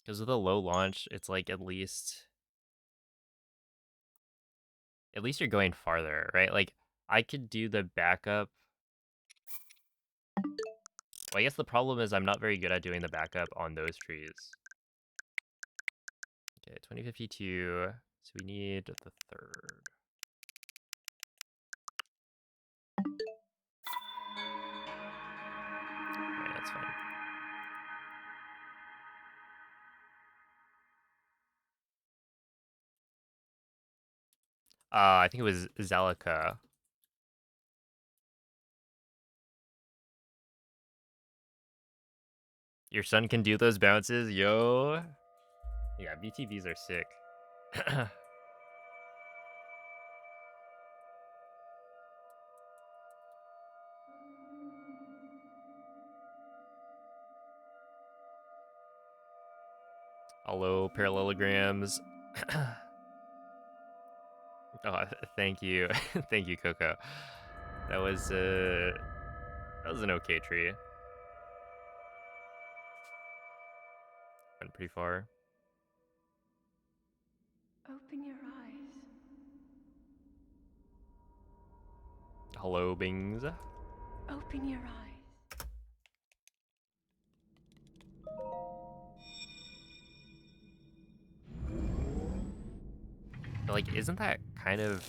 Because with a low launch, it's like at least you're going farther, right? Like I could do the backup. Well, I guess the problem is I'm not very good at doing the backup on those trees. Okay, 2052. So we need the third. Alright, that's fine. I think it was Zalika. Your son can do those bounces, yo. Yeah, BTVs are sick. Hello, parallelograms. Oh, thank you, thank you, Coco. That was an okay tree. Went pretty far. Open your eyes. Hello, Bings. Open your eyes. But, like, isn't that kind of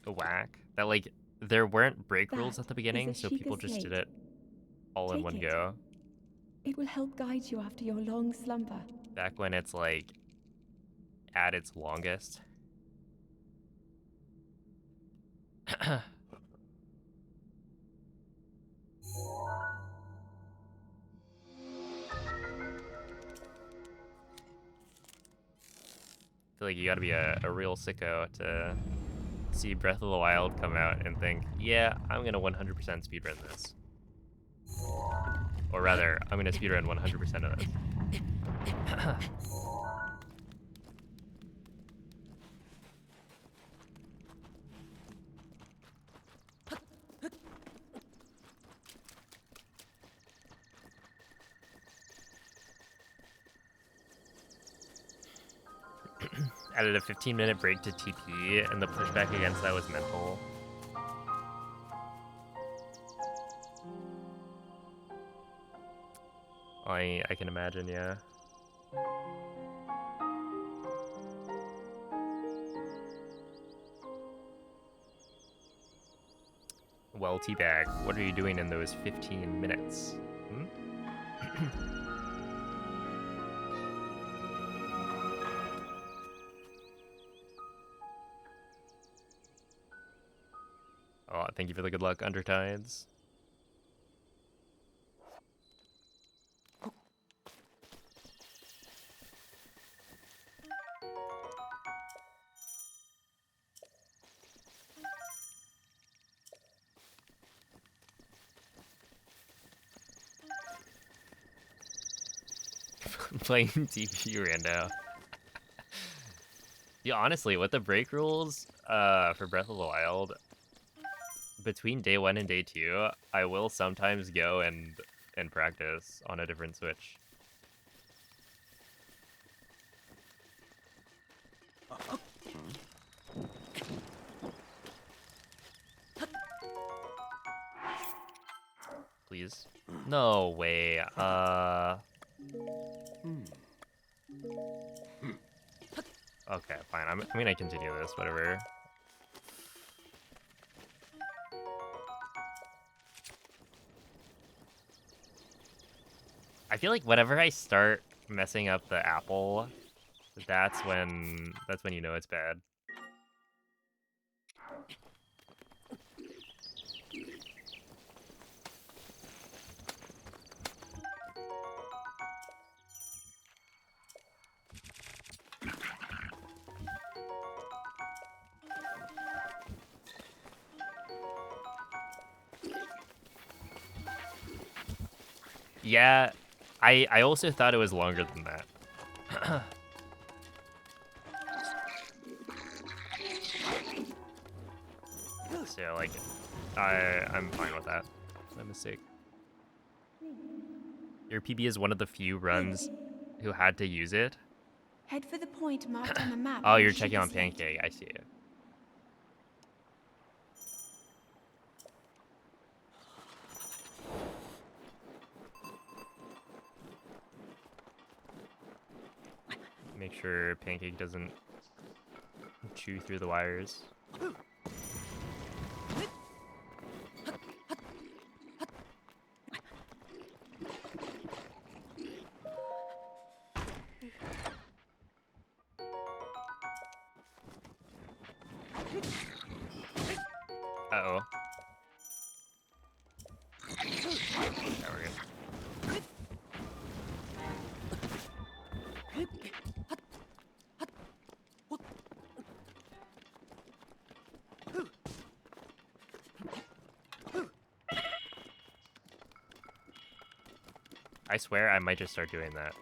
a whack? That, like, there weren't break rules That at the is a beginning, so Sheikah people just did slate. it all in Take one it. go. It will help guide you after your long slumber. Back when it's, like, at its longest. I feel like you gotta be a real sicko to see Breath of the Wild come out and think, yeah, I'm gonna 100% speedrun this. Or rather, I'm gonna speedrun 100% of this. Added a 15-minute break to TP, and the pushback against that was mental. I can imagine, yeah. Well, Teabag, what are you doing in those 15 minutes? Hmm? Oh, thank you for the good luck, Undertides. Playing TP rando. Yeah, honestly, with the break rules for Breath of the Wild, between day 1 and day 2, I will sometimes go and practice on a different Switch. Please. No way. Okay, fine. I'm gonna continue this, whatever. I feel like whenever I start messing up the apple, that's when you know it's bad. Yeah, I also thought it was longer than that. So like, I'm fine with that. My mistake. Your PB is one of the few runs who had to use it. Head for the point marked on the map. Oh, on the you're checking sugar on slate. Pancake. I see it. Make sure Pancake doesn't chew through the wires. Uh-oh. There we go. I swear I might just start doing that.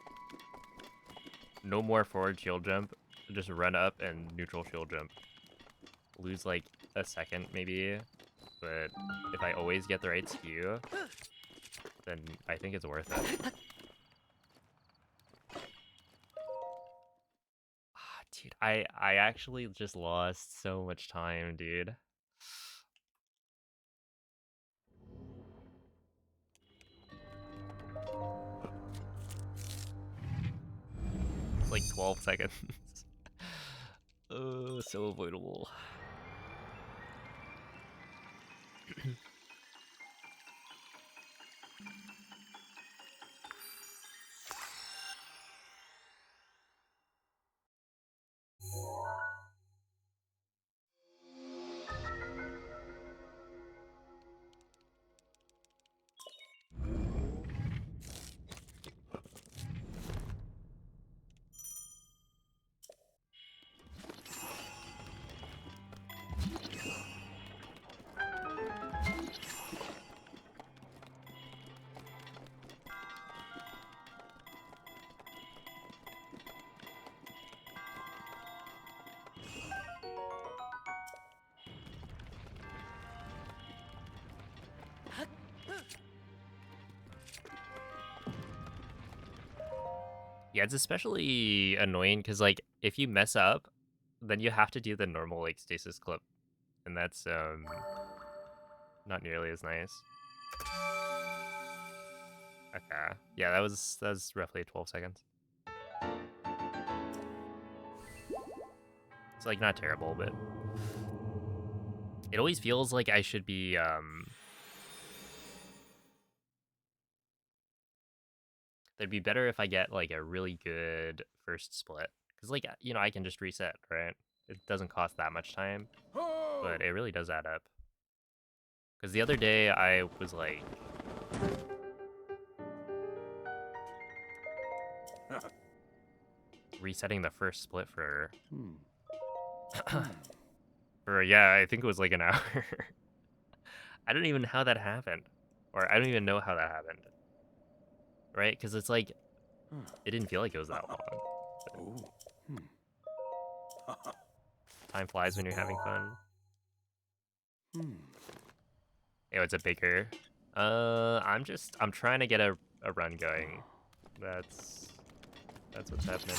No more forward shield jump. Just run up and neutral shield jump. Lose like a second maybe, but if I always get the right skew, then I think it's worth it. Ah, dude, I actually just lost so much time, dude. It's like 12 seconds. Oh, so avoidable. Yeah, it's especially annoying because, like, if you mess up, then you have to do the normal, like, stasis clip. And that's, not nearly as nice. Okay. Yeah, that was roughly 12 seconds. It's, like, not terrible, but it always feels like I should be, it'd be better if I get, like, a really good first split. Because, like, you know, I can just reset, right? It doesn't cost that much time, but it really does add up. Because the other day I was, like... resetting the first split for... for, yeah, I think it was, like, an hour. I don't even know how that happened. Or I don't even know how that happened. Right? Because it's, like, it didn't feel like it was that long. Time flies when you're having fun. Yo, it's a baker. I'm trying to get a run going. That's what's happening.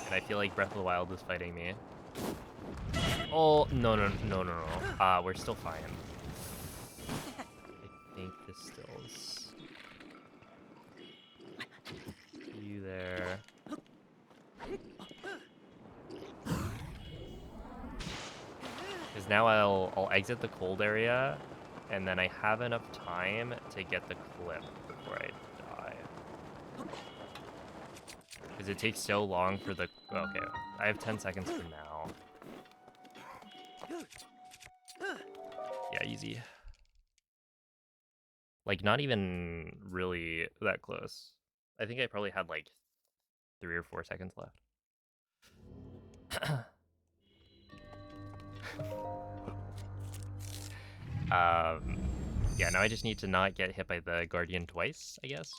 And I feel like Breath of the Wild is fighting me. Oh, no. We're still fine. I think this still is... you there. Because now I'll exit the cold area, and then I have enough time to get the clip before I die. Because it takes so long for the... okay, I have 10 seconds from now. Yeah, easy. Like, not even really that close. I think I probably had, like, 3 or 4 seconds left. Yeah, now I just need to not get hit by the Guardian twice, I guess.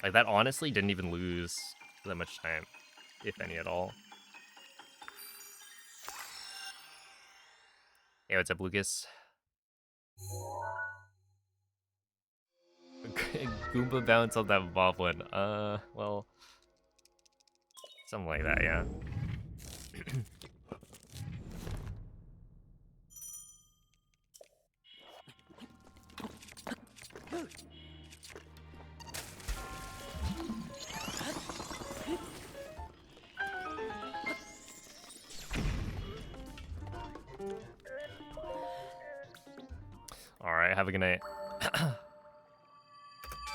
Like, that honestly didn't even lose that much time, if any at all. Hey, what's up, Lucas? Goomba bounce on that boblin. Well, something like that, yeah. All right, have a good night.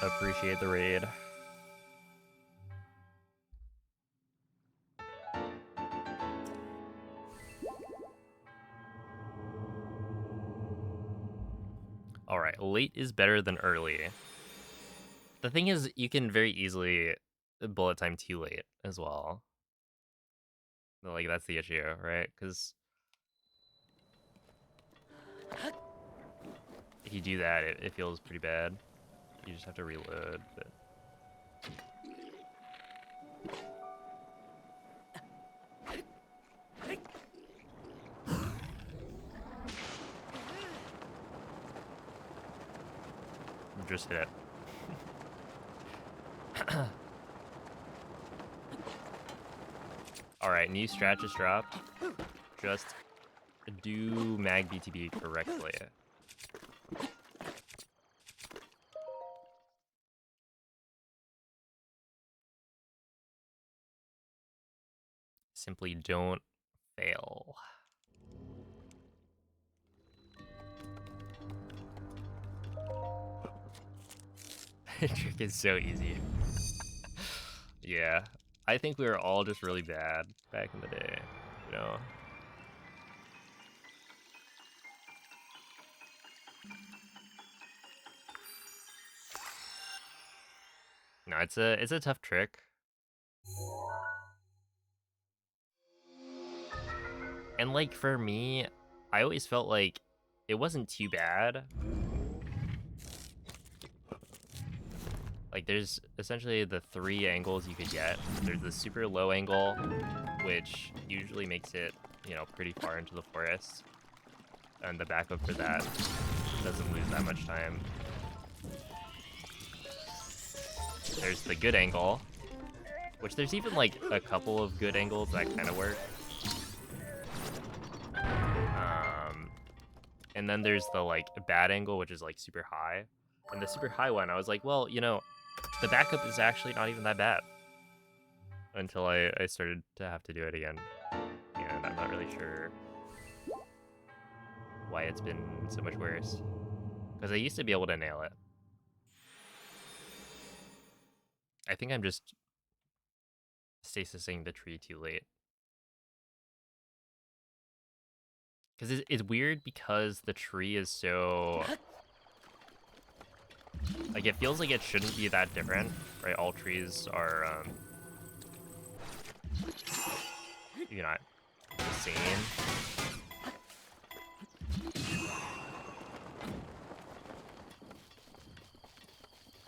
Appreciate the raid. All right, late is better than early. The thing is, you can very easily bullet time too late as well. Like, that's the issue, right? Because if you do that, it feels pretty bad. You just have to reload, but... Just hit it. Alright, new strat just dropped. Just do mag BTB correctly. Simply don't fail. Trick is so easy. Yeah, I think we were all just really bad back in the day, you know? No, it's a tough trick. And like for me, I always felt like it wasn't too bad. Like there's essentially the 3 angles you could get. There's the super low angle, which usually makes it, you know, pretty far into the forest. And the backup for that doesn't lose that much time. There's the good angle, which there's even like a couple of good angles that kind of work. And then there's the like bad angle, which is like super high. And the super high one, I was like, well, you know, the backup is actually not even that bad. Until I started to have to do it again. And I'm not really sure why it's been so much worse. Because I used to be able to nail it. I think I'm just stasising the tree too late. Because it's weird because the tree is so... Like, it feels like it shouldn't be that different, right? All trees are, you're not the same.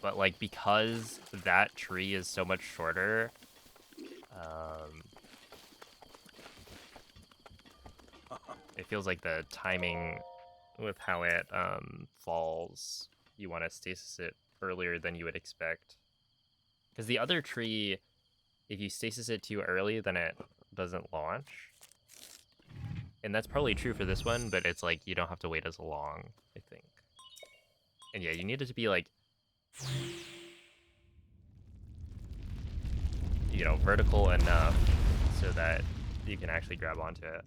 But, like, because that tree is so much shorter, it feels like the timing with how it falls, you want to stasis it earlier than you would expect. Because the other tree, if you stasis it too early, then it doesn't launch. And that's probably true for this one, but it's like you don't have to wait as long, I think. And yeah, you need it to be like, you know, vertical enough so that you can actually grab onto it.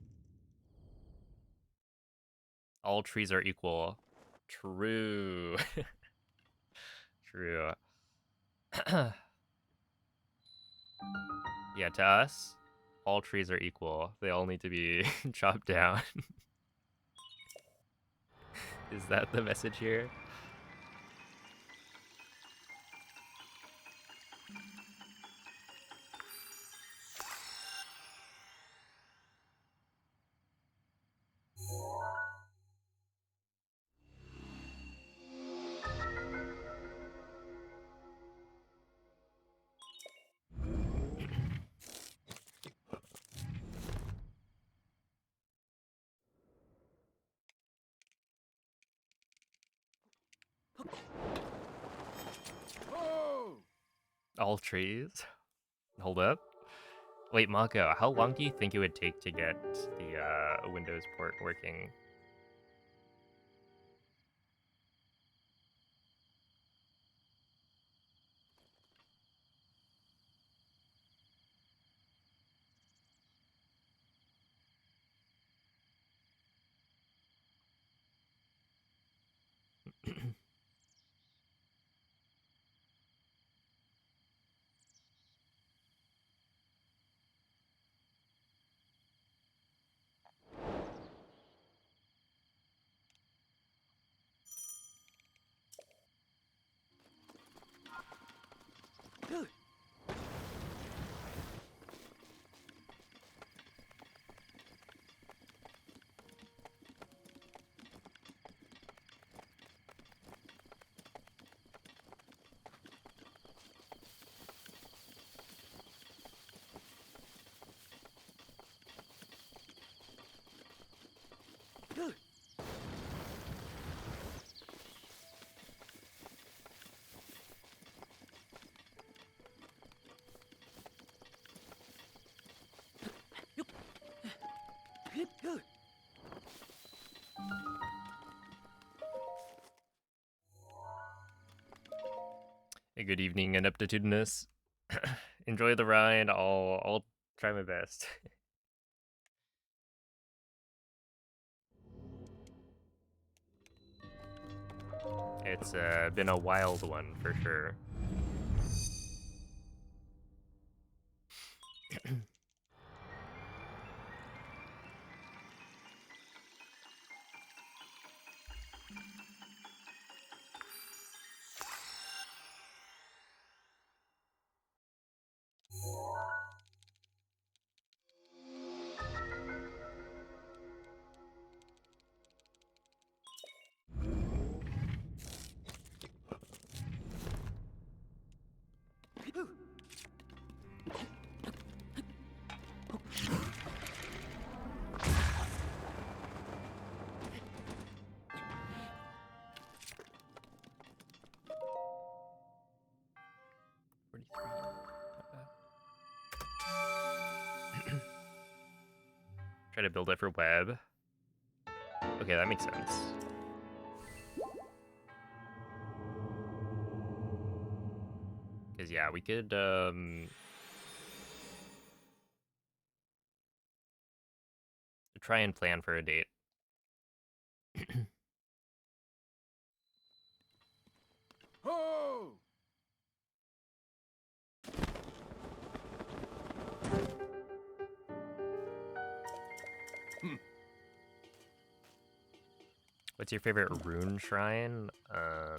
All trees are equal. True. True. Yeah, to us, all trees are equal. They all need to be chopped down. Is that the message here? All trees. Hold up. Wait, Mako, how long do you think it would take to get the Windows port working? Hey, good evening, ineptitudinous. Enjoy the ride. I'll try my best. It's been a wild one for sure. Try to build it for web. Okay, that makes sense. Because, yeah, we could, try and plan for a date. Ho! What's your favorite rune shrine? I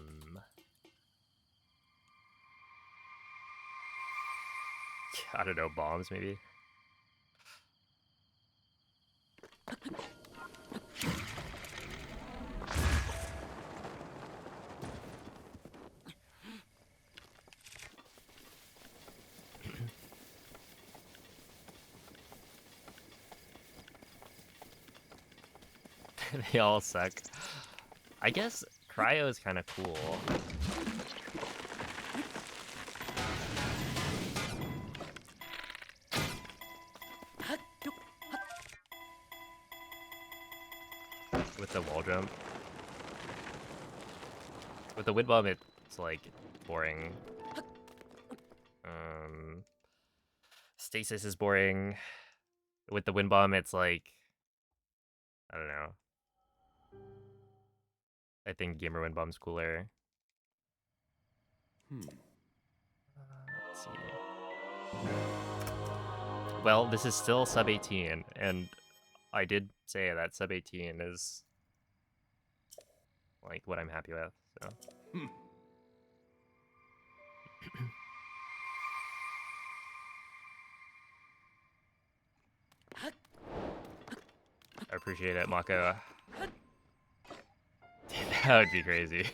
don't know, bombs maybe? They all suck. I guess cryo is kind of cool. With the wall jump. With the wind bomb, it's like boring. Stasis is boring. With the wind bomb, it's like, I don't know. I think gamer wind bomb's cooler. Let's see. Well, this is still sub 18, and I did say that sub 18 is like what I'm happy with, so. I appreciate it, Mako. That would be crazy.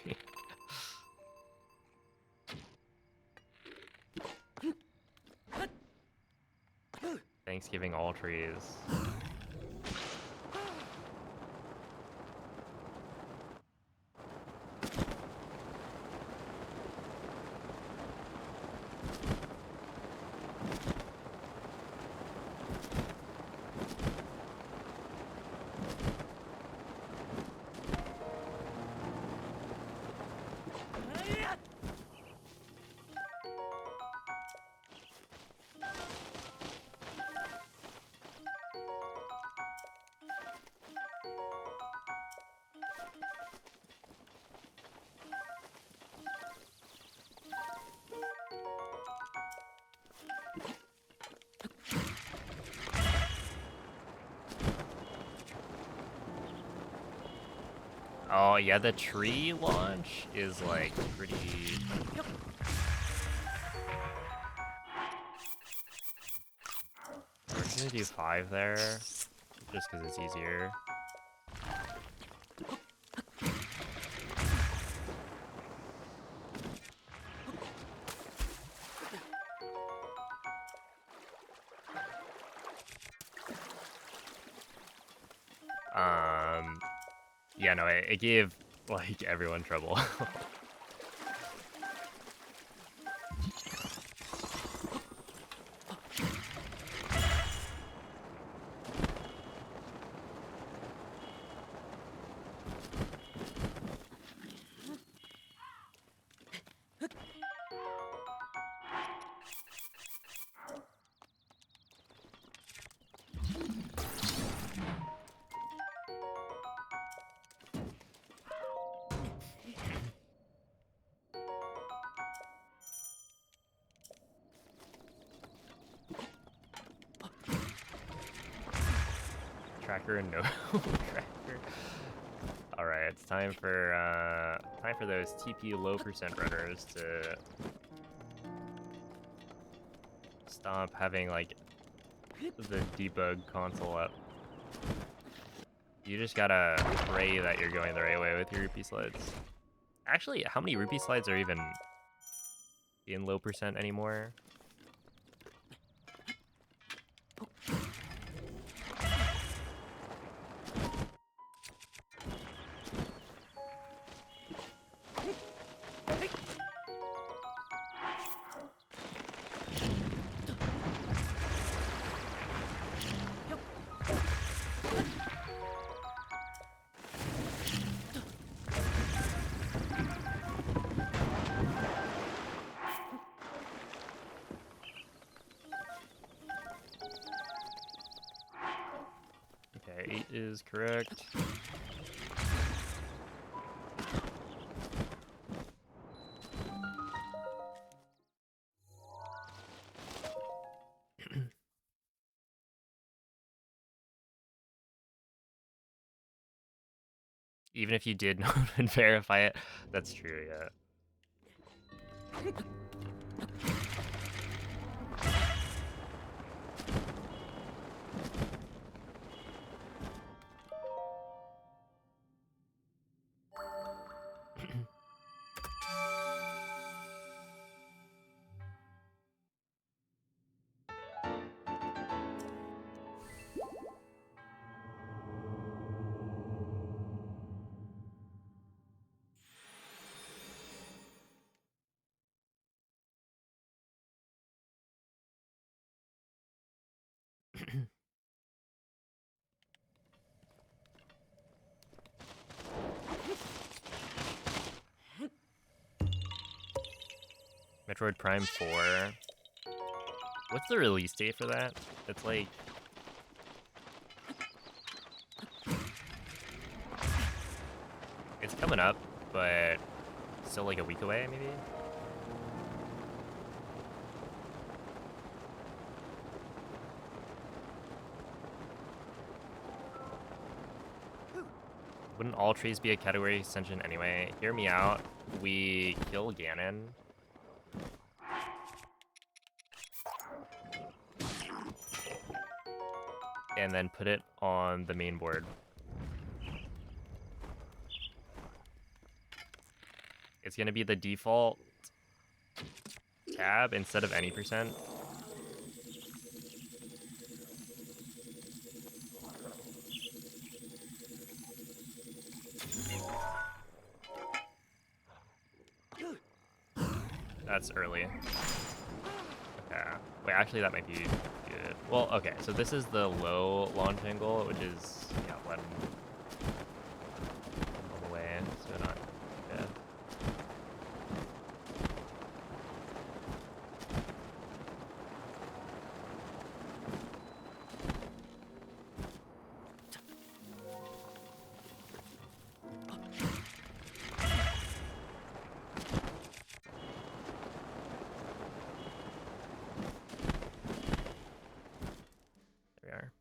Thanksgiving all trees. Oh yeah, the tree launch is like pretty. We're just gonna do 5 there, just because it's easier. Yeah, no, it gave like everyone trouble. Tracker and no tracker. All right, it's time for those TP low percent runners to stop having like the debug console up. You just gotta pray that you're going the right way with your rupee slides. Actually, how many rupee slides are even in low percent anymore? Okay, 8 is correct. Even if you did know and verify it, that's true, yeah. Metroid Prime 4. What's the release date for that? It's like... It's coming up, but still like a week away, maybe? Wouldn't all trees be a category extension anyway? Hear me out. We kill Ganon. And then put it on the main board. It's gonna be the default tab instead of any percent. That's early. Okay. Wait, actually that might be good. Well, okay, so this is the low launch angle, which is, yeah, let him all the way, so not bad. There we are.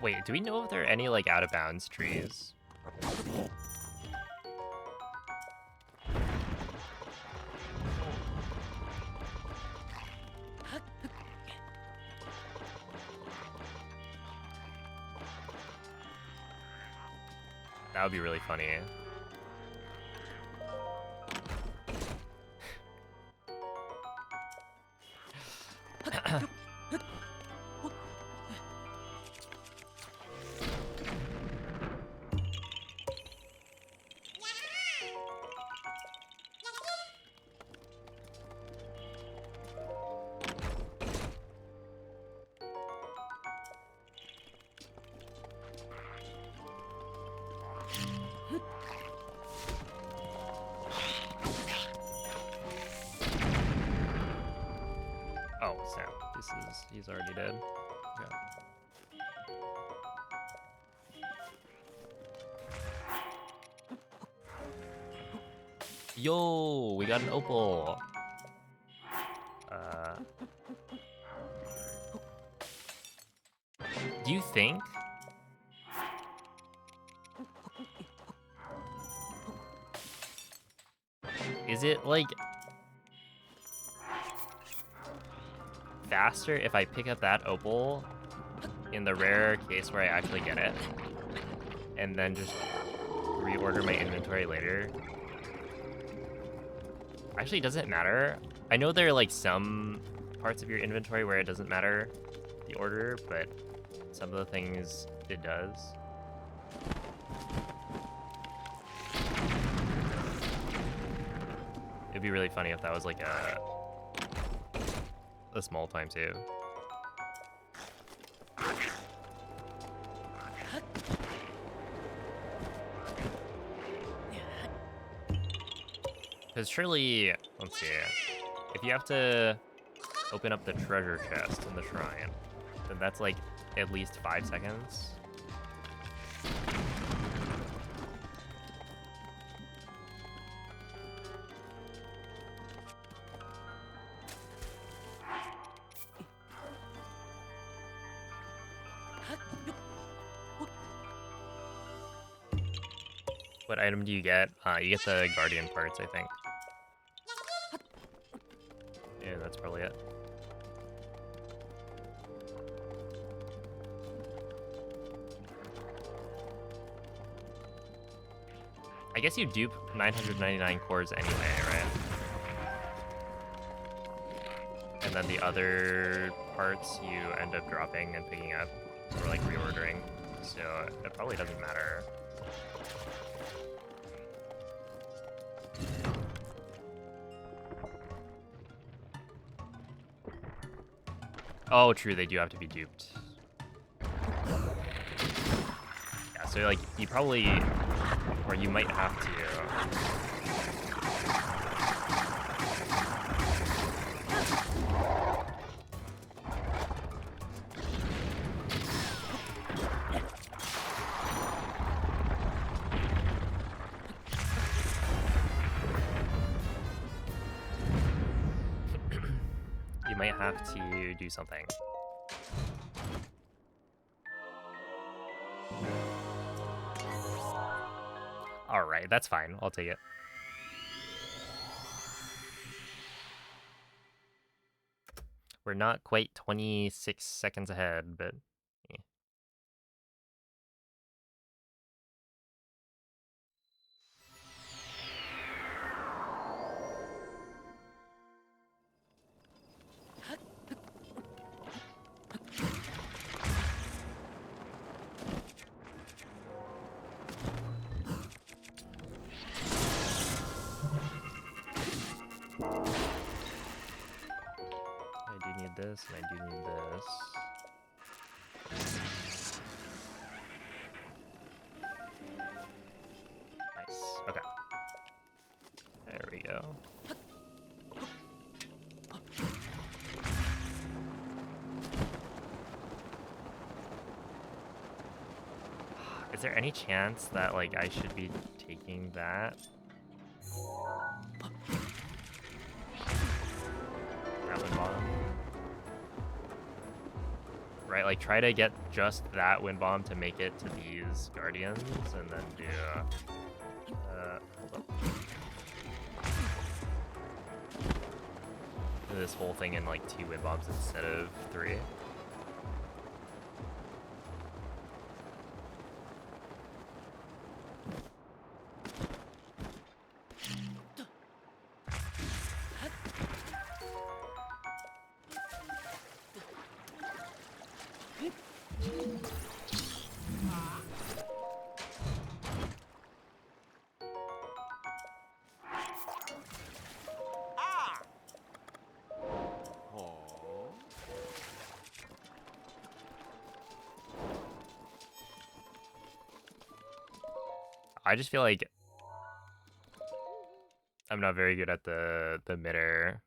Wait, do we know if there are any like out of bounds trees? That would be really funny. Oh, snap. He's already dead. Okay. Yo, we got an opal. Do you think? Is it like faster if I pick up that opal in the rare case where I actually get it and then just reorder my inventory later? Actually, does it matter? I know there are like some parts of your inventory where it doesn't matter the order, but some of the things it does. It'd be really funny if that was like a small time too. Because surely, let's see, if you have to open up the treasure chest in the shrine, then that's like at least 5 seconds. What item do you get? You get the guardian parts, I think. Yeah, that's probably it. I guess you dupe 999 cores anyway, right? And then the other parts you end up dropping and picking up, or like reordering. So it probably doesn't matter. Oh, true, they do have to be duped. Yeah, so like, you probably, or you might have to. You might have to do something. All right, that's fine. I'll take it. We're not quite 26 seconds ahead, but yeah. this, and I do need this. Nice. Okay. There we go. Is there any chance that, like, I should be taking that? That wind bomb. Right, like, try to get just that wind bomb to make it to these guardians, and then do, hold up. Do this whole thing in, like, 2 wind bombs instead of 3. I just feel like I'm not very good at the midair.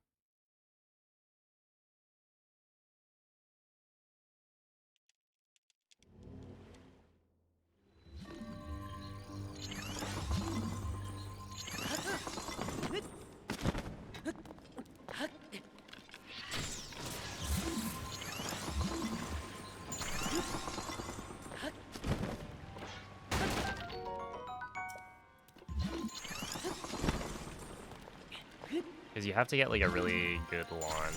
Because you have to get like a really good lawn.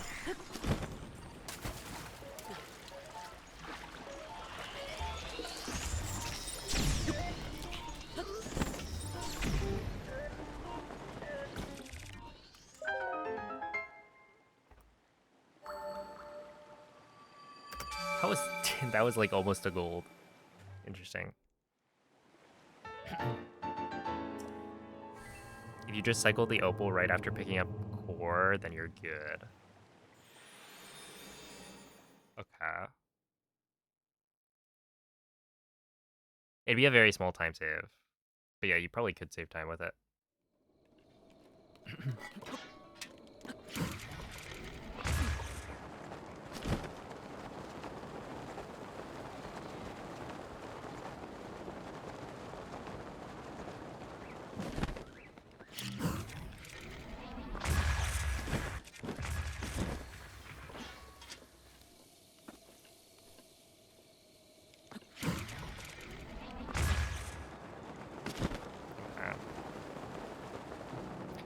That was that was like almost a gold. Interesting. If you just cycle the opal right after picking up core, then you're good. Okay. It'd be a very small time save. But yeah, you probably could save time with it.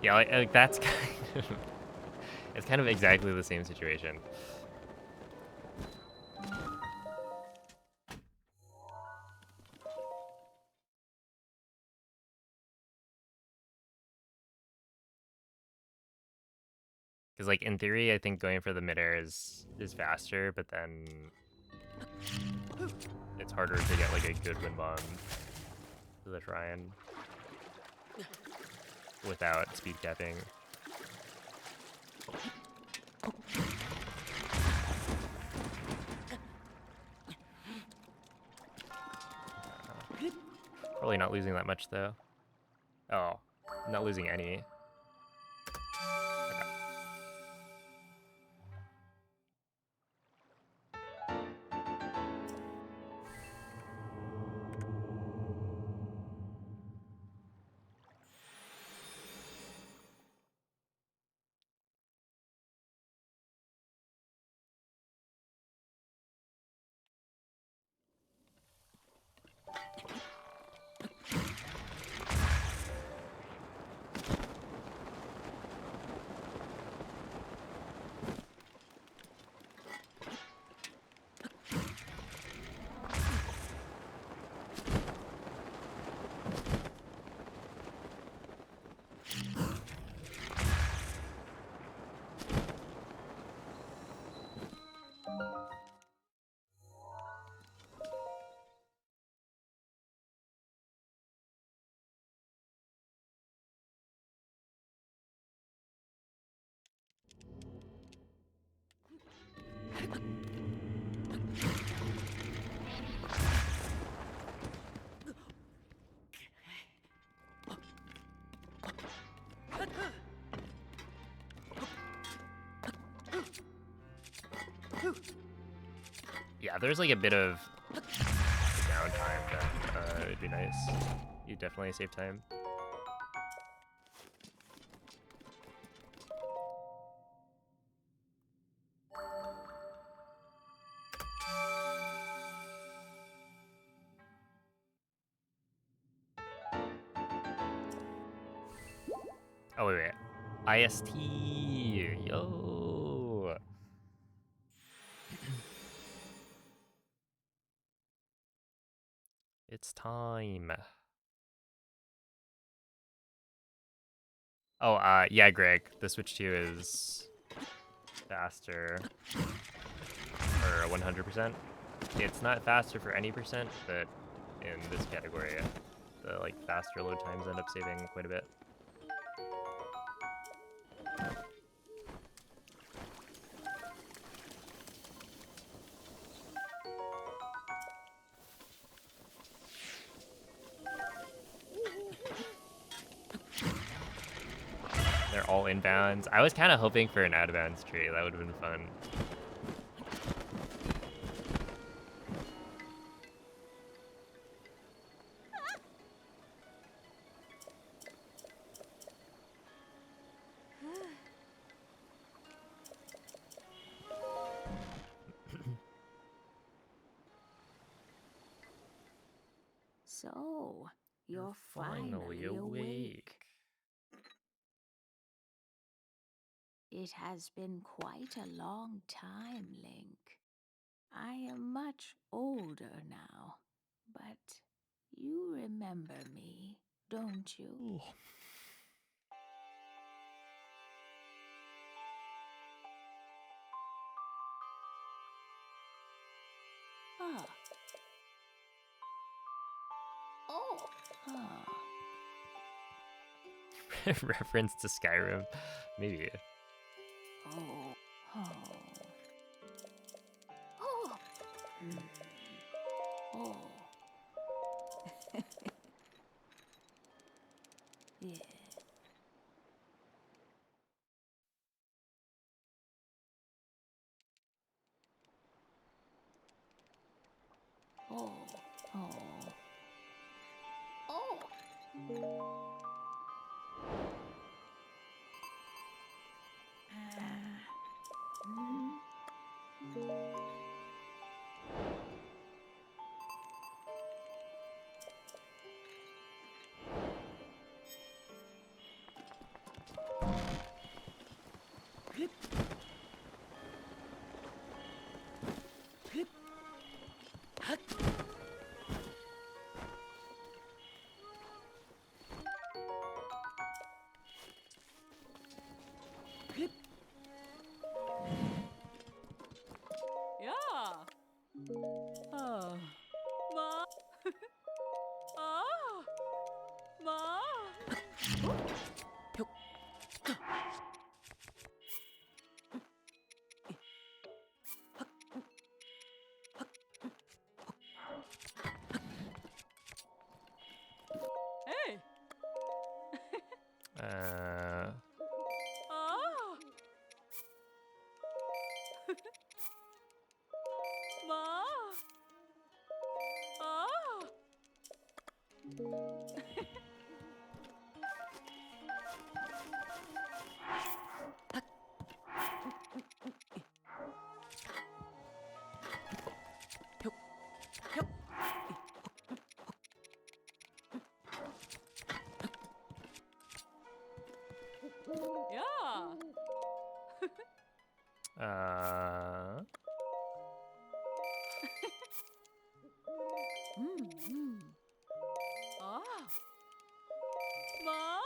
Yeah, like that's kind of it's kind of exactly the same situation. Because like in theory, I think going for the midair is faster, but then it's harder to get like a good wind bomb to the shrine without speed capping. Probably not losing that much though. Oh, not losing any. Yeah, there's like a bit of downtime that would be nice. You definitely save time. Oh wait. IST, yo. It's time. Oh, yeah, Greg, the Switch 2 is faster for 100%. It's not faster for any percent, but in this category, the like faster load times end up saving quite a bit. They're all inbounds. I was kind of hoping for an out-of-bounds tree. That would have been fun. So, you're finally awake. It has been quite a long time, Link. I am much older now, but you remember me, don't you? Ah. Oh. Ah. Reference to Skyrim, maybe. Oh. Oh. Oh. Mm. Oh. Yeah. Oh. Oh. Oh. Yeah. Oh. Ma. Ah. Ma. Hey. Uh, Ah. Ma. Ah. Yeah. uh, Mm-hmm. Ah. Ma.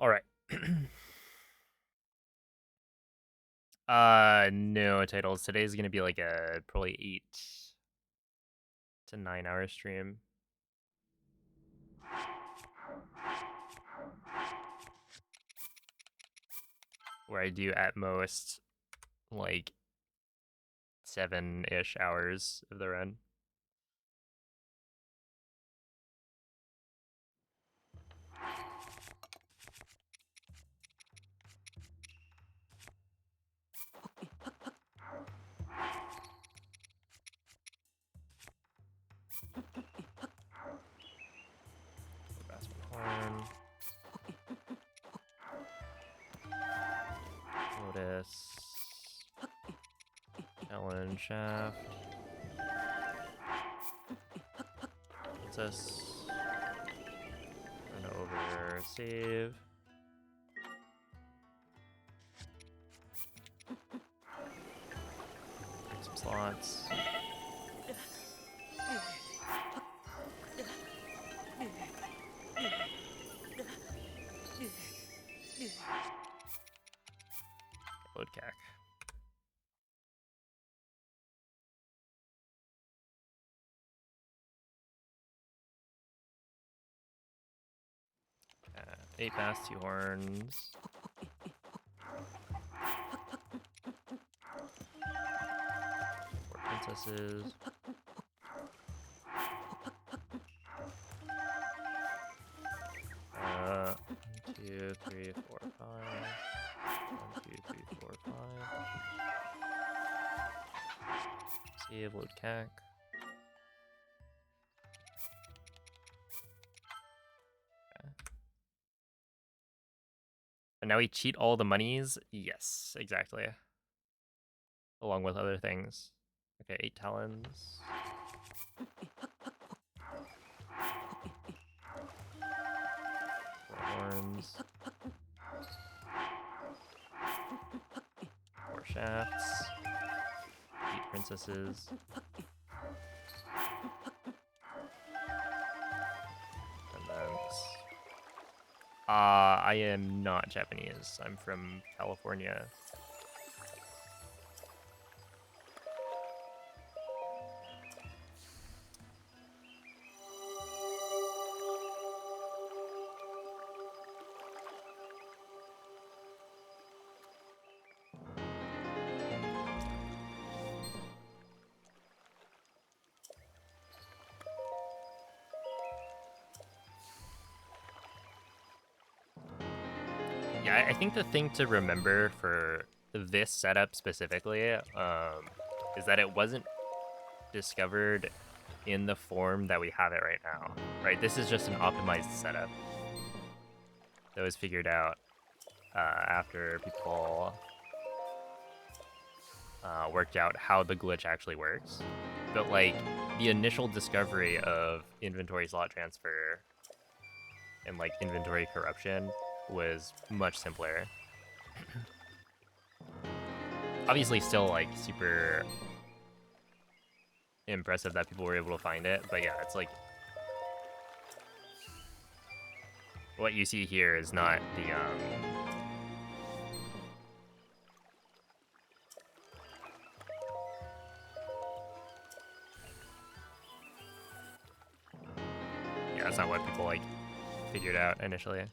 All right. No titles. Today's gonna be like a probably 8 to 9 hour stream. Where I do at most like 7-ish hours of the run. Horn. Lotus. Ellen Shaft. Princess. Run over. Save. Take some slots. Load CAC. Uh, 8 bass, 2 horns. 4 princesses. 2, 3, 4, 5. 1, 2, 3, 4, 5. Save, load CAC. And now we cheat all the monies? Yes, exactly. Along with other things. Okay, 8 talons. 4 horns. 4 shafts. 8 princesses. And then I am not Japanese. I'm from California. Yeah, I think the thing to remember for this setup specifically is that it wasn't discovered in the form that we have it right now, right? This is just an optimized setup that was figured out after people worked out how the glitch actually works. But like the initial discovery of inventory slot transfer and like inventory corruption was much simpler. Obviously still like super impressive that people were able to find it, but yeah, it's like what you see here is not the yeah, that's not what people like figured out initially.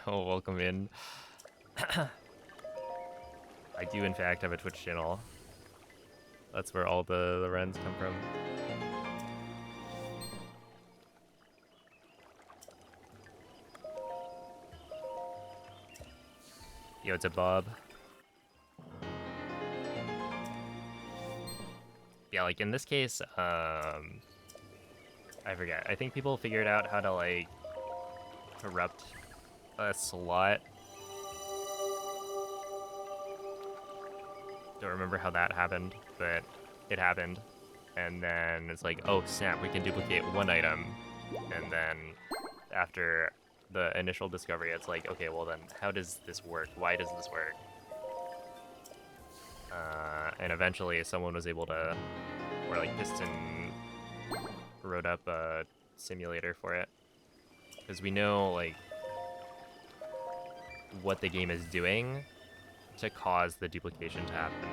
Yo, welcome in. I do in fact have a Twitch channel. That's where all the runs come from. Yo, it's a Bob. Yeah, like in this case, I forget. I think people figured out how to like corrupt a slot. Don't remember how that happened, but it happened. And then it's like, oh snap, we can duplicate one item. And then after the initial discovery, it's like, okay, well then, how does this work? Why does this work? And eventually someone was able to, or like Piston wrote up a simulator for it. Because we know like what the game is doing to cause the duplication to happen.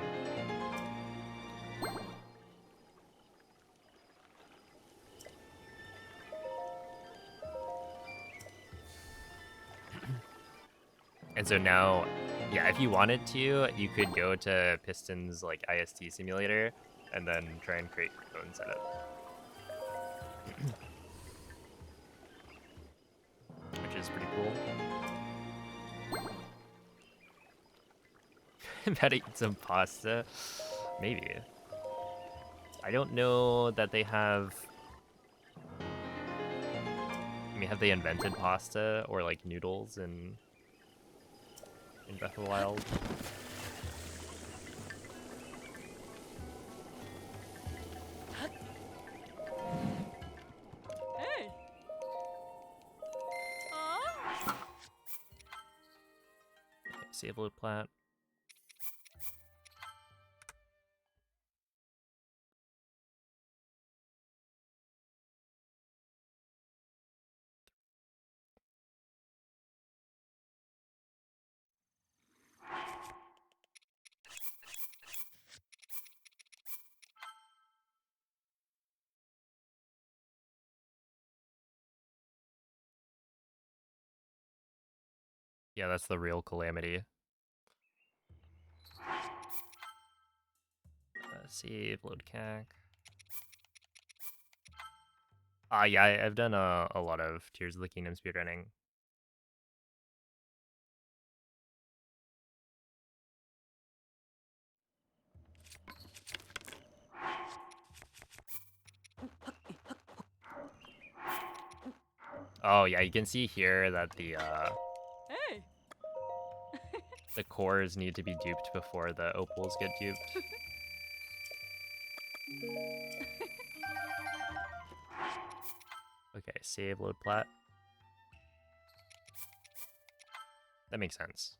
And so now, yeah, if you wanted to, you could go to Piston's like IST simulator and then try and create your own setup. Which is pretty cool. Better eat some pasta? Maybe. I don't know that they have... I mean, have they invented pasta or like noodles in Breath of the Wild? Hey. Ah. Save load plat. Yeah, that's the real calamity. Save, load CAC. Yeah, I've done a lot of Tears of the Kingdom speedrunning. Oh yeah, you can see here that Hey. the cores need to be duped before the opals get duped. Okay, save, load plat. That makes sense.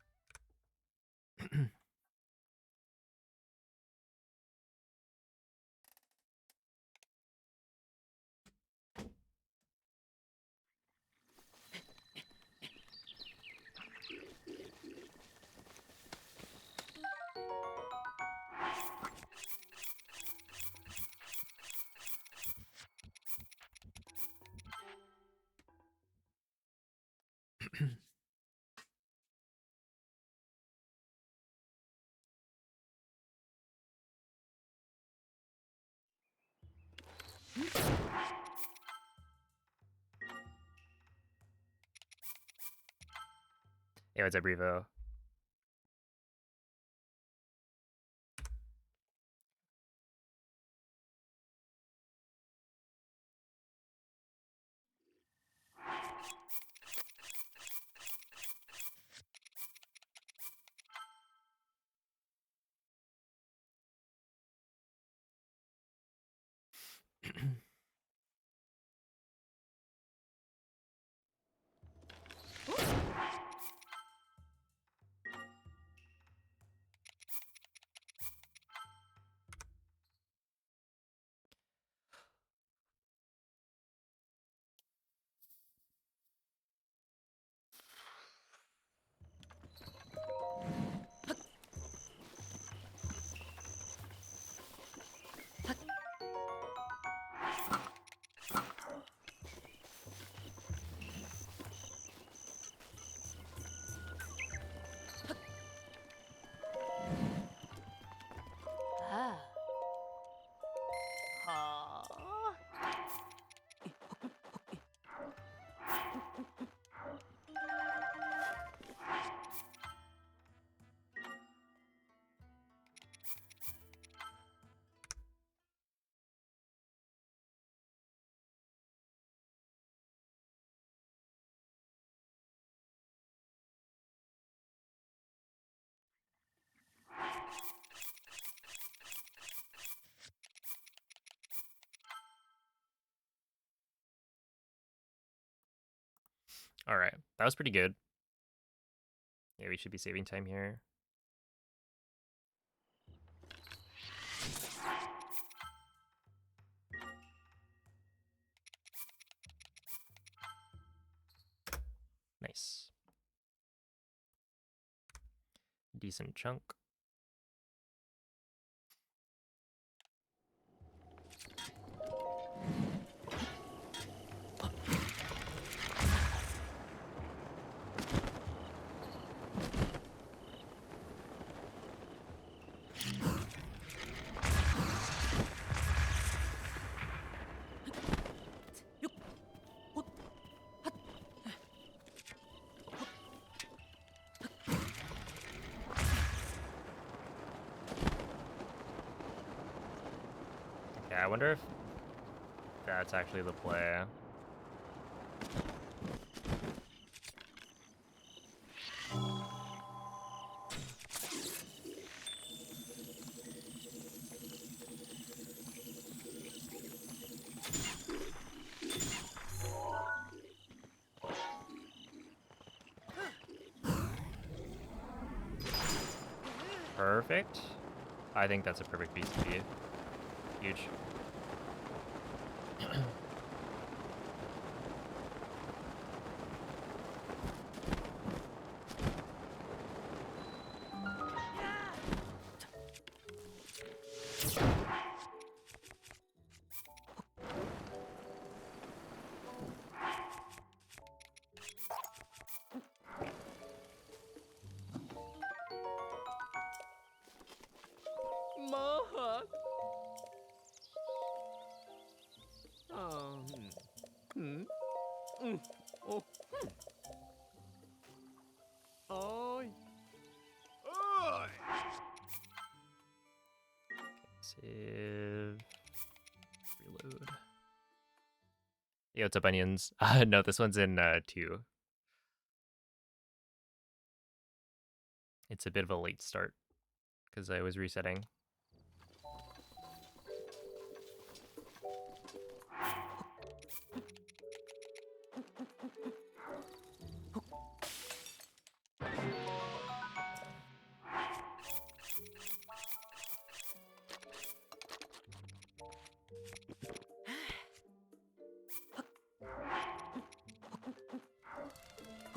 Hey, what's up, Revo? Alright, that was pretty good. Yeah, we should be saving time here. Nice. Decent chunk. Yeah, I wonder if that's actually the play. Perfect. I think that's a perfect BCB. Huge. Mahat. Oh. Oi. Oi! Save. Reload. Yo, what's up, onions? No, this one's in 2. It's a bit of a late start because I was resetting.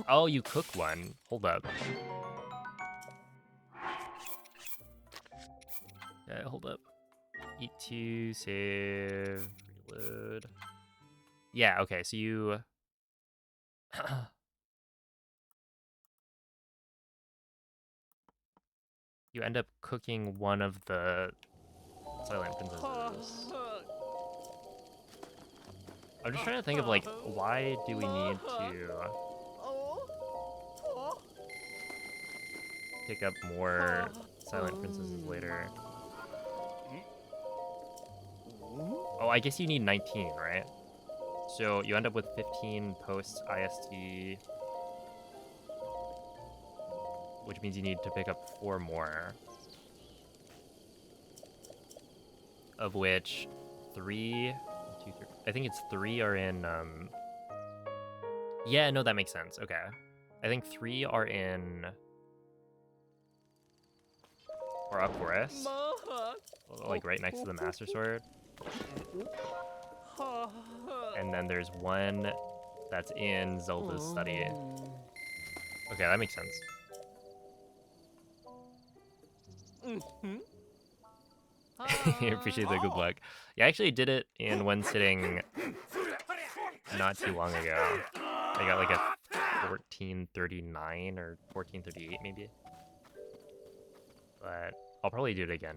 Oh, you cook one. Hold up. Yeah, hold up. Eat 2, save, reload. Yeah, okay, so you... you end up cooking one of the Silent Princesses. I'm just trying to think of, like, why do we need to pick up more Silent Princesses later? Oh, I guess you need 19, right? So you end up with 15 post IST, which means you need to pick up 4 more, of which 3, 2, 3, I think it's 3 are in, yeah, no, that makes sense. Okay. I think 3 are in Korok Forest, like right next to the Master Sword. And then there's 1 that's in Zelda's study. Okay, that makes sense. Appreciate the good luck. Yeah, I actually did it in one sitting not too long ago. I got like a 1439 or 1438 maybe. But I'll probably do it again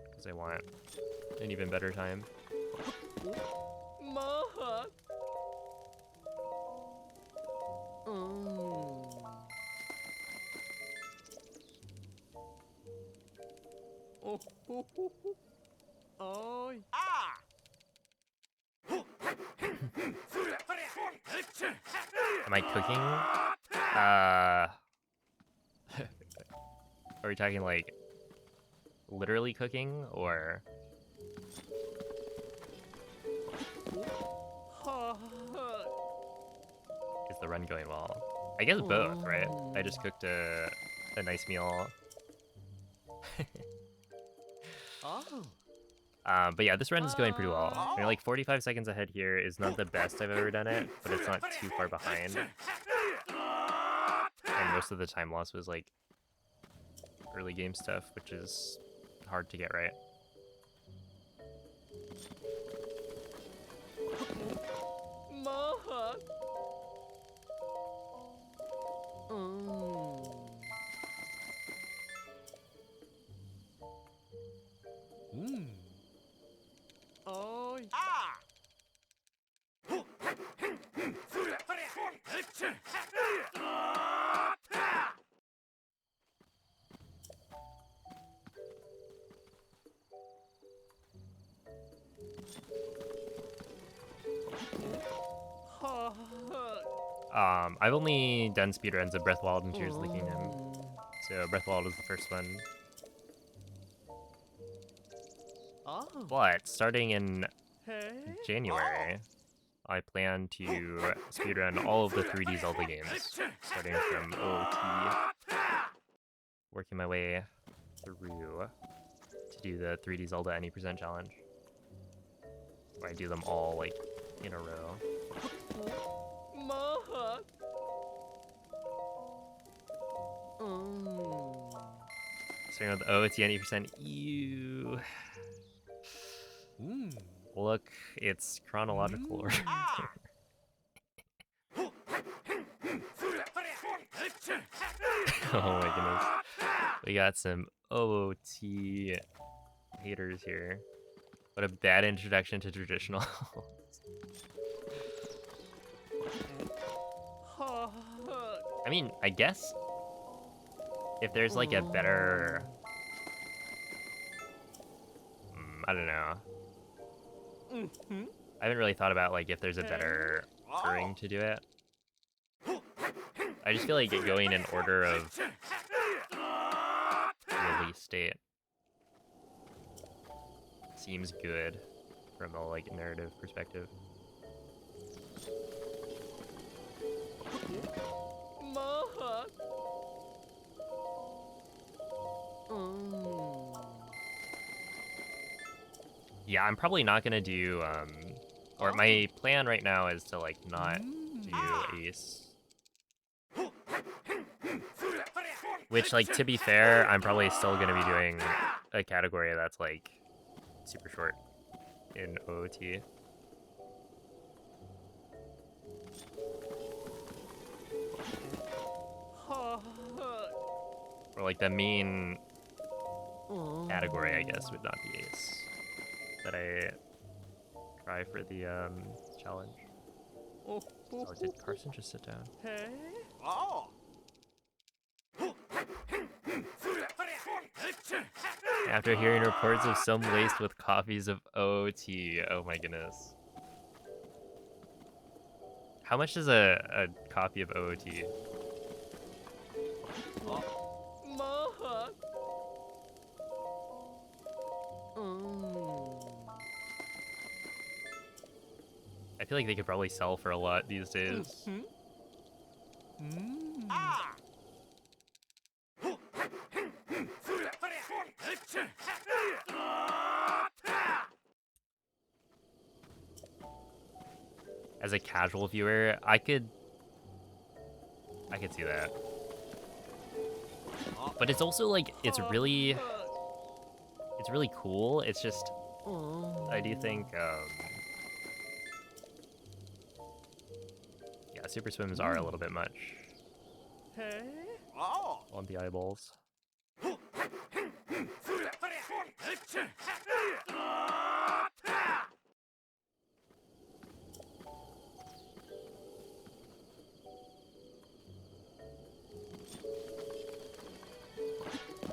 because I want an even better time. Oi. Am I cooking? Are we talking like literally cooking or? Is the run going well? I guess both, right? I just cooked a nice meal. Oh. But yeah, this run is going pretty well. We're like 45 seconds ahead here is not the best I've ever done it, but it's not too far behind. And most of the time loss was like early game stuff, which is hard to get right. Maha. Oi. I've only done speedruns of Breathwild and Tears of the Kingdom, so Breathwild is the first one. Oh. But starting in Hey. January, I plan to speedrun all of the 3D Zelda games, starting from OT, working my way through to do the 3D Zelda any percent challenge, where I do them all like in a row. Maha. Starting with the OT any percent. Ew. Look, it's chronological order. Oh my goodness. We got some OOT haters here. What a bad introduction to traditional. I mean, I guess if there's like a better... I don't know. I haven't really thought about like if there's a better ordering to do it. I just feel like going in order of release date seems good from a like narrative perspective. Maha. Yeah, I'm probably not gonna do or my plan right now is to like not do Ace. Which, like, to be fair, I'm probably still gonna be doing a category that's like super short in OOT. Or like the main category, I guess, would not be Ace. That I try for the challenge. Oh, did Carson just sit down? Hey. After hearing reports of some laced with copies of OOT, oh my goodness. How much is a copy of OOT? Maha. I feel like they could probably sell for a lot these days. As a casual viewer, I could see that. But it's also like it's really cool. It's just I do think yeah, super swims are a little bit much Hey. on the eyeballs.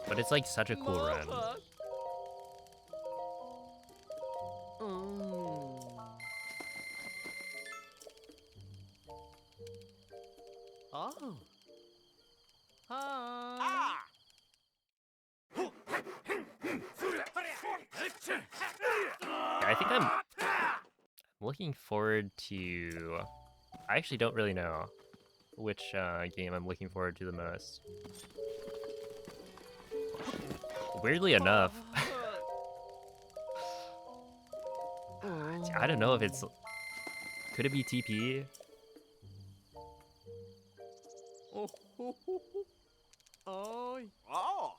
But it's like such a cool run. Oh. Yeah, I think I'm looking forward to... I actually don't really know. which game I'm looking forward to the most. Weirdly enough, I don't know if it's... Could it be TP? Oi. Oh.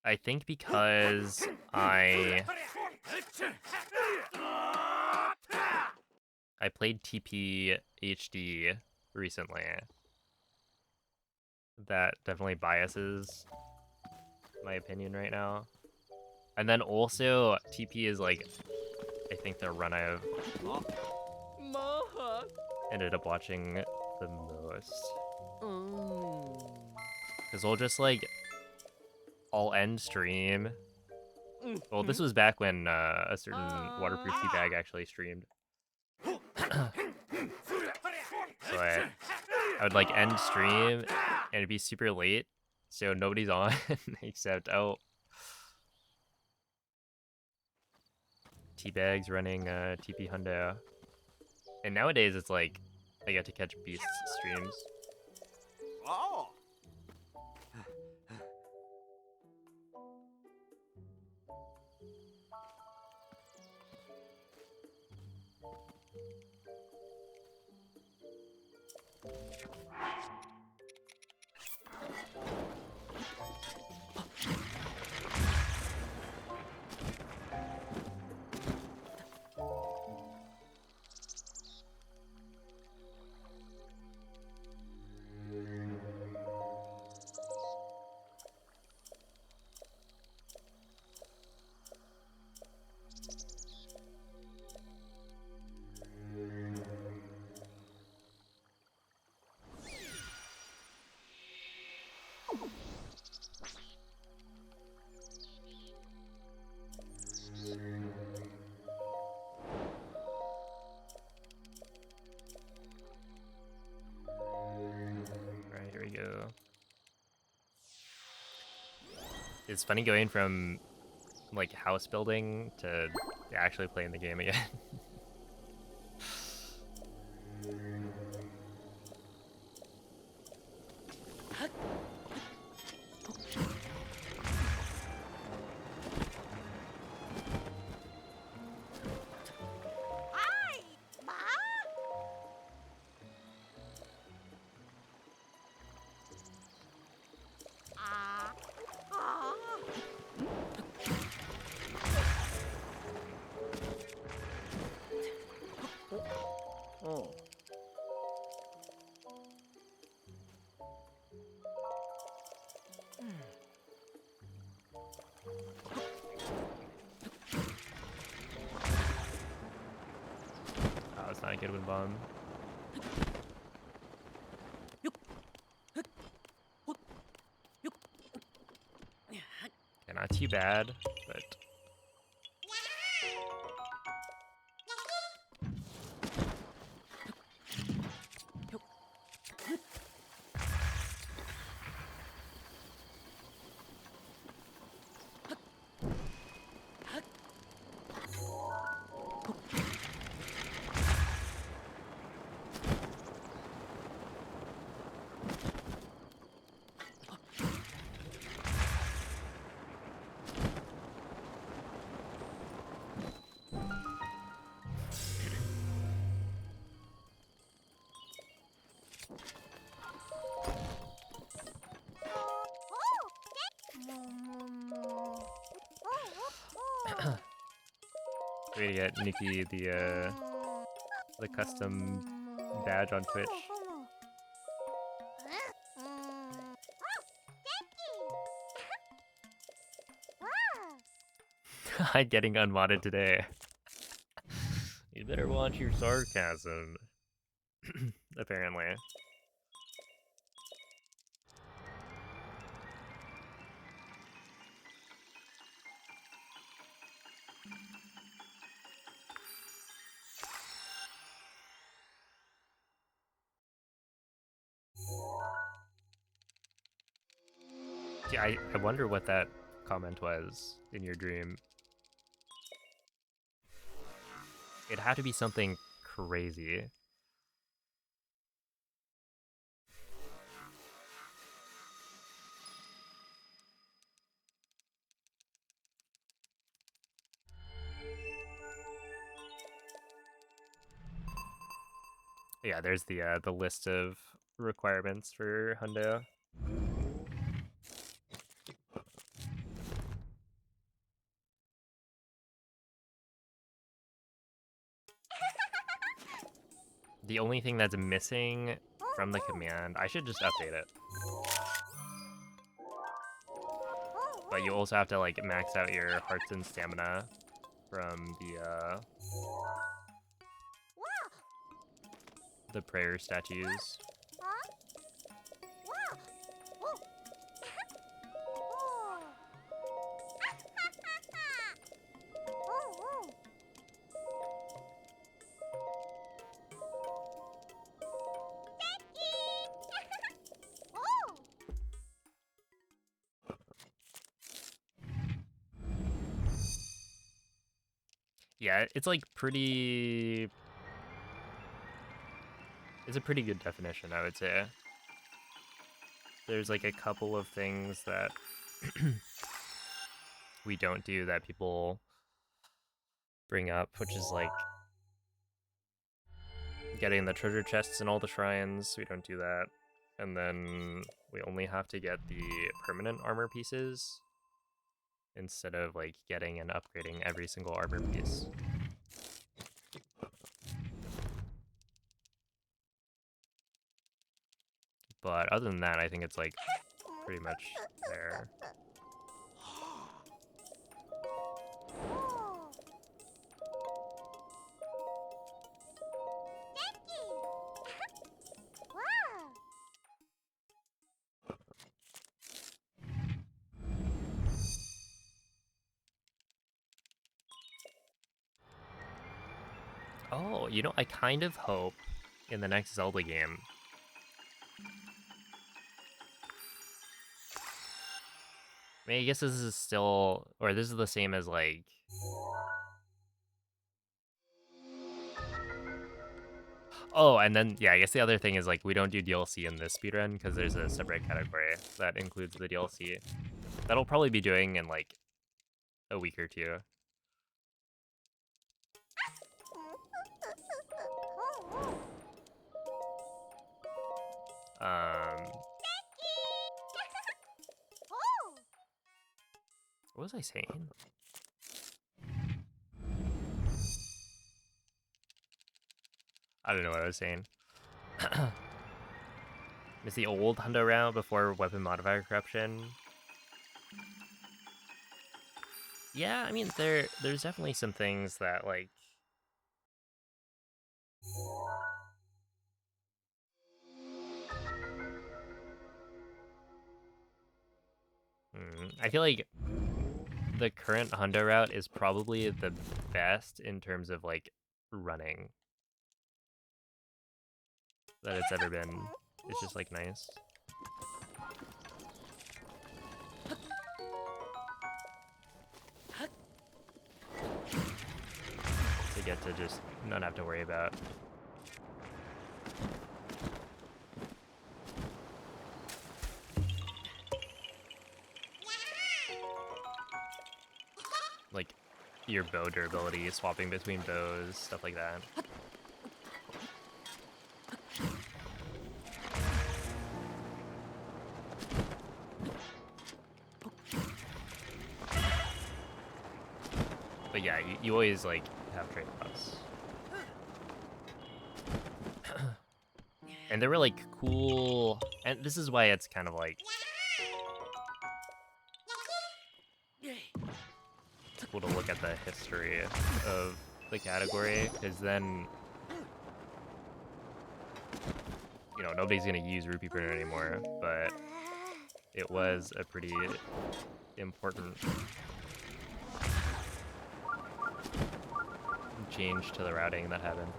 I think because I played TP HD recently. That definitely biases my opinion right now. And then also TP is like, I think the run I've Maha. ended up watching the most. Mm. Cause we'll just like, I'll end stream. Well, this Mhm. was back when a certain waterproof tea bag actually streamed. So I would like end stream and it'd be super late, so nobody's on except Teabag's running TP Hundo. And nowadays it's like I get to catch Beast's streams. Oh. Alright, here we go. It's funny going from like house building to actually playing the game again. Oh. Oh, it's not a good wind bomb. Yeah, not too bad, but way to get Nikki the custom badge on Twitch. I'm getting unmodded today. You better watch your sarcasm. Apparently. Gee, I wonder what that comment was in your dream. It had to be something crazy. Yeah, there's the list of requirements for hundo. The only thing that's missing from the command, I should just update it. But you also have to like max out your hearts and stamina from the prayer statues. Yeah, it's like pretty... It's a pretty good definition, I would say. There's like a couple of things that we don't do that people bring up, which is like getting the treasure chests in all the shrines. We don't do that. And then we only have to get the permanent armor pieces instead of like getting and upgrading every single armor piece. But other than that, I think it's like pretty much there. Oh, you know, I kind of hope in the next Zelda game I mean, I guess this is still, or this is the same as like, oh, and then, yeah, I guess the other thing is like, we don't do DLC in this speedrun because there's a separate category that includes the DLC. That'll probably be doing in like a week or two. What was I saying? I don't know what I was saying. It's the old hundo route before weapon modifier corruption. Yeah, I mean, there's definitely some things that like I feel like the current hundo route is probably the best in terms of like running that it's ever been. It's just like nice. To get to just not have to worry about like your bow durability, swapping between bows, stuff like that. But yeah, you always like have trade-offs. And there were like cool, and this is why it's kind of like it's cool to look at the history of the category, because then you know nobody's gonna use rupee printer anymore, but it was a pretty important change to the routing that happened.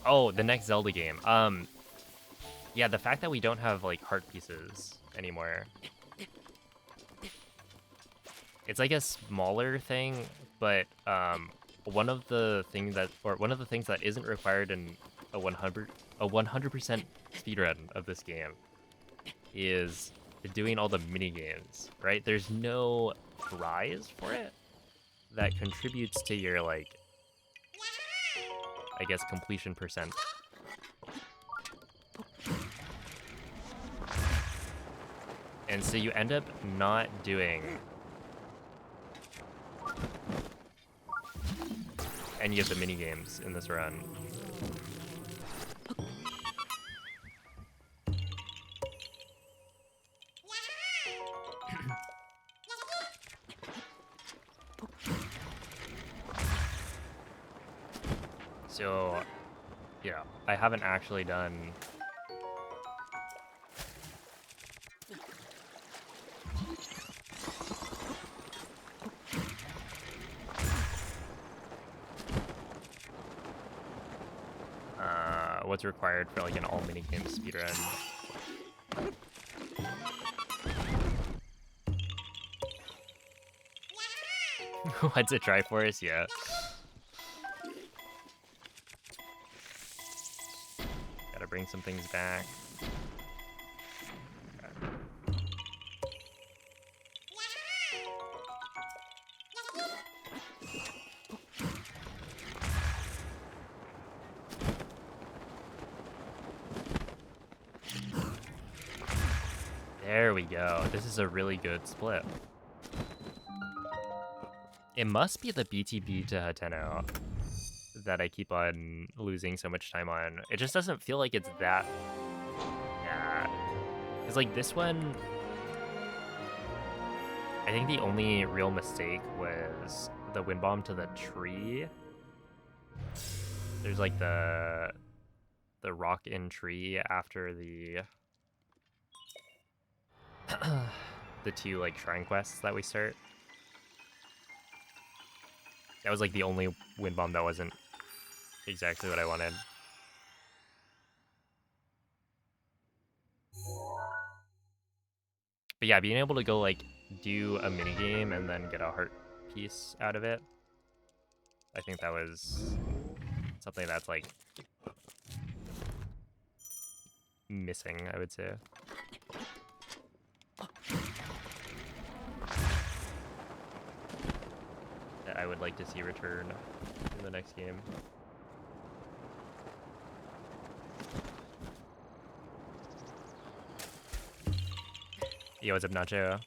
Oh, the next Zelda game. Yeah, the fact that we don't have like heart pieces anymore. It's like a smaller thing, but one of the things that isn't required in a a 100% speedrun of this game is doing all the mini games, right? There's no prize for it that contributes to your, like, I guess, completion percent. And so you end up not doing any of the mini games in this run. So, yeah, I haven't actually done what's required for like an all minigame speedrun. What's a Triforce? Yeah. Gotta bring some things back. There we go. This is a really good split. It must be the BTB to Hateno that I keep on losing so much time on. It just doesn't feel like it's that bad. Because like this one, I think the only real mistake was the wind bomb to the tree. There's like the rock in tree after the the two like shrine quests that we start. That was like the only wind bomb that wasn't exactly what I wanted. But yeah, being able to go like do a mini game and then get a heart piece out of it, I think that was something that's like missing, I would say. That I would like to see return in the next game. Yo, what's up, Nacho?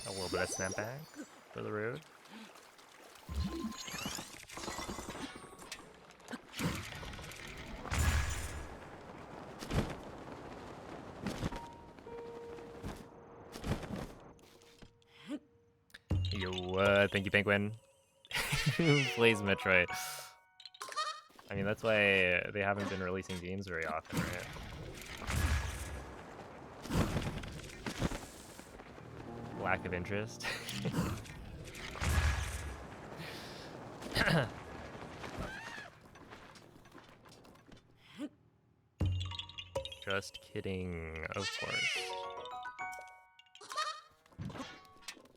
A little bit of snapback for the road. Yo, thank you, Penguin. Who plays Metroid? I mean, that's why they haven't been releasing games very often, right? Lack of interest. Just kidding, of course.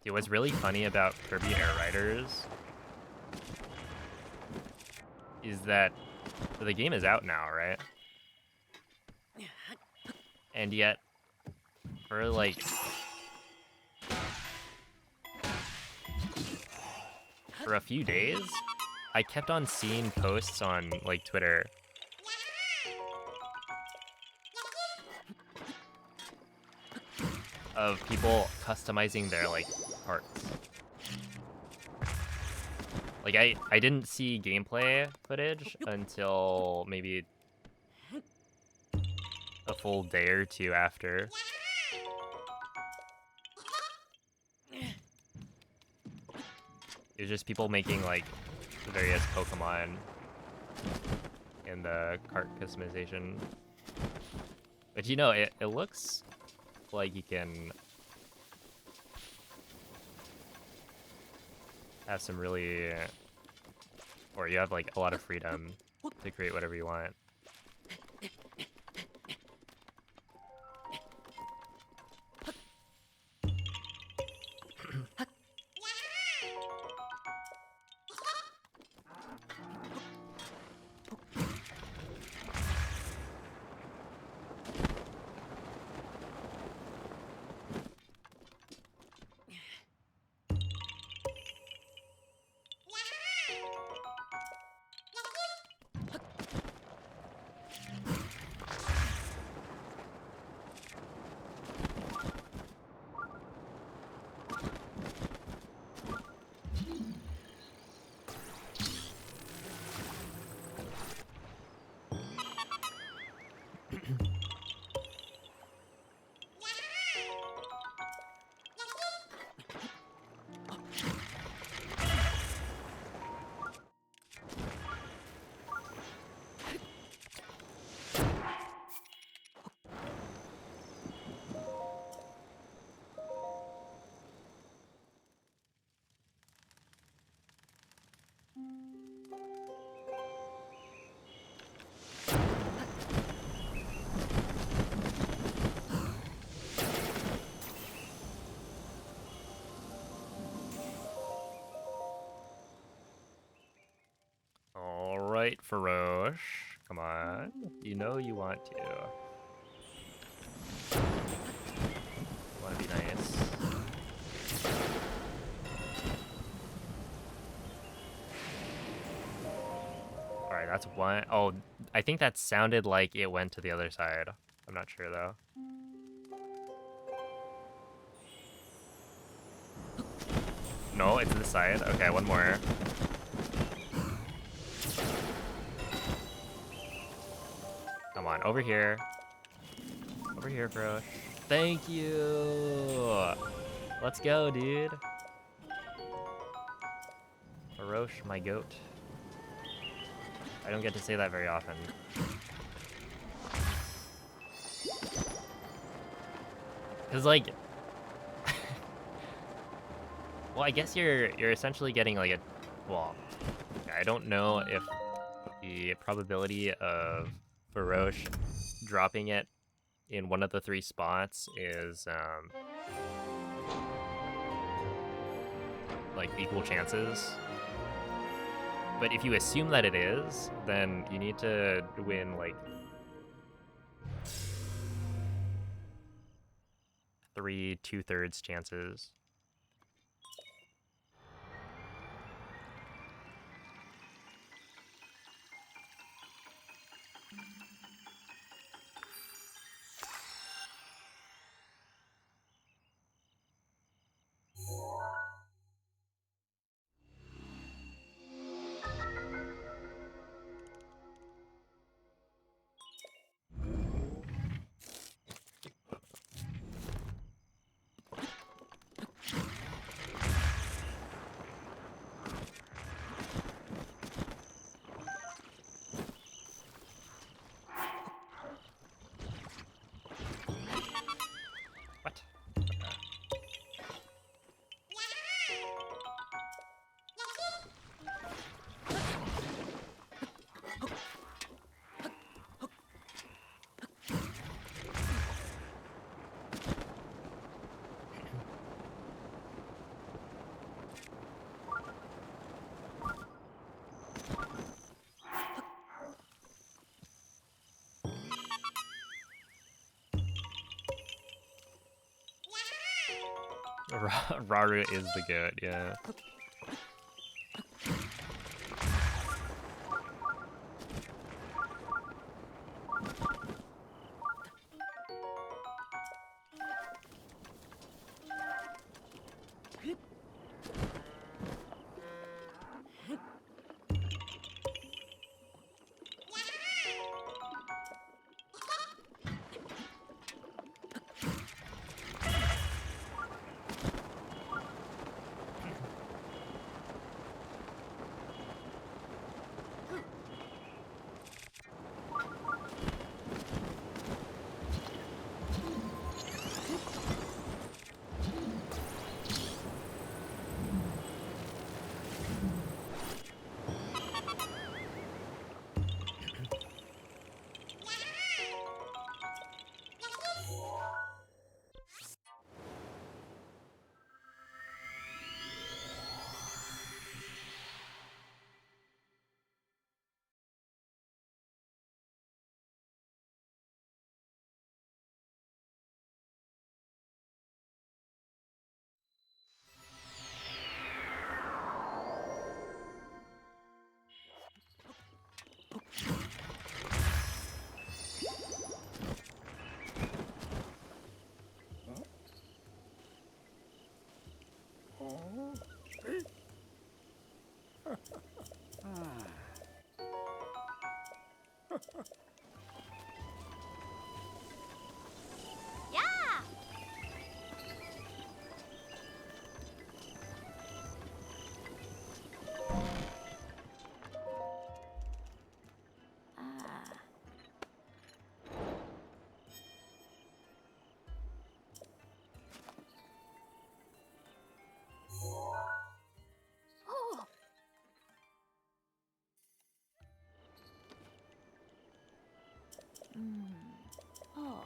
Dude, what's really funny about Kirby Air Riders is that the game is out now, right? And yet, for like for a few days, I kept on seeing posts on like Twitter of people customizing their like parts. Like I didn't see gameplay footage until maybe a full day or two after. It was just people making like the various Pokemon in the cart customization. But you know, it looks like you can have some really, or you have like a lot of freedom to create whatever you want. All right, Farosh, come on. You know you want to. You want to be nice. All right, that's one. Oh, I think that sounded like it went to the other side. I'm not sure though. No, it's this side. Okay, one more. Come on, over here. Over here, Farosh. Thank you. Let's go, dude. Farosh, my goat. I don't get to say that very often. Cause like, well, I guess you're essentially getting like a, well, I don't know if the probability of Farosh dropping it in one of the 3 spots is like equal chances. But if you assume that it is, then you need to win like 3 2/3 chances. Vah Ruta is the goat, yeah. Oh, oh.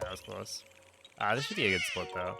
That was close. This should be a good split though.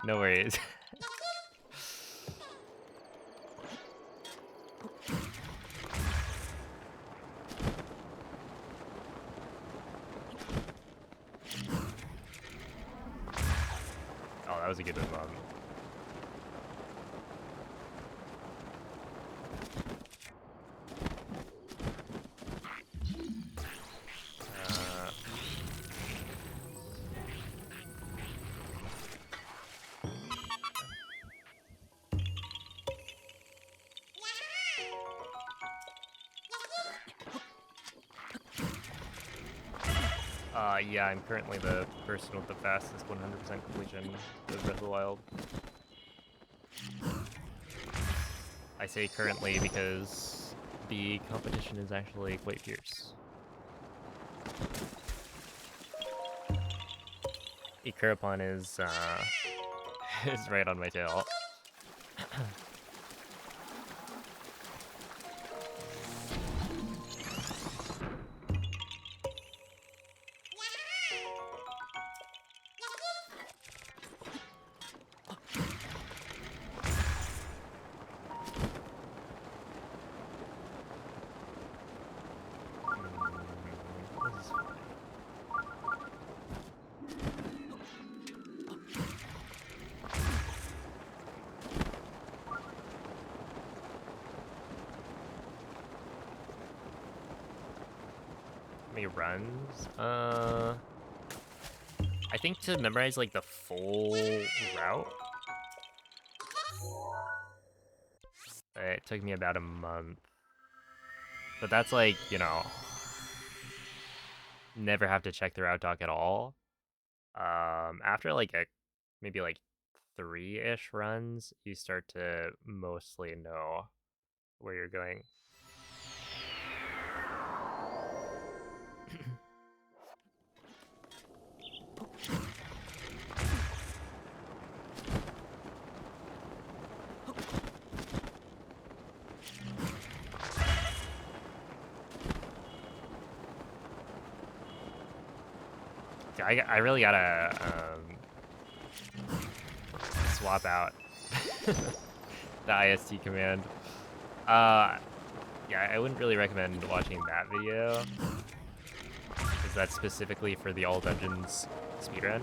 No worries. Oh, that was a good one, Mom. Yeah, I'm currently the person with the fastest 100% completion of Breath of the Wild. I say currently because the competition is actually quite fierce. Ikurapon is is right on my tail. Many runs? I think to memorize like the full route, it took me about a month. But that's like, you know, never have to check the route doc at all. After like maybe like 3-ish runs, you start to mostly know where you're going. I really gotta swap out the IST command. Yeah, I wouldn't really recommend watching that video, because that's specifically for the all dungeons speedrun.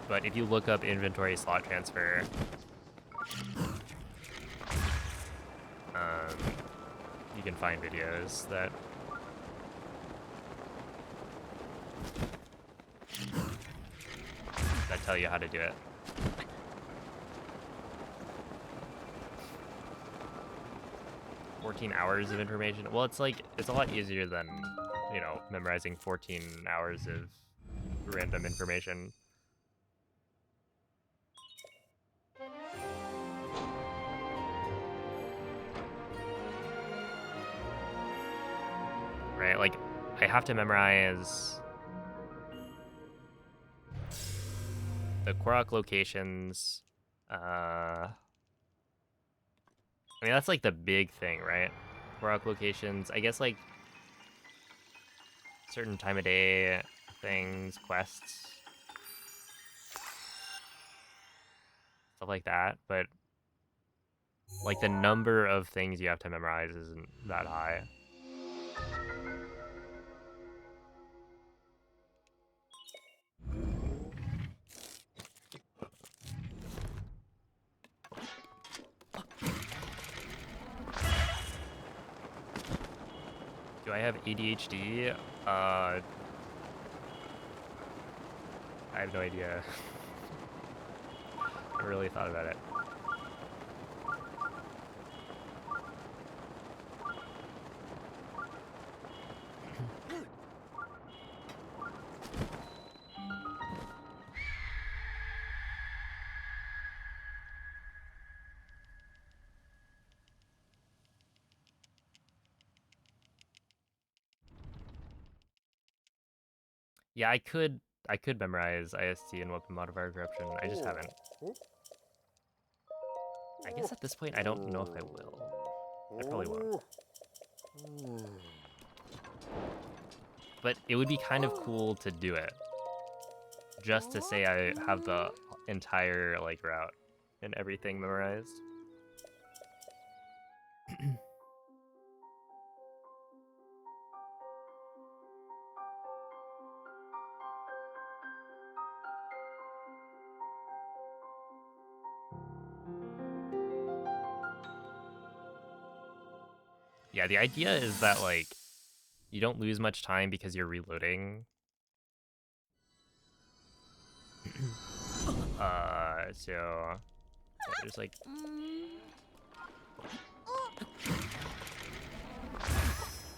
But if you look up inventory slot transfer, you can find videos that tell you how to do it. "14 hours of information." Well, it's like, it's a lot easier than you know, memorizing 14 hours of random information. Right, like, I have to memorize the Korok locations. I mean, that's like the big thing, right? Korok locations. I guess like certain time of day things, quests, stuff like that. But like the number of things you have to memorize isn't that high. Do I have ADHD? I have no idea. I really thought about it. Yeah, I could memorize IST and weapon modifier corruption. I just haven't. I guess at this point I don't know if I will. I probably won't. But it would be kind of cool to do it. Just to say I have the entire like route and everything memorized. Yeah, the idea is that like you don't lose much time because you're reloading. So yeah, there's like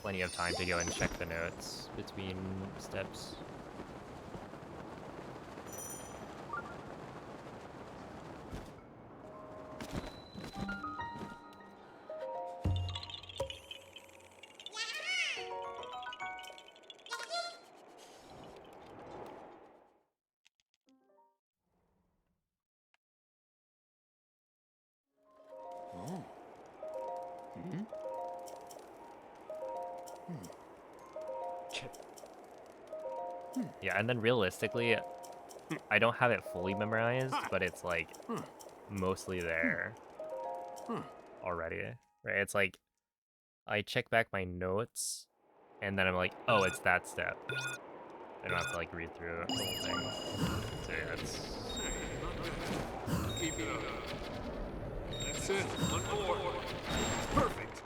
plenty of time to go and check the notes between steps. Yeah, and then realistically, I don't have it fully memorized, but it's like mostly there already, right? It's like I check back my notes, and then I'm like, oh, it's that step. I don't have to like read through the whole thing. So yeah, it's Keep it up. That's it. One more. Perfect.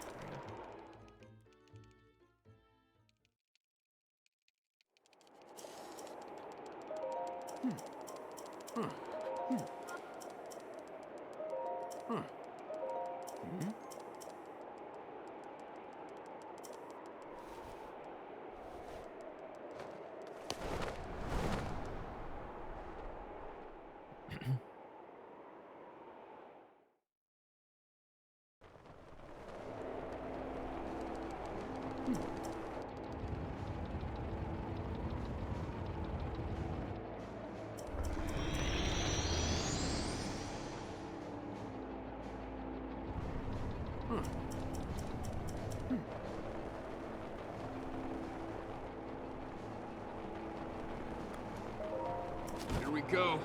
Here we go.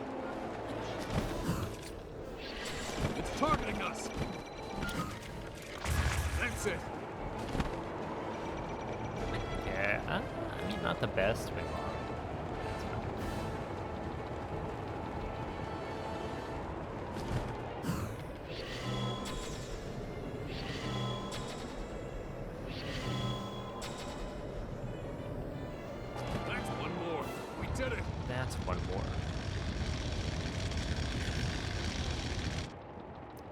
It's targeting us. That's it. yeah. I mean, not the best, but That's one more. We did it. that's one more.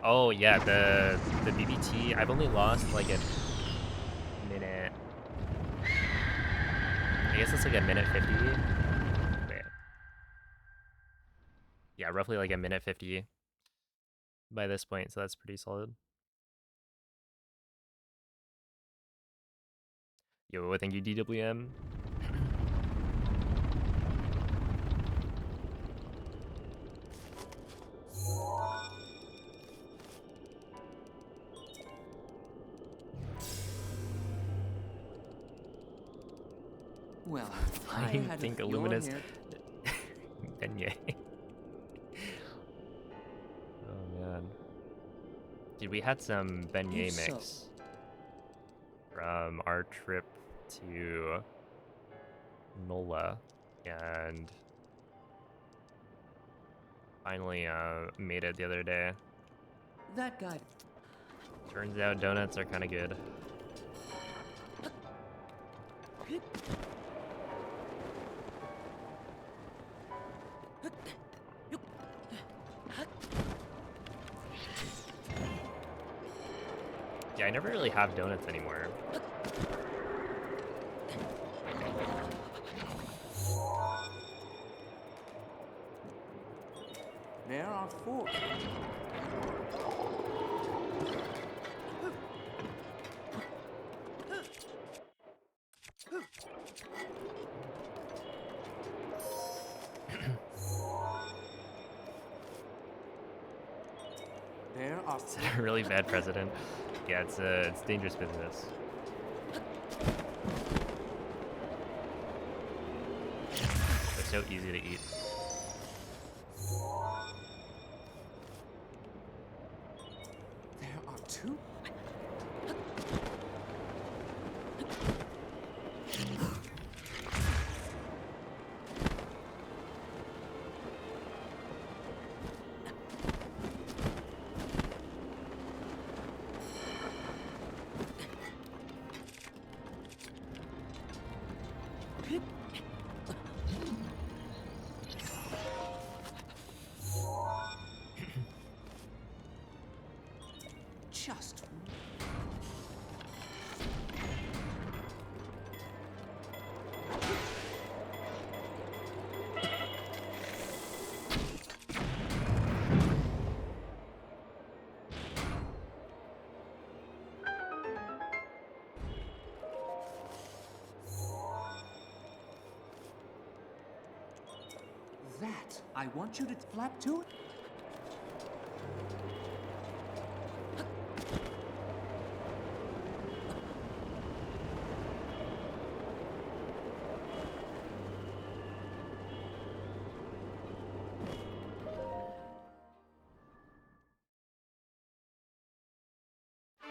Oh yeah, the BBT. I've only lost like a minute guess it's like a minute 50. Wait. Yeah, roughly like a minute 50 by this point, so that's pretty solid. Yo, thank you, DWM. Well, I Flying had pink a luminous here. beignet. Oh man. Dude, we had some beignet So. mix from our trip to Nola, and finally made it the other day. That guy. Turns out donuts are kind of good. Yeah, I never really have donuts anymore. There are 4. There are Is that a really bad president? Yeah, it's dangerous business. They're so easy to eat. There are 2. Just that. I want you to flap to it.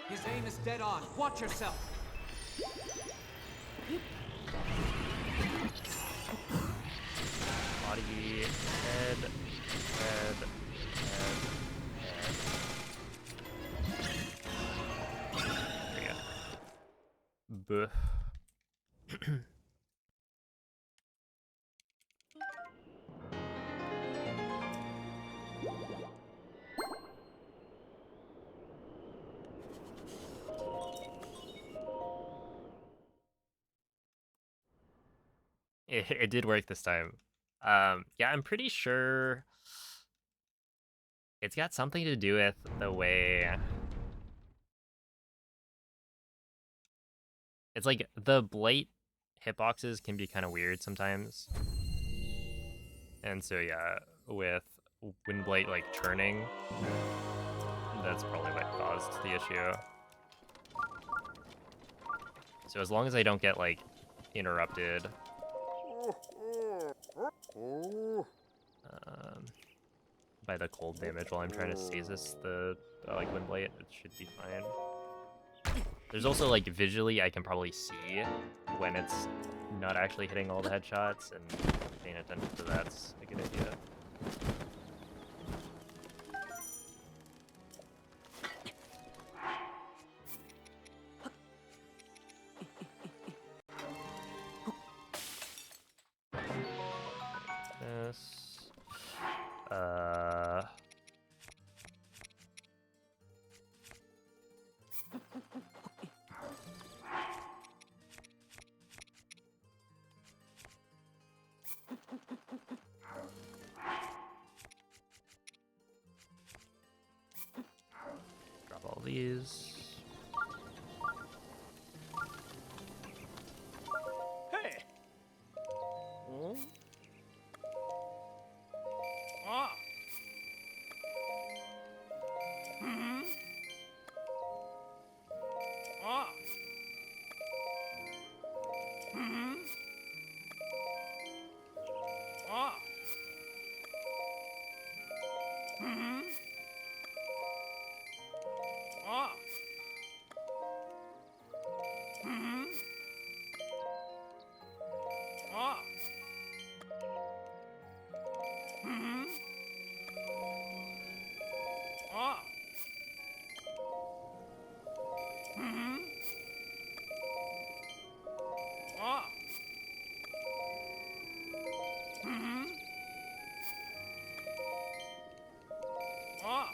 His aim is dead on. Watch yourself. Body, head, head, head, head. There we go. Buh. It did work this time. Yeah, I'm pretty sure it's got something to do with the way it's like the blight hitboxes can be kind of weird sometimes. And so yeah, with wind blight like churning, that's probably what caused the issue. So as long as I don't get like interrupted by the cold damage while I'm trying to stasis the like wind blight, it should be fine. There's also like visually I can probably see when it's not actually hitting all the headshots, and paying attention to that's a good idea. This these. Hey. Oh. Ah. Hmm. Ah. Hmm. Ah. Hmm. Ah. Hmm. Ah. Hmm. Ah. Hmm. Ah. Hmm. Ah.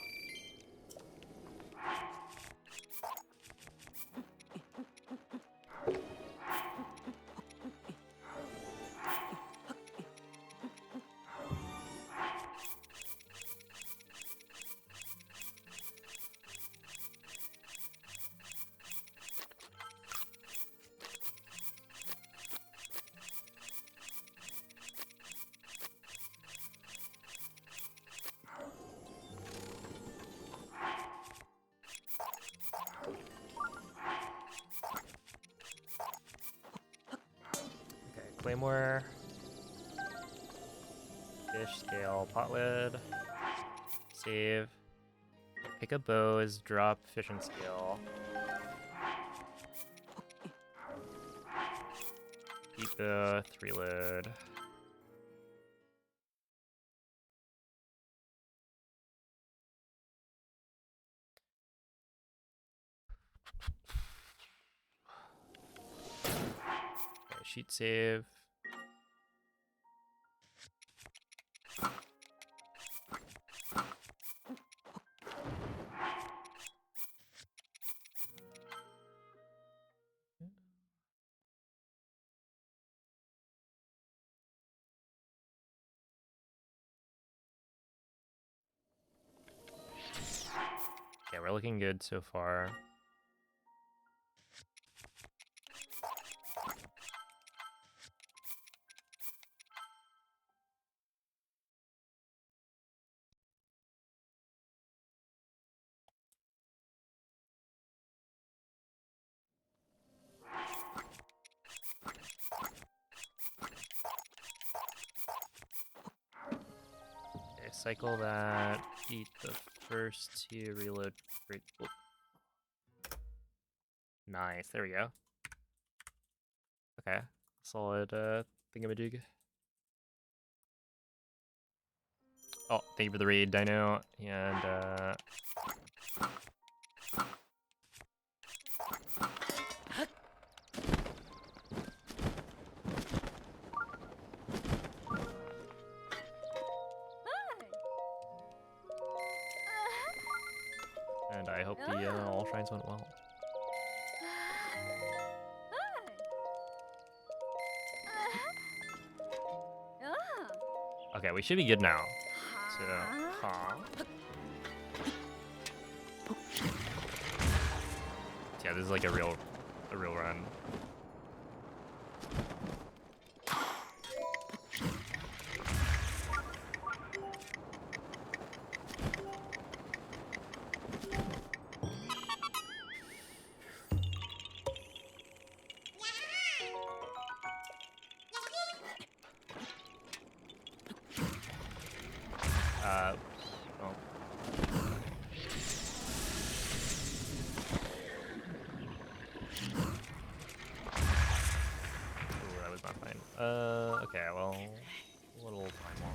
Okay, Claymore. Fish scale, pot lid. Save. Pick up bows, drop fish and scale. Keep the 3 lid. Okay, sheet save. Okay, we're looking good so far. Okay, cycle that. Eat the first 2, reload. Oh. Nice, there we go. Okay, solid thingamajig. Oh, thank you for the raid, Dino. And and I hope the all shrines went well. Okay, we should be good now. So, yeah, this is like a real run. Well. Ooh, that was not fine. Okay, well, a little time long.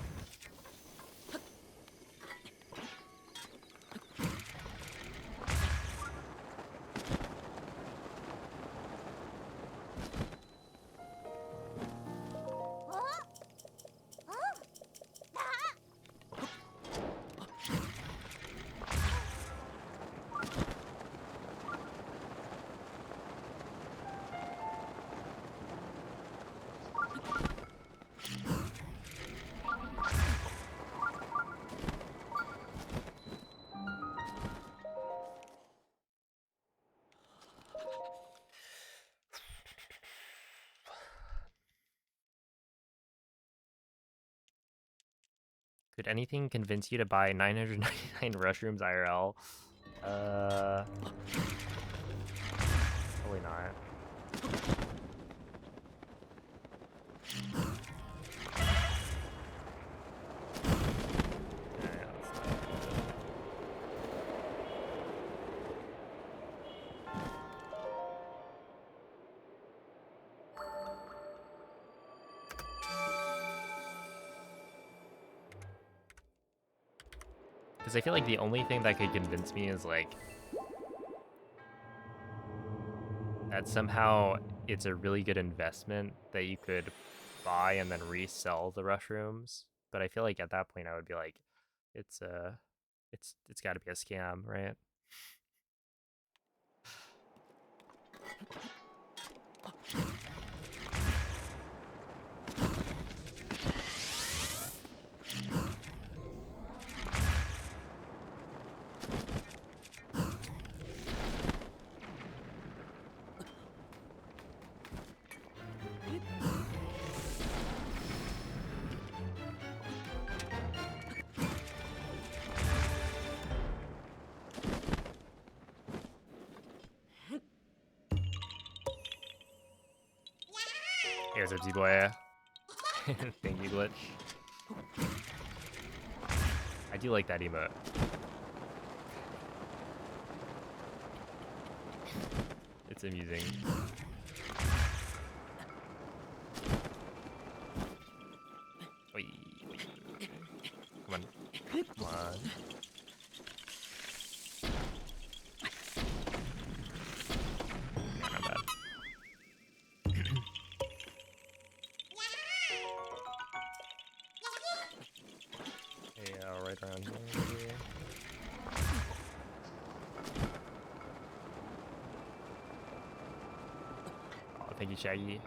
Could anything convince you to buy 999 mushrooms IRL? Probably not. Because I feel like the only thing that could convince me is like that somehow it's a really good investment that you could buy and then resell the mushrooms. But I feel like at that point I would be like, it's got to be a scam, right? Hey, what's up, Z-Boy? Thank you, Glitch. I do like that emote. It's amusing. Oi, oi. Come on. Come on. Yeah, not bad. Yeah, right around here. Maybe. Oh, thank you, Shaggy.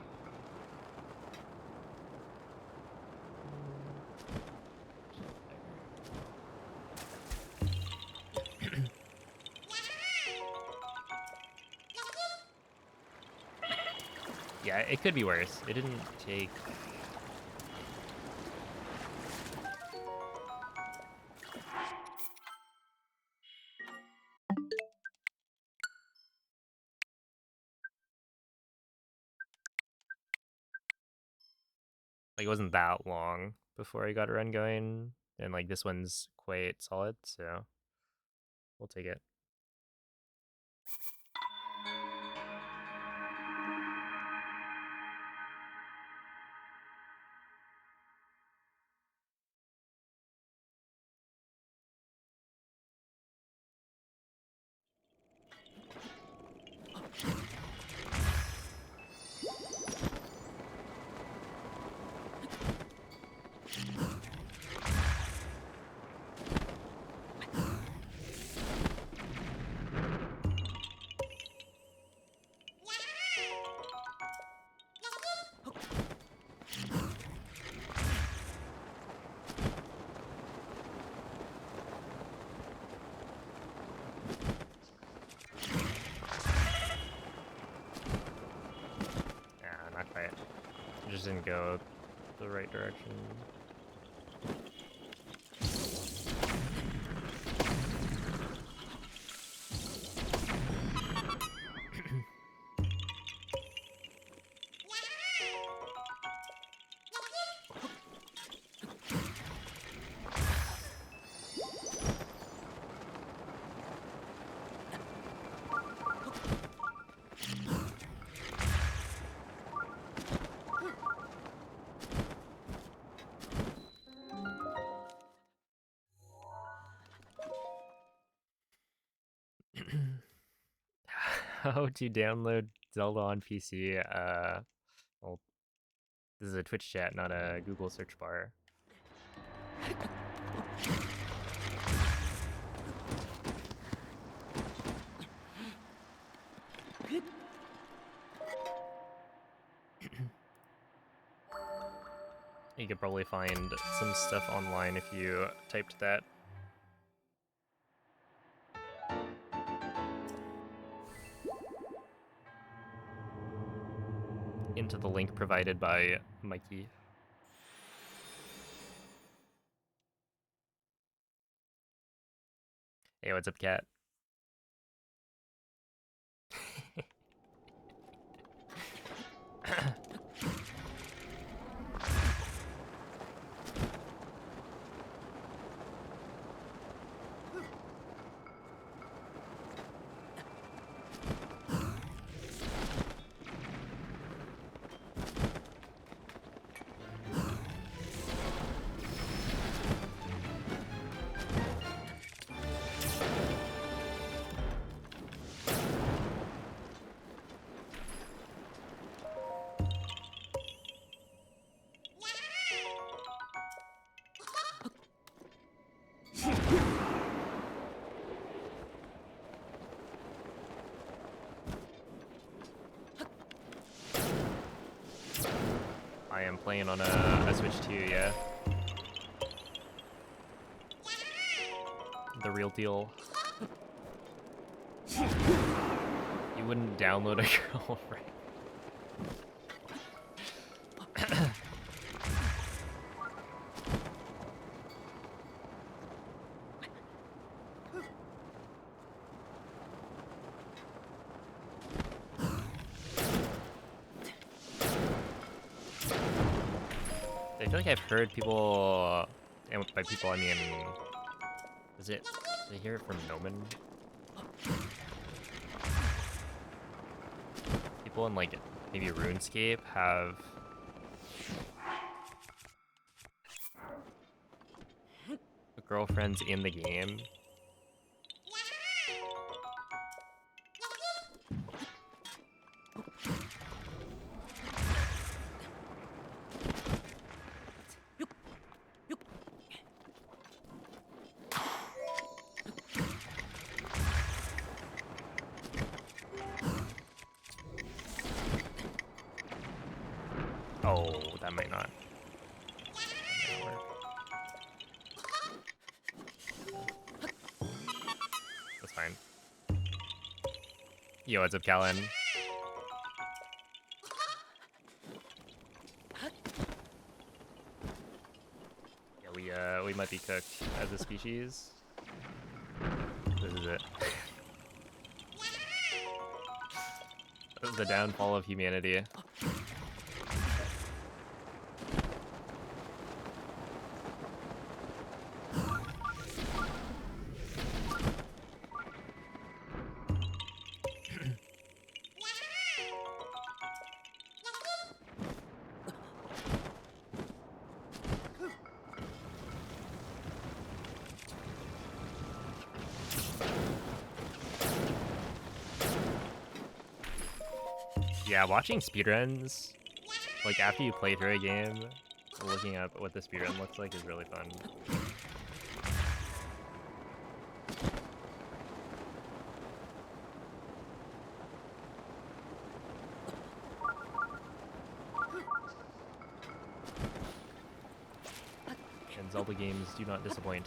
Yeah, it could be worse. It didn't take... Like, it wasn't that long before I got a run going. And, like, this one's quite solid, so we'll take it. Not quite. It just didn't go the right direction. How to download Zelda on PC? Well, this is a Twitch chat, not a Google search bar. You could probably find some stuff online if you typed that. Into the link provided by Mikey. Hey, what's up, cat? I am playing on a Switch 2, yeah. The real deal. You wouldn't download a girlfriend. I feel like I've heard people, and by people I mean, did I hear it from Noman? People in like maybe RuneScape have girlfriends in the game. Oh, that might not. Work. That's fine. Yo, what's up, Callan? Yeah, we might be cooked as a species. This is it. The downfall of humanity. Yeah, watching speedruns, like after you play through a game, looking up what the speedrun looks like is really fun. And Zelda games do not disappoint.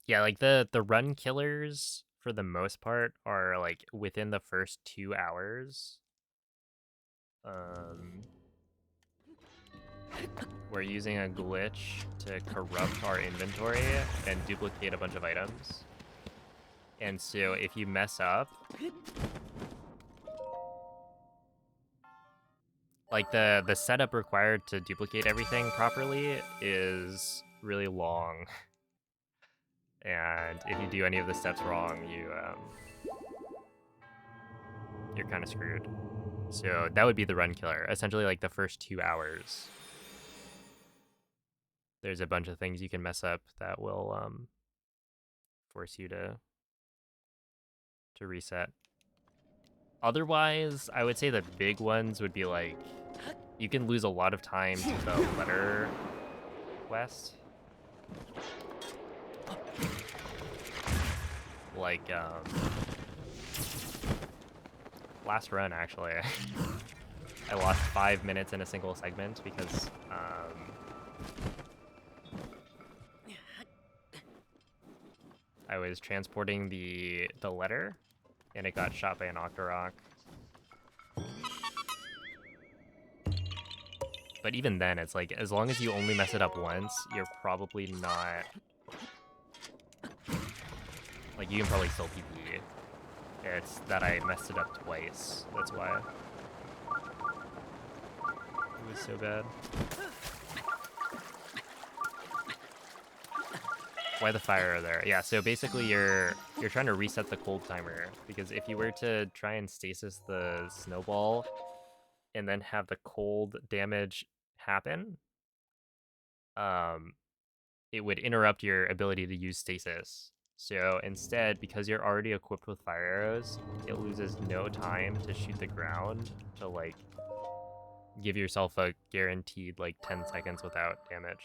Yeah, like the run killers for the most part are like within the first 2 hours. We're using a glitch to corrupt our inventory and duplicate a bunch of items. And so if you mess up, Like the setup required to duplicate everything properly is really long. And if you do any of the steps wrong, you're kind of screwed. So that would be the run killer. Essentially, like the first 2 hours, there's a bunch of things you can mess up that will force you to reset. Otherwise, I would say the big ones would be like, you can lose a lot of time to the letter quest. Like, last run, actually, I lost 5 minutes in a single segment because, I was transporting the letter, and it got shot by an Octorok. But even then, it's like, as long as you only mess it up once, you're probably not... Like, you can probably still PvE. It's that I messed it up twice. That's why. It was so bad. Why the fire there? Yeah, so basically you're trying to reset the cold timer, because if you were to try and stasis the snowball and then have the cold damage happen, it would interrupt your ability to use stasis. So instead, because you're already equipped with fire arrows, it loses no time to shoot the ground to like give yourself a guaranteed like 10 seconds without damage.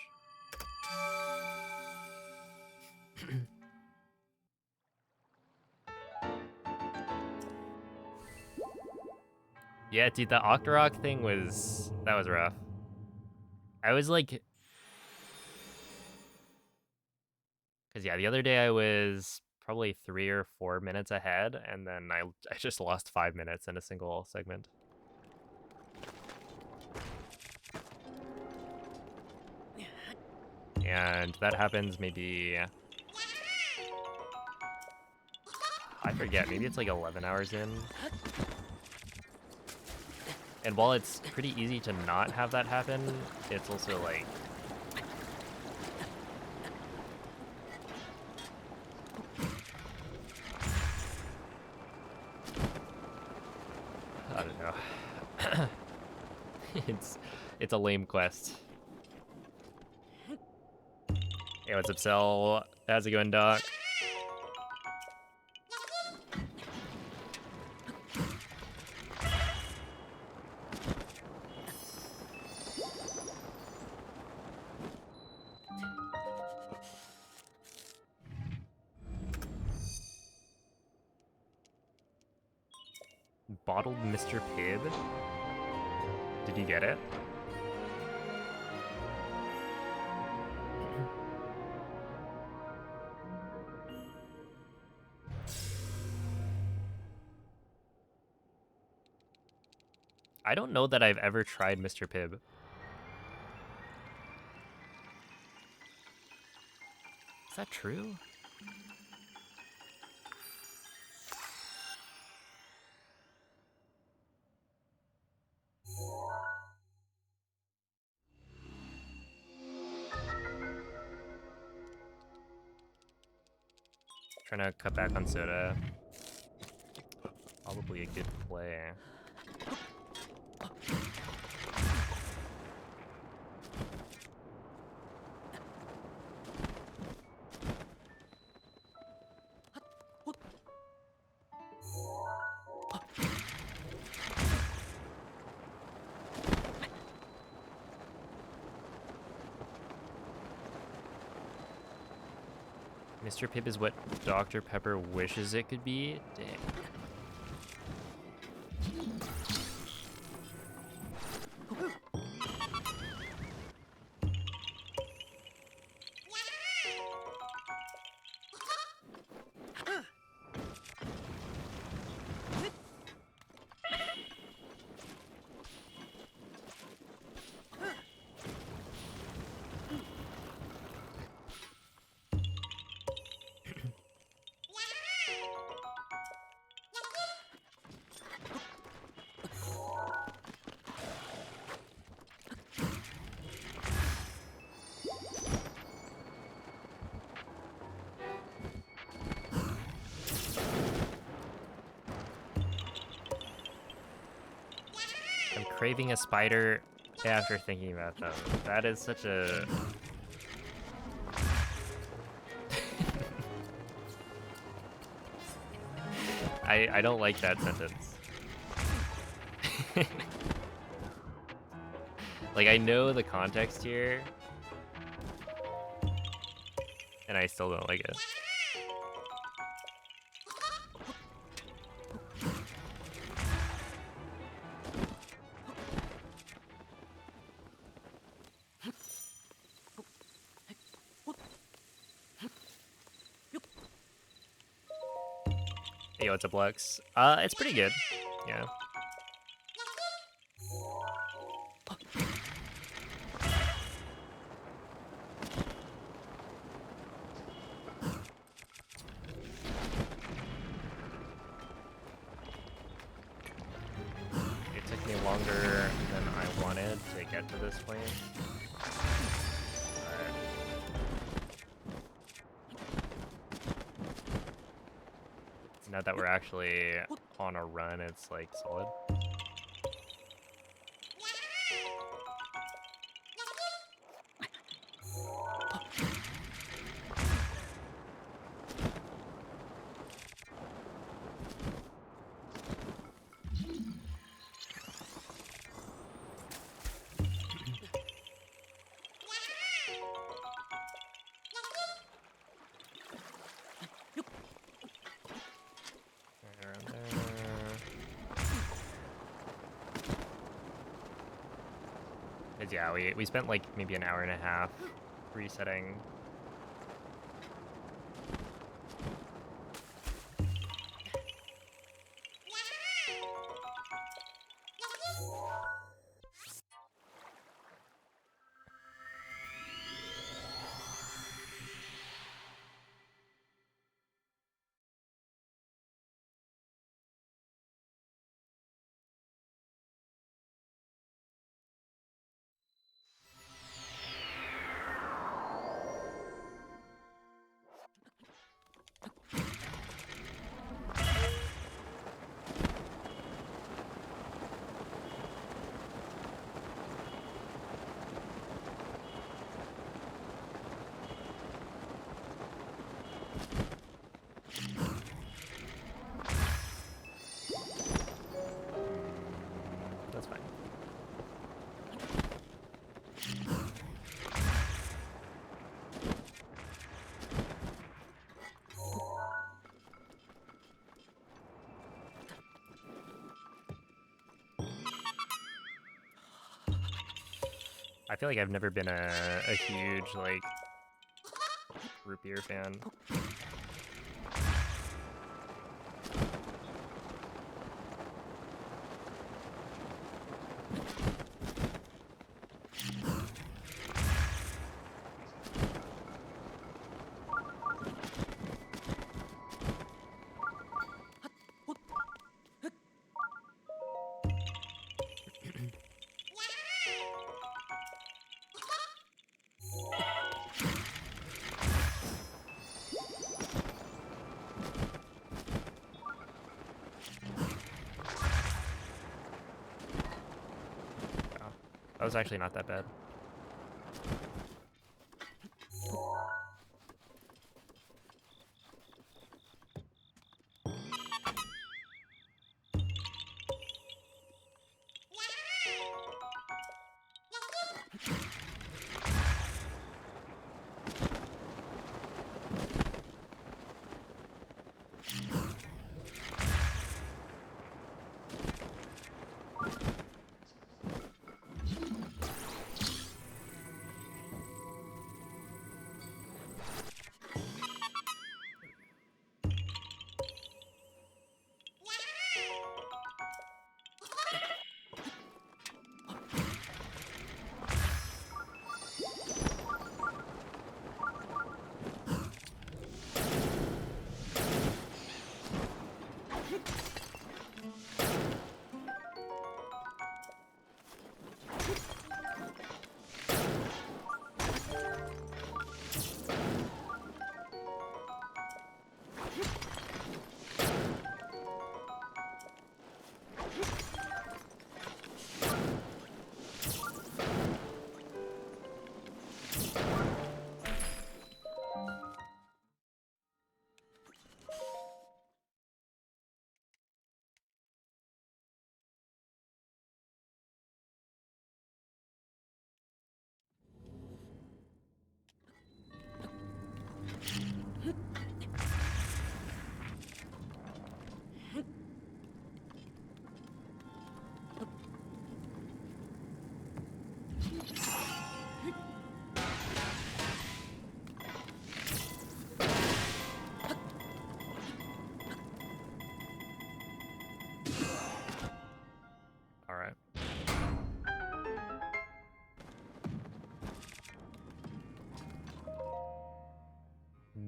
Yeah, dude, the Octorok thing was rough. I was like, because yeah, the other day I was probably 3 or 4 minutes ahead, and then I just lost 5 minutes in a single segment. And that happens maybe, I forget, maybe it's like 11 hours in. And while it's pretty easy to not have that happen, it's also like... I don't know. It's a lame quest. Hey, what's up, Cell? How's it going, Doc? Bottled Mr. Pibb? Did you get it? I don't know that I've ever tried Mr. Pibb. Is that true? Trying to cut back on soda. Probably a good play. Mr. Pibb is what Dr. Pepper wishes it could be? Dang. craving a spider after thinking about them. That is such a... I don't like that sentence. Like, I know the context here, and I still don't like it. Hey, what's up, Lux? It's pretty good. Yeah. It took me longer than I wanted to get to this point. Alright. Now that we're actually on a run, it's like solid. Around there. 'Cause yeah, we spent like maybe an hour and a half resetting. That's fine. I feel like I've never been a huge, like, root beer fan. That was actually not that bad.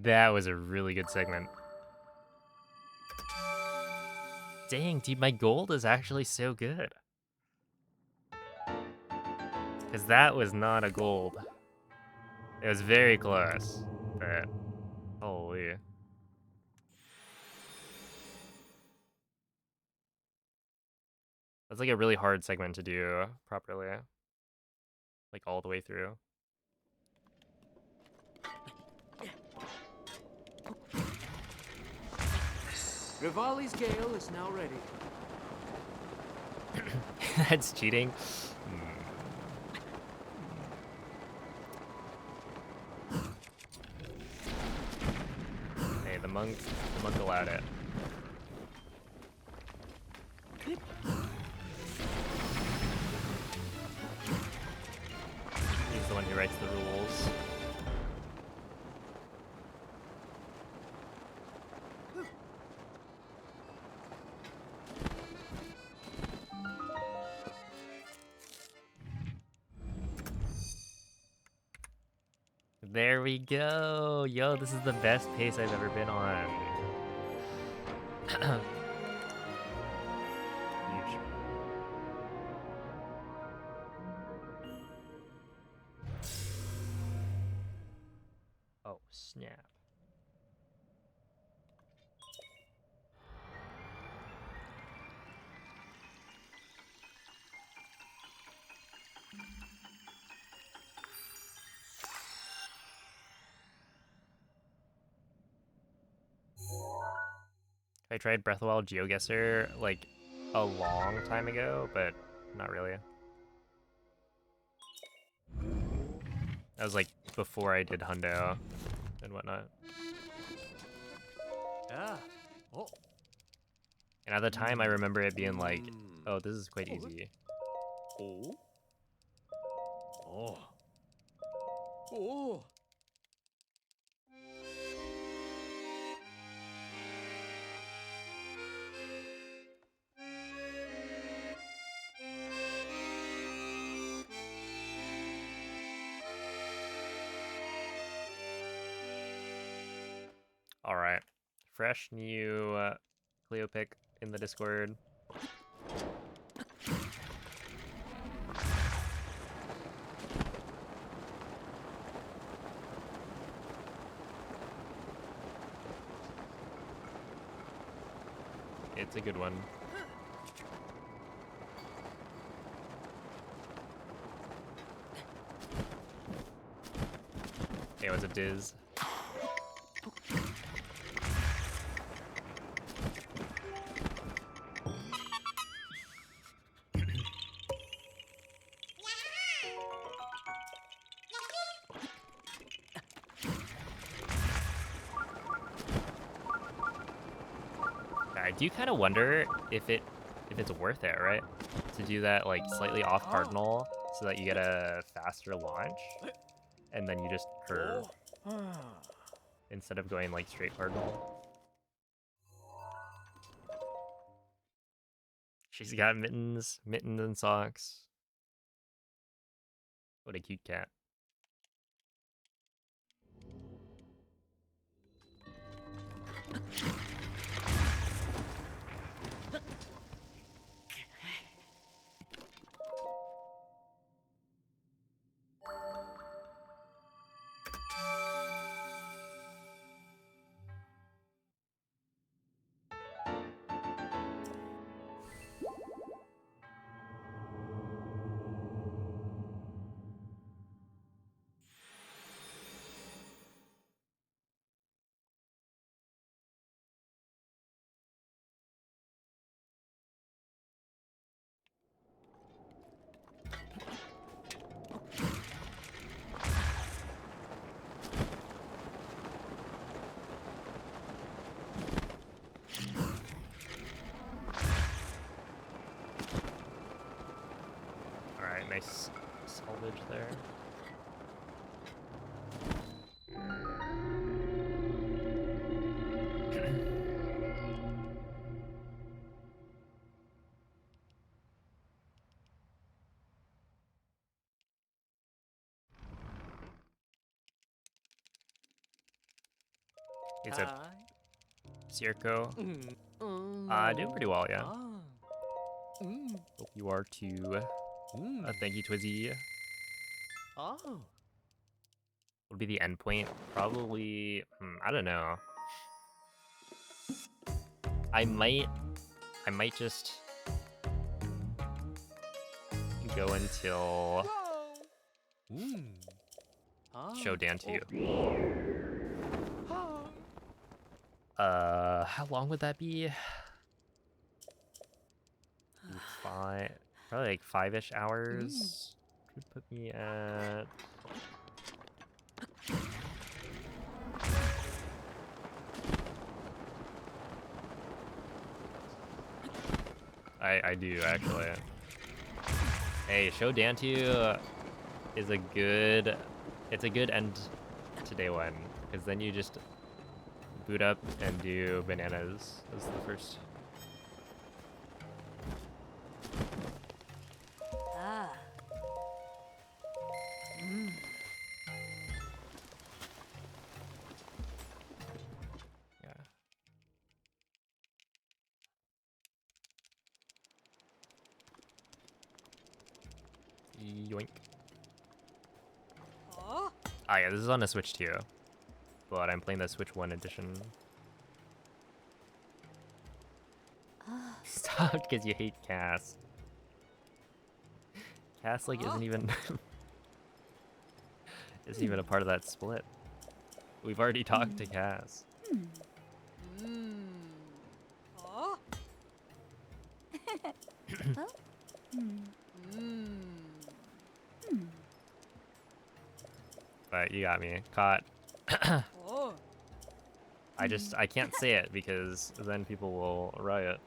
That was a really good segment. Dang, dude, my gold is actually so good. Because that was not a gold. It was very close, but holy. That's like a really hard segment to do properly. Like all the way through. Rivali's gale is now ready. That's cheating. Hey, the monk allowed it. He's the one who writes the rules. There we go. Yo, this is the best pace I've ever been on. Huge. Oh, snap. I tried Breath of the Wild GeoGuessr like a long time ago, but not really. That was like before I did Hundo and whatnot. Ah. Oh. And at the time, I remember it being like, oh, this is quite easy. Oh. Oh. Oh. All right. Fresh new Cleo pick in the Discord. It's a good one. It was a Diz. I do kind of wonder if it's worth it, right? To do that like slightly off cardinal so that you get a faster launch, and then you just curve instead of going like straight cardinal. She's got mittens and socks. What a cute cat. Alright, nice salvage there. It's a Circo. Mm. Doing pretty well, yeah. Ah. Mm. Hope you are too. Thank you, Twizzy. Oh. Would be the endpoint? Probably. I don't know. I might just go until Mm. Ah. show Dan to you. Ah. How long would that be? Probably like 5-ish hours. Could put me at. I do actually. Hey, show Dantu is a good. It's a good end to day one because then you just boot up and do bananas as the first. Ah. Yeah. Yoink. Ah, yeah, this is on a Switch too, but I'm playing the Switch 1 edition. Stop, because you hate Cass. Cass like isn't even a part of that split. We've already talked to Cass. But you got me caught. I can't say it because then people will riot.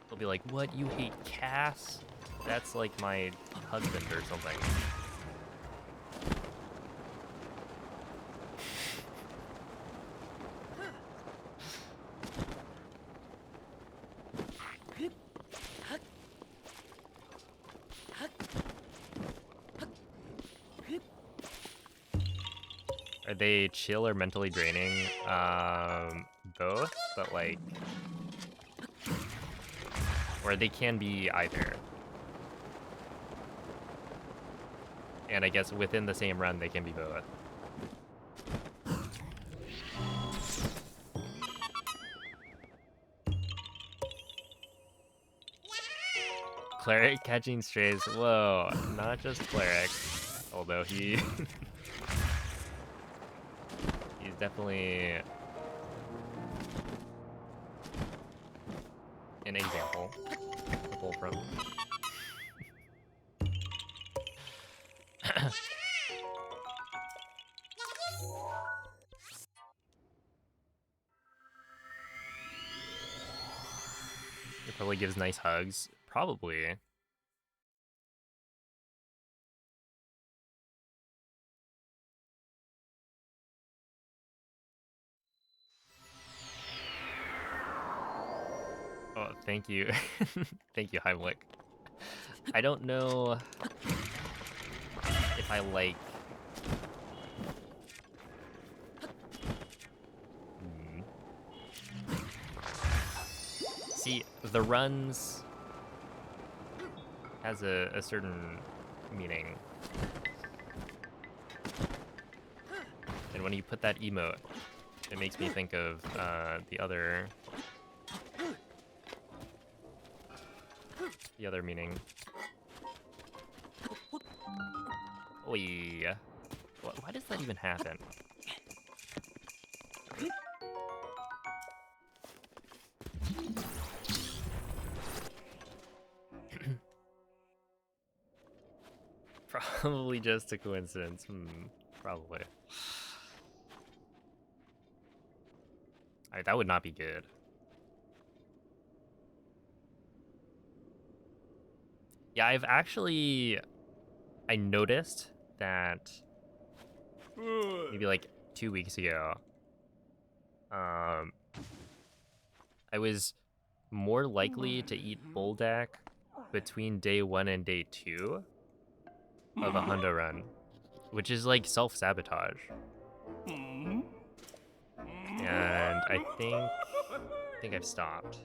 They'll be like, "What? You hate Cass? That's like my husband or something." Are they chill or mentally draining? Both, but like, or they can be either. And I guess within the same run, they can be both. Cleric catching strays. Whoa, not just cleric. Although he he's definitely an example to pull from. It probably gives nice hugs. Probably. Oh, thank you. Thank you, Heimlich. I don't know if I like... See, the runs has a certain meaning. And when you put that emote, it makes me think of the other meaning. Oy. Why does that even happen? Probably just a coincidence. Probably. Alright, that would not be good. Yeah, I noticed that maybe like 2 weeks ago, I was more likely to eat Buldak between day 1 and day 2 of a hundo run, which is like self-sabotage. And I think I've stopped.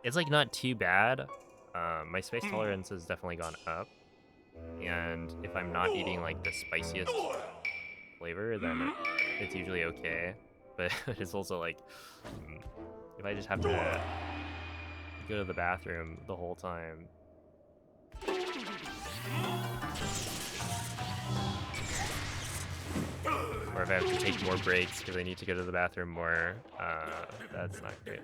It's like not too bad. My space tolerance has definitely gone up. And if I'm not eating like the spiciest flavor, then it's usually okay. But it's also like, if I just have to go to the bathroom the whole time. Or if I have to take more breaks because I need to go to the bathroom more, that's not great.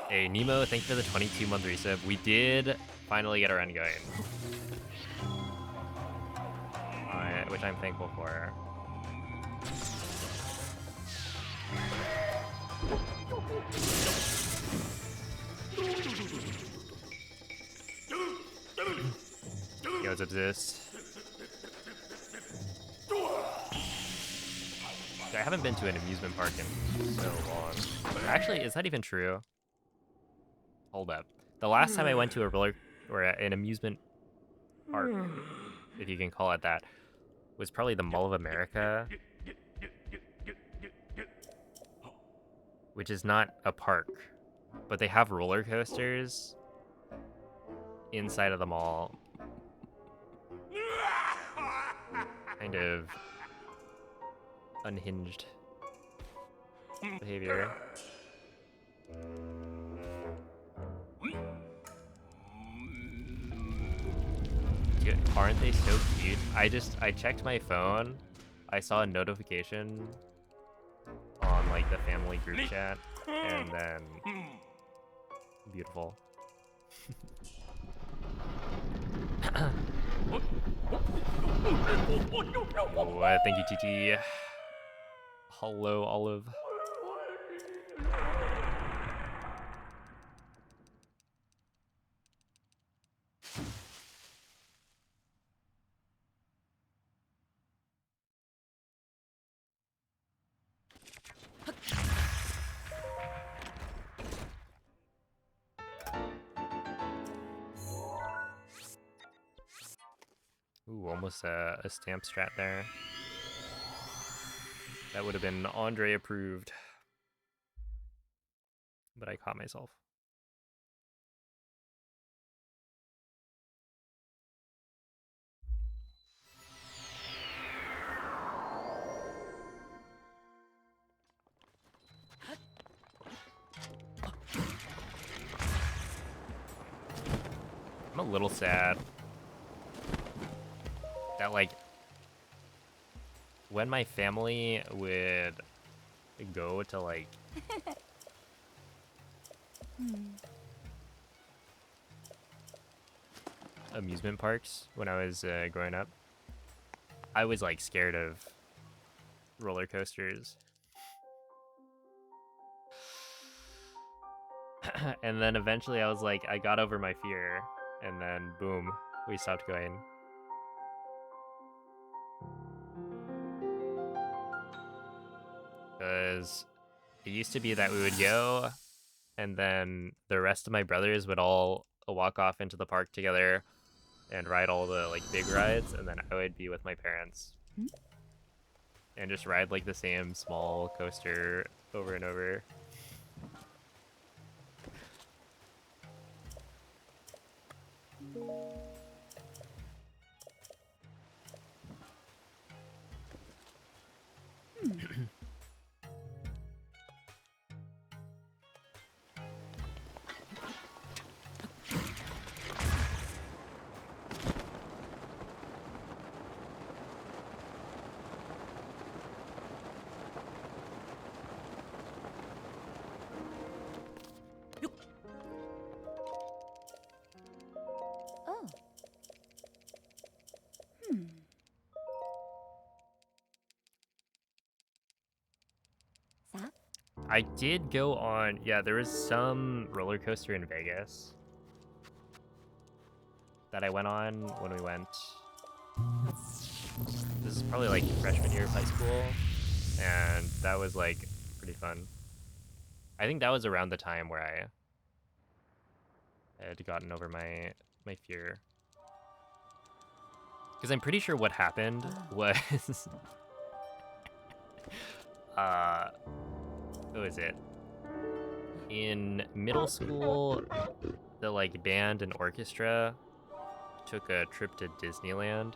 Hey, Nemo, thank you for the 22-month resub. We did finally get a run going. Which I'm thankful for. Yo, what's up, this? I haven't been to an amusement park in so long. But actually, is that even true? Hold up. The last time I went to an amusement park, if you can call it that, was probably the Mall of America, which is not a park, but they have roller coasters inside of the mall. Kind of unhinged behavior. Dude, aren't they so cute? I checked my phone. I saw a notification on like the family group chat, and then beautiful. Oh, thank you, TT. Hello, Olive. Ooh, almost a stamp strat there. That would have been Andre approved. But I caught myself. I'm a little sad that, like, when my family would go to, like, amusement parks when I was growing up, I was, like, scared of roller coasters. And then eventually I was like, I got over my fear, and then boom, we stopped going. Because it used to be that we would go, and then the rest of my brothers would all walk off into the park together and ride all the like big rides, and then I would be with my parents and just ride like the same small coaster over and over. I did go on, yeah, there was some roller coaster in Vegas that I went on when we went. This is probably like freshman year of high school, and that was like pretty fun. I think that was around the time where I had gotten over my fear. Because I'm pretty sure what happened was, what was it? In middle school, the like band and orchestra took a trip to Disneyland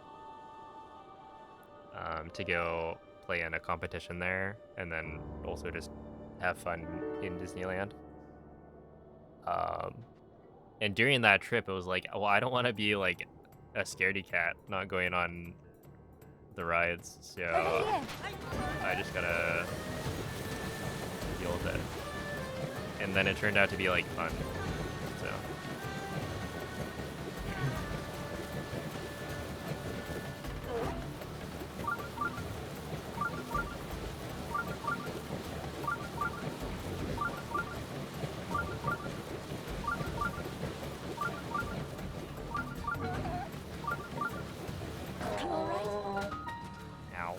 to go play in a competition there, and then also just have fun in Disneyland. And during that trip, it was like, well, I don't want to be like a scaredy cat not going on the rides, so I just gotta deal with it. And then it turned out to be like fun, so. Ow.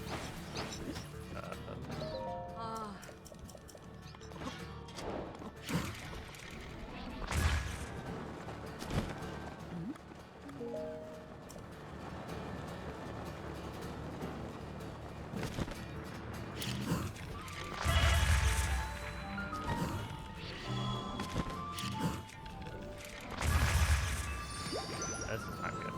That's not good.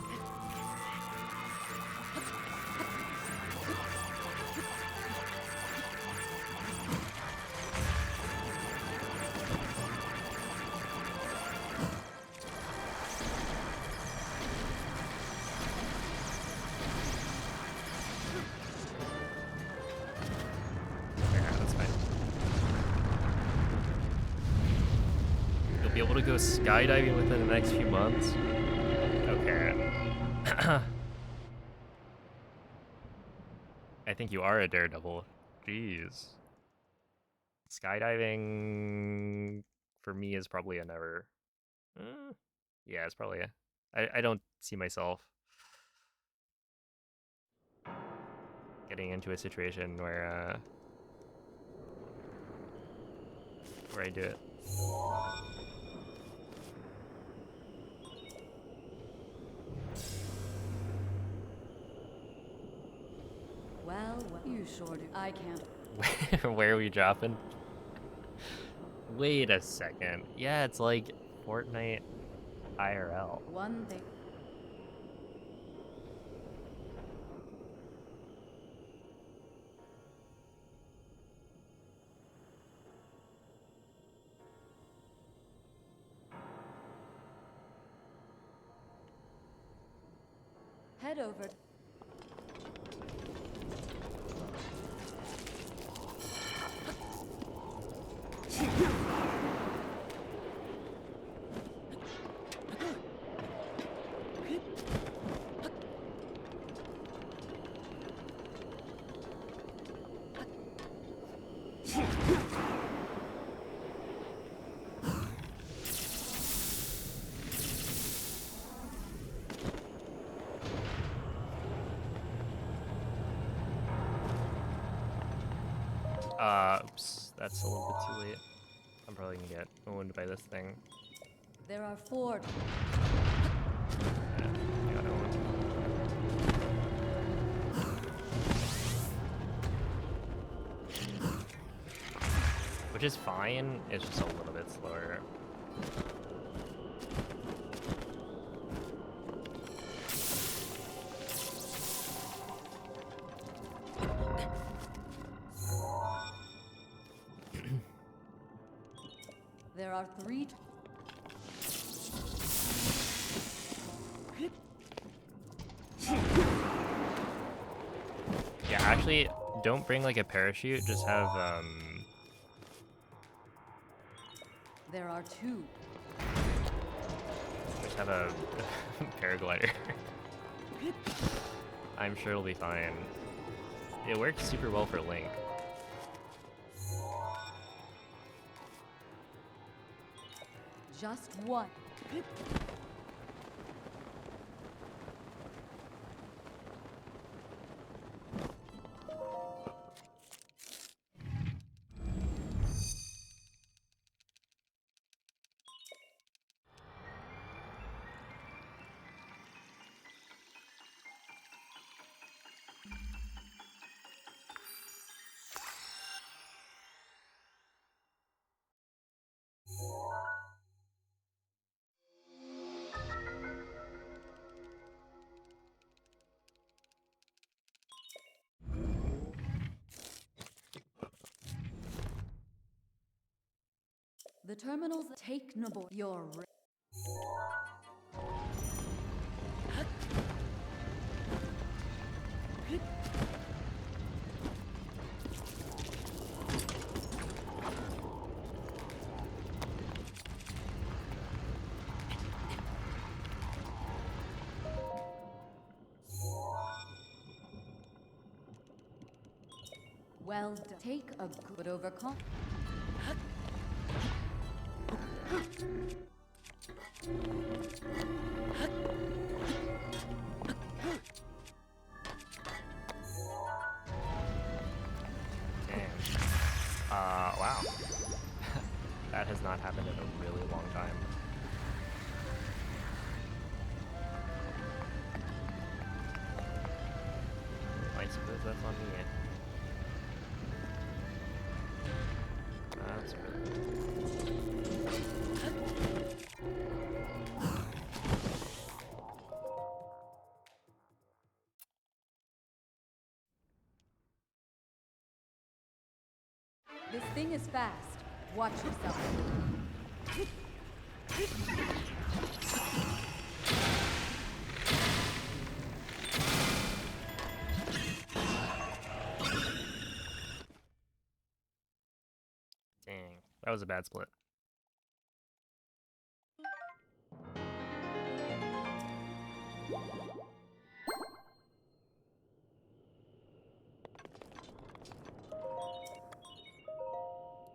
Yeah, that's fine. You'll be able to go skydiving within the next few months? Okay. I think you are a daredevil. Jeez. Skydiving for me is probably a never. Yeah, it's probably a. I don't see myself getting into a situation where I do it. Well, you sure do. I can't. Where are we dropping? Wait a second. Yeah, it's like Fortnite IRL. One thing. Head over. Oops, that's a little bit too late. I'm probably gonna get owned by this thing. There are 4. Got owned. Which is fine, it's just a little bit slower. There are 3. Yeah, actually, don't bring like a parachute, just have, There are 2. just have a paraglider. I'm sure it'll be fine. It works super well for Link. Just 1. The terminals take Nabor. Your well done. Take a good overcome. Damn. Wow. That has not happened in a really long time. I suppose that's on me. That's really... This thing is fast. Watch yourself. Dang, that was a bad split.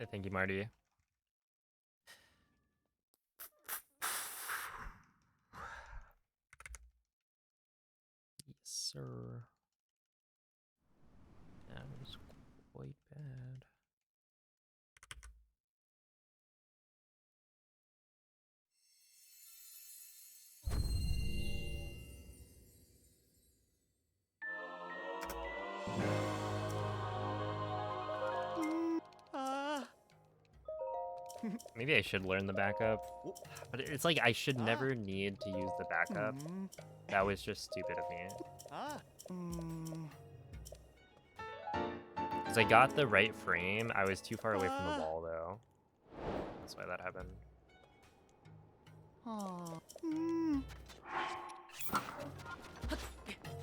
Thank you, Marty. Yes, sir. That was quite bad. Maybe I should learn the backup, but it's like I should never need to use the backup. That was just stupid of me. Because I got the right frame, I was too far away from the wall though. That's why that happened.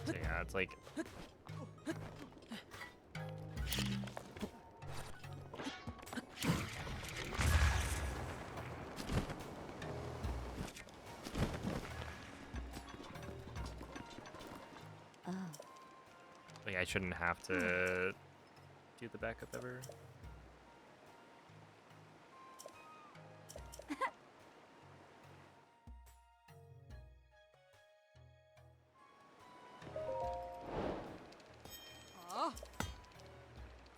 So yeah, it's like... Like I shouldn't have to do the backup ever.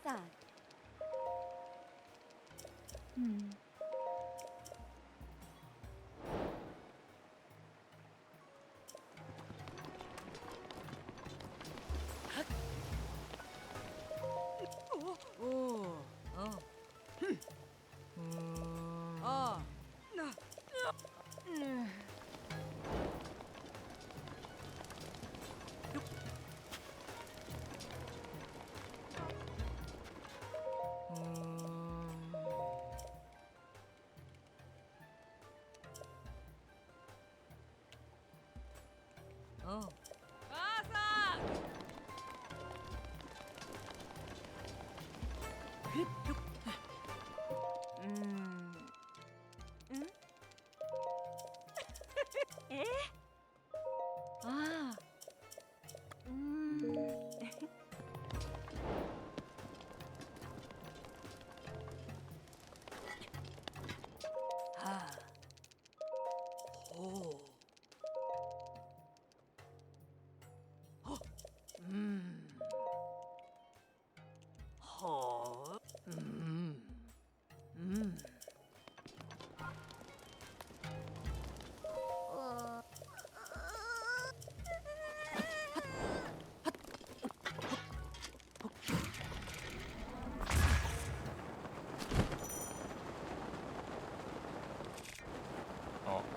Sad.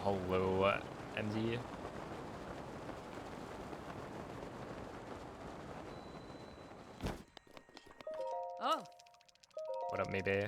Oh, hello, MZ. Oh. What up, maybe?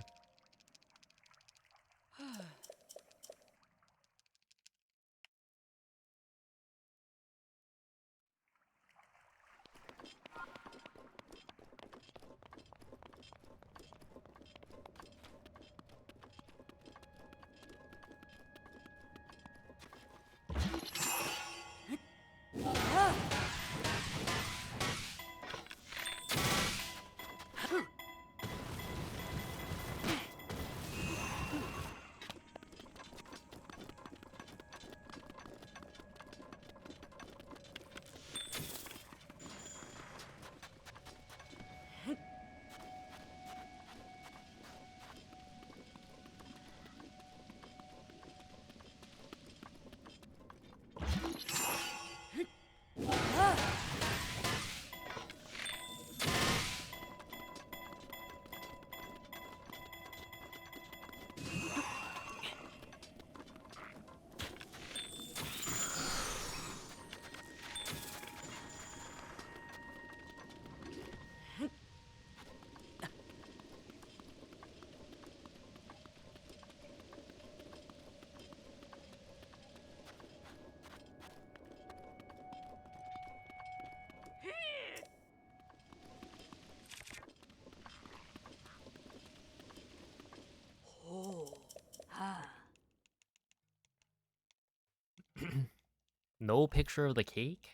No picture of the cake?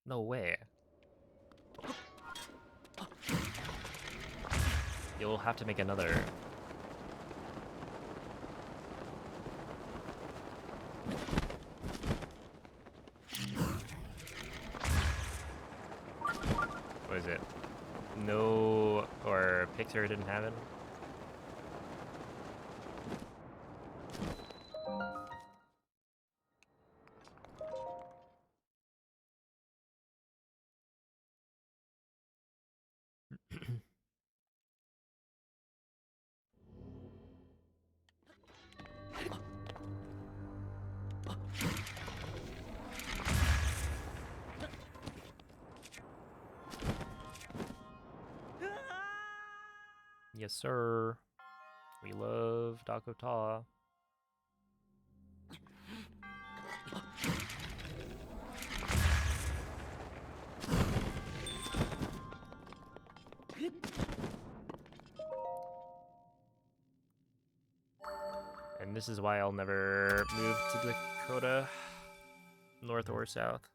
No way. You'll have to make another. What is it? No, or Pixar didn't have it? Yes, sir. We love Dakota. And this is why I'll never move to Dakota, north or south.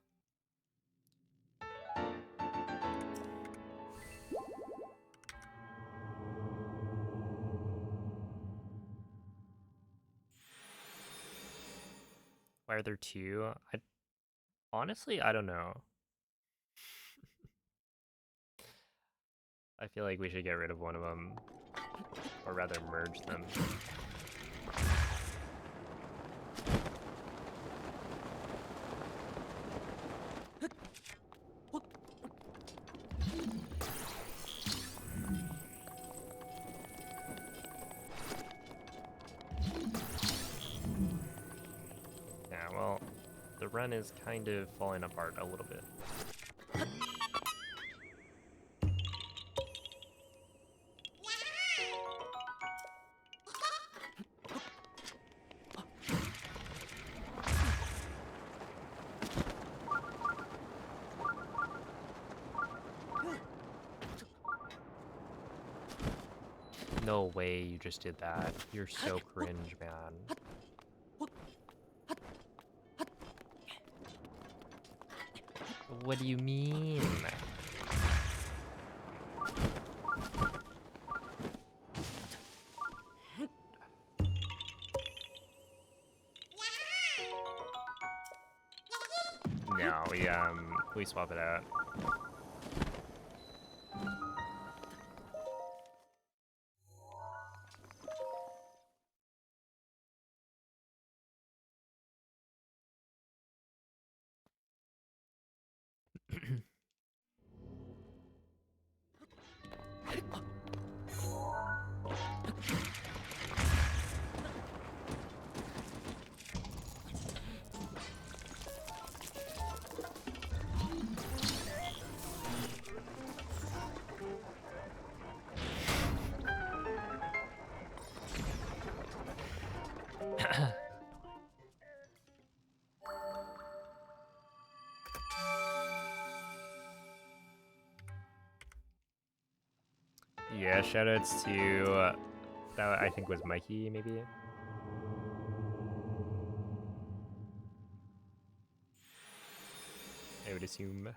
Why are there two? Honestly, I don't know. I feel like we should get rid of one of them, or rather merge them. Yeah, well, the run is kind of falling apart a little bit. No way you just did that. You're so cringe, man. What do you mean? No, we swap it out. Yeah, shoutouts to that I think was Mikey, maybe. I would assume.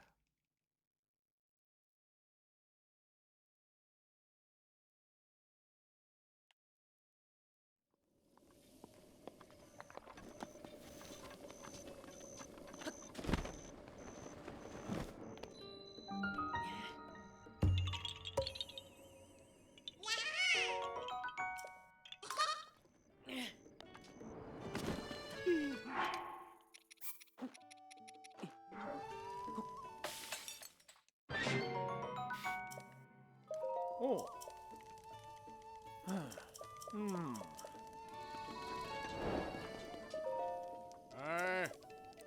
Oh.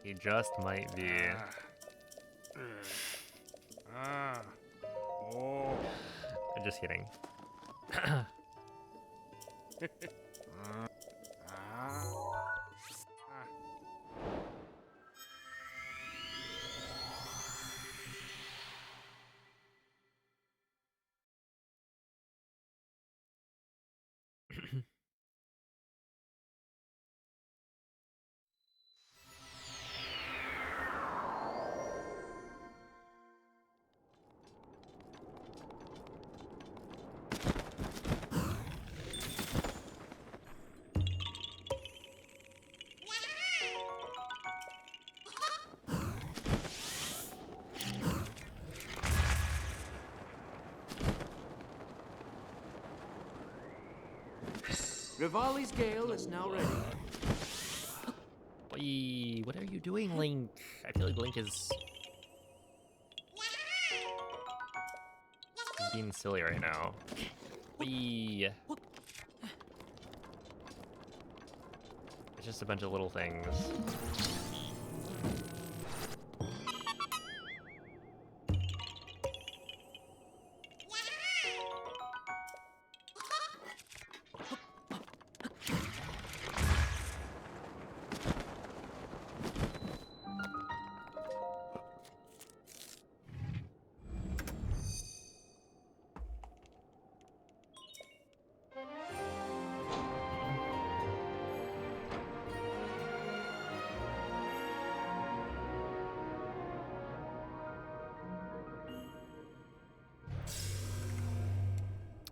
He just might be. Oh. I'm just kidding. Rivali's gale is now ready. Wait, what are you doing, Link? I feel like Link is he's being silly right now. Wait. It's just a bunch of little things.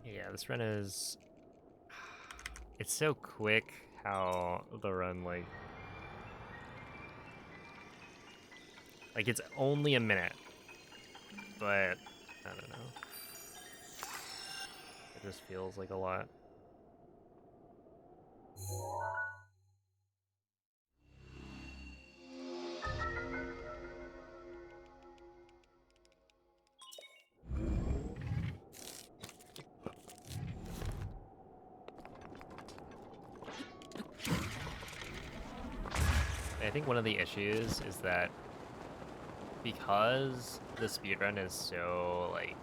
Yeah, this run is... It's so quick how the run, like, it's only a minute, but I don't know. It just feels like a lot. I think one of the issues is that because the speedrun is so, like,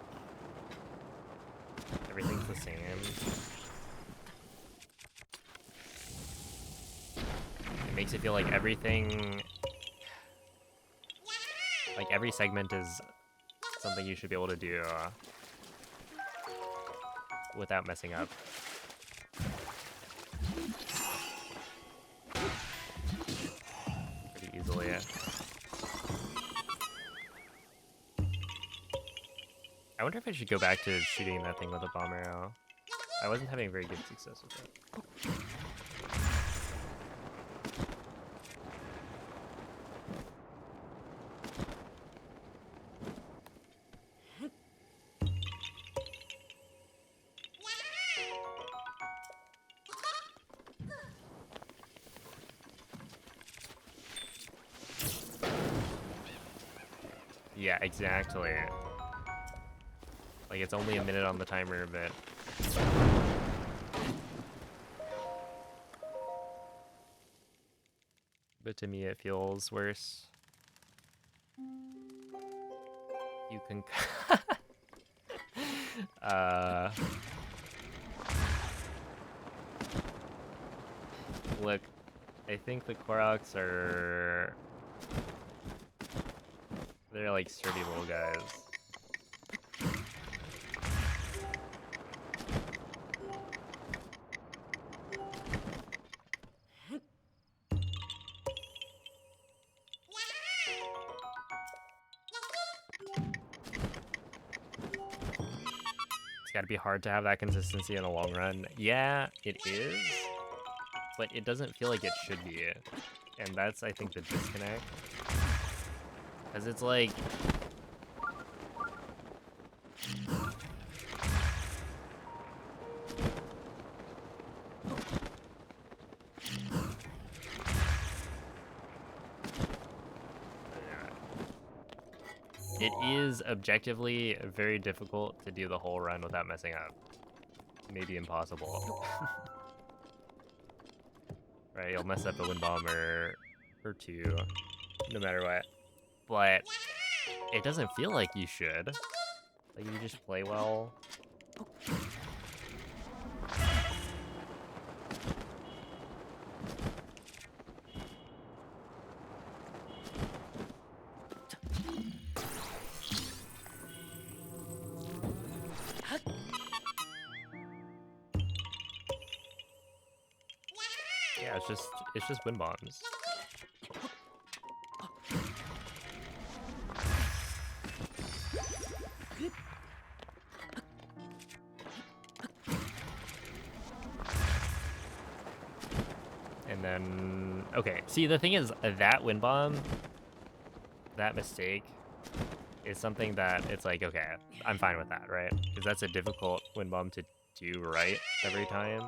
everything's the same, it makes it feel like everything, like every segment is something you should be able to do without messing up. Pretty easily. I wonder if I should go back to shooting that thing with a bomb arrow. I wasn't having very good success with it. Yeah, exactly. Like, it's only a minute on the timer, but to me it feels worse. You can look, I think the koroks are, they're like sturdy little guys. It's gotta be hard to have that consistency in the long run. Yeah, it is, but it doesn't feel like it should be. And that's, I think, the disconnect. Because it's like... It is objectively very difficult to do the whole run without messing up. Maybe impossible. Right, you'll mess up a wind bomb or two, no matter what. But it doesn't feel like you should. Like, you just play well. Yeah, it's just wind bombs. And then, okay, see, the thing is, that wind bomb, that mistake, is something that it's like, okay, I'm fine with that, right? Because that's a difficult wind bomb to do right every time.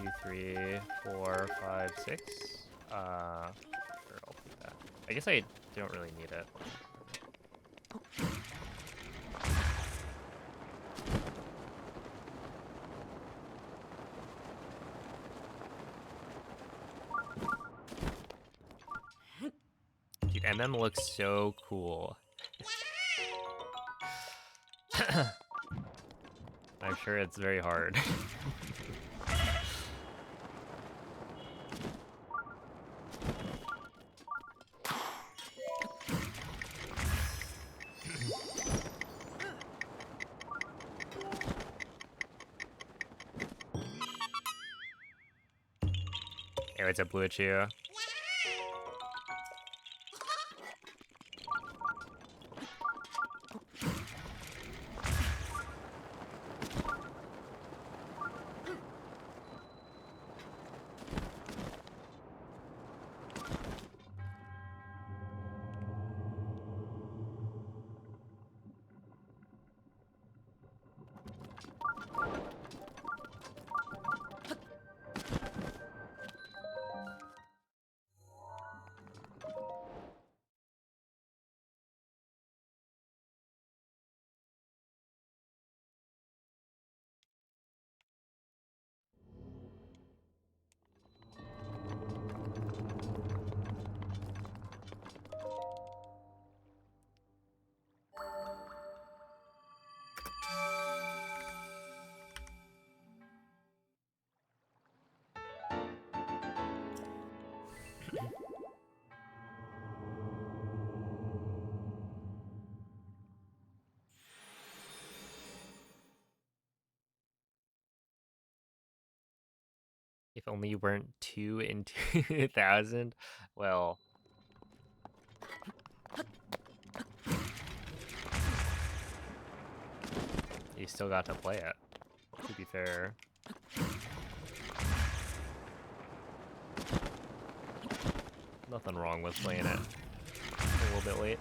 2, 3, 4, 5, 6. Sure, I'll put that. I guess I don't really need it. Dude, MM looks so cool. I'm sure it's very hard. Hey, what's up, Blue Chew? If only you weren't 2 in 2000. Well, you still got to play it, to be fair. Nothing wrong with playing it a little bit late.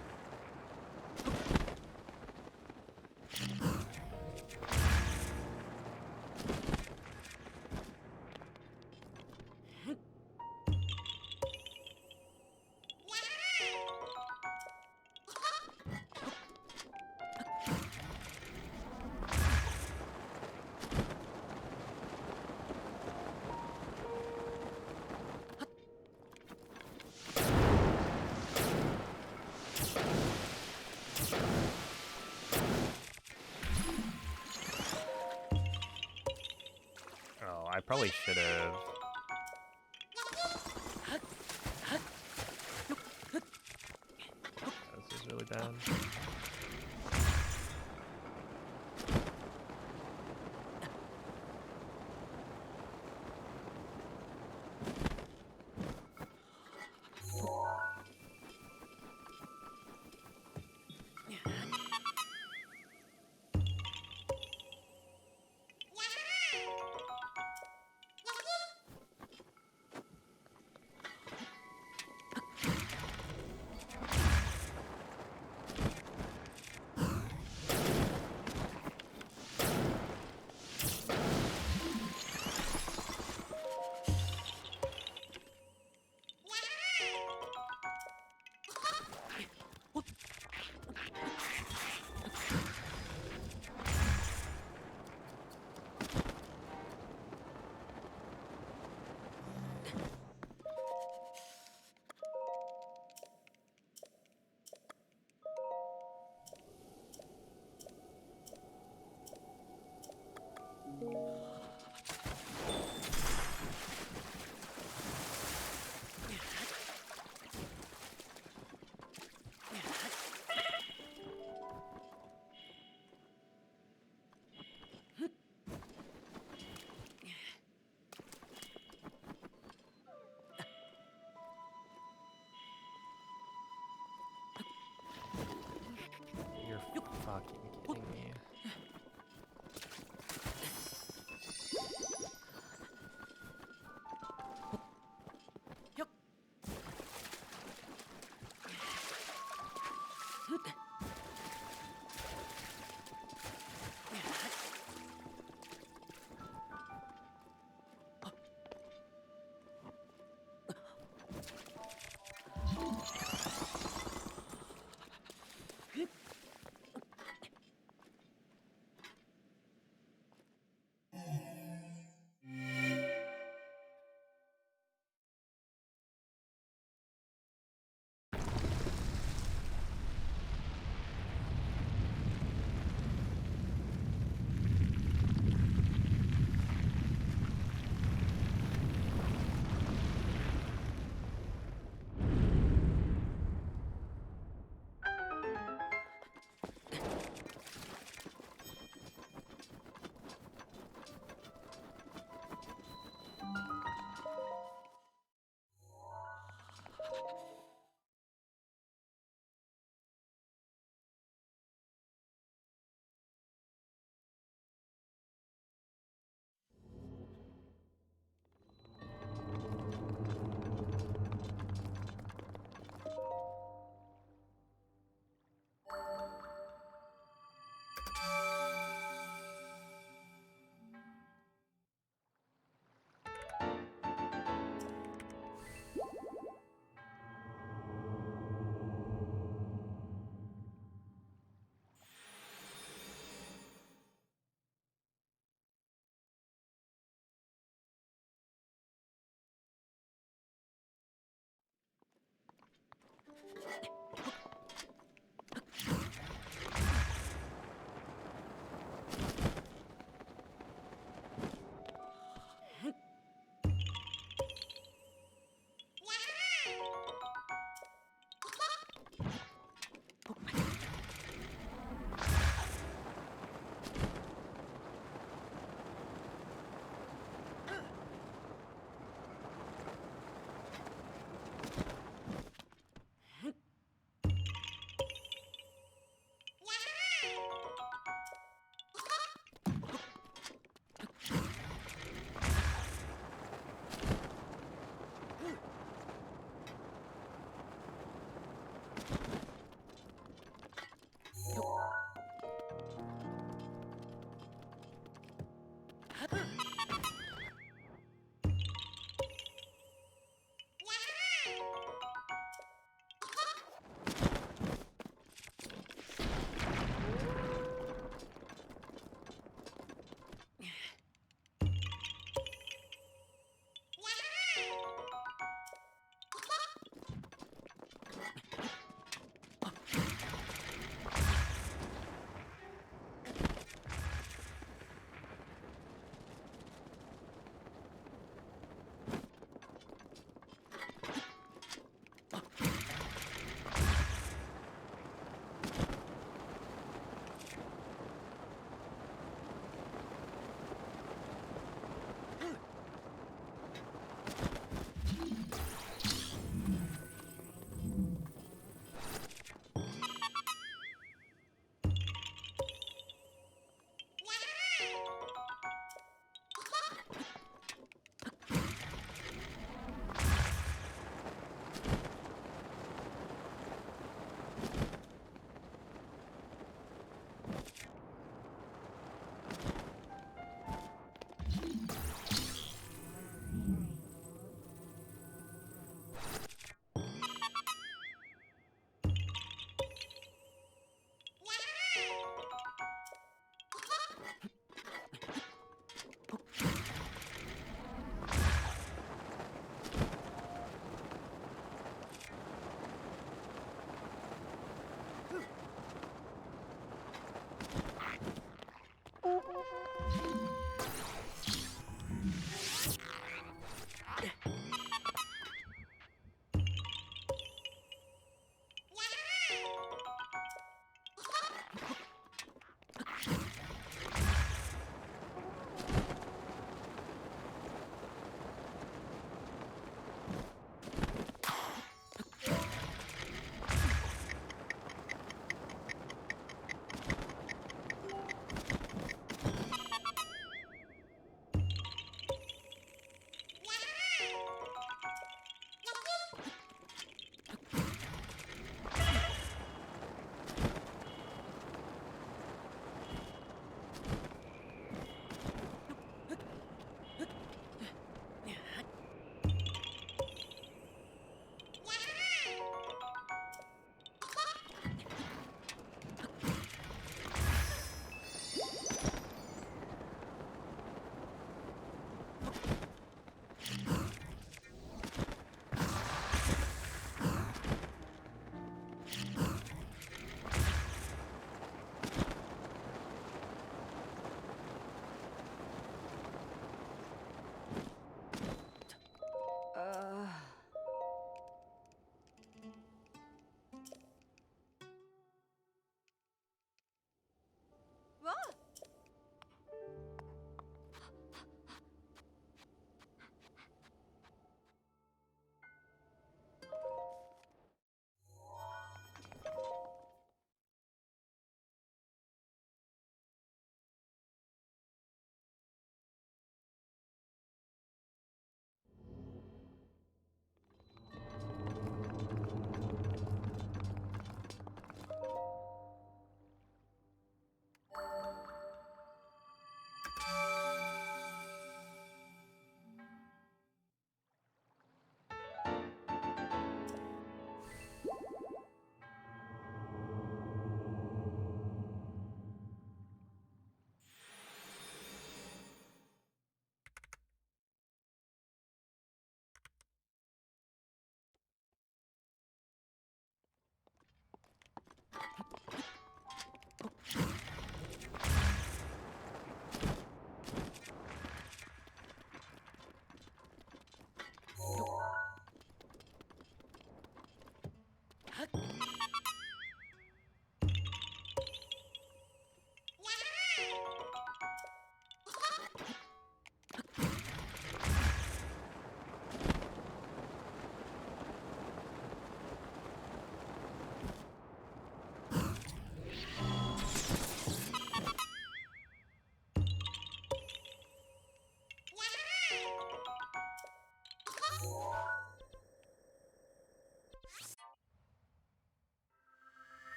I probably should have. This is really bad.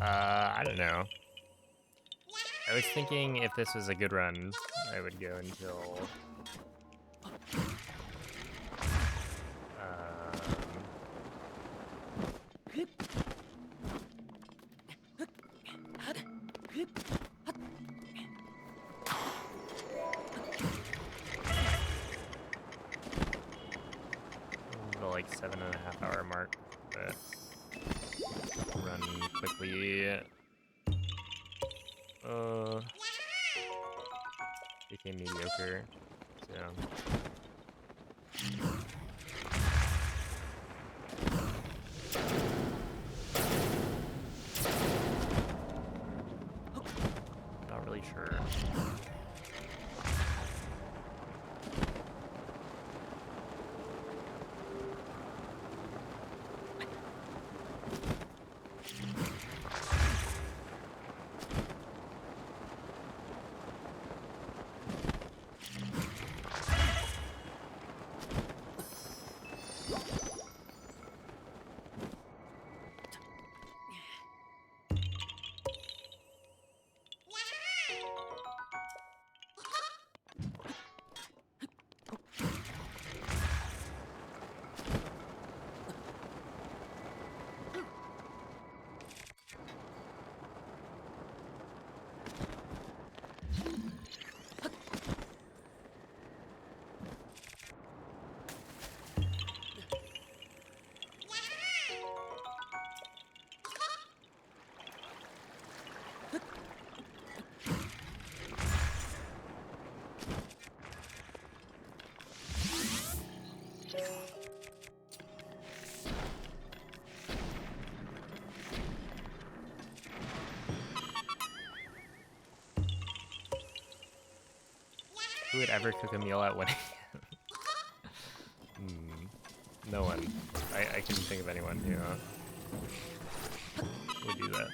I don't know. I was thinking if this was a good run, I would go until... the like 7.5 hour mark, but run quickly. Became mediocre, so. Not really sure. Who would ever cook a meal at 1 a.m.? No one. I couldn't think of anyone who would do that.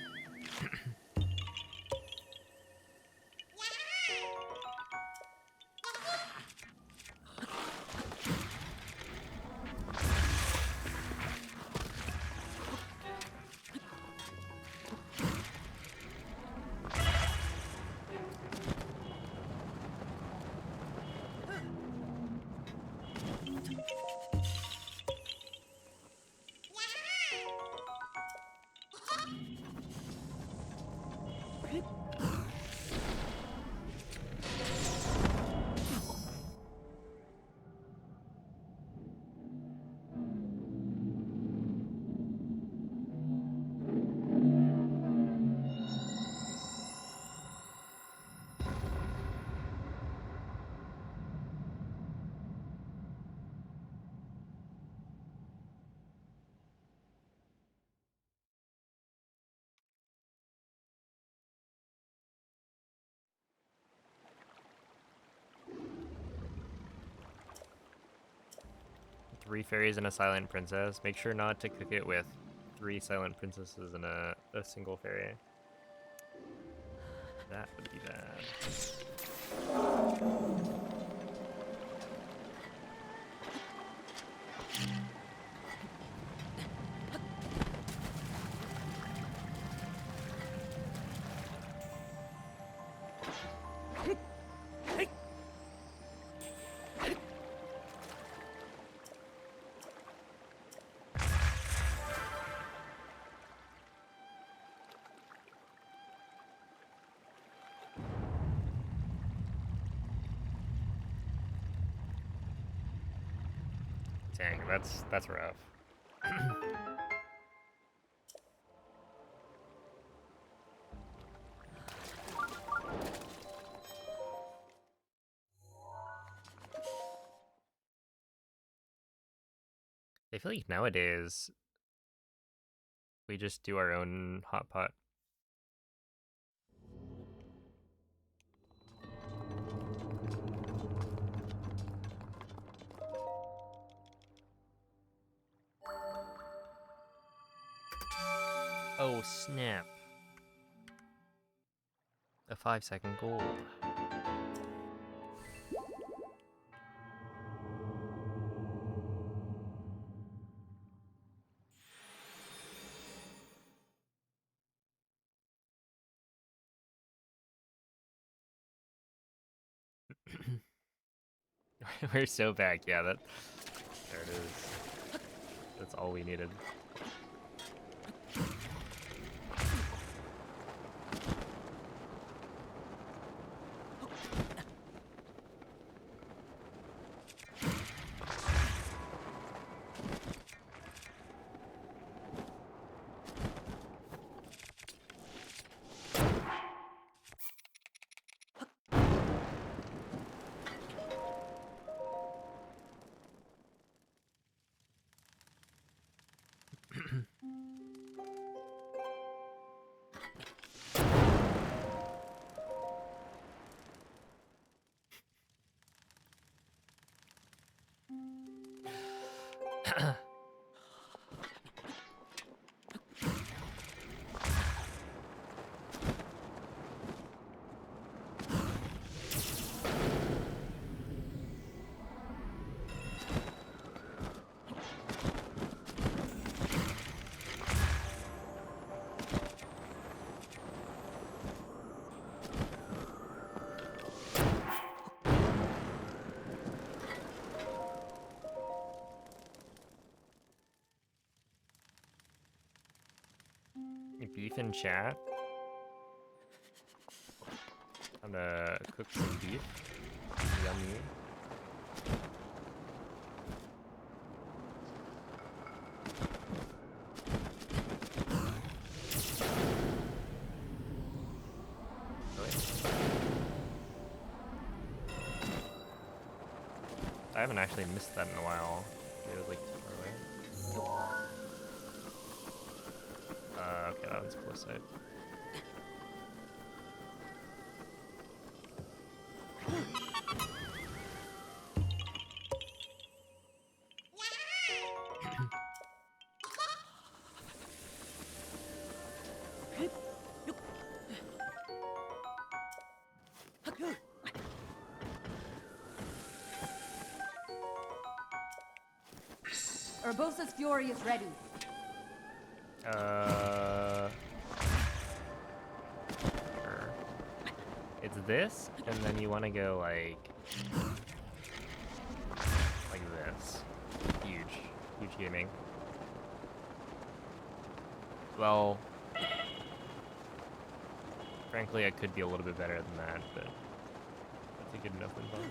Three fairies and a silent princess. Make sure not to cook it with 3 silent princesses and a single fairy. That would be bad. Dang, that's rough. I feel like nowadays we just do our own hot pot. Oh, snap. A 5-second gold. We're so back. Yeah, that. There it is. That's all we needed. Beef in chat. I'm gonna cook some beef. Yummy. I haven't actually missed that in a while. It was like too far away. Okay, that one's close side. Urbosa's Fury is ready. Sure. It's this, and then you want to go like this. Huge gaming. Well, frankly, I could be a little bit better than that, but that's a good enough info.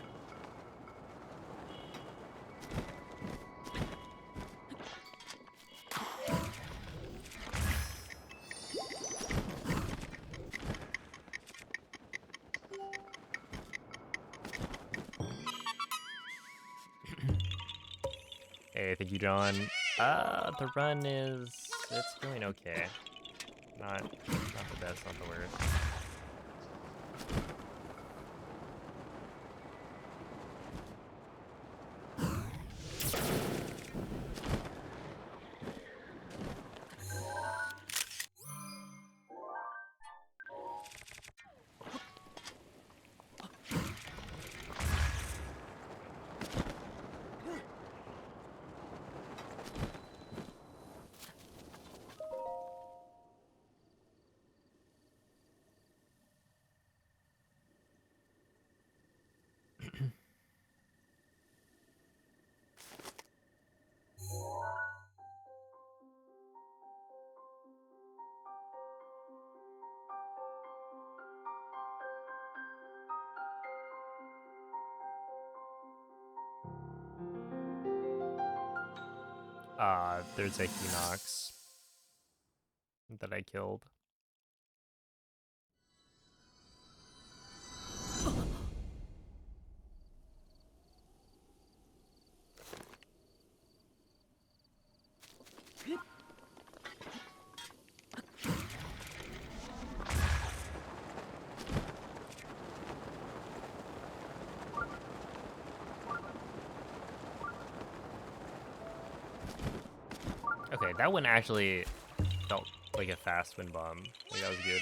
Hey, thank you, John. The run it's going okay. Not the best, not the worst. There's a Hinox that I killed. Okay, that one actually felt like a fast wind bomb. Like, that was good.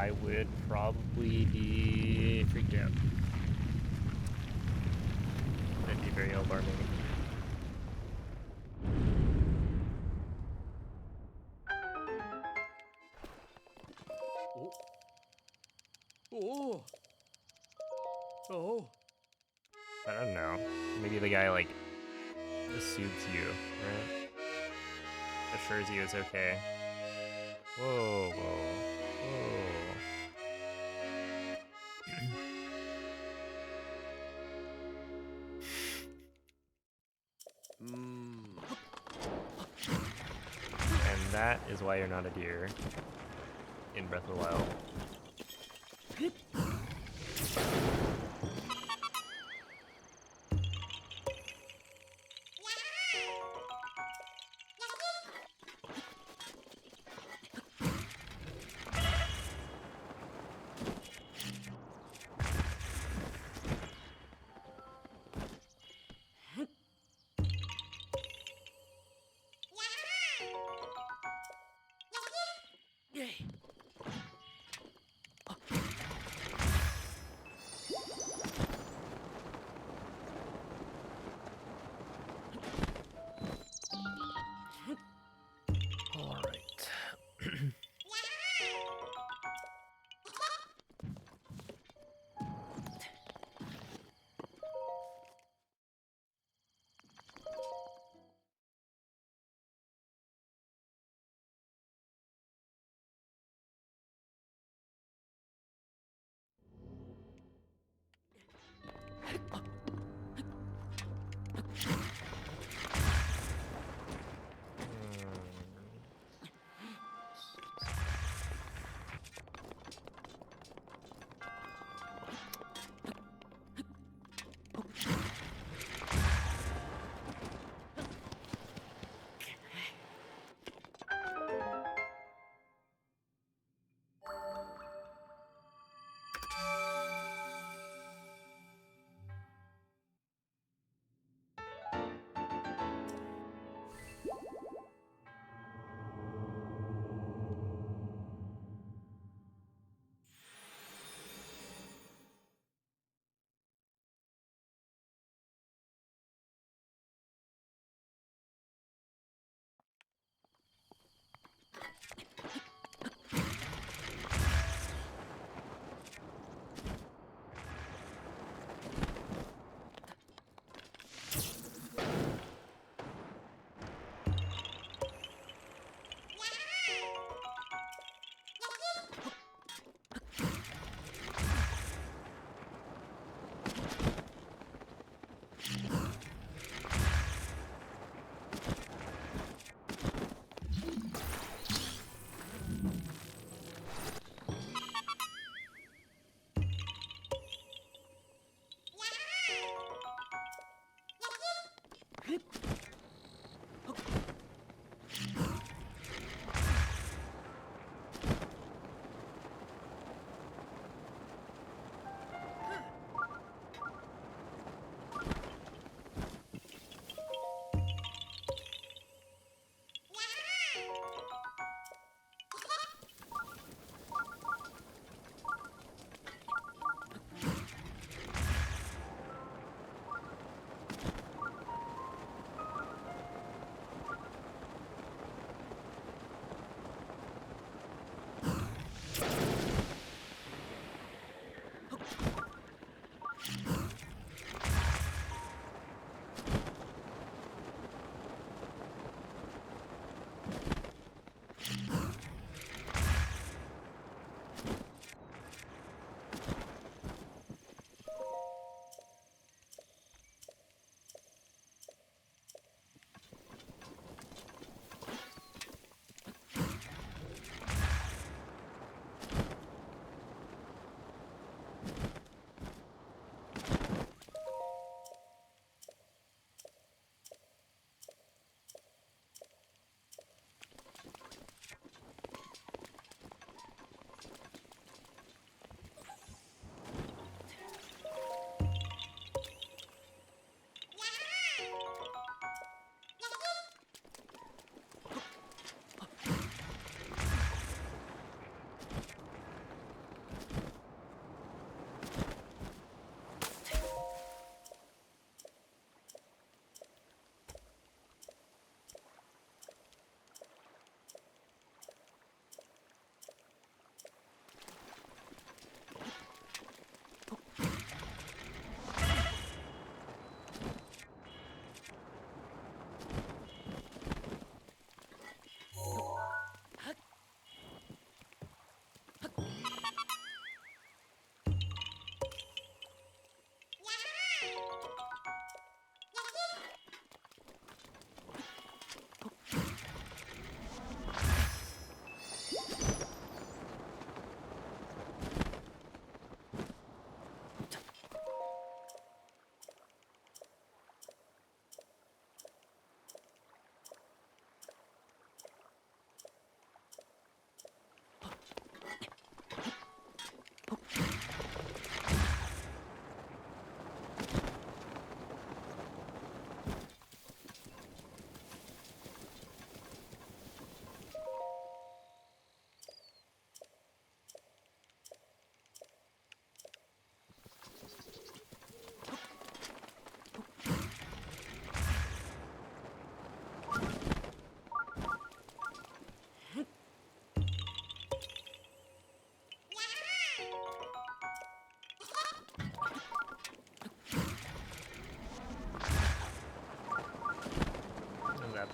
I would probably be freaked out. That'd be very alarming. Oh. Oh. I don't know. Maybe the guy, like, soothes you, right? Assures you it's okay. Whoa, whoa, whoa. And that is why you're not a deer in Breath of the Wild.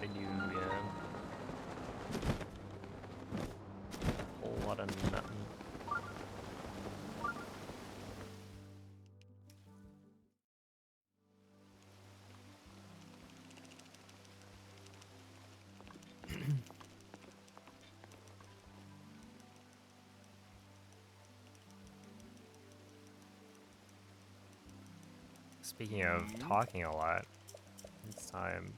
I do, yeah. Whole lot of nothing. Speaking of talking a lot, it's time.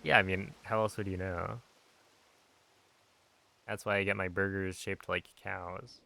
Yeah, I mean, how else would you know? That's why I get my burgers shaped like cows.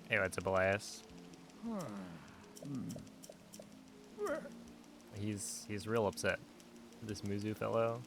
Hey, what's up, Elias? He's real upset. This Muzu fellow.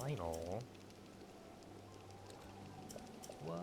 Lionel. What?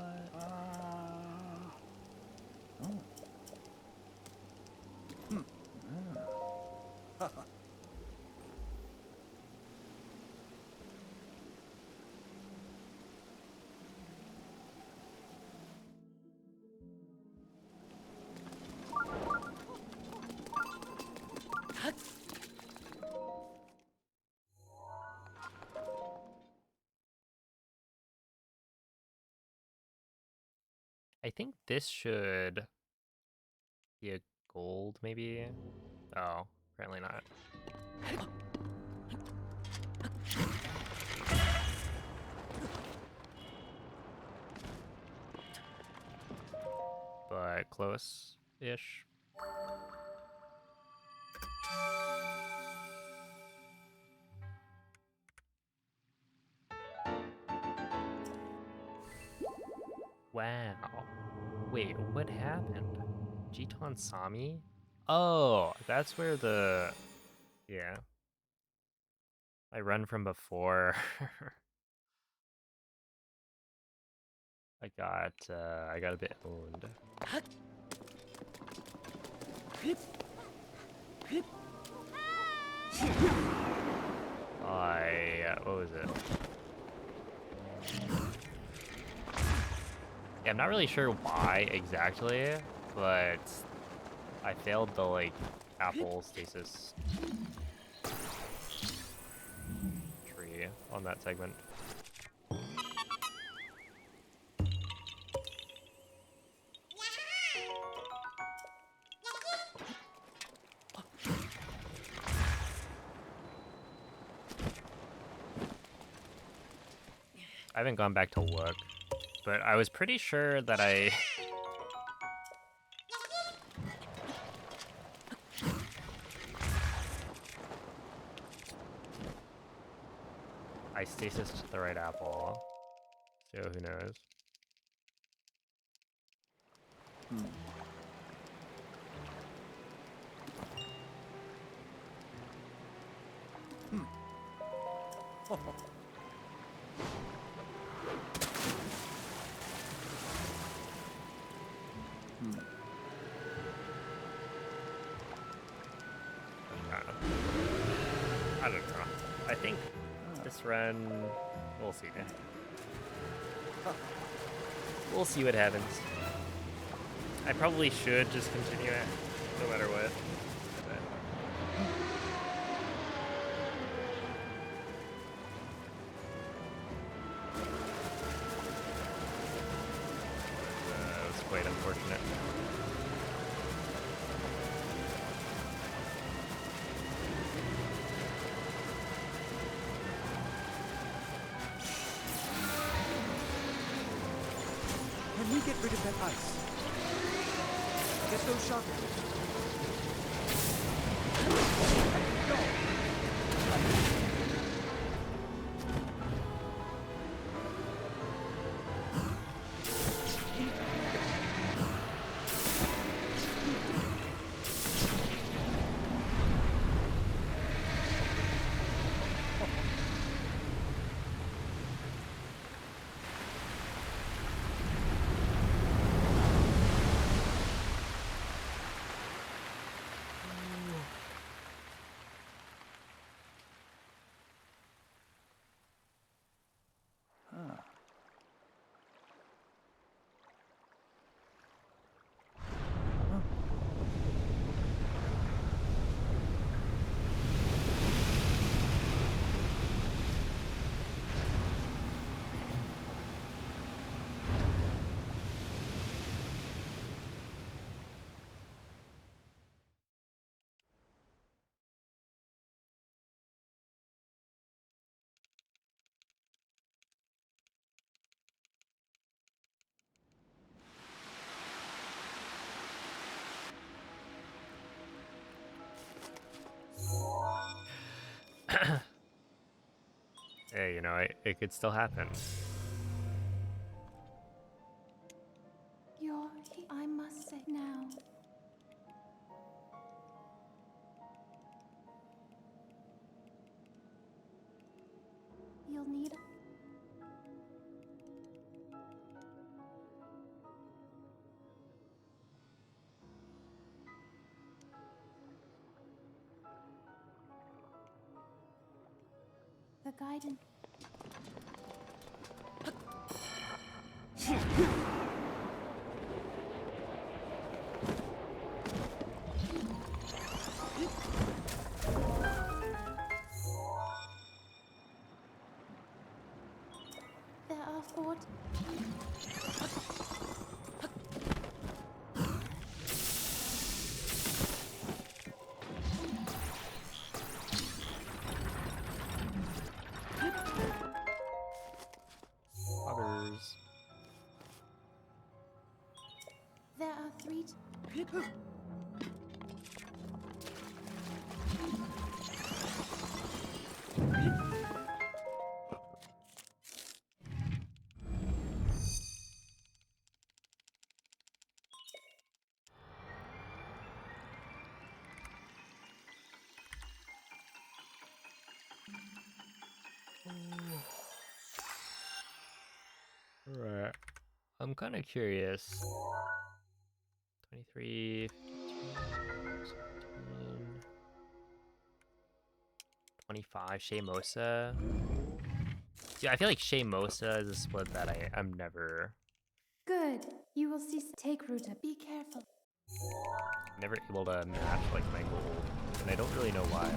I think this should be a gold, maybe? Oh, apparently not. But close-ish. Wow. Wait, what happened? Jitan Sami? Oh, that's where the... Yeah. I run from before. I got a bit owned. What was it? Yeah, I'm not really sure why exactly, but I failed the, like, apple stasis tree on that segment. I haven't gone back to look, but I was pretty sure that I... I stasised the right apple, so who knows. I don't know. I think this run, we'll see. We'll see what happens. I probably should just continue it, no matter what. But... it was quite unfortunate. Can we get rid of that ice? Get those shockers. Hey, you know, it could still happen. I must say now. You'll need the guidance. There are 4. Others. There are 3. Right. I'm kind of curious. 23, 17, 25, Shea Mosa. Yeah, I feel like Shea Mosa is a split that I'm never Good. You will see. Take Ruta. Be careful. able to match like my gold, and I don't really know why.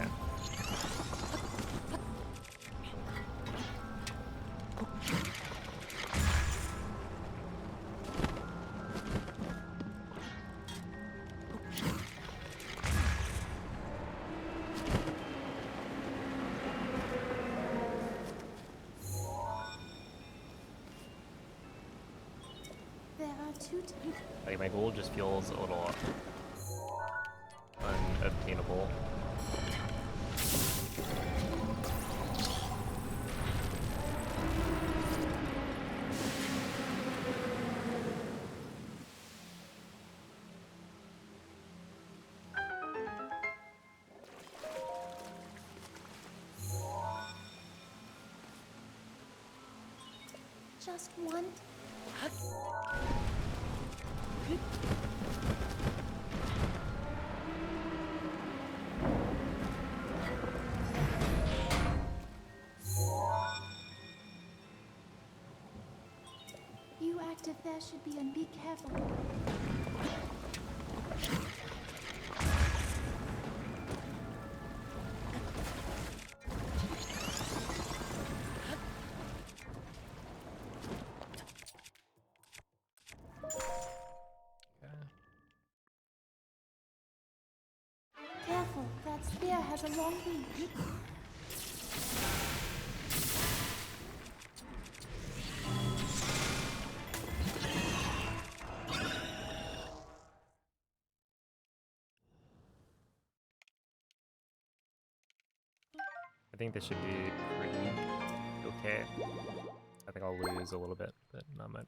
There are two. Like my gold just feels a little unobtainable. Just one. You active there should be, and be careful. Careful, that spear has a long reach. I think this should be pretty okay. I think I'll lose a little bit, but not much.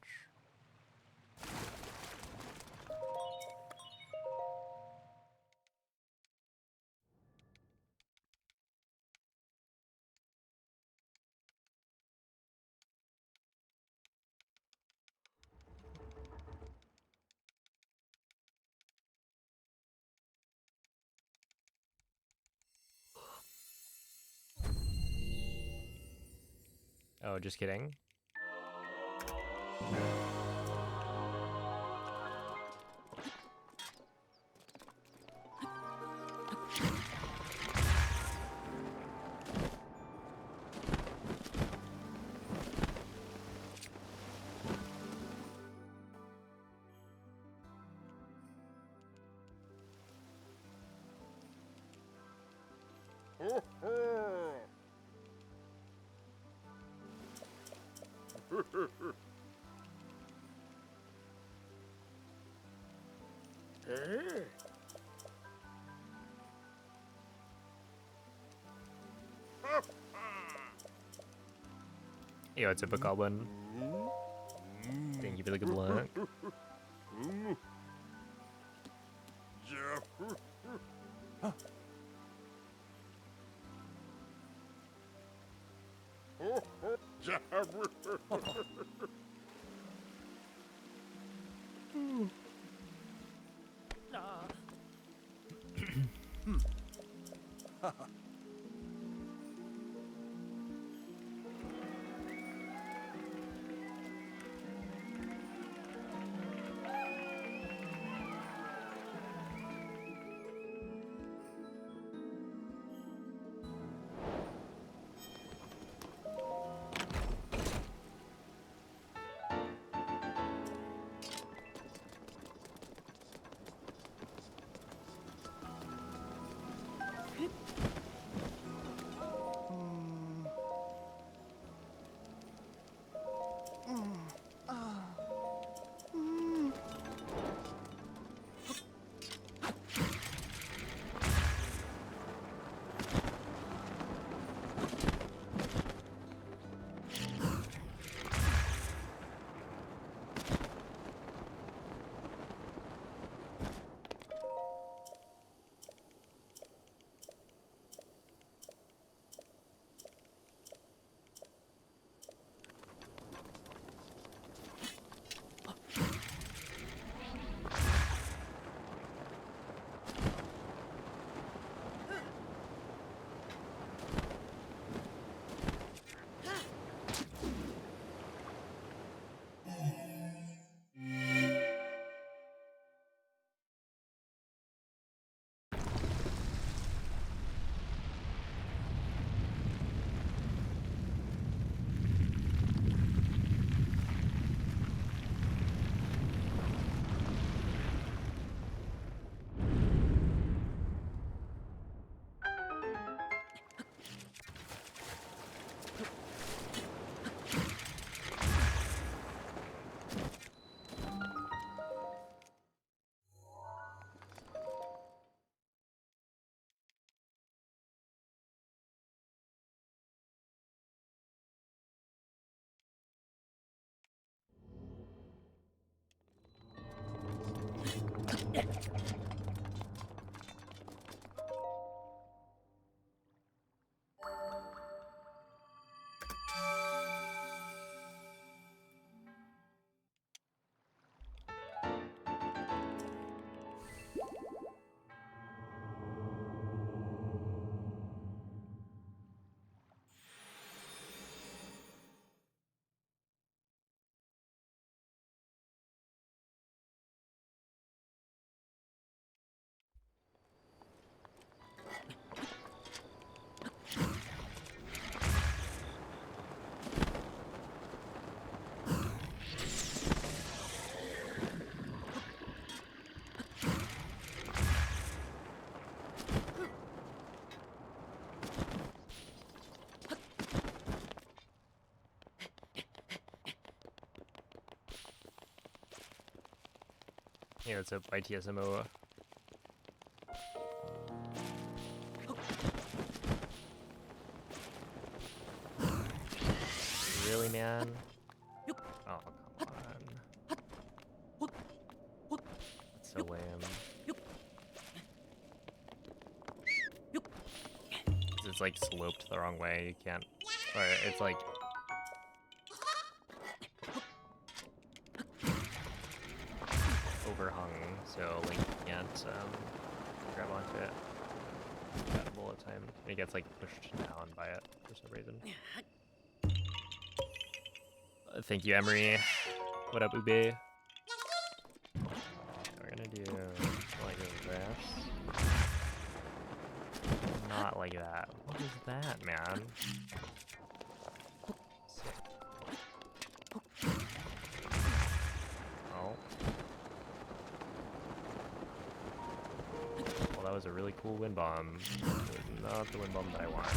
Oh, just kidding. Yo, it's a bokoblin. Thank you for the good luck. Yeah, it's a YTSMO. Really, man? Oh, come on. That's so lame. It's like sloped the wrong way. You can't. Or it's like. Overhung, so Link can't grab onto it at a bullet time. He gets like pushed down by it for some reason. Thank you, Emery. What up, Ube? We're gonna do like this. Not like that. What is that, man? Sick. Oh. Well, that was a really cool wind bomb. It was not the wind bomb that I want.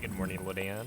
Good morning, Lodan.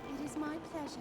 It is my pleasure.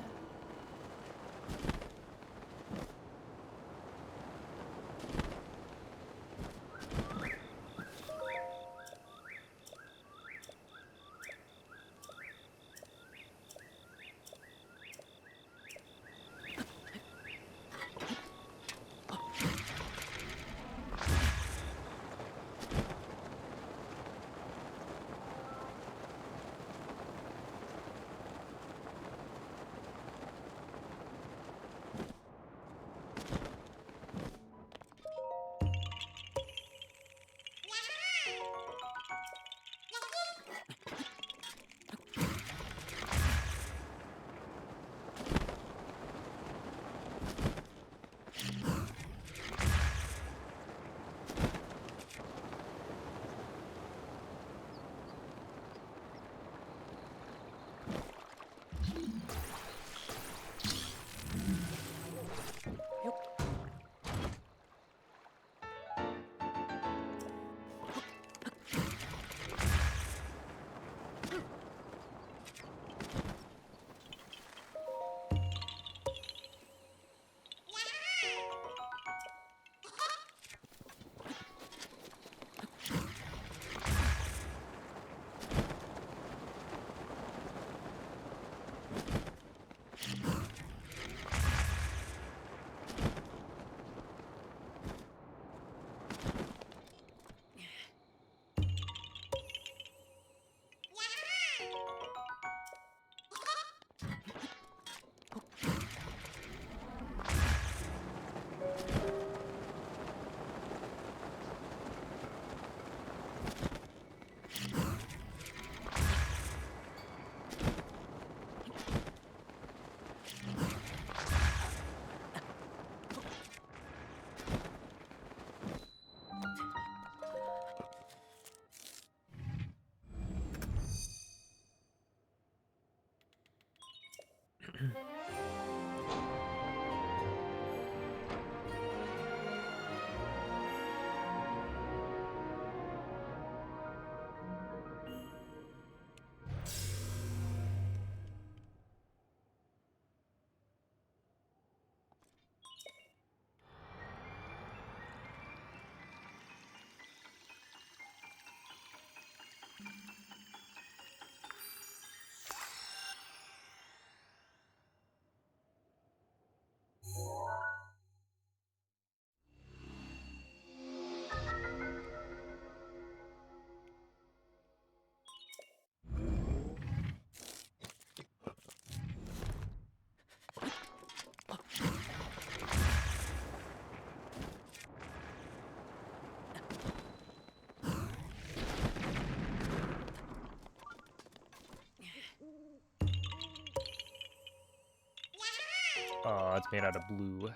it's made out of blue.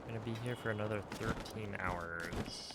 Gonna be here for another 13 hours.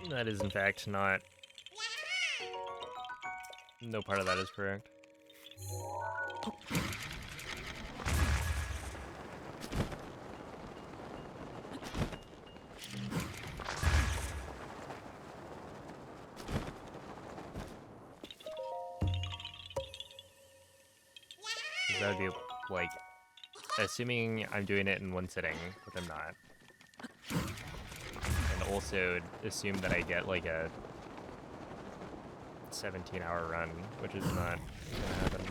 So that is in fact not. No part of that is correct. That would be like, assuming I'm doing it in one sitting, which I'm not. And also assume that I get like a 17-hour run, which is not gonna happen.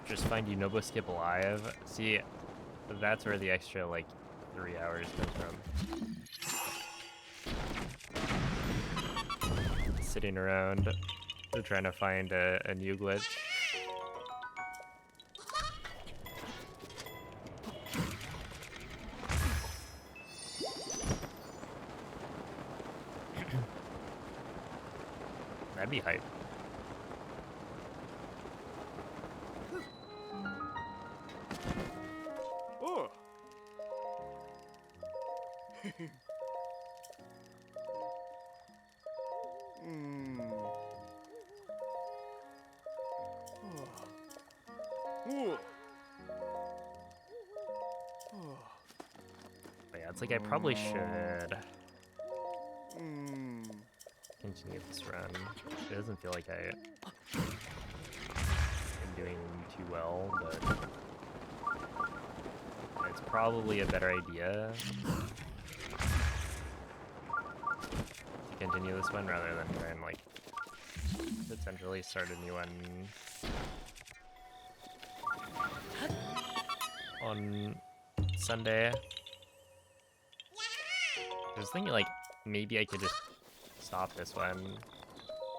Just find Unobo Skip alive. See, that's where the extra like 3 hours comes from. Sitting around trying to find a new glitch. That'd be hype. Oh. But yeah, it's like I probably should continue this run. It doesn't feel like I am doing too well, but it's probably a better idea to continue this one rather than try and like potentially start a new one on Sunday. I was thinking like maybe I could just stop this one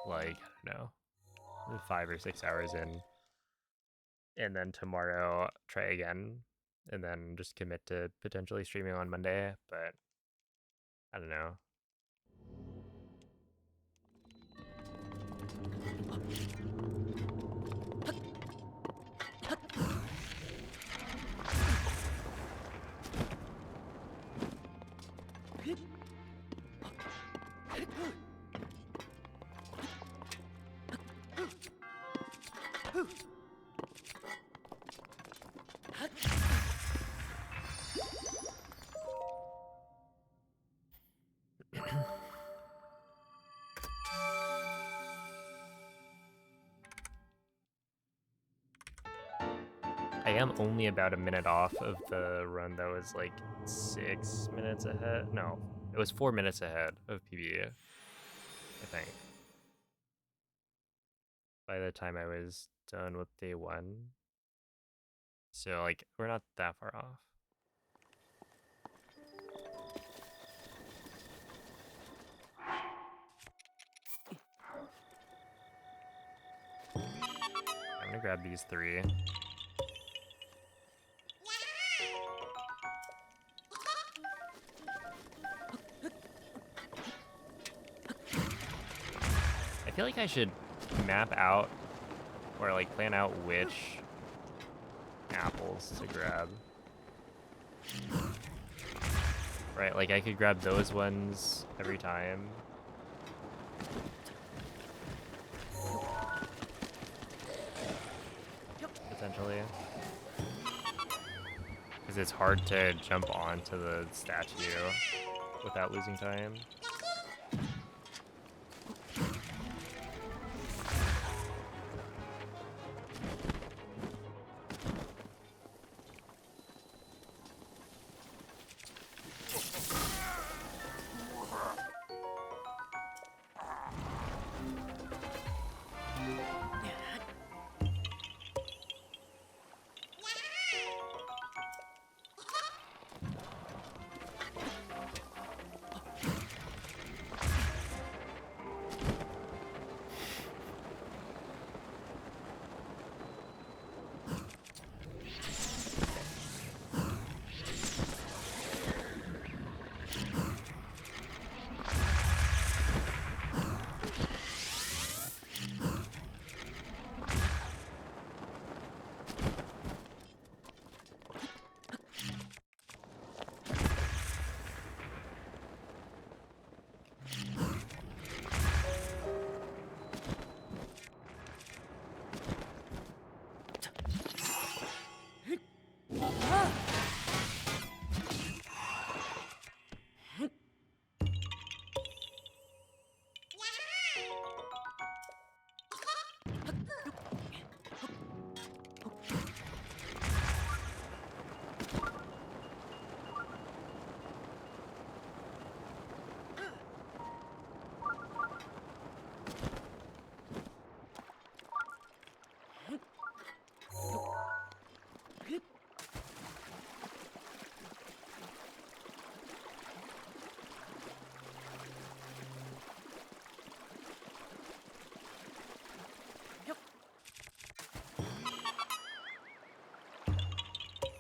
like, I don't know, 5 or 6 hours in, and then tomorrow try again, and then just commit to potentially streaming on Monday, but I don't know. I am only about a minute off of the run that was like 6 minutes ahead. No, it was 4 minutes ahead of PB, I think. By the time I was done with day 1. So, like, we're not that far off. I'm gonna grab these 3. I feel like I should map out or like plan out which apples to grab. Right, like I could grab those ones every time. Potentially. Because it's hard to jump onto the statue without losing time.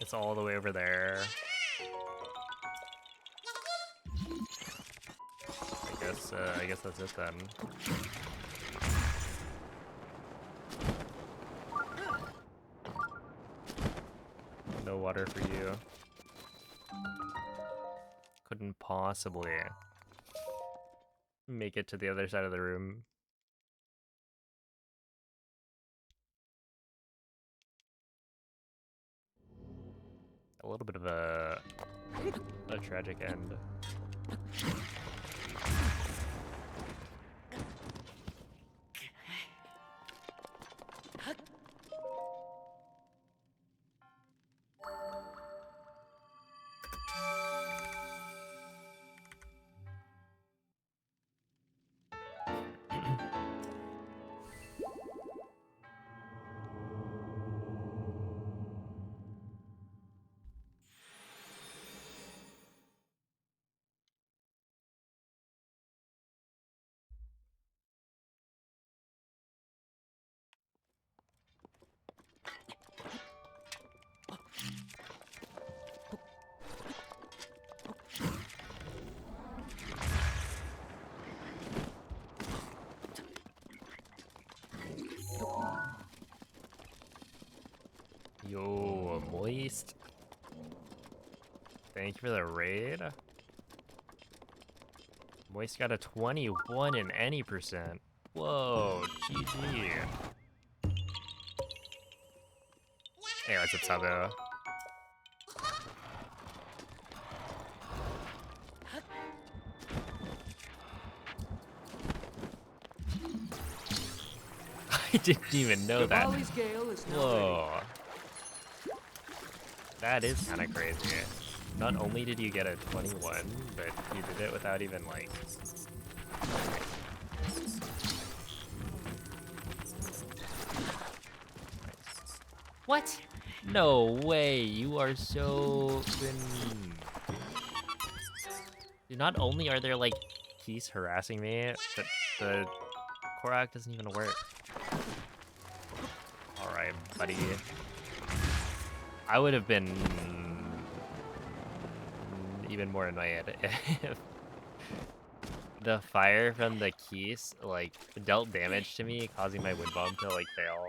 It's all the way over there. I guess that's it then. No water for you. Couldn't possibly make it to the other side of the room. A little bit of a tragic end. Yo, moist. Thank you for the raid. Moist got a 21 in any percent. Whoa, GG. Hey, what's up, Sabo? I didn't even know that. Whoa. That is kind of crazy. Not only did you get a 21, but you did it without even like... What? No way, you are so... Dude, not only are there like keys harassing me, but the Korok doesn't even work. Alright, buddy. I would have been even more annoyed if the fire from the keys like dealt damage to me, causing my wind bomb to like fail.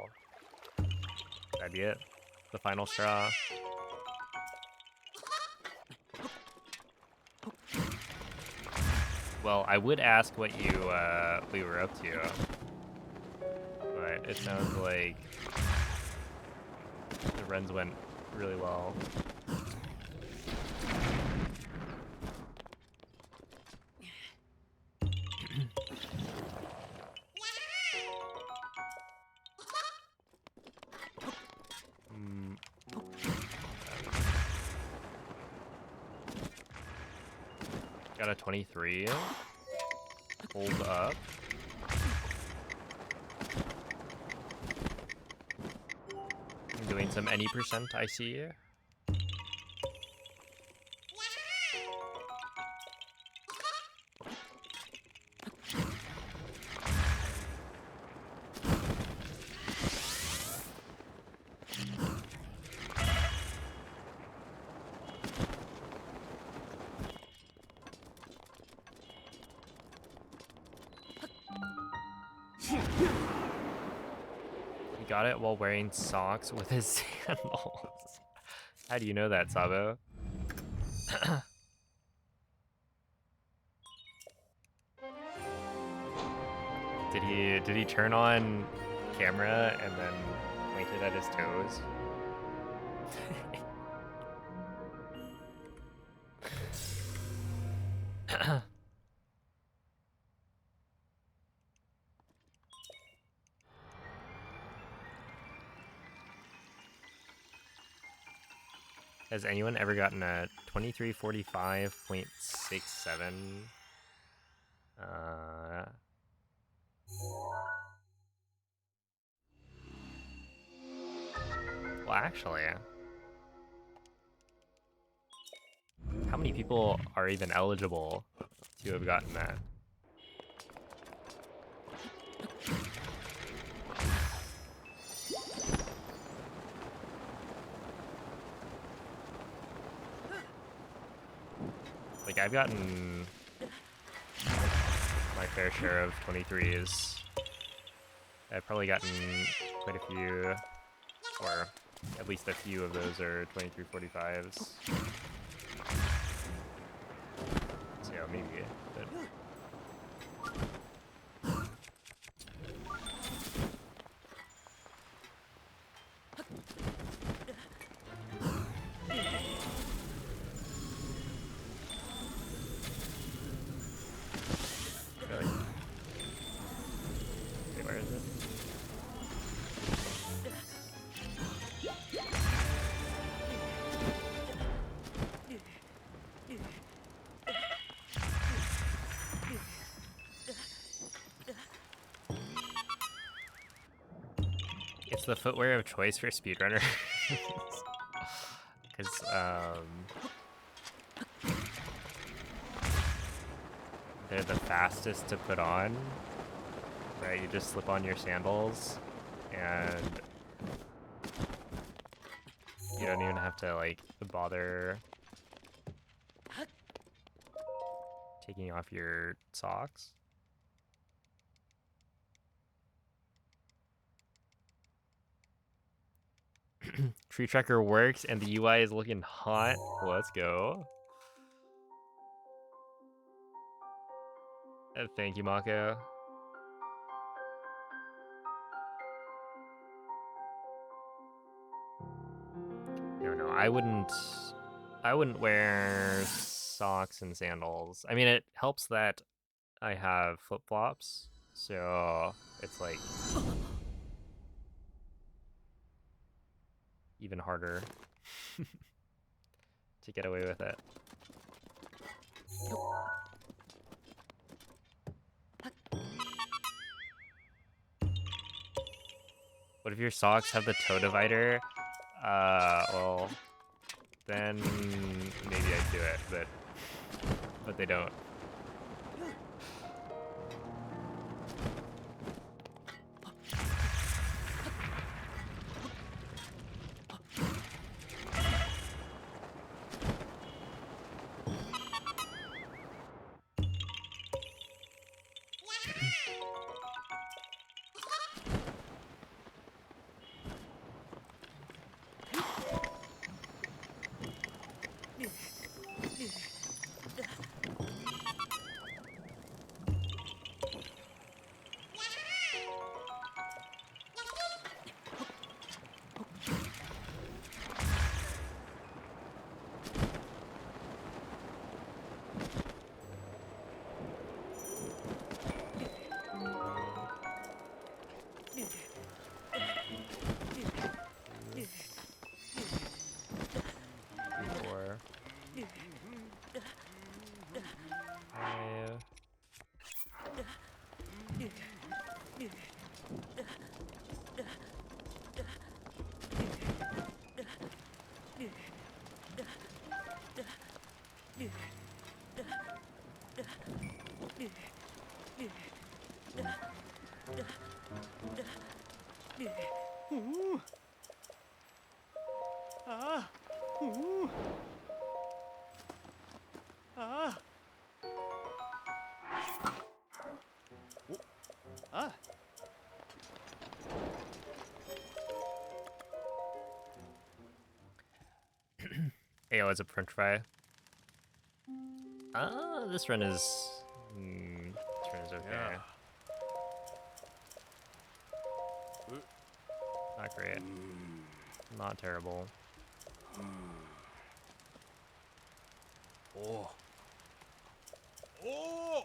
That'd be it. The final straw. Well, I would ask what you we were up to, but it sounds like the runs went really well. Got a 23. Hold up. I'm doing some any percent, I see. He got it while wearing socks with his sandals. How do you know that, Sabo? Did he turn on camera and then pointed at his toes? Has anyone ever gotten a 2345.67? Well, actually, how many people are even eligible to have gotten that? Like, I've gotten my fair share of 23s. I've probably gotten quite a few, or at least a few of those are 2345s. So yeah, maybe, but... Really? Wait, where is it? It's the footwear of choice for speedrunners. Because, they're the fastest to put on, right? You just slip on your sandals, and you don't even have to, like, bother taking off your socks. Tree Tracker works, and the UI is looking hot. Let's go. Thank you, Mako. No, I wouldn't wear socks and sandals. I mean, it helps that I have flip-flops, so it's like even harder. to get away with it. What if your socks have the toe divider? Well, then maybe I'd do it, but they don't. AO as a french fry. This run is... this run is okay. Yeah. Not great. Not terrible. Oh. Oh.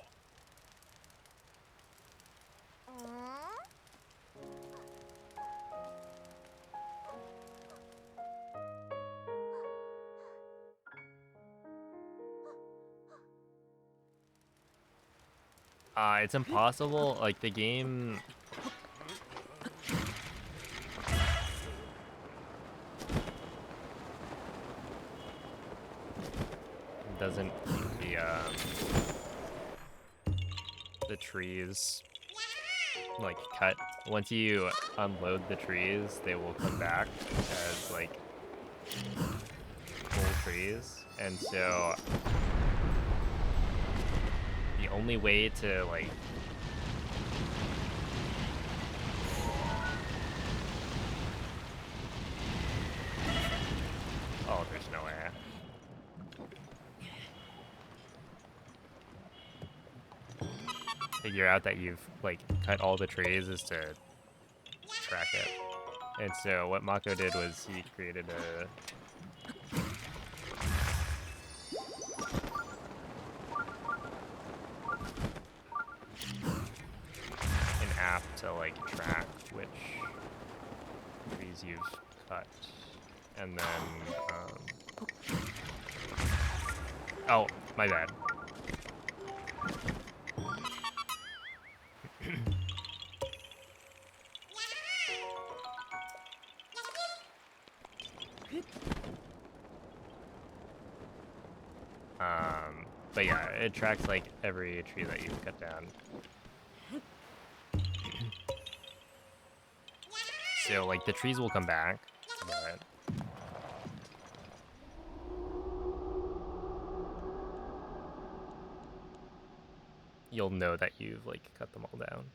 It's impossible. Like, the game... doesn't keep the trees like cut. Once you unload the trees, they will come back as like full trees, and so the only way to like there's no way. Figure out that you've like cut all the trees is to track it. And so what Mako did was he created an app to like track which trees you've cut. And then oh, my bad. But yeah, it tracks like every tree that you've cut down. So like the trees will come back, but you'll know that you've like cut them all down.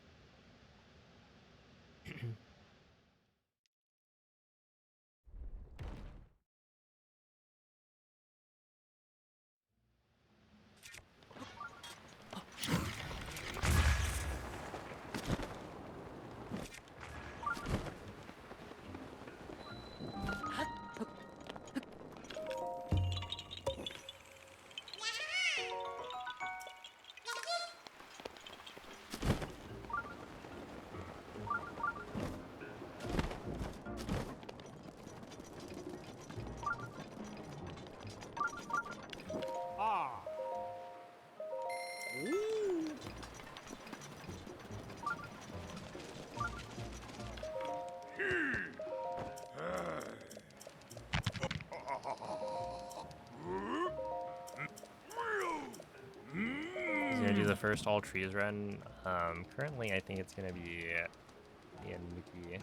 first all trees run. Currently I think it's gonna be me and Nuki.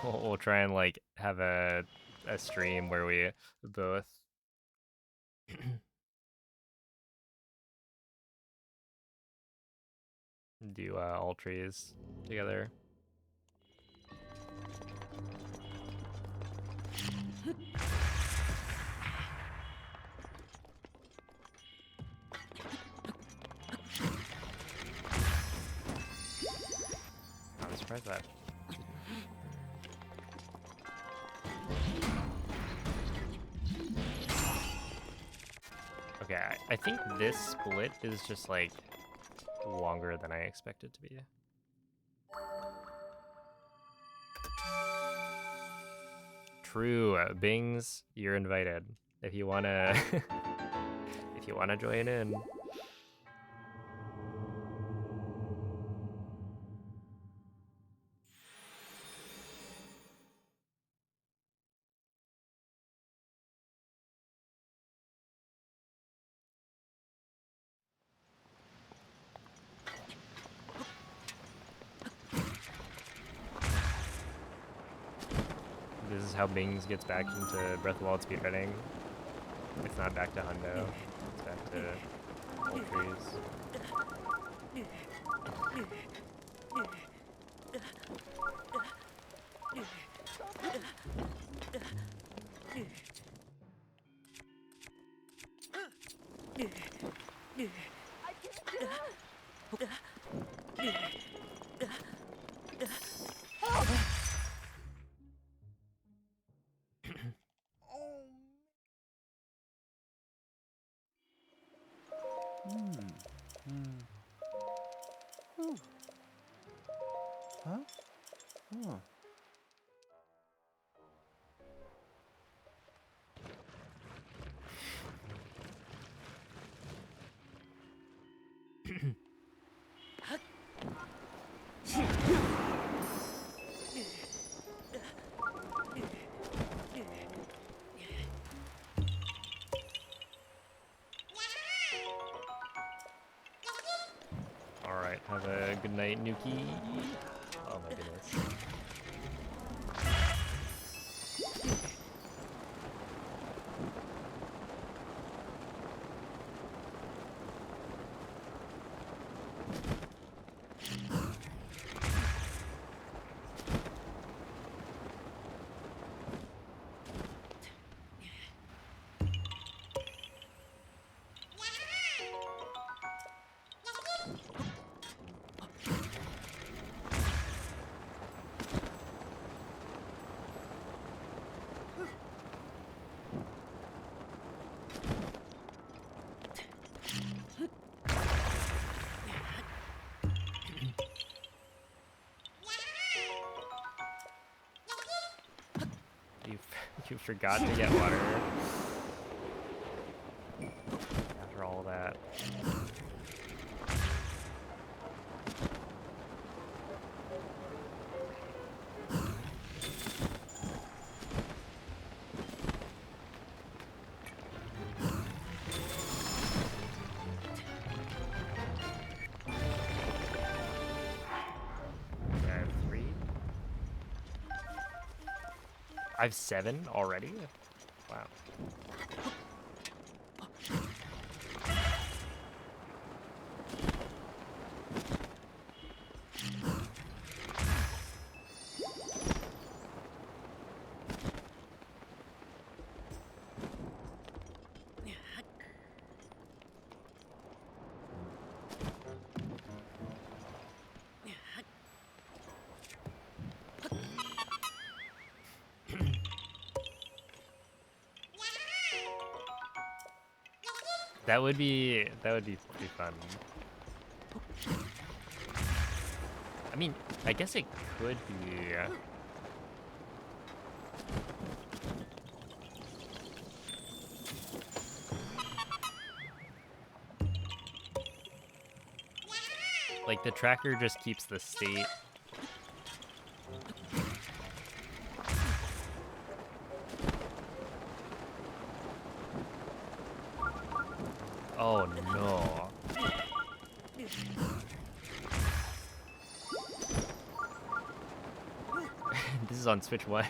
We'll try and like have a stream where we both do all trees together. I'm surprised that. Okay, I think this split is just like longer than I expected to be. True, Bings, you're invited if you wanna if you wanna join in. This is how Bings gets back into Breath of the Wild speedrunning. It's not back to Hundo. It's back to old trees. Huh? Oh. Alright, have a good night, Nuki. Oh my goodness. You forgot to get water. After all that. I have 3. I have 7 already? Wow. That would be pretty fun. I mean, I guess it could be. Like the tracker just keeps the state Oh no. This is on Switch 1.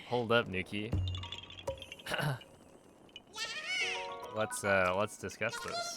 Hold up, Nuki. Let's discuss this.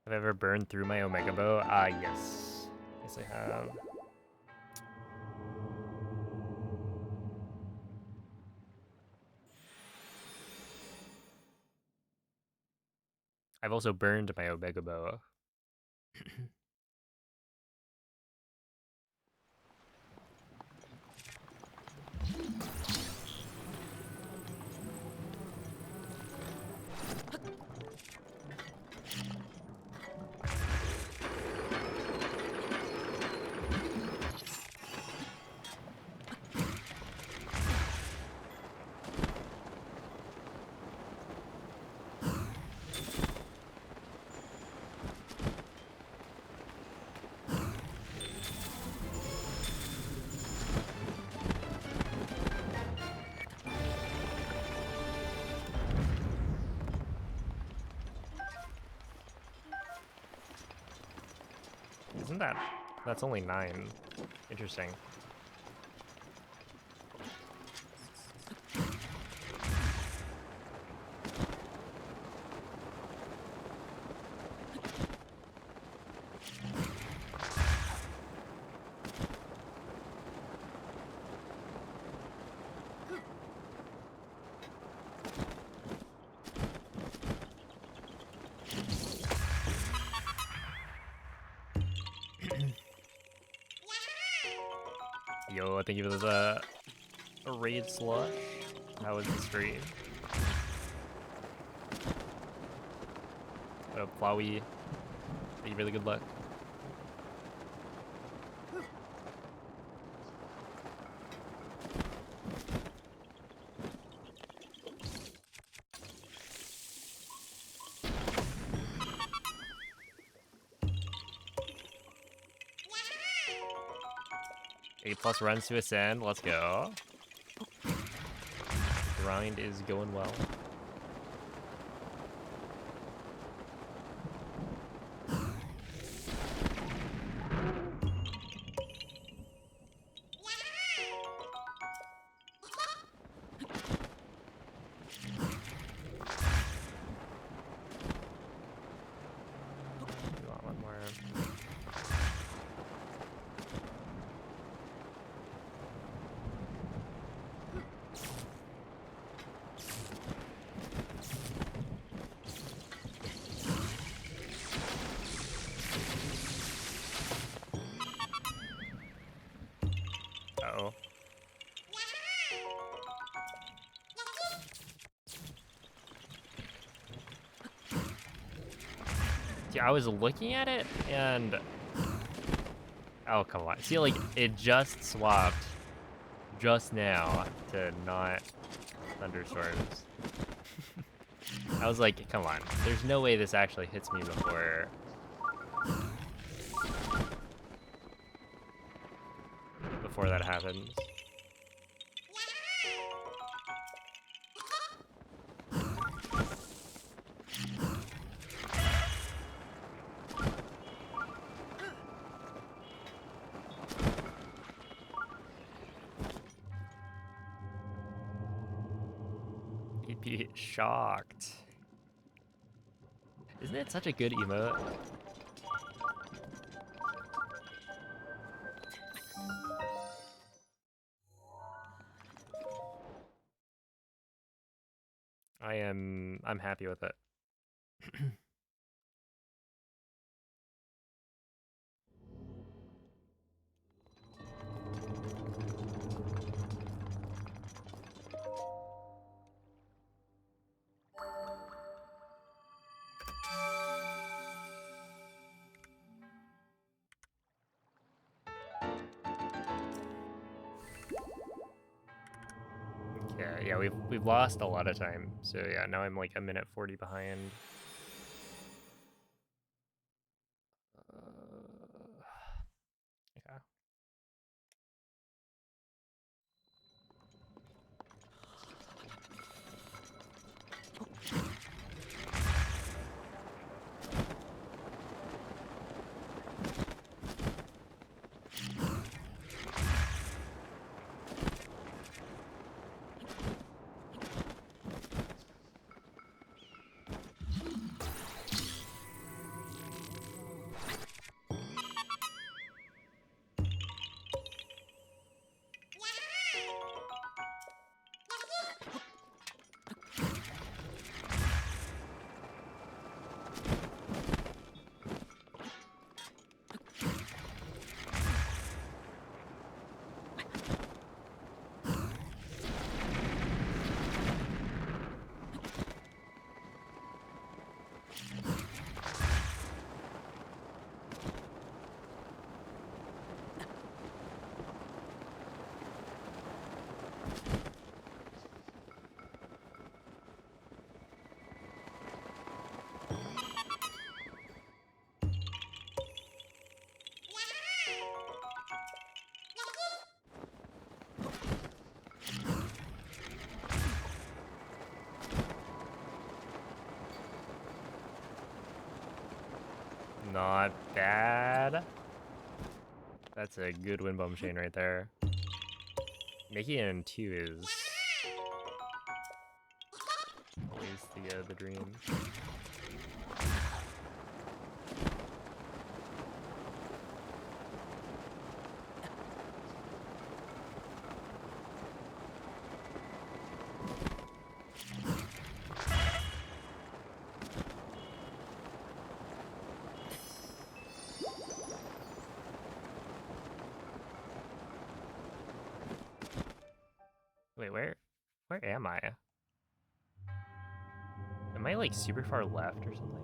Have I ever burned through my Omega Bow? Yes. Yes, I have. I've also burned my Omega Bow. Isn't that? That's only 9. Interesting. Yo, thank you for the raid slush. How was the stream? Flowey, thank you for the good luck. +8 runs to ascend. Let's go. Grind is going well. Uh-oh. See, I was looking at it and... Oh, come on. See, like, it just swapped just now to not thunderstorms. I was like, come on. There's no way this actually hits me before that happens. He'd be shocked. Isn't it such a good emote? I'm happy with it. Yeah, we've lost a lot of time. So yeah, now I'm like a minute 40 behind. Yeah. Not bad. That's a good windbomb chain right there. Making it in 2 is always the dream. Wait, where am I? Am I like super far left or something?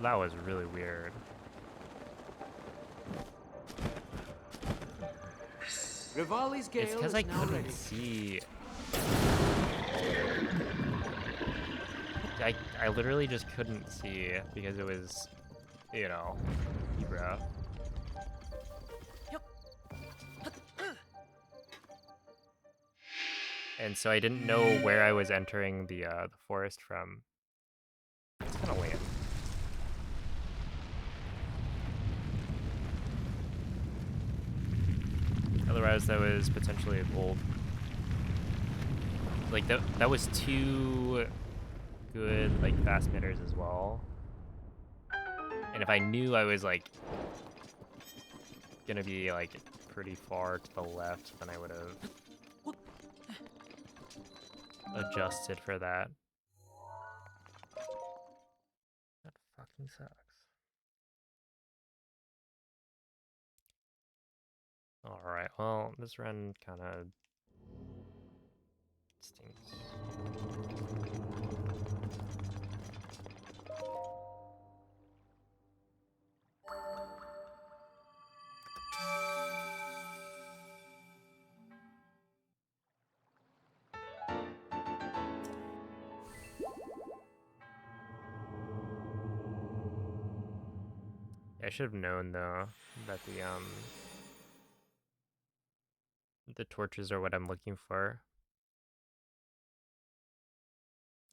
That was really weird. Rivali's gale It's because is I now couldn't ready. see. I literally just couldn't see because it was, you know, Hebra. And so I didn't know where I was entering the forest from. It's kind of lame. Otherwise, that was potentially a gold. Like that was 2 good like fast mitters as well. And if I knew I was like gonna be like pretty far to the left, then I would have adjusted for that. That fucking sucks. Alright, well, this run kind of stinks. I should have known though that the torches are what I'm looking for.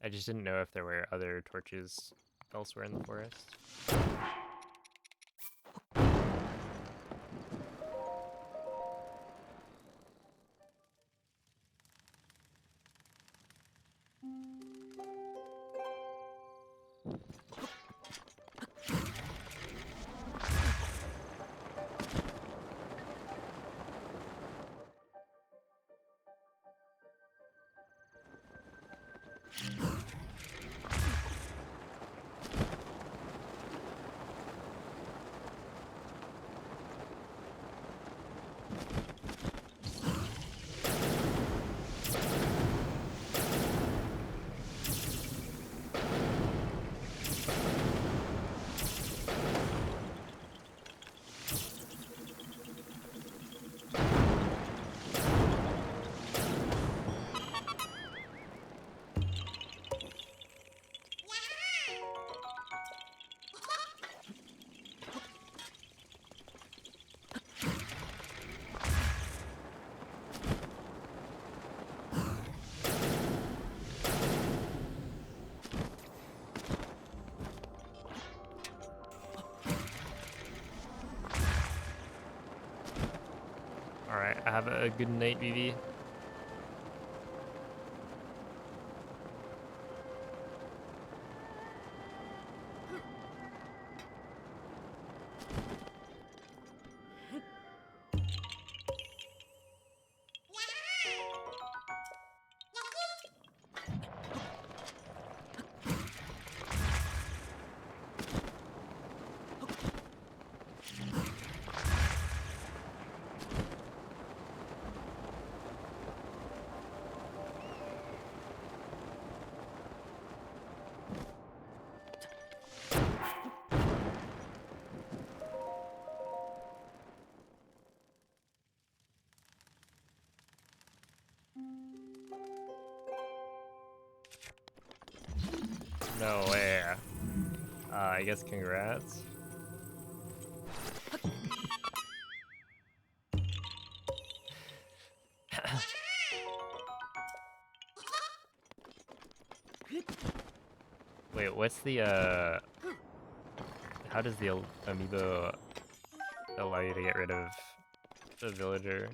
I just didn't know if there were other torches elsewhere in the forest. Alright, have a good night, Vivi. No way. I guess congrats. Wait, what's the how does the amiibo allow you to get rid of the villager?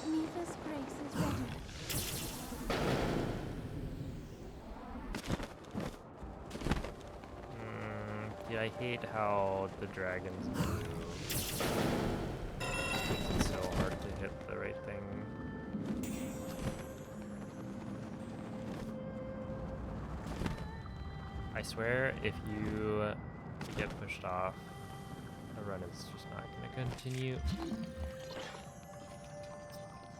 Neva's grace is ready. Yeah, I hate how the dragons move. It's so hard to hit the right thing. I swear, if you get pushed off, the run is just not going to continue.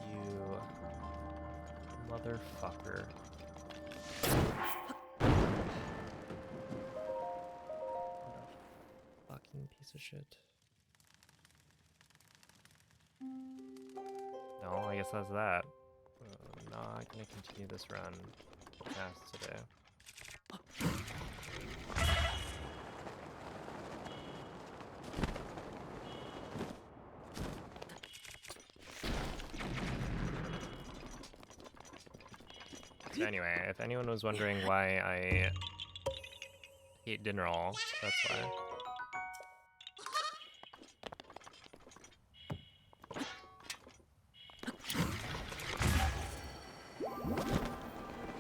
You motherfucker. What a fucking piece of shit. No, I guess that's that. I'm not going to continue this run past today. So anyway, if anyone was wondering why I hate dinner all, that's why.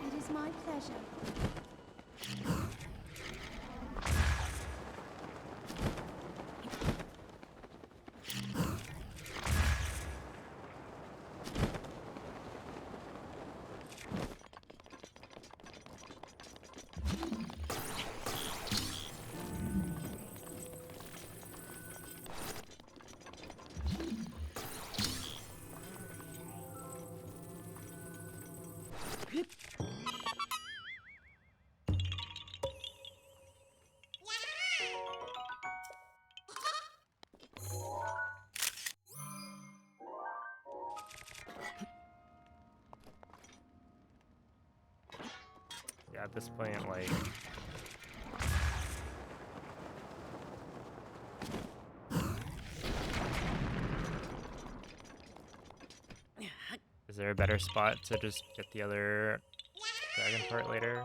It is my pleasure. Yeah, at this point, like... Is there a better spot to just get the other dragon part later?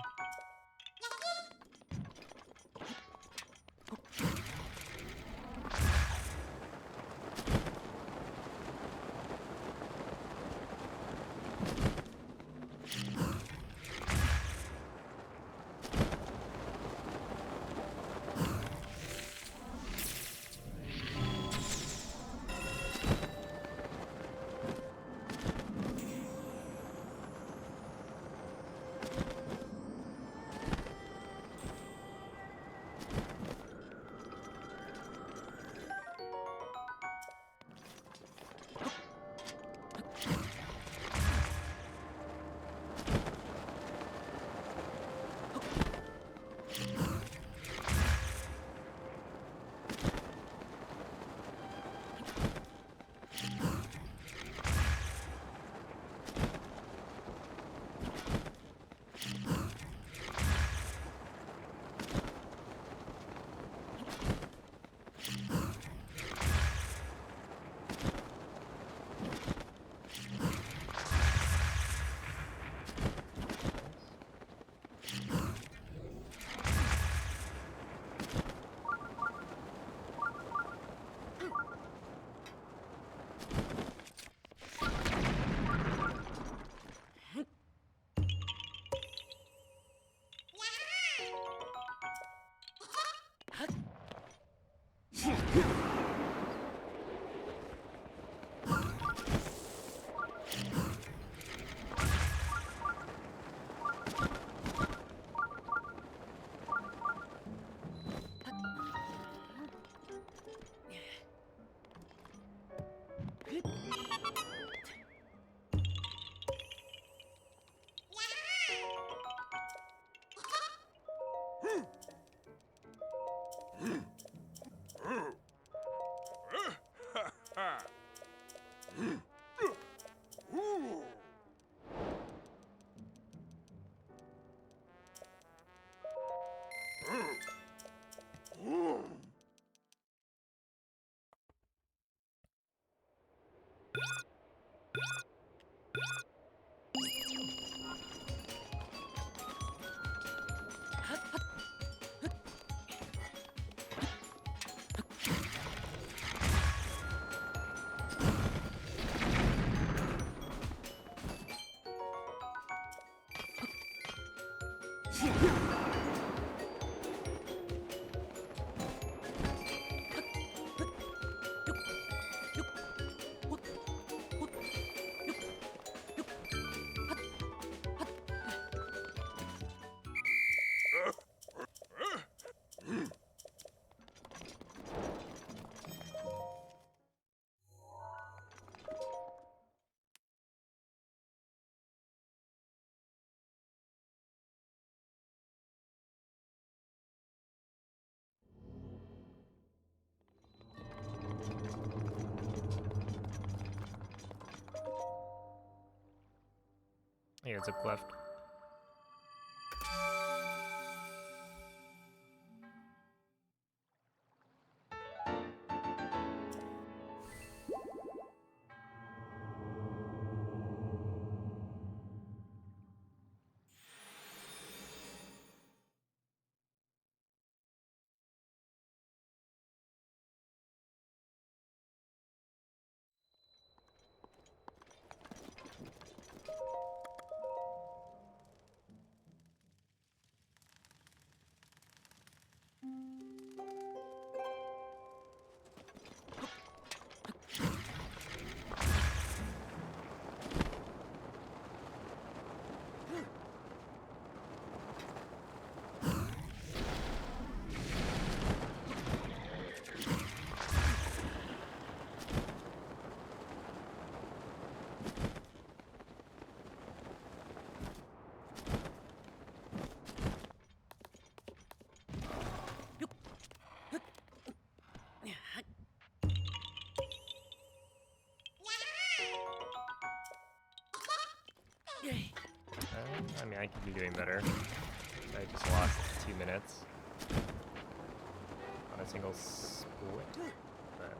Yeah, zip left. I mean, I could be doing better. 2 minutes on a single split. But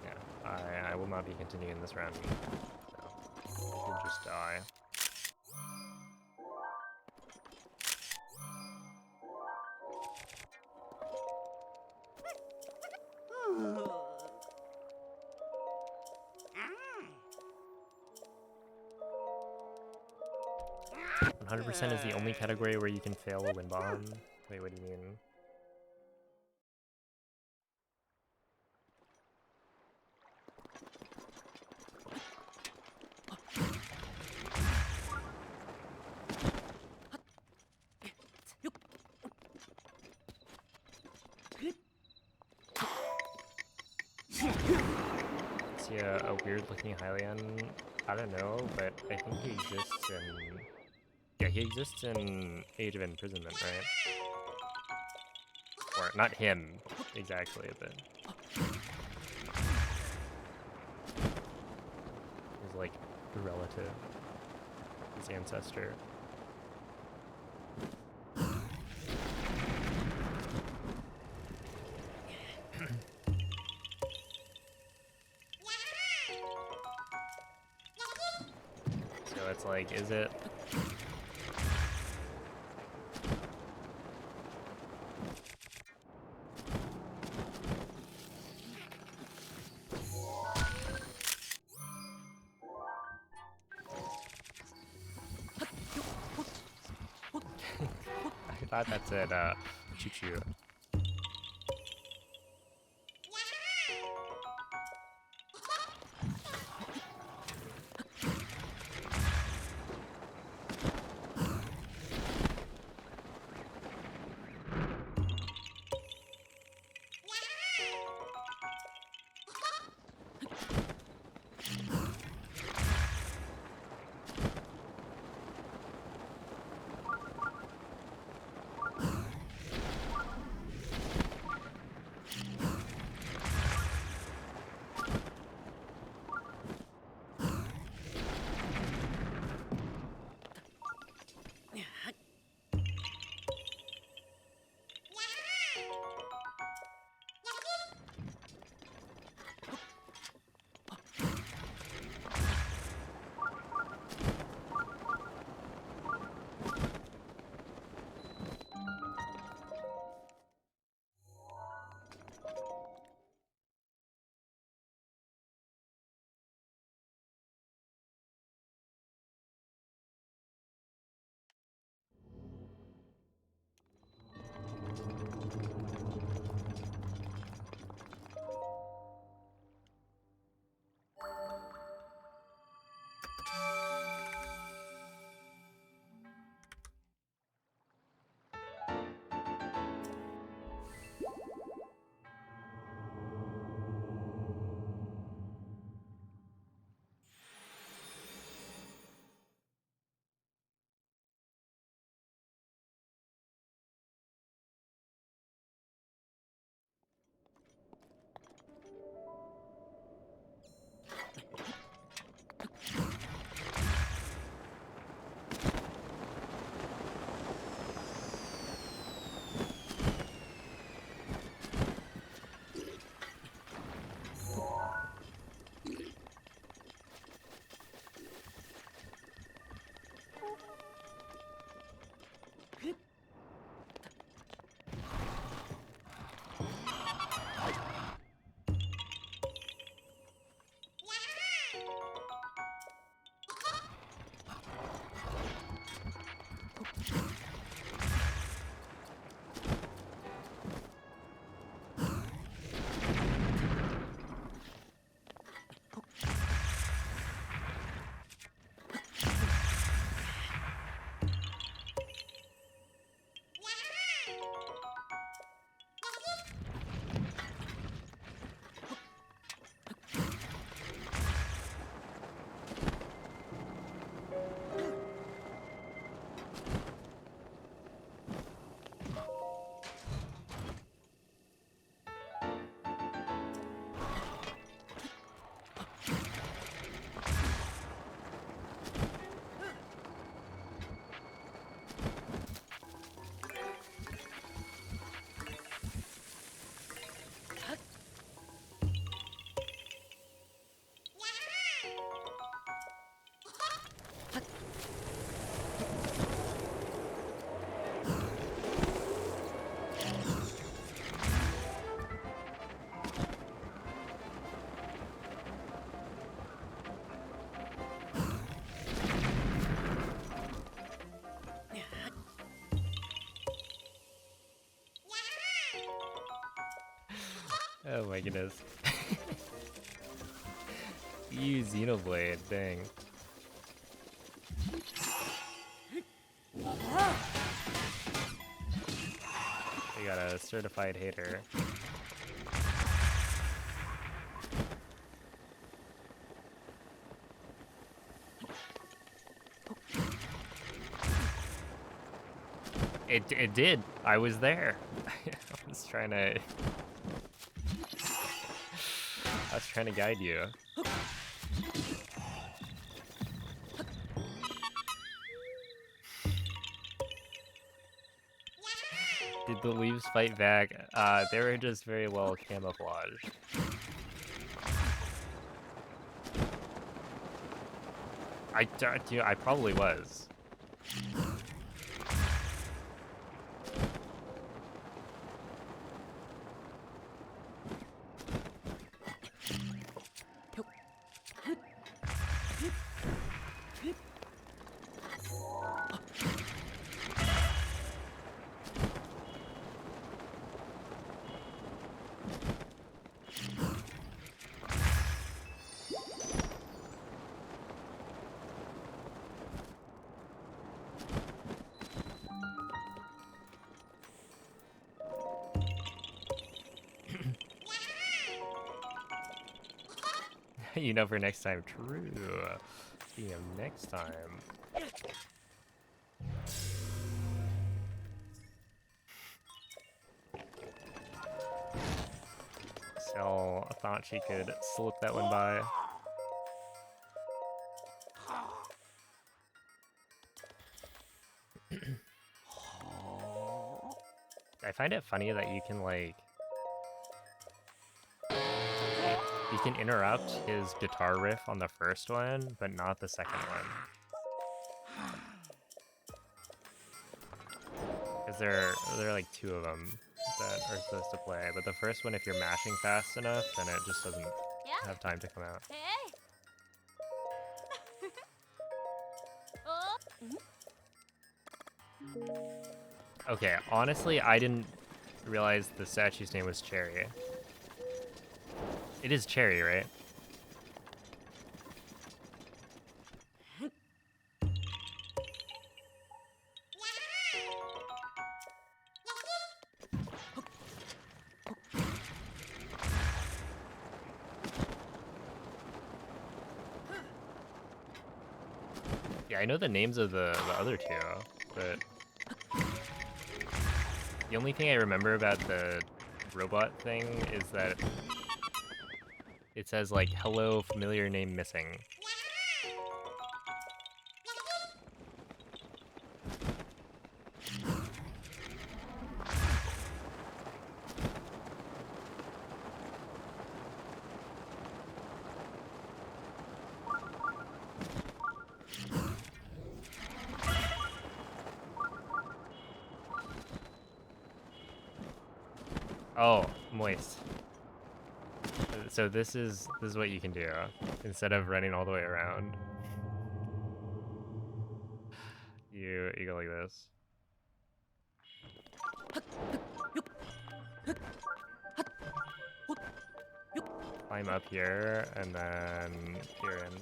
yeah, I will not be continuing this round. So I should just die. Ah. 100% is the only category where you can fail a wind bomb. Wait, what do you mean? See a weird looking Hylian? I don't know, but I think he exists in... Yeah, he exists in Age of Imprisonment, right? Or, not him, exactly, but... His, like, relative. His ancestor. So it's like, is it... I thought that said, choo-choo. Oh my goodness. You Xenoblade, dang. We got a certified hater. It did. I was there. I was trying to guide you. Did the leaves fight back? They were just very well camouflaged. I probably was. You know, for next time. True. See him next time. Cell thought she could slip that one by. I find it funny that you can, like, you can interrupt his guitar riff on the first one, but not the second one. Because there are like two of them that are supposed to play, but the first one, if you're mashing fast enough, then it just doesn't have time to come out. Hey. Okay, honestly, I didn't realize the statue's name was Cherry. It is Cherry, right? Yeah, I know the names of the other two, but the only thing I remember about the robot thing is that it says, like, hello, familiar name missing. Oh, moist. So this is what you can do instead of running all the way around. You go like this. Climb up here and then peer in.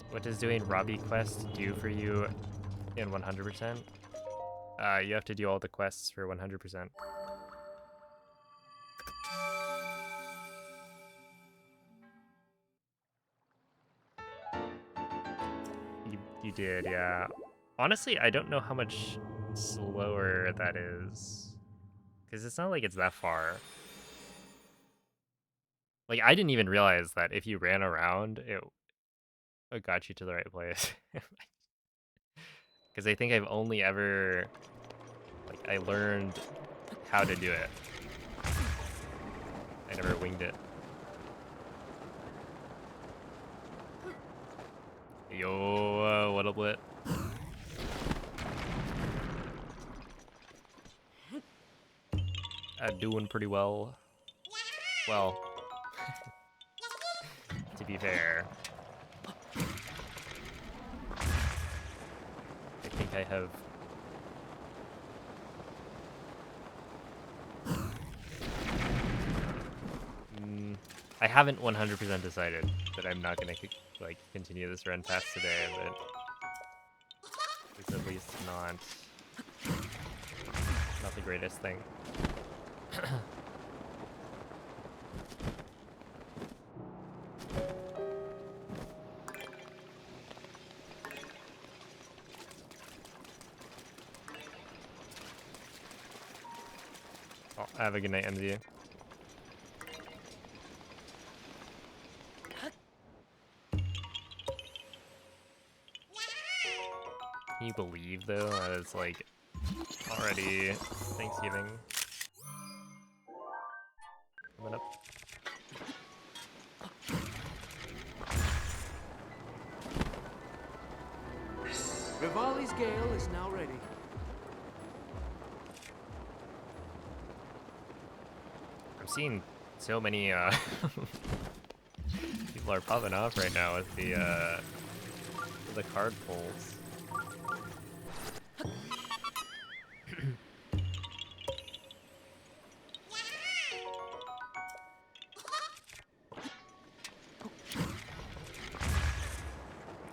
What does doing Robbie quest do for you in 100%? You have to do all the quests for 100%. You did, yeah. Honestly, I don't know how much slower that is. Because it's not like it's that far. Like, I didn't even realize that if you ran around, it got you to the right place. Because I think I've only ever, like, I learned how to do it. I never winged it. Yo, what up, Lit? Doing pretty well. Well, to be fair, I think I have. I haven't 100% decided that I'm not gonna like continue this run past today, but it's at least not the greatest thing. Oh, have a good night, MZ. Can you believe, though, that it's like already Thanksgiving coming up? Rivali's gale is now ready. I'm seeing so many people are popping off right now with the card pulls.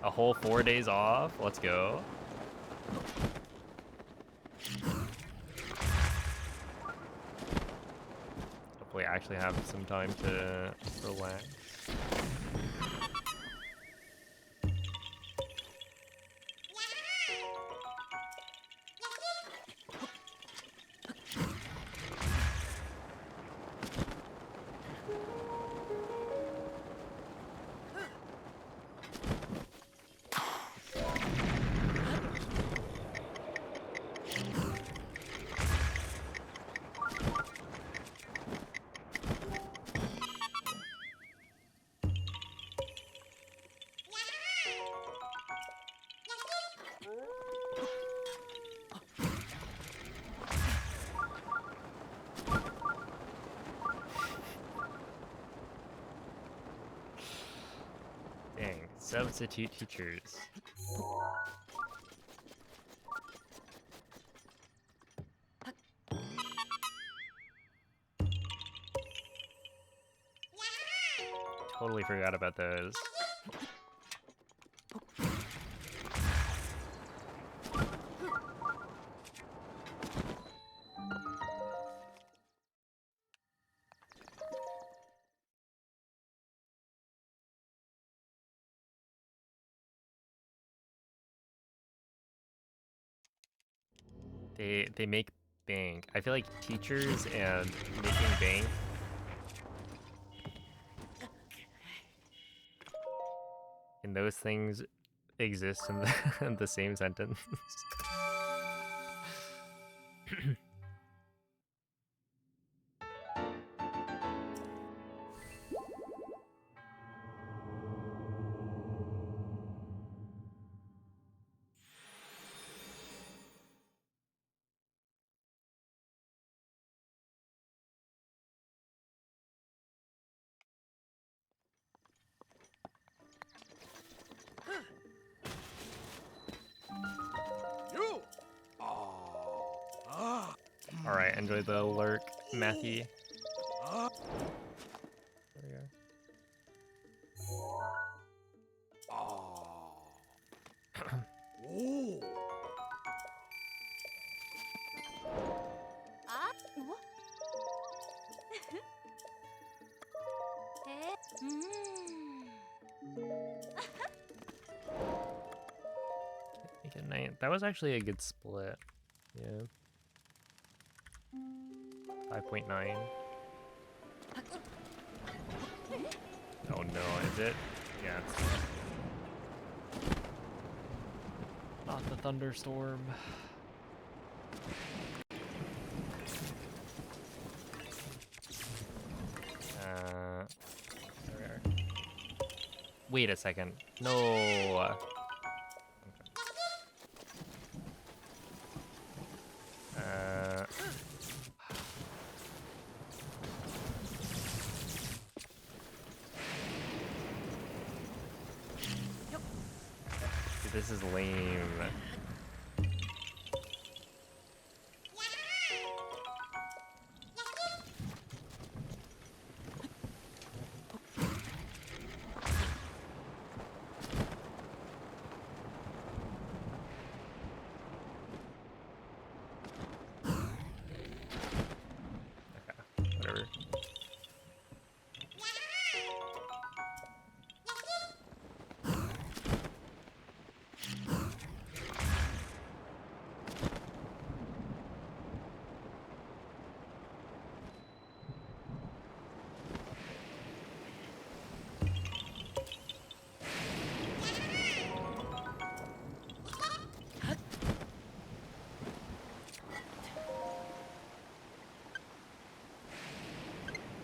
A whole 4 days off? Let's go. Hopefully I actually have some time to relax. Dang, substitute teachers. Totally forgot about those. They make bank. I feel like teachers and making bank and those things exist in the, in the same sentence. You. Alright, enjoy the lurk, Matthew. There we go. Ooh. Make it 9. That was actually a good split. Yeah. 5.9. Oh no, is it? Yeah, it's not the thunderstorm. There we are. Wait a second. No. This is lame. Whatever.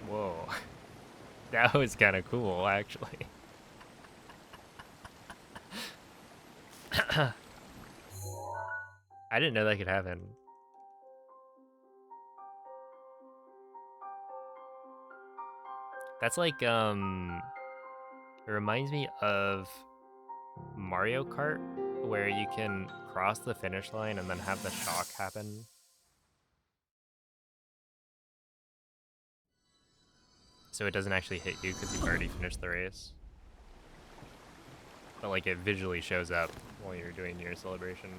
Whoa. That was kind of cool, actually. I didn't know that could happen. That's like, it reminds me of Mario Kart, where you can cross the finish line and then have the shock happen. So it doesn't actually hit you because you've already finished the race. But like it visually shows up while you're doing your celebration.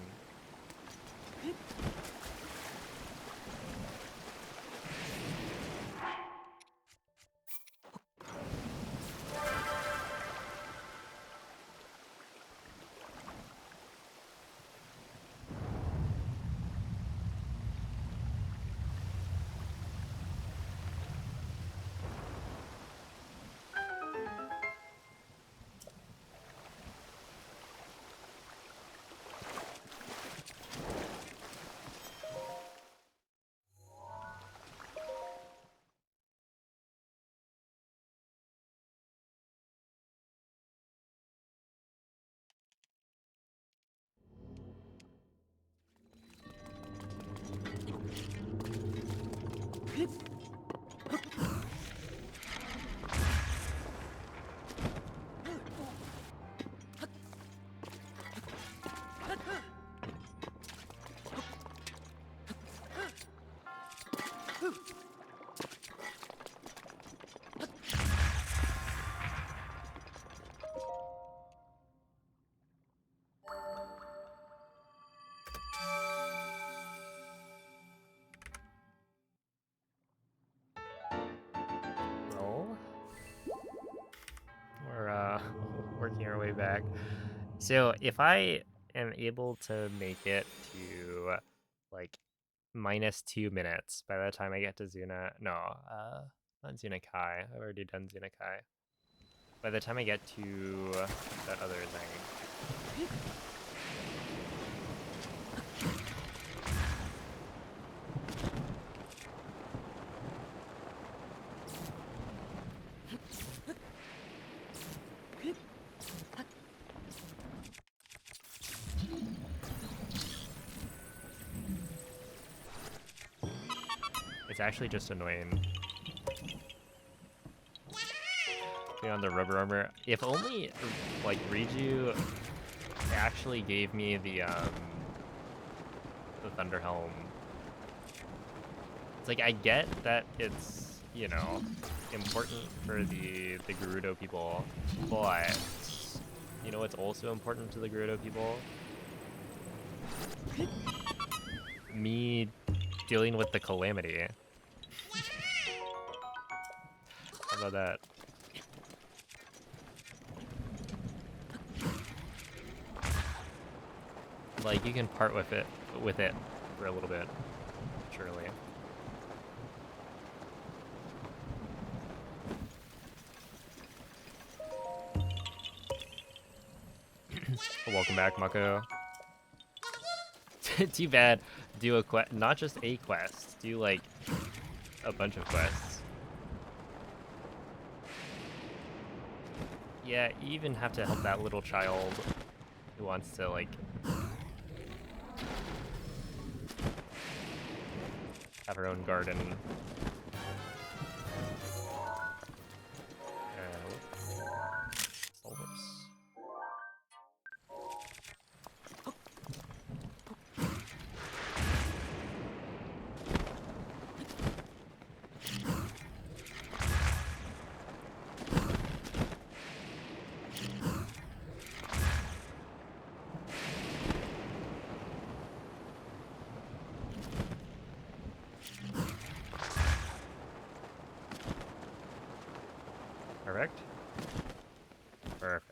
Roll. We're working our way back. So if I am able to make it to like -2 minutes by the time I get to Zuna, no, not Zuna Kai. I've already done Zuna Kai. By the time I get to that other thing. It's actually just annoying. On the rubber armor. If only, like, Riju actually gave me the Thunder Helm. It's like, I get that it's, you know, important for the Gerudo people, but you know what's also important to the Gerudo people? Me dealing with the calamity. How about that? Like, you can part with it for a little bit, surely. Welcome back, Mako. Too bad. Do a quest, not just a quest. Do like a bunch of quests. Yeah, you even have to help that little child who wants to like have her own garden. Perfect. Perfect.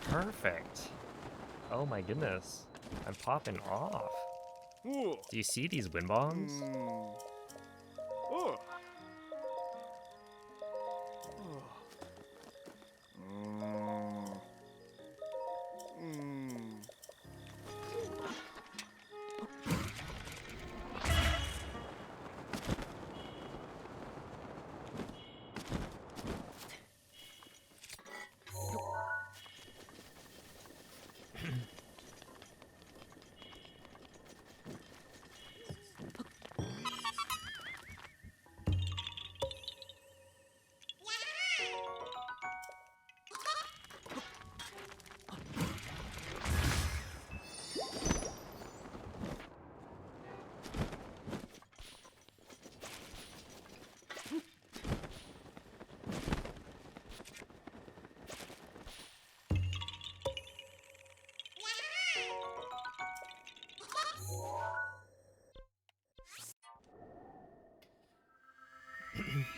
Perfect. Oh my goodness. I'm popping off. Oh. Do you see these wind bombs? Oh.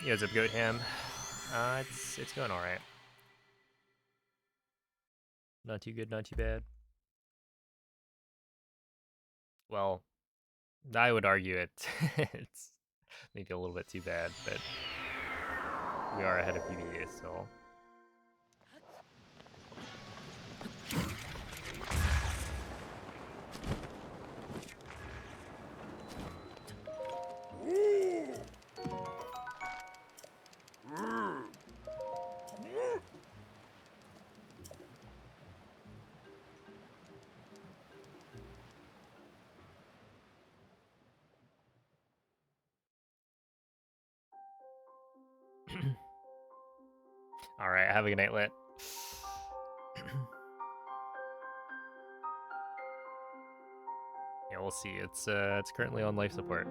Yeah, Zip Goat Ham. It's going all right. Not too good, not too bad. Well, I would argue it's maybe a little bit too bad, but we are ahead of PBA still. All right, have a good night, Lit. Yeah, we'll see. It's currently on life support.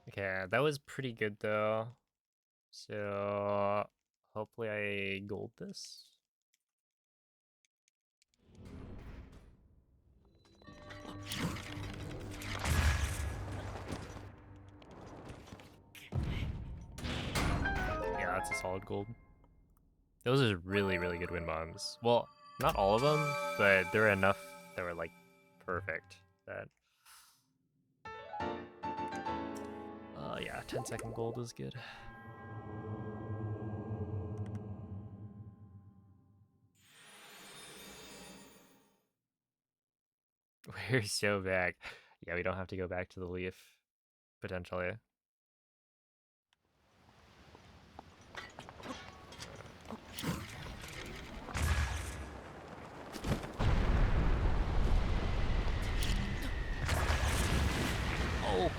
Okay, that was pretty good though. So hopefully I gold this. Yeah, that's a solid gold. Those are really, really good wind bombs. Well, not all of them, but there were enough that were like perfect that yeah, 10-second gold is good. We're so back. Yeah, we don't have to go back to the leaf, potentially.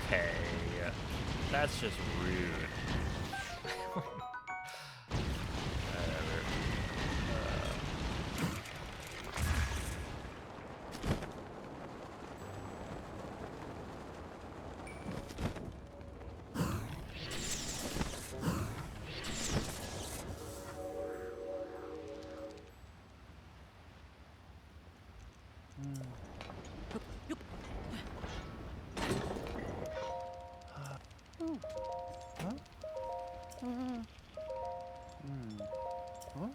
Okay, that's just rude. Whatever. Huh?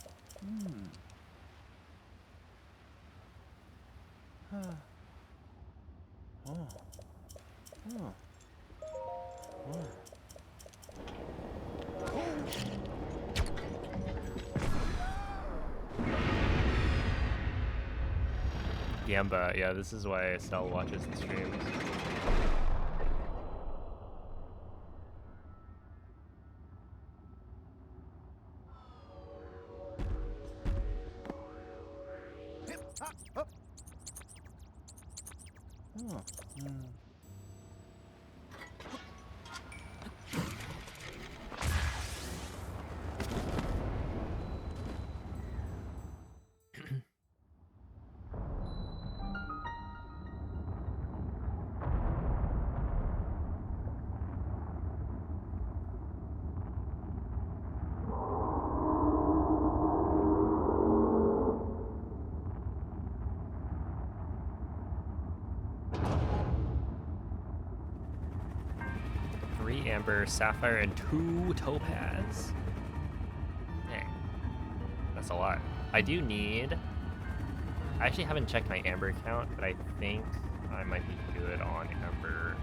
Huh. Oh. Oh. Oh. Gamba, yeah, this is why Estelle watches the streams. Oh. Amber, sapphire, and 2 topaz. Dang. That's a lot. I do need... I actually haven't checked my amber count, but I think I might be good on amber.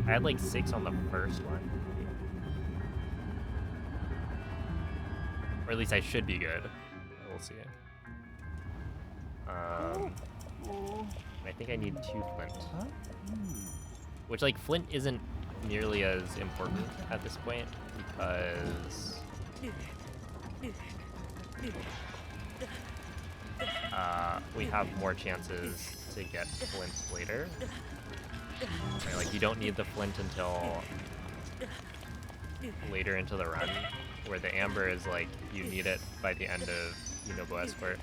I had like 6 on the first one. Or at least I should be good. We'll see. I think I need 2 flint. Huh? Which, like, flint isn't nearly as important at this point because we have more chances to get flint later. Right, like, you don't need the flint until later into the run, where the amber is like you need it by the end of Yunobo Escort.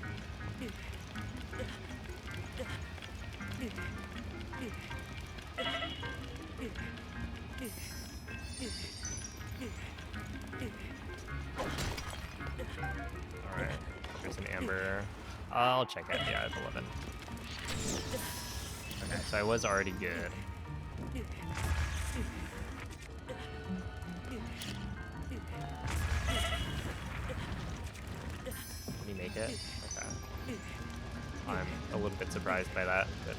Alright, there's an amber. I'll check it. Yeah, it's 11. Okay, so I was already good. Can you make it? Okay. I'm a little bit surprised by that, but...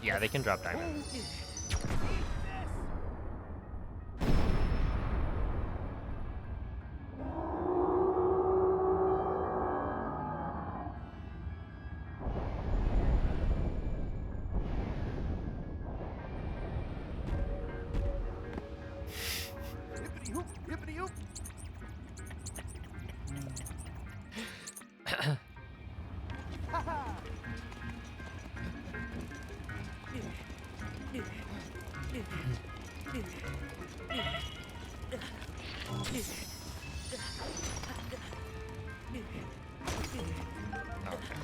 Yeah, they can drop diamonds.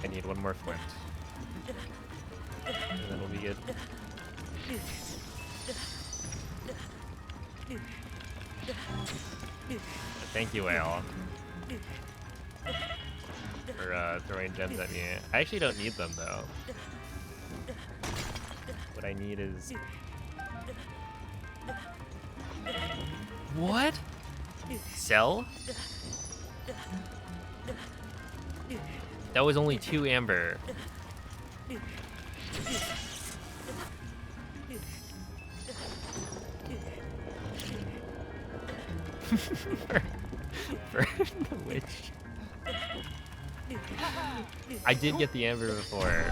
I need one more flint. And then we'll be good. Thank you, Whale, for throwing gems at me. I actually don't need them, though. What I need is... What? Sell? That was only 2 amber. for the witch. I did get the amber before.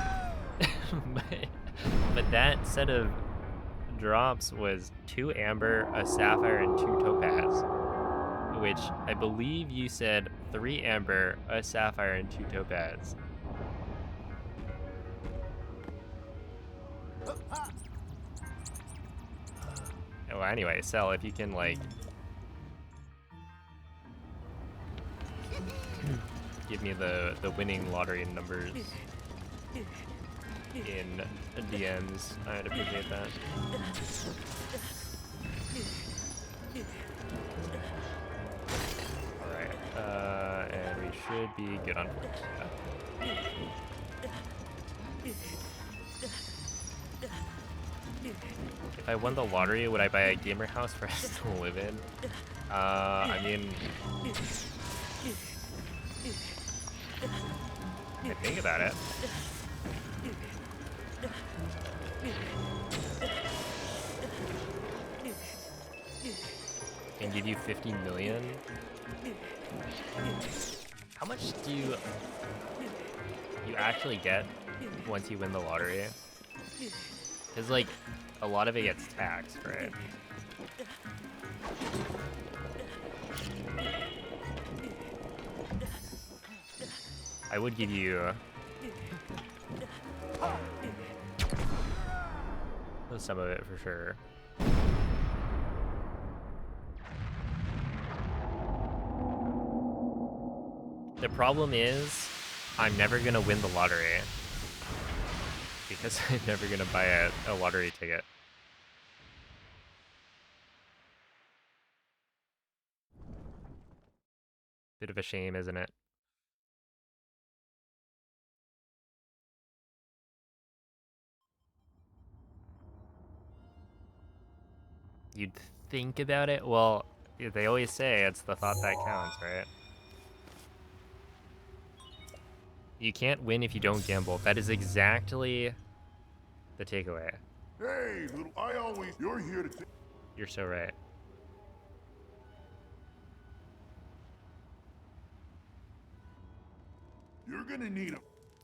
but that set of drops was 2 amber, a sapphire, and 2 topaz. Which I believe you said 3 amber, a sapphire, and 2 topaz. Well, anyway, Cell, if you can, like, give me the winning lottery numbers in DMs, I'd appreciate that. Alright, and we should be good on points. Yeah. If I won the lottery, would I buy a gamer house for us to live in? I mean, I think about it. And give you 50 million. How much do you actually get once you win the lottery? Because, like, a lot of it gets taxed, right? I would give you some of it for sure. The problem is, I'm never gonna win the lottery. Because I'm never gonna buy a lottery ticket. Bit of a shame, isn't it? You'd think about it? Well, they always say it's the thought that counts, right? You can't win if you don't gamble. That is exactly the takeaway. Hey, little, you're here to take. You're so right. You're gonna need a.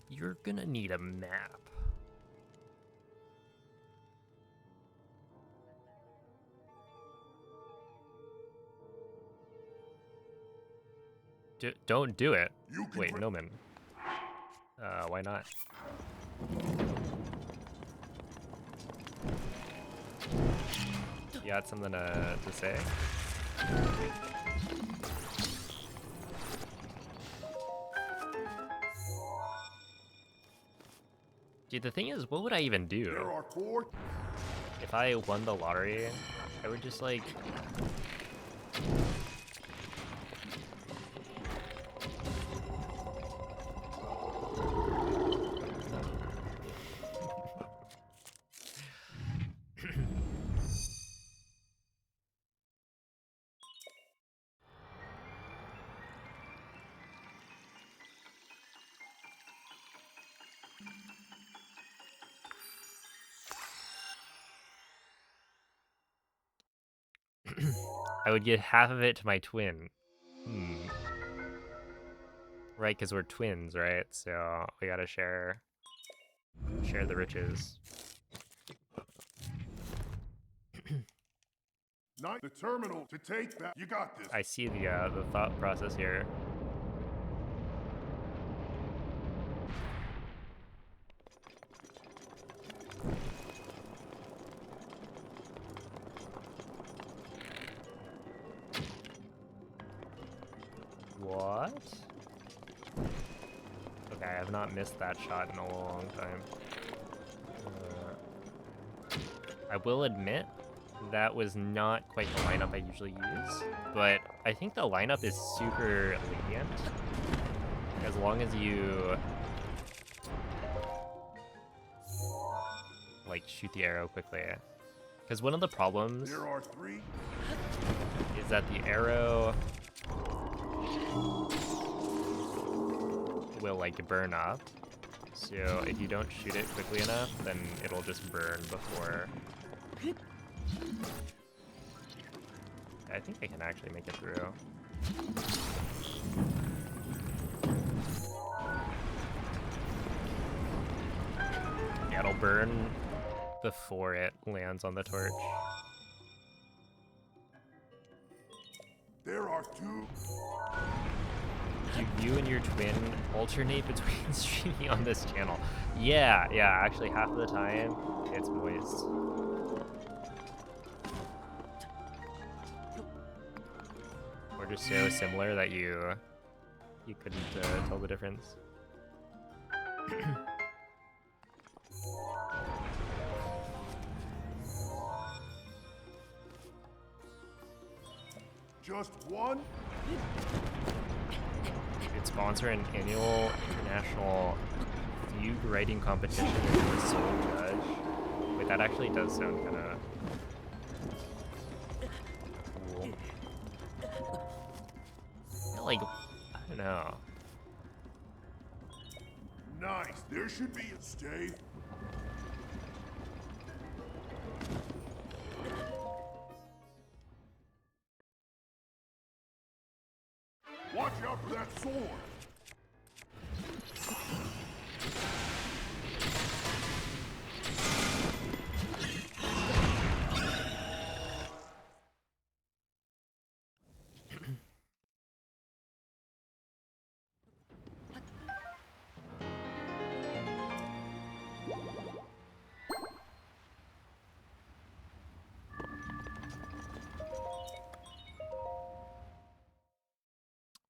You're gonna need a map. Don't do it. Wait, Noman. Why not? You got something to say? Dude, the thing is, what would I even do? There are 4. If I won the lottery, I would just like... I would give half of it to my twin. Right, because we're twins, right? So we gotta share the riches. Not the terminal to take that. You got this. I see the thought process here. What? Okay, I have not missed that shot in a long time. I will admit, that was not quite the lineup I usually use, but I think the lineup is super lenient. As long as you like shoot the arrow quickly. Because one of the problems There are 3. is that the arrow will like burn up. So if you don't shoot it quickly enough, then it'll just burn before. I think I can actually make it through. Yeah, it'll burn before it lands on the torch. There are 2. Do you and your twin alternate between streaming on this channel? Yeah, actually half of the time it's moist. We're just so similar that you couldn't tell the difference. Just 1? It's sponsor an annual international fugue writing competition and be the sole judge. Wait, that actually does sound kind of cool. I feel like, I don't know. Nice. There should be a stave. Watch out for that sword.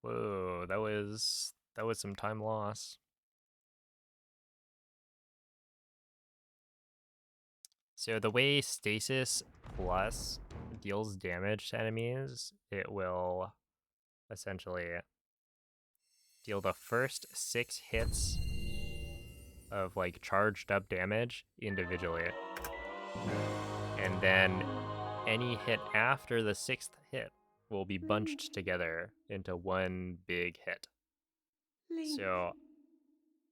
Whoa, that was some time loss. So the way Stasis Plus deals damage to enemies, it will essentially deal the first 6 hits of like charged up damage individually. And then any hit after the 6th hit will be bunched together into one big hit. Link, So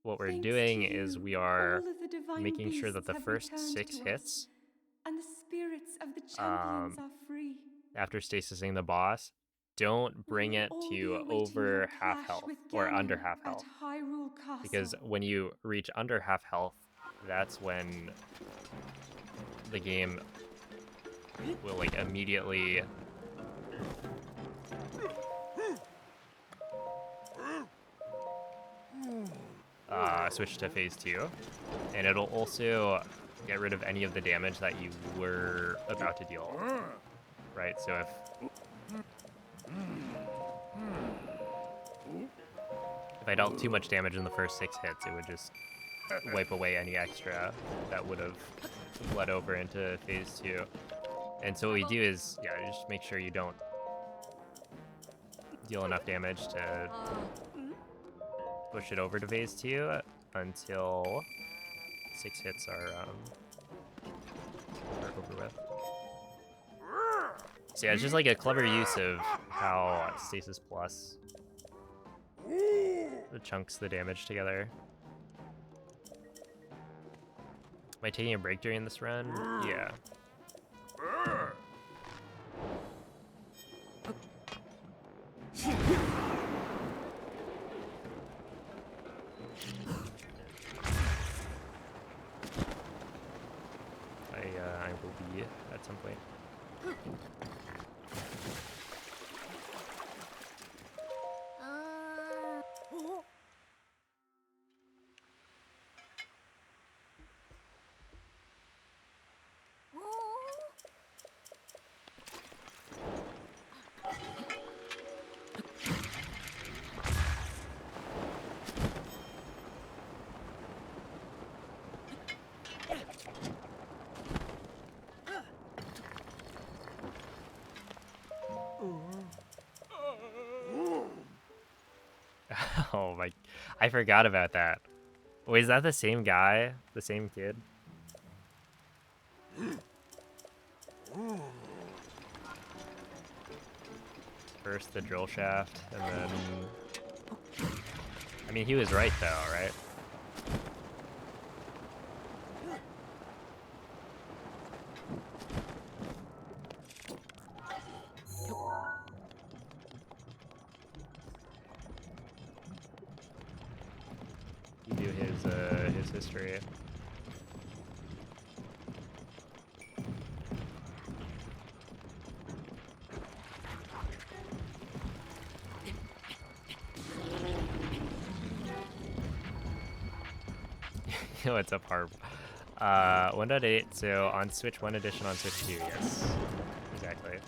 what we're thanks doing to is you, we are all of the divine making sure that beasts the have first returned 6 to us, hits and the spirits of the champions are free. after stasising the boss, don't bring We will it all be to awaiting over your half clash health with or under Ganon half at health. Hyrule Castle. Because when you reach under half health, that's when the game will like immediately switch to phase 2, and it'll also get rid of any of the damage that you were about to deal, right? So if I dealt too much damage in the first 6 hits, it would just wipe away any extra that would have bled over into phase 2. And so what we do is, yeah, just make sure you don't deal enough damage to push it over to phase 2 until 6 hits are over with. So yeah, it's just like a clever use of how Stasis Plus chunks the damage together. Am I taking a break during this run? Yeah. I will be at some point. Oh my, I forgot about that. Wait, is that the same guy? The same kid? First the drill shaft, and then... I mean, he was right though, right? You do his history. What's up, Harp? 1.8, so on Switch 1 edition, on Switch 2, yes. Exactly.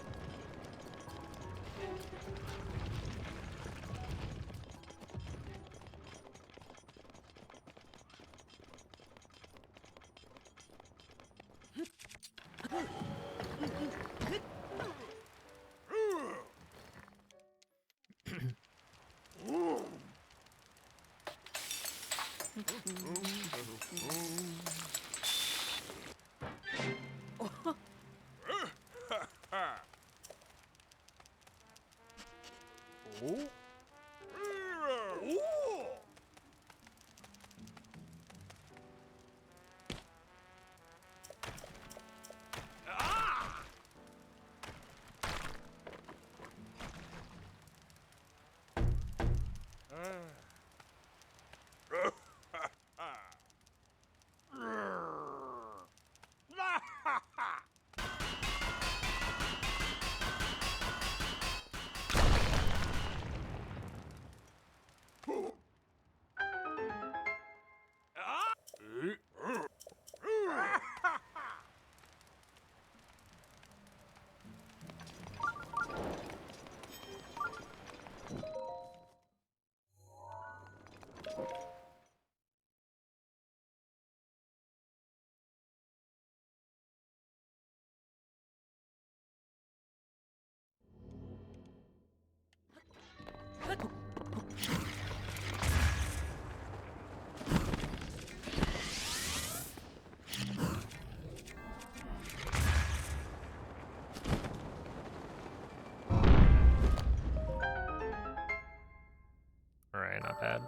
Alright, not bad.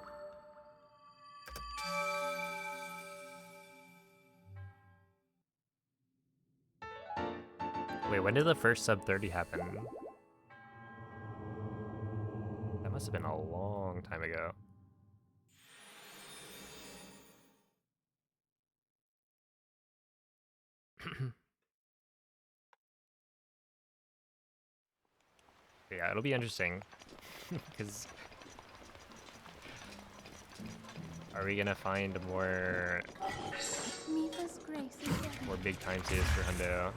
Wait, when did the first sub 30 happen? That must have been a long time ago. Yeah, it'll be interesting. Because are we gonna find more Mifa's grace is there. more big time saves for Hundo?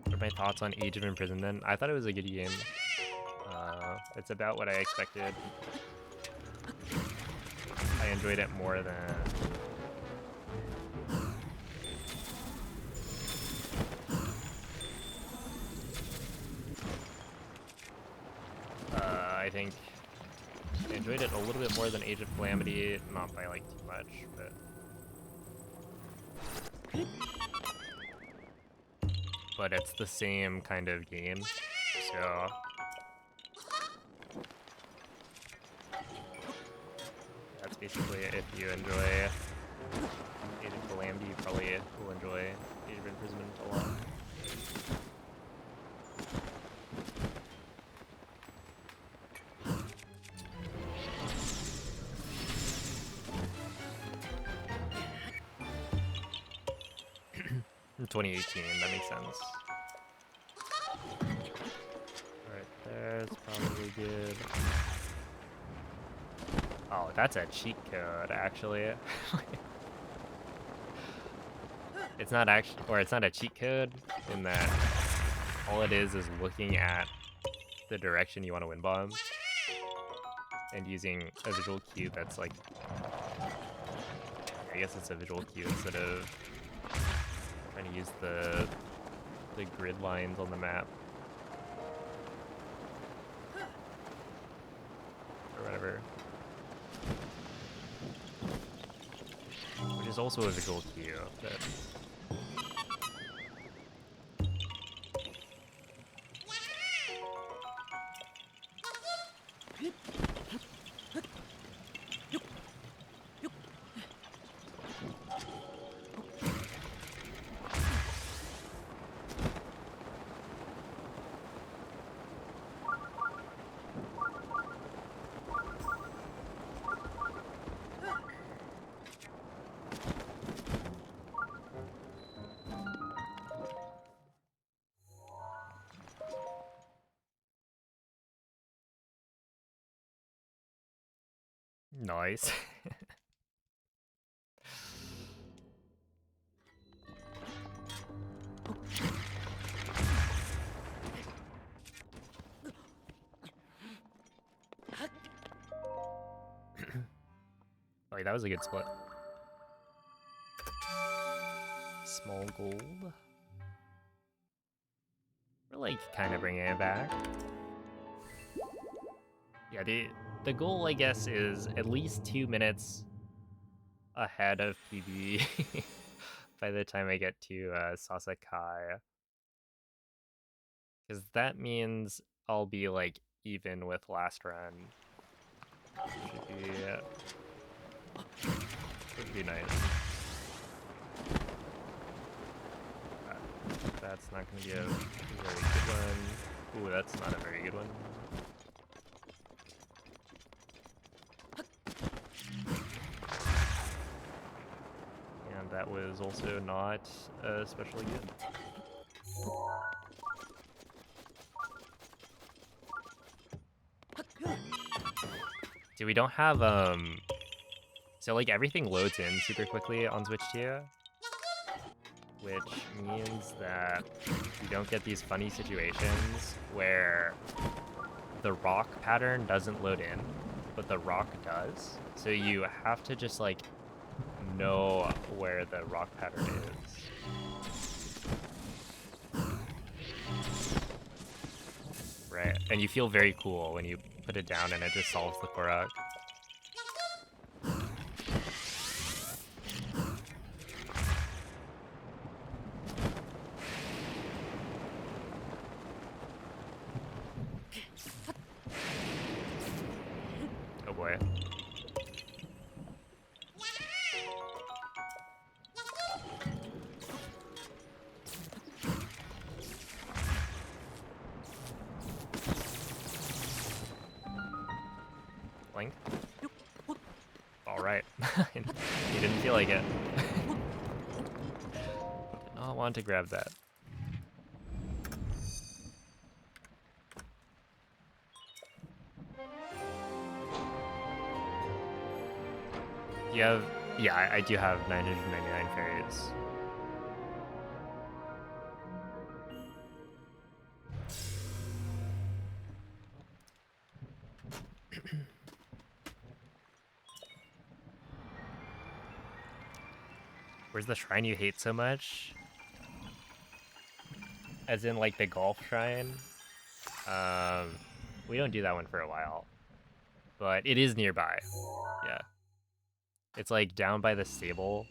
What are my thoughts on Age of Imprisonment? I thought it was a good game. It's about what I expected. I enjoyed it more than I think I enjoyed it a little bit more than Age of Calamity, not by like too much, but it's the same kind of game, so that's basically it. If you enjoy Age of Calamity, you probably will enjoy Age of Imprisonment a lot. In 2018, that makes sense. Right there, it's probably good. Oh, that's a cheat code, actually. It's not actually, or it's not a cheat code in that all it is looking at the direction you want to win bombs and using a visual cue that's like, I guess it's a visual cue instead of trying to use the grid lines on the map or whatever. Which is also a visual cue that nice. Oh, that was a good split. small gold. We're like kind of bringing it back. Yeah, the goal, I guess, is at least 2 minutes ahead of PB by the time I get to Sasakai. Because that means I'll be like even with last run. Should be nice. That's not going to be a very good one. Ooh, that's not a very good one. And that was also not especially good. See, we don't have, so like everything loads in super quickly on Switch 2, which means that you don't get these funny situations where the rock pattern doesn't load in, but the rock does. So you have to just like know where the rock pattern is. Right, and you feel very cool when you put it down and it just solves the korok. Oh boy. Link? Alright. You didn't feel like it. Did not want to grab that. You have... Yeah, I do have 999 fairies. Where's the shrine you hate so much? As in, like, the golf shrine? We don't do that one for a while. But it is nearby. Yeah. It's, like, down by the stable.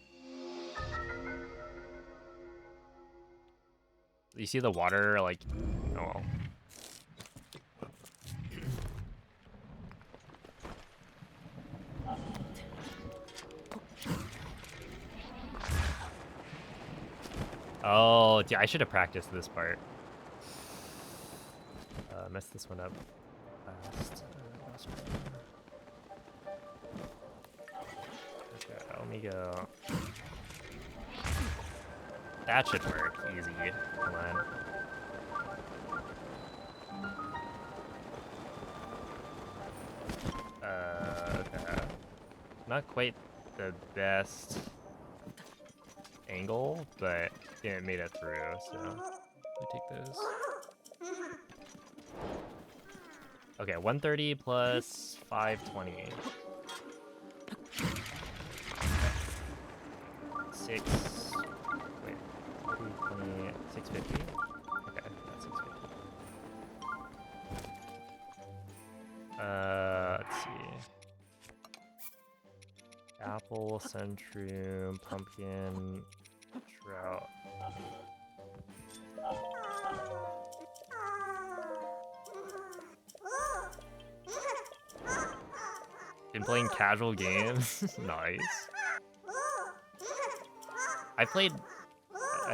You see the water, like... Oh, well. Oh, yeah, I should have practiced this part. Messed this one up last one. Okay, let me go. That should work. Easy. Come on. Okay. Not quite the best angle, but yeah, it made it through, so let me take those. Okay, 130 plus 520. 6. Wait, 220, 650. Okay, that's 650. Let's see. Apple, centurion, pumpkin, trout. Been playing casual games? Nice. I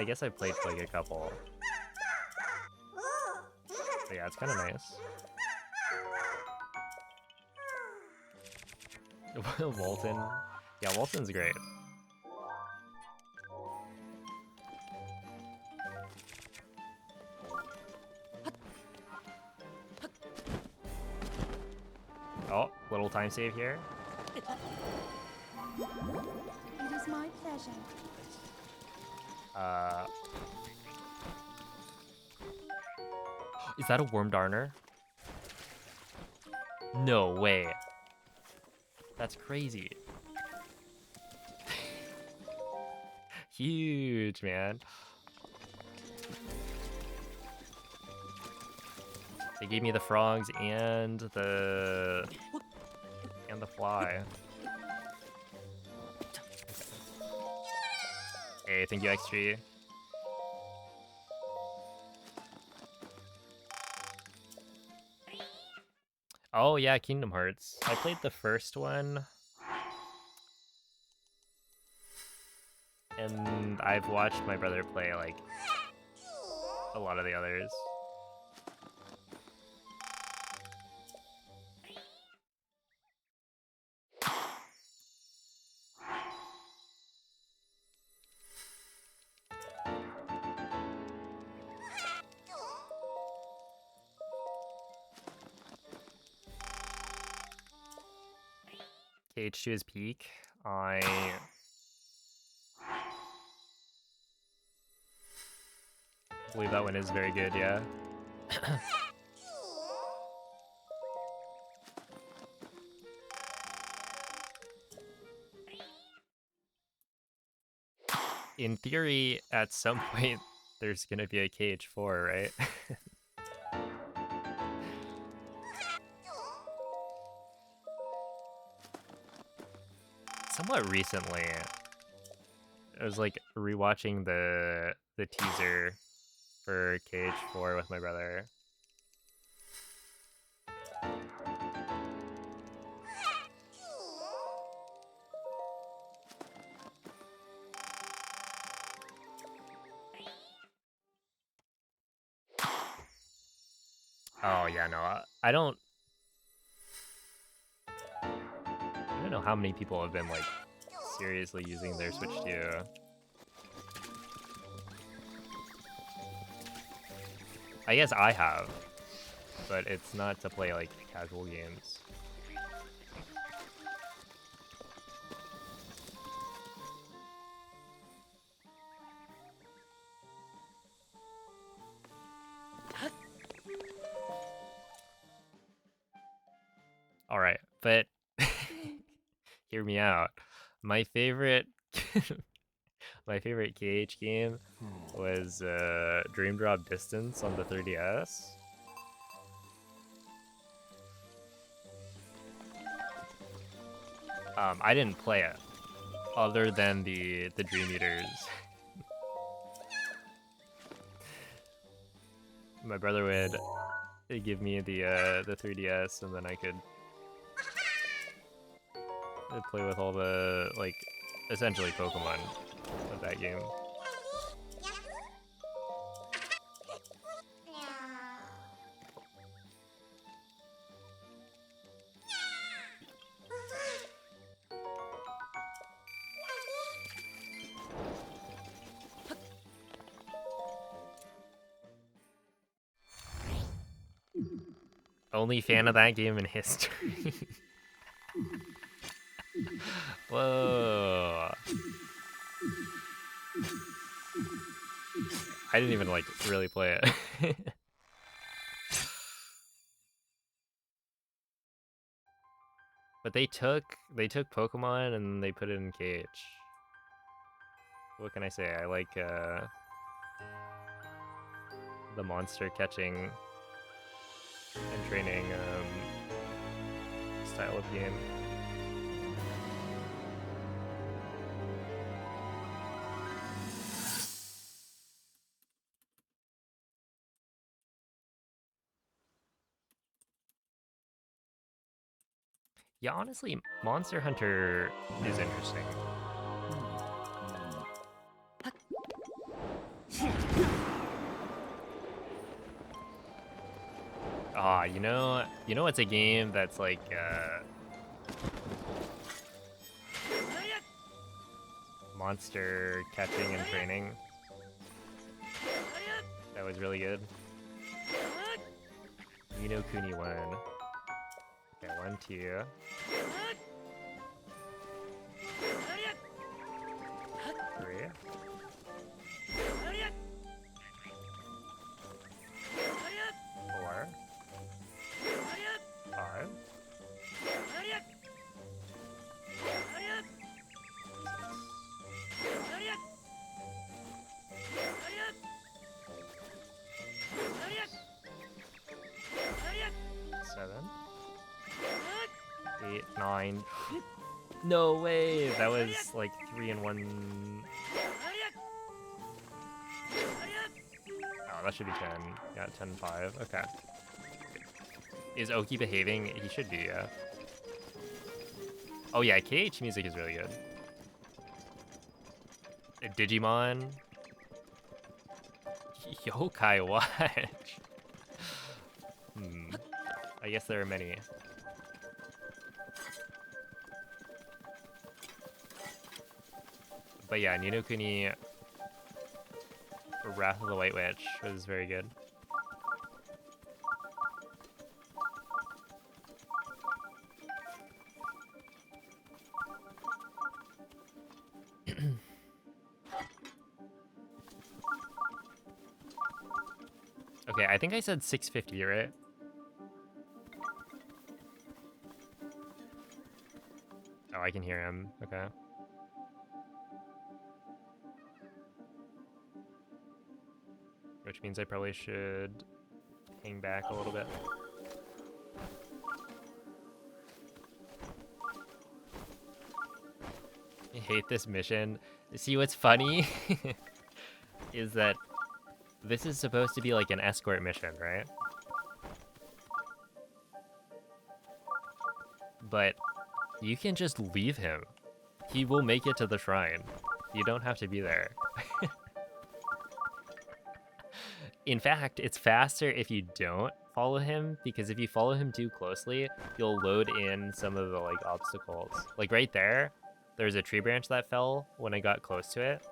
guess I played like a couple. But yeah, it's kind of nice. Walton. Yeah, Walton's great. Oh, little time save here. It is my pleasure. Is that a worm darner? No way. That's crazy. Huge, man. They gave me the frogs and the fly. Hey, thank you, XG. Oh yeah, Kingdom Hearts. I played the first one. And I've watched my brother play like a lot of the others. H2's peak. I believe that one is very good, yeah. In theory, at some point, there's gonna be a KH4, right? Somewhat recently, I was like rewatching the teaser for KH4 with my brother. Oh yeah, no, I don't know how many people have been like seriously using their Switch 2. I guess I have, but it's not to play like casual games. All right, but hear me out. My favorite my favorite KH game was Dream Drop Distance on the 3DS. I didn't play it other than the Dream Eaters. My brother would give me the 3DS, and then I'd play with all the like essentially Pokemon of that game. Only fan of that game in history. Whoa. I didn't even like really play it. But they took Pokemon and they put it in KH. What can I say? I like the monster catching and training style of game. Yeah, honestly, Monster Hunter is interesting. Ah, you know it's a game that's like monster catching and training. That was really good. Ni no Kuni 1. Okay, 1, 2. 3. 4. 5. 6. find. No way! That was like 3 in 1. Oh, that should be 10. Yeah, 10-5. Okay. Is Oki behaving? He should be, yeah. Oh yeah, KH music is really good. Digimon. Yokai Watch. I guess there are many. But yeah, Ni no Kuni Wrath of the White Witch was very good. Okay, I think I said 650, right? Oh, I can hear him. Okay. Which means I probably should hang back a little bit. I hate this mission. See, what's funny is that this is supposed to be like an escort mission, right? But you can just leave him. He will make it to the shrine. You don't have to be there. In fact, it's faster if you don't follow him, because if you follow him too closely, you'll load in some of the like obstacles. Like right there, there's a tree branch that fell when I got close to it.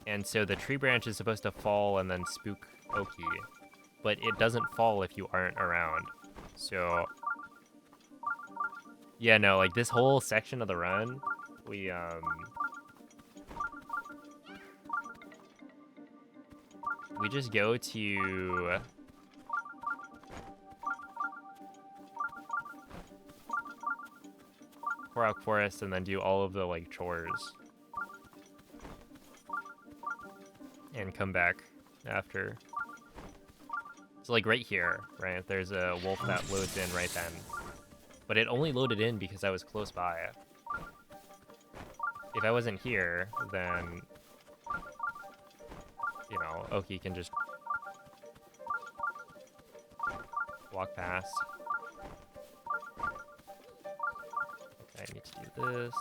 And so the tree branch is supposed to fall and then spook Oki, but it doesn't fall if you aren't around. So yeah, no, like this whole section of the run, we just go to Korok Forest and then do all of the like chores and come back after. So like right here, right? There's a wolf that loads in right then. But it only loaded in because I was close by. If I wasn't here, then you know, Oki can just walk past. Okay, I need to do this.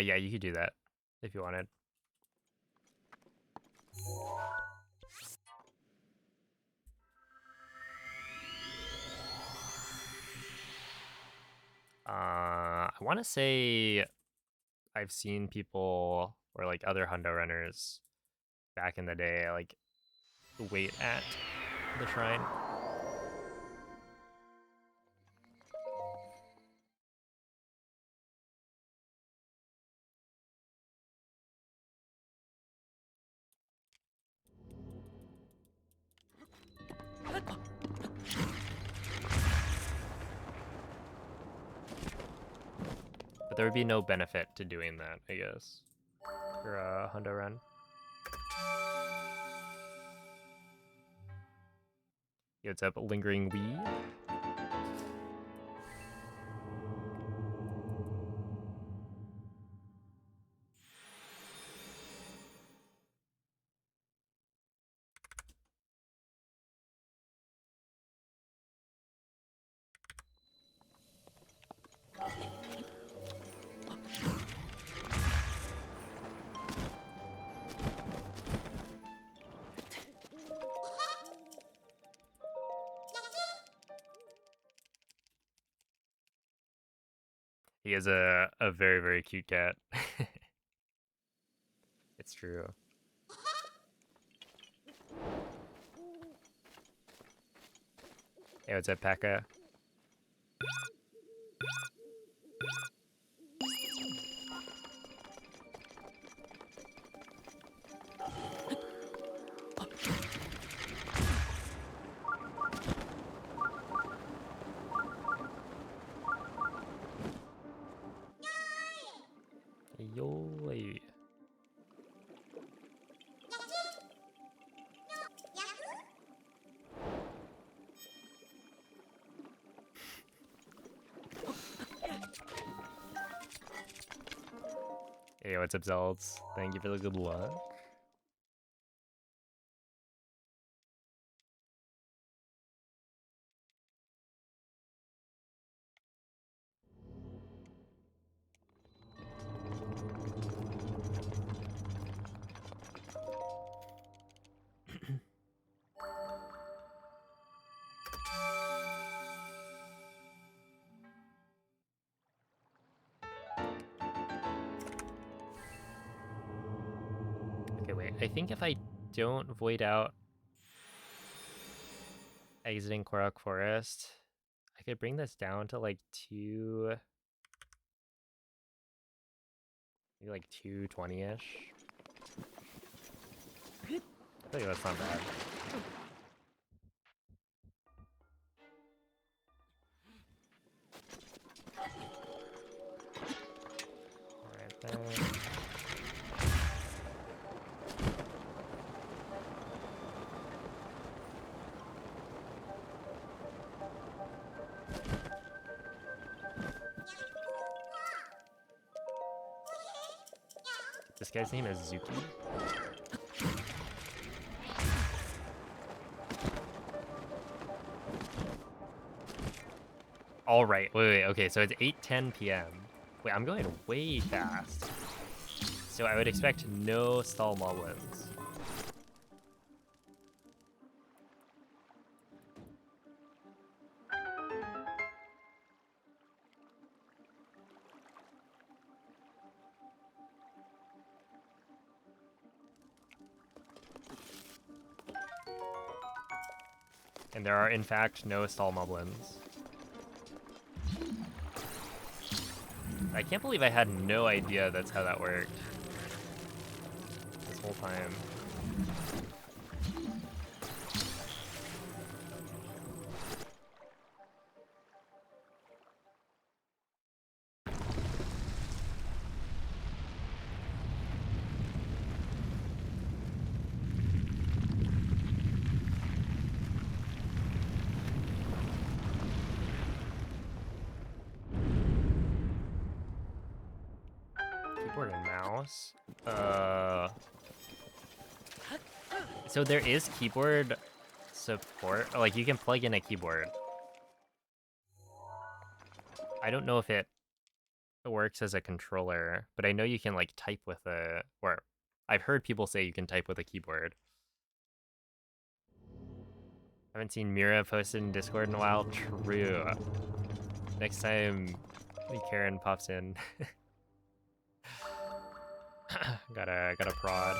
Yeah, you could do that if you wanted. I want to say I've seen people or like other hundo runners back in the day like wait at the shrine. But there would be no benefit to doing that, I guess, for a hundo run. Yo, what's up, Lingering Wee? He is a very, very cute cat. It's true. Hey, what's up, Pekka? Yoy. Hey, what's up, Zelds? Thank you for the good luck. Okay, wait. I think if I don't void out exiting Korok Forest, I could bring this down to like maybe like 220-ish. I feel like that's not bad. Alright then. This guy's name is Zuki. All right, wait, okay, so it's 8:10 p.m. Wait, I'm going way fast. So I would expect no stall moblins. And there are, in fact, no stall moblins. I can't believe I had no idea that's how that worked this whole time. Keyboard and mouse. So there is keyboard support. Oh, like you can plug in a keyboard. I don't know if it works as a controller, but I know you can like type with or I've heard people say you can type with a keyboard. Haven't seen Mira posted in Discord in a while. True. Next time Karen pops in. gotta prod.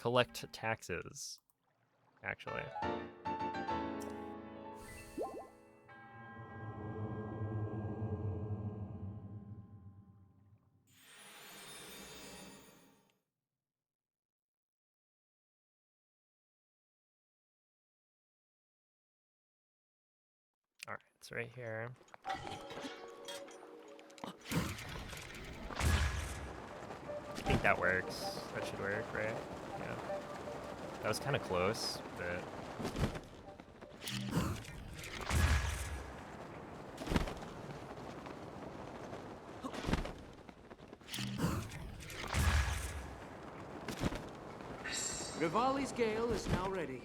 Collect taxes, actually. Alright, it's right here. I think that works. That should work, right? Yeah. That was kind of close, but... Rivali's gale is now ready.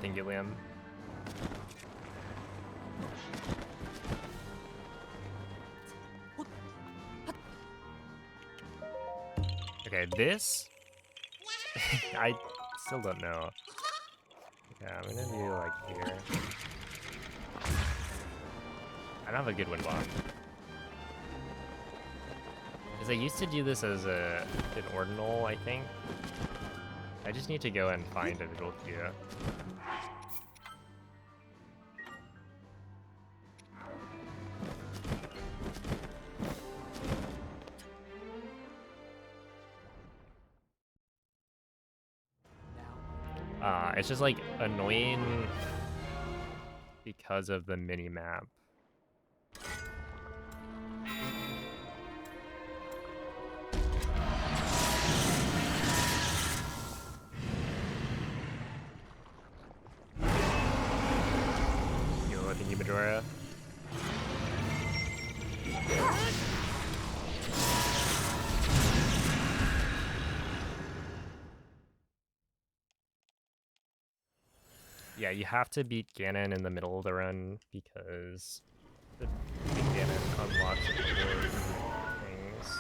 thank you, Liam. Okay, this I still don't know. Okay, I'm gonna do like here. I don't have a good wind bomb. Because I used to do this as an ordinal, I think. I just need to go and find a visual cue. It's just like annoying because of the mini map. Yo, thank you, Medora. Yeah, you have to beat Ganon in the middle of the run because the big Ganon unlocks important things.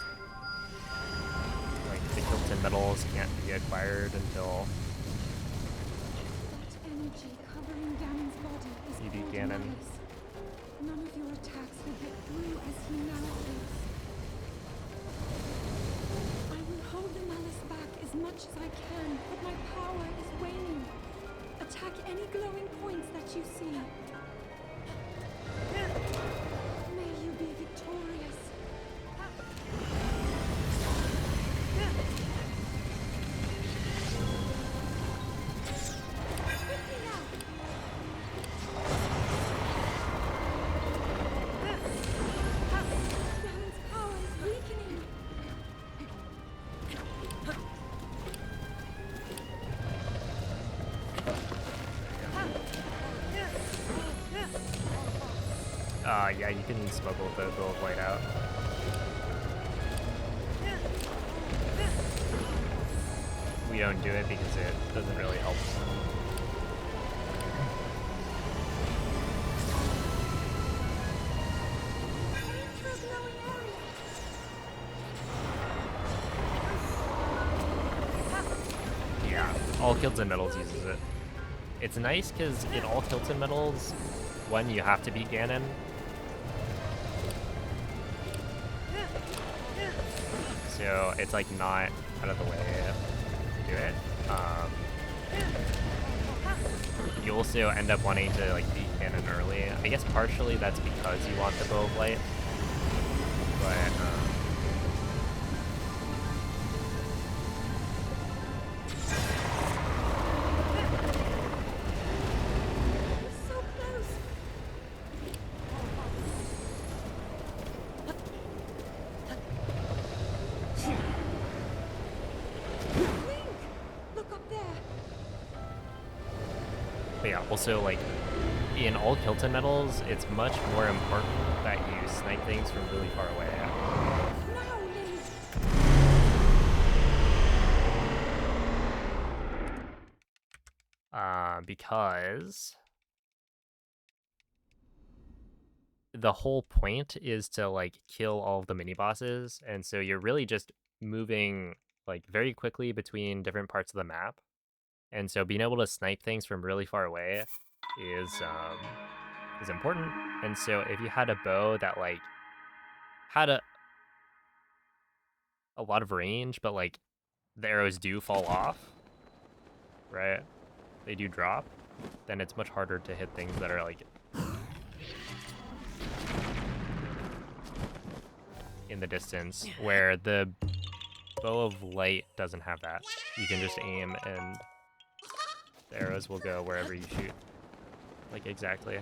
Like the Kilton medals can't be acquired until That energy covering Ganon's body is you beat called Ganon. malice. None of your attacks will get through as he now is. I will hold the malice back as much as I can, but my power is waning. Attack any glowing points that you see. May you be victorious. Quickly now. Ganon's power is weakening. Yeah, you can smuggle the Bill of Light out. We don't do it because it doesn't really help. Enter a glowing area. Yeah, all Kilton medals uses it. It's nice because in all Kilton medals, one, you have to beat Ganon. So it's like not out of the way to do it. You also end up wanting to like beat Ganon early. I guess partially that's because you want the Bow of Light, but So close. Link! Look up there. But yeah, also like in all Kilton medals, it's much more important that you snipe things from really far away. Now, Link. Because the whole point is to like kill all of the mini bosses, and so you're really just moving like very quickly between different parts of the map, and so being able to snipe things from really far away is important. And so if you had a bow that like had a lot of range, but like the arrows do fall off, right? They do drop, then it's much harder to hit things that are like in the distance, where the Bow of Light doesn't have that. You can just aim and the arrows will go wherever you shoot. Like exactly.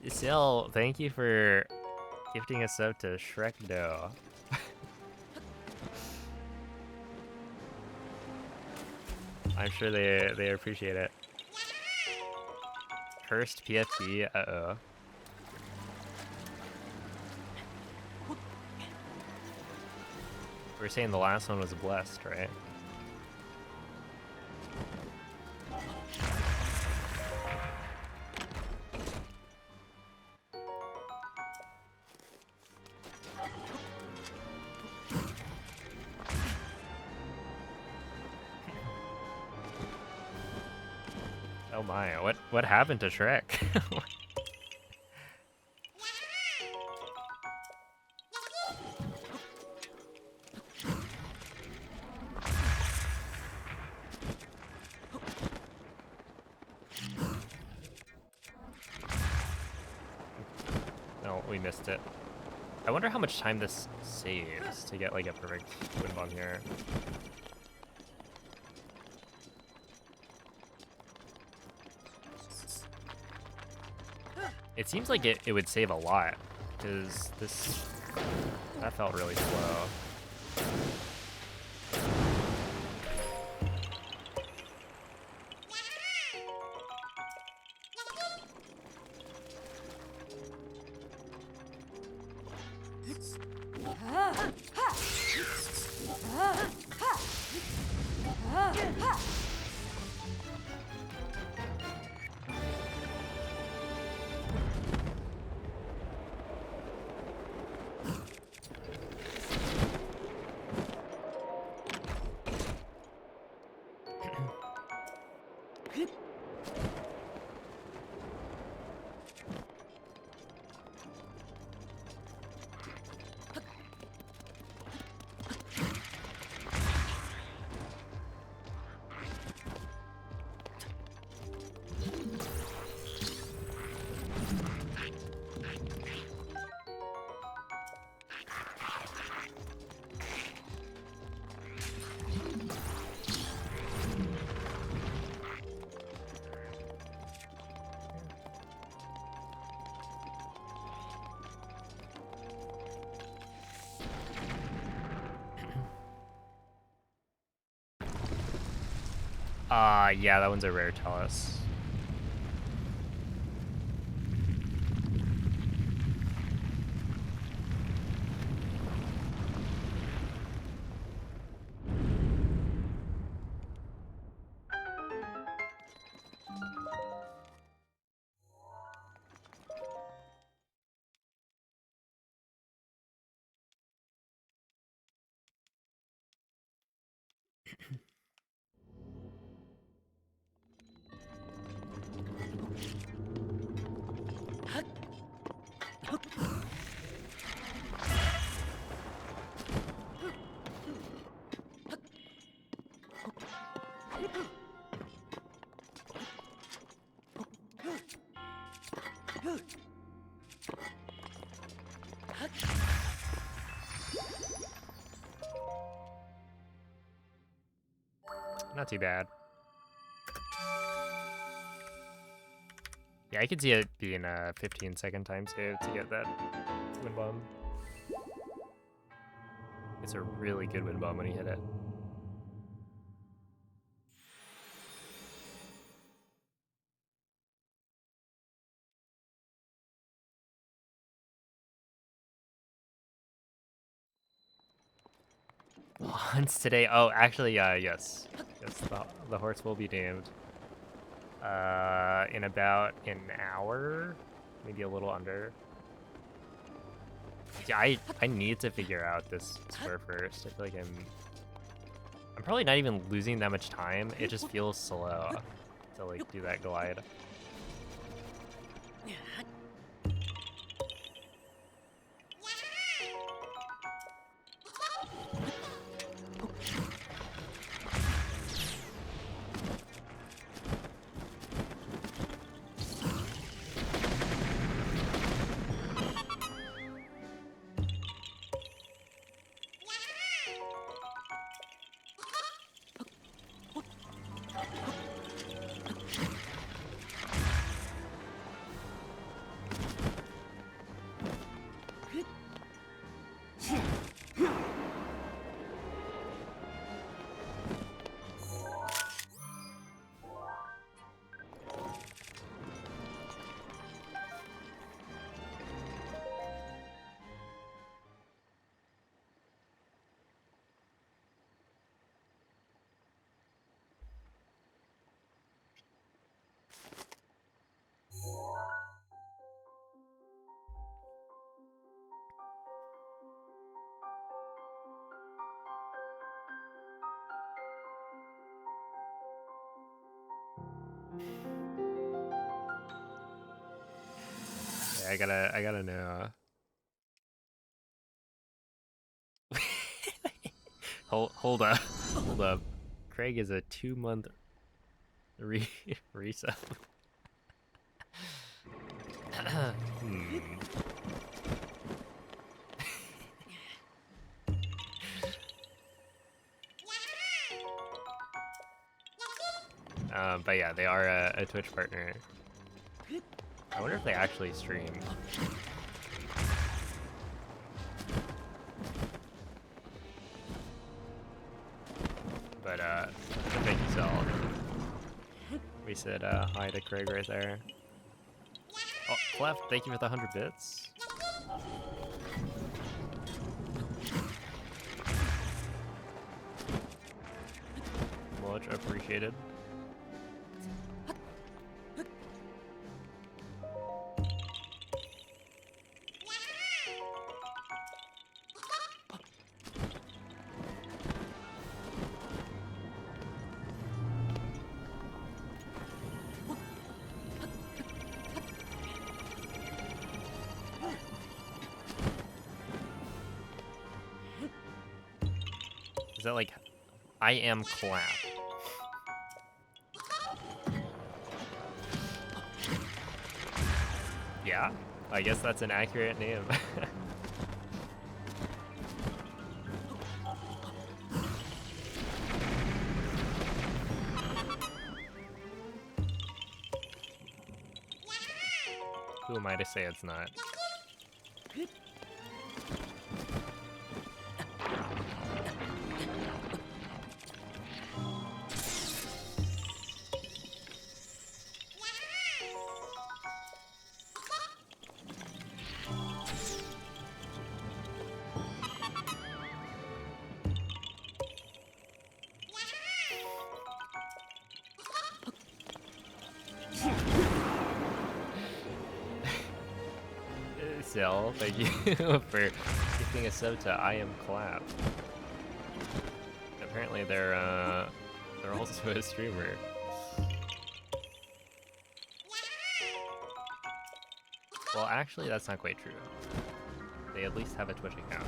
Sil, thank you for gifting us up to Shrek Dough. I'm sure they appreciate it. Cursed PFT, uh-oh. We were saying the last one was blessed, right? Oh my, what happened to Shrek? No, we missed it. I wonder how much time this saves to get like a perfect wind bomb here. It seems like it would save a lot, because that felt really slow. Yeah, that one's a rare Tellus. Not too bad. Yeah, I could see it being a 15-second time save to get that wind bomb. It's a really good wind bomb when you hit it. Once today. Oh, actually, yes. Yes, the horse will be doomed. In about an hour, maybe a little under. Yeah, I need to figure out this square first. I feel like I'm probably not even losing that much time. It just feels slow to like do that glide. Yeah, I gotta know. hold up, hold up. Craig is a 2-month resub. But yeah, they are a Twitch partner. I wonder if they actually stream. But thank you, Sal. We said hi to Craig right there. Oh, Clef, thank you for the 100 bits. Much appreciated. Is that like, I am clap? Yeah, I guess that's an accurate name. Who am I to say it's not? Sel, thank you for giving a sub to I Am Clap. Apparently they're also a streamer. Well, actually that's not quite true. They at least have a Twitch account.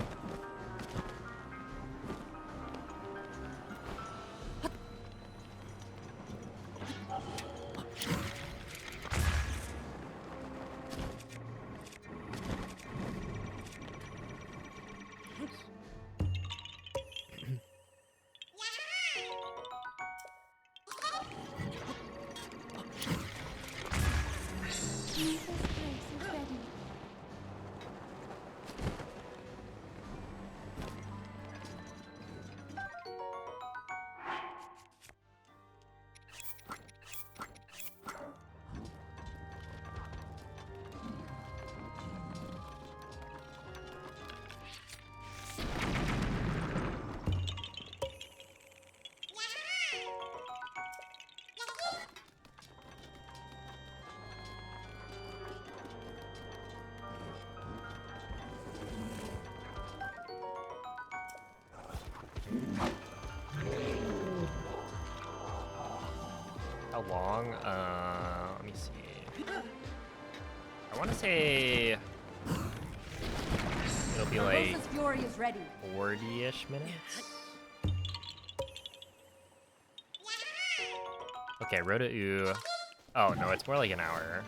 How long? Let me see. I want to say it'll be like Fury is ready. 40-ish minutes. Okay, Roda-U. Oh no, it's more like an hour.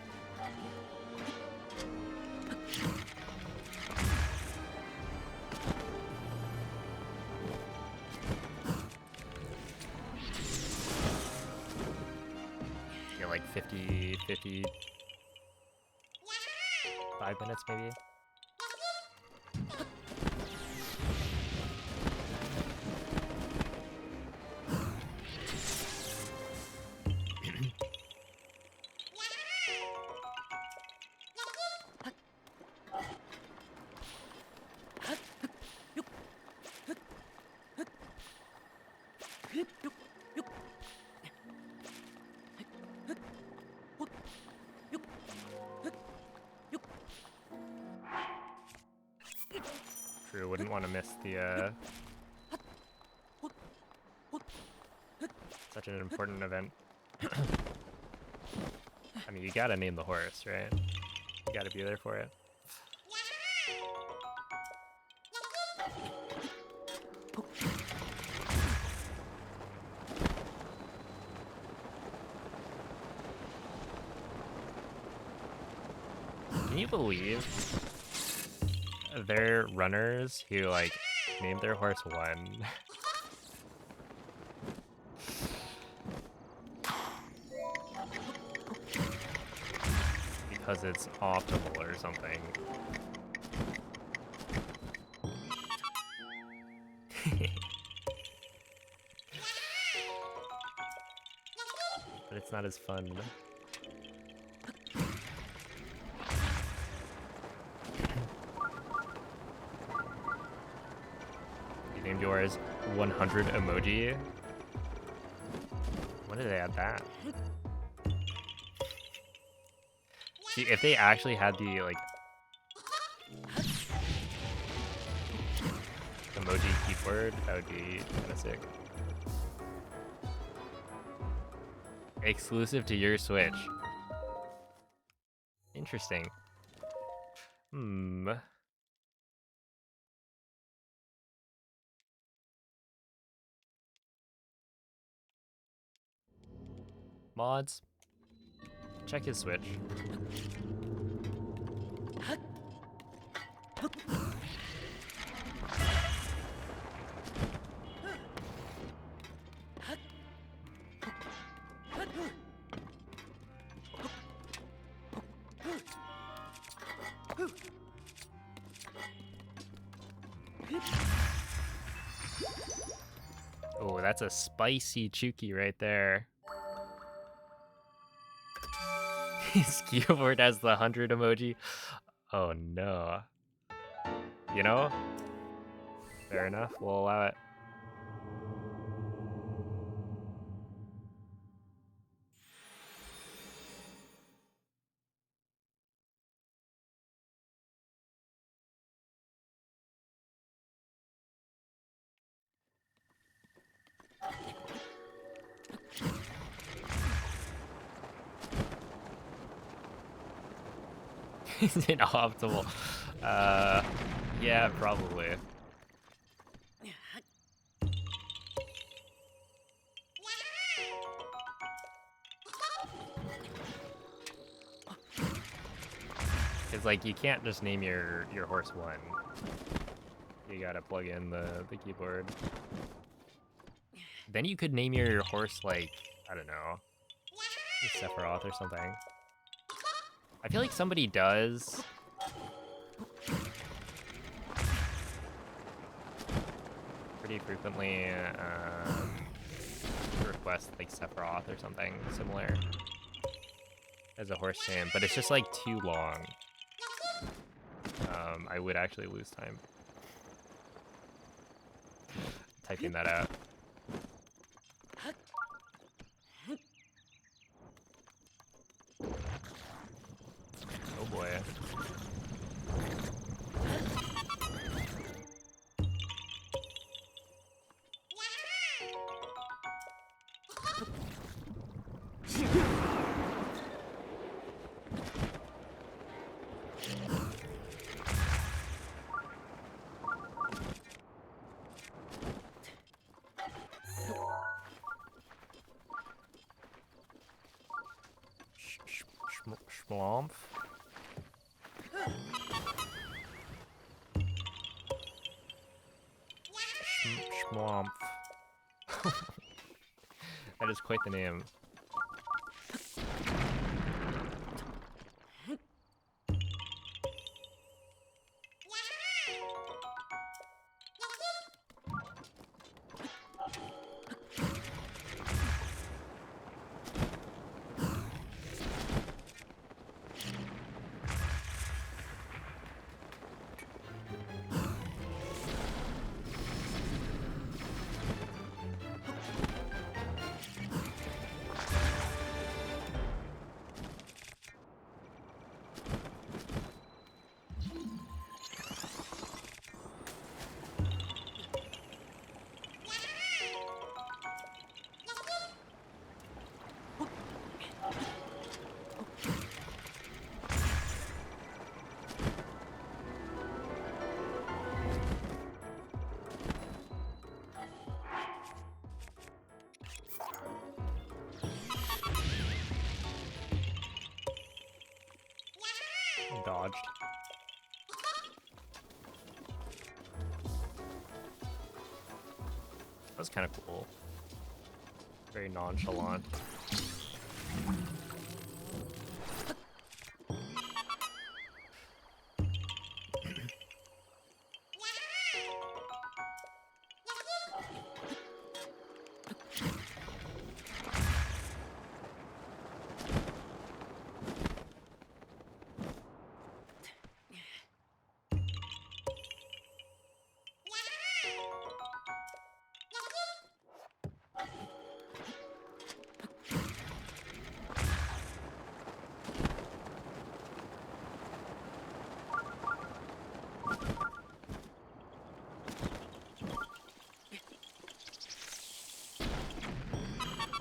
Yeah, like 55 minutes maybe. True, wouldn't want to miss the such an important event. I mean, you gotta name the horse, right? You gotta be there for it. Can you believe they're runners who like named their horse One? Because it's optimal or something. But it's not as fun. You named yours 100 emoji? When did they add that? See, if they actually had the, like, emoji keyboard, that would be kind of sick. Exclusive to your Switch. Interesting. Mods, check his Switch. Oh, that's a spicy Chuki right there. His keyboard has the 100 emoji. Oh no. You know? Fair enough, we'll allow it. Is it optimal? Yeah, probably. It's like you can't just name your horse One. You gotta plug in the keyboard. Then you could name your horse like, I don't know, Sephiroth or something. I feel like somebody does. Pretty frequently request like Sephiroth or something similar as a horse name, but it's just like too long. I would actually lose time typing that out. Oh boy. Schmomp. Schmomp. That is quite the name. dodged. That was kind of cool. Very nonchalant.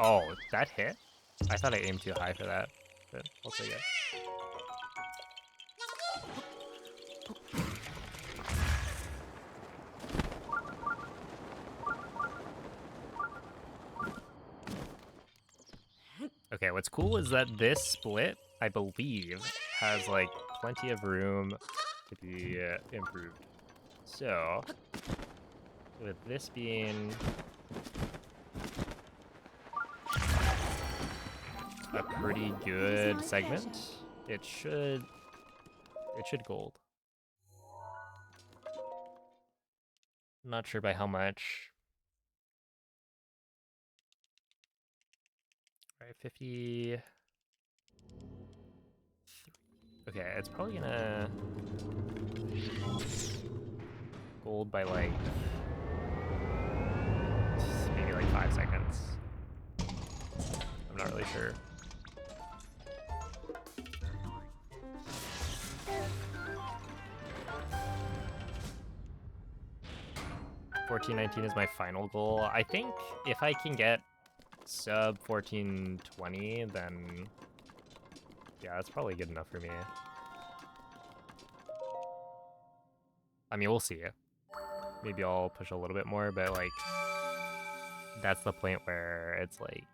Oh, that hit? I thought I aimed too high for that, but we'll take it. Okay, what's cool is that this split, I believe, has like plenty of room to be improved. So, with this being a pretty good segment, it should gold. Not sure by how much. Right, 50. Okay, it's probably gonna gold by like maybe like 5 seconds. I'm not really sure. $14.19 is my final goal. I think if I can get sub 1420, then yeah, that's probably good enough for me. I mean, we'll see. Maybe I'll push a little bit more, but like that's the point where it's like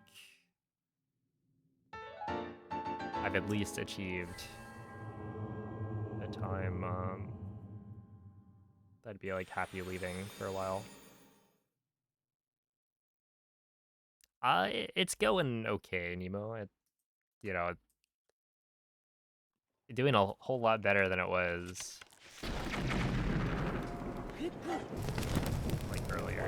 I've at least achieved a time that I'd be like happy leaving for a while. It's going okay, Nemo. You know, doing a whole lot better than it was like earlier.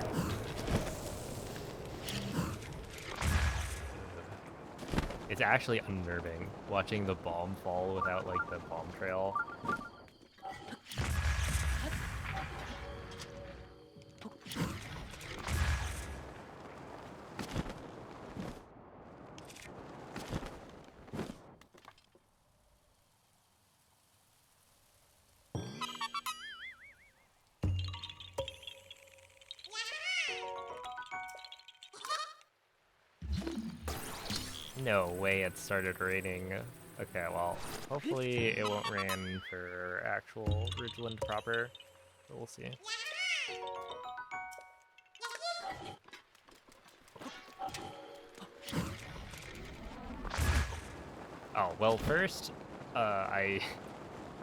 It's actually unnerving watching the bomb fall without like the bomb trail. No way it started raining. Okay, well, hopefully it won't rain for actual Ridgeland proper, but we'll see. Oh, well, first, I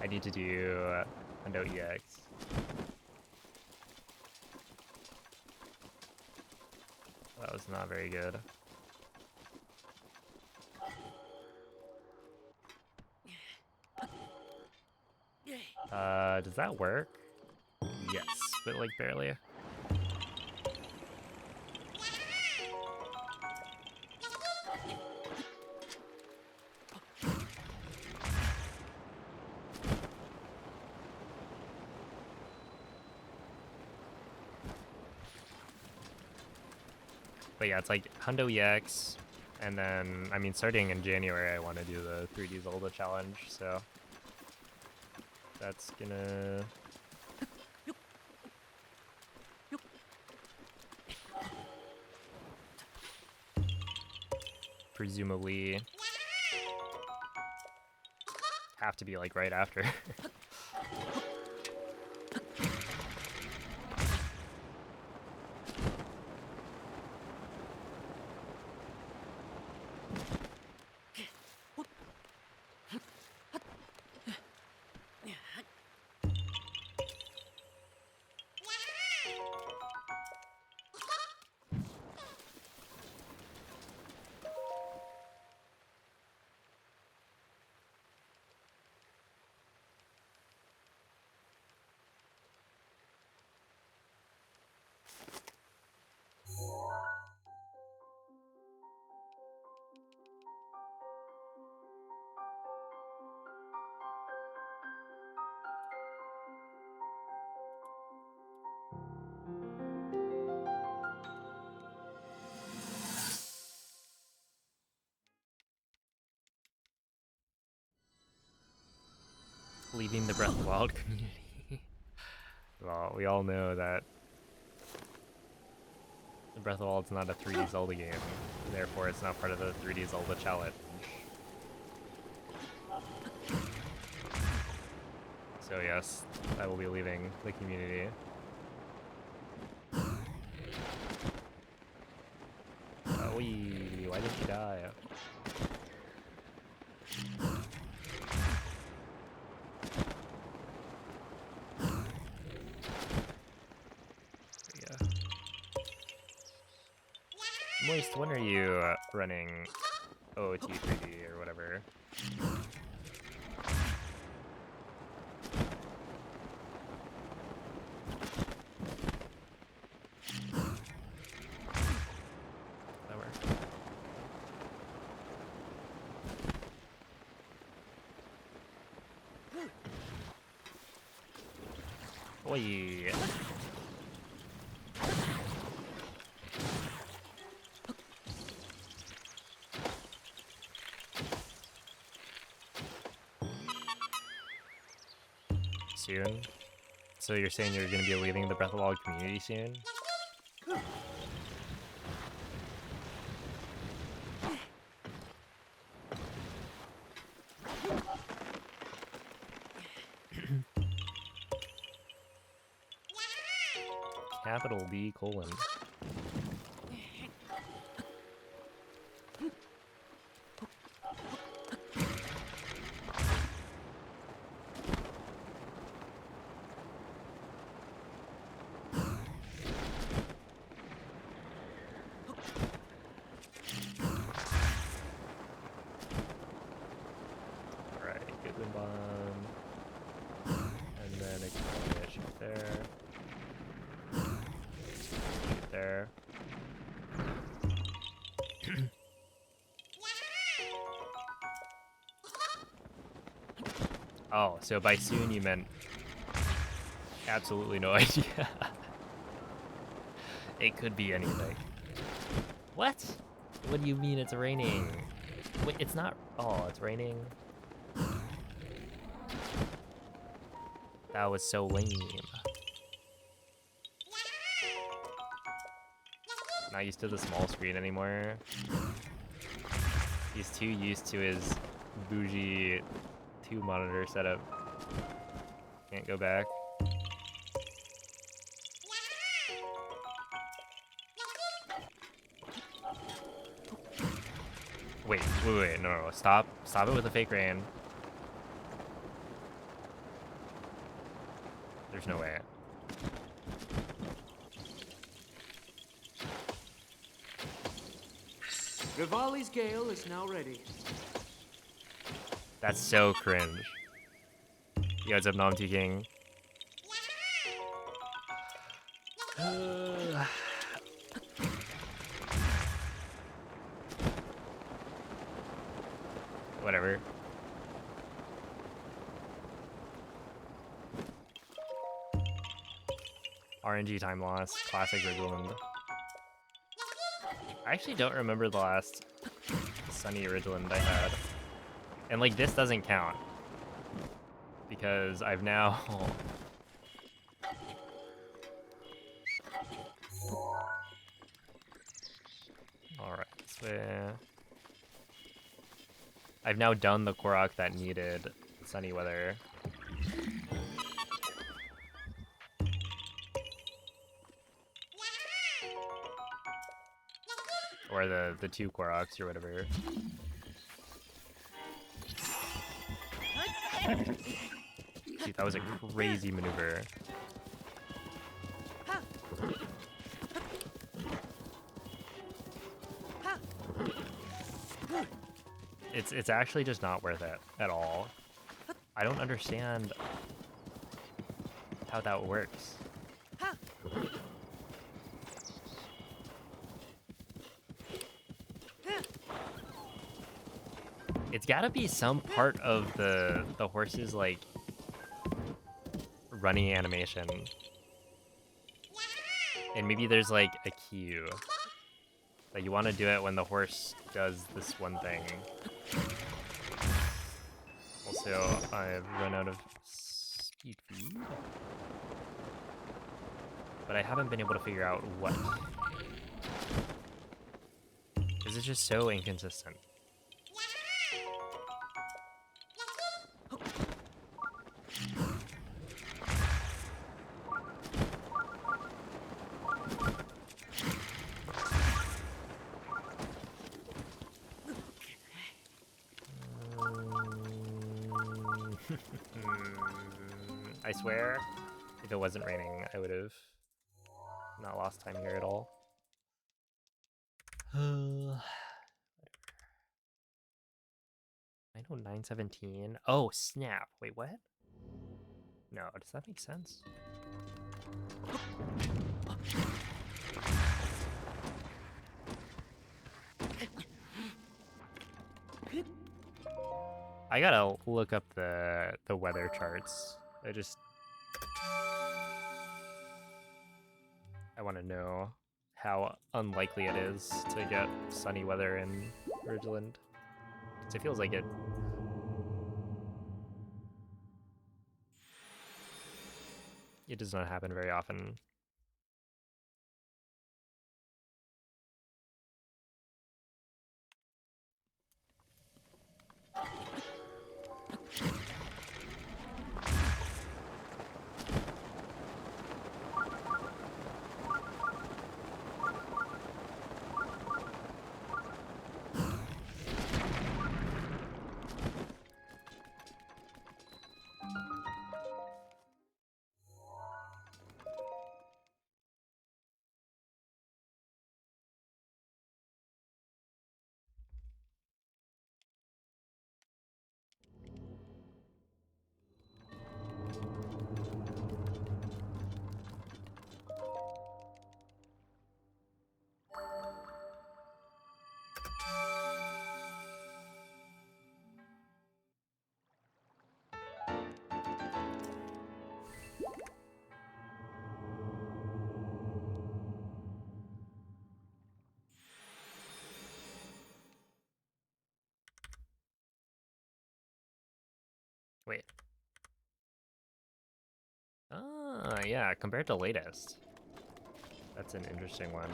need to do Hundo EX. That was not very good. Does that work? Yes, but like barely. But yeah, it's like Hundo EX, and then, I mean, starting in January, I want to do the 3D Zelda challenge, so that's gonna... presumably have to be like right after. Leaving the Breath of the Wild community. Well, we all know that the Breath of the Wild is not a 3D Zelda game, therefore it's not part of the 3D Zelda challenge. So yes, I will be leaving the community. Why did you die? Yeah. Moist, when are you running OT3D or whatever? Oi. Soon? So you're saying you're going to be leaving the Breath of the Wild community soon? Capital B colon. Alright, good windbomb. And then a shoot there. There. Oh, so by soon you meant absolutely no idea. It could be anything. What? What do you mean it's raining? Wait, it's not. Oh, it's raining. That was so lame. Not used to the small screen anymore. He's too used to his bougie 2-monitor setup. Can't go back. Wait, no, stop it with the fake rain. There's no way. Rivali's Gale is now ready. That's so cringe. Yo, what's up, Nom T King? Whatever. RNG time loss, classic Ridgeland. I actually don't remember the last sunny Ridgeland I had. And like this doesn't count. Because I've now Alright, so I've now done the Korok that needed sunny weather. Or the 2 Koroks or whatever. Dude, that was a crazy maneuver. It's actually just not worth it at all. I don't understand how that works. It's gotta be some part of the horse's like running animation. And maybe there's like a cue. Like you want to do it when the horse does this one thing. Also, I've run out of speed food. But I haven't been able to figure out what. Because it's just so inconsistent. I swear, if it wasn't raining, I would have not lost time here at all. I know 9:17. Oh, snap. Wait, what? No, does that make sense? I gotta look up the weather charts. I want to know how unlikely it is to get sunny weather in Ridgeland. 'Cause it feels like it does not happen very often. Wait. Ah, yeah, compared to latest. That's an interesting one.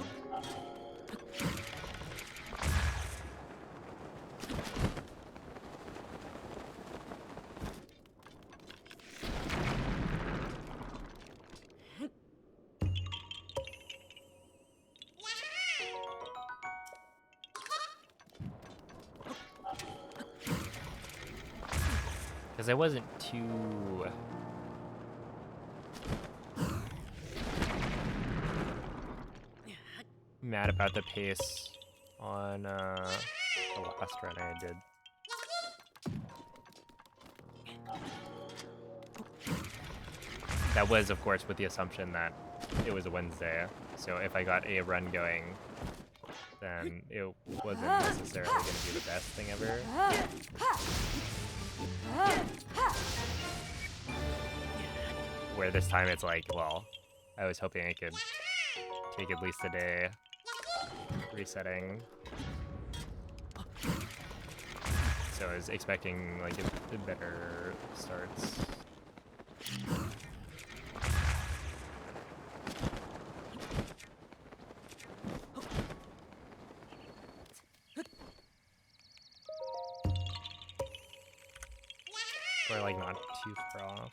Because I wasn't too mad about the pace on the last run I did. That was, of course, with the assumption that it was a Wednesday. So if I got a run going, then it wasn't necessarily going to be the best thing ever. Where this time it's like, well, I was hoping I could take at least a day resetting. So I was expecting like a better starts. Or like not too far off.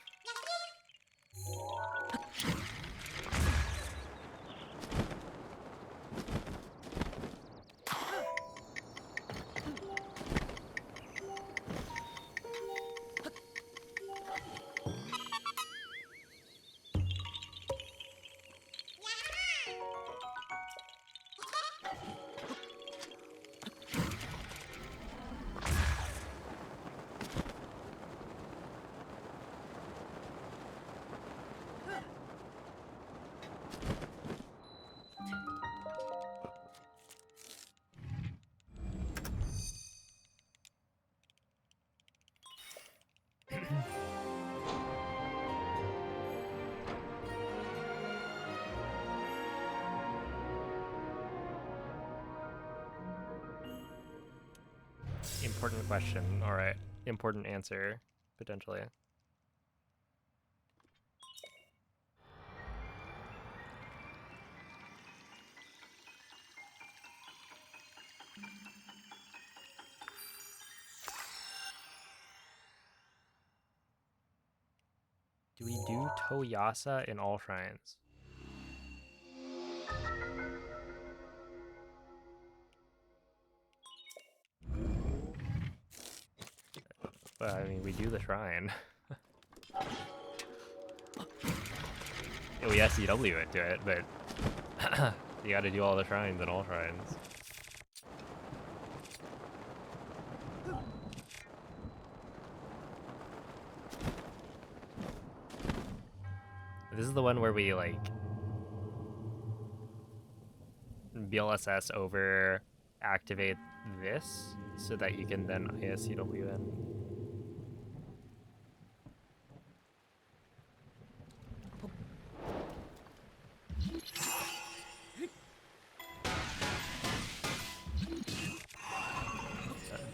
Important question. All right. Important answer. potentially. Do we do Toyasa in all shrines? But I mean, we do the shrine. We SCW it to it, but you gotta do all the shrines in all shrines. This is the one where we like BLSS over activate this so that you can then ISCW in.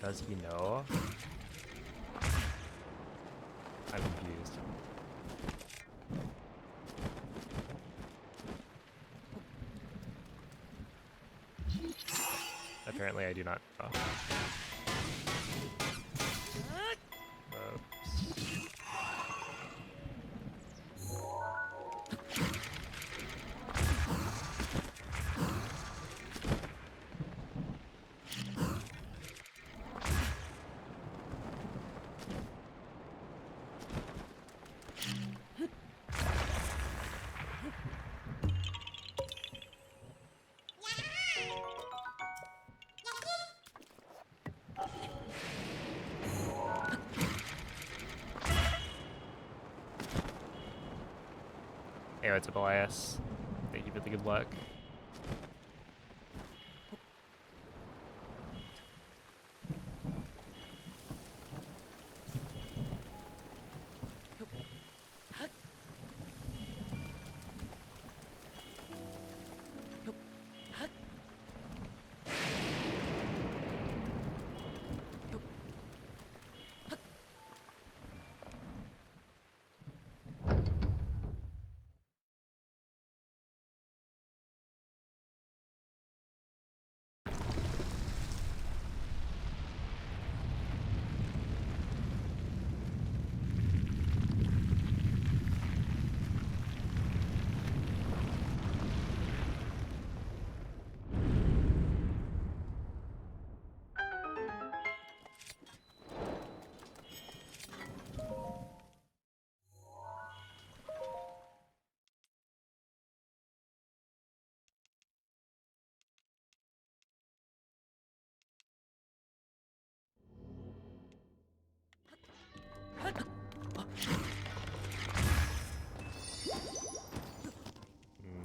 Does he know? I'm confused. Apparently I do not know. Oops. Hey, what's up, Elias? Thank you for the good luck.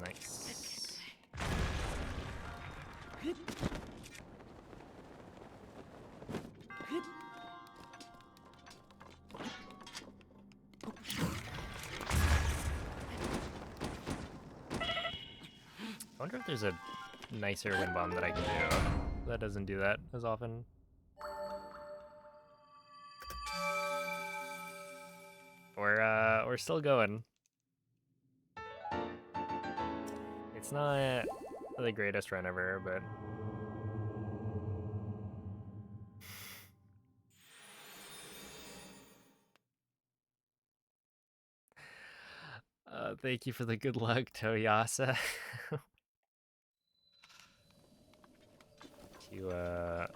Nice. I wonder if there's a nicer wind bomb that I can do that doesn't do that as often. We're still going. It's not the greatest run ever, but thank you for the good luck, Toyasa. to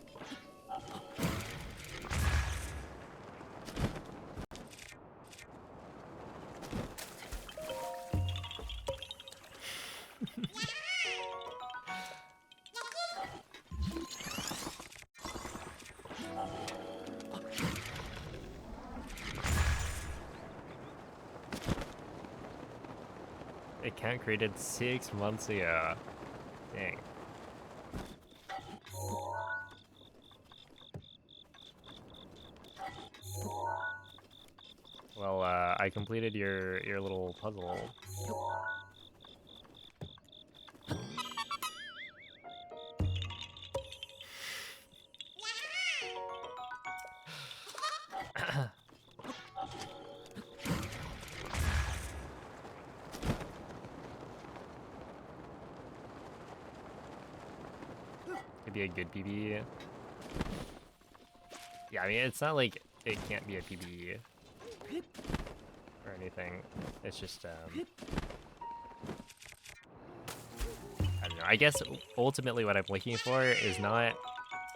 Account created 6 months ago. Dang. Well, I completed your little puzzle. Could be a good PB. Yeah, I mean, it's not like it can't be a PB or anything. It's just, I don't know. I guess ultimately what I'm looking for is not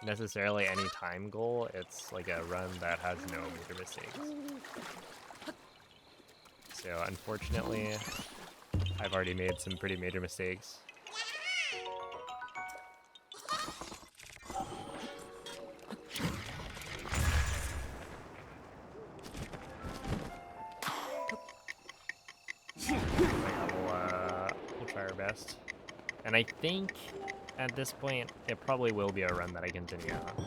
necessarily any time goal. It's like a run that has no major mistakes. So unfortunately, I've already made some pretty major mistakes. We'll try our best. And I think at this point, it probably will be a run that I continue on.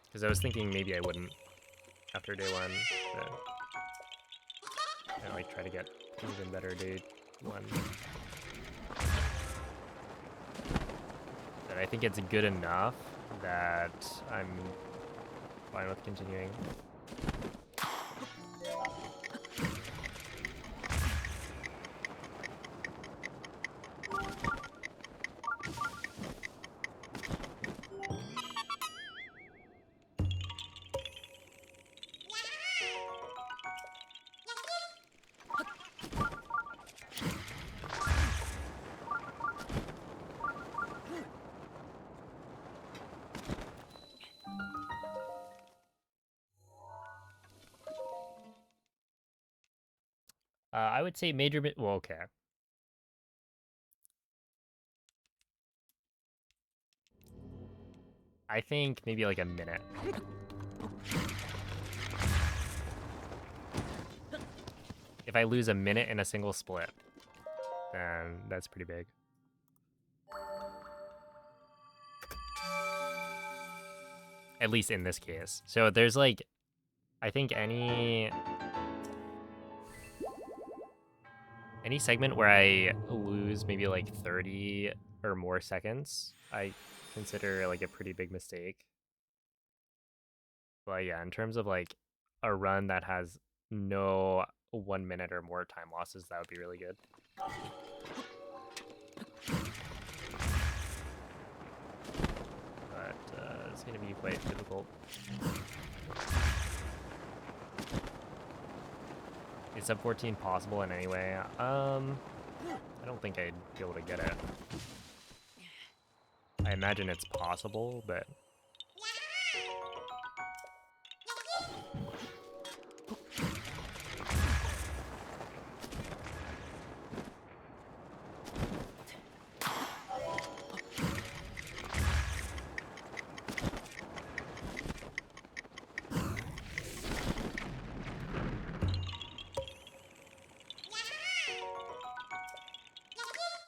Because I was thinking maybe I wouldn't after day one, but I like try to get even better day one. But I think it's good enough that I'm fine with continuing. I would say major, well, okay. I think maybe like a minute. If I lose a minute in a single split, then that's pretty big. At least in this case. So there's like, I think any segment where I lose maybe like 30 or more seconds, I consider like a pretty big mistake. But yeah, in terms of like a run that has no 1 minute or more time losses, that would be really good. But it's going to be quite difficult. Is sub 14 possible in any way? I don't think I'd be able to get it. I imagine it's possible, but...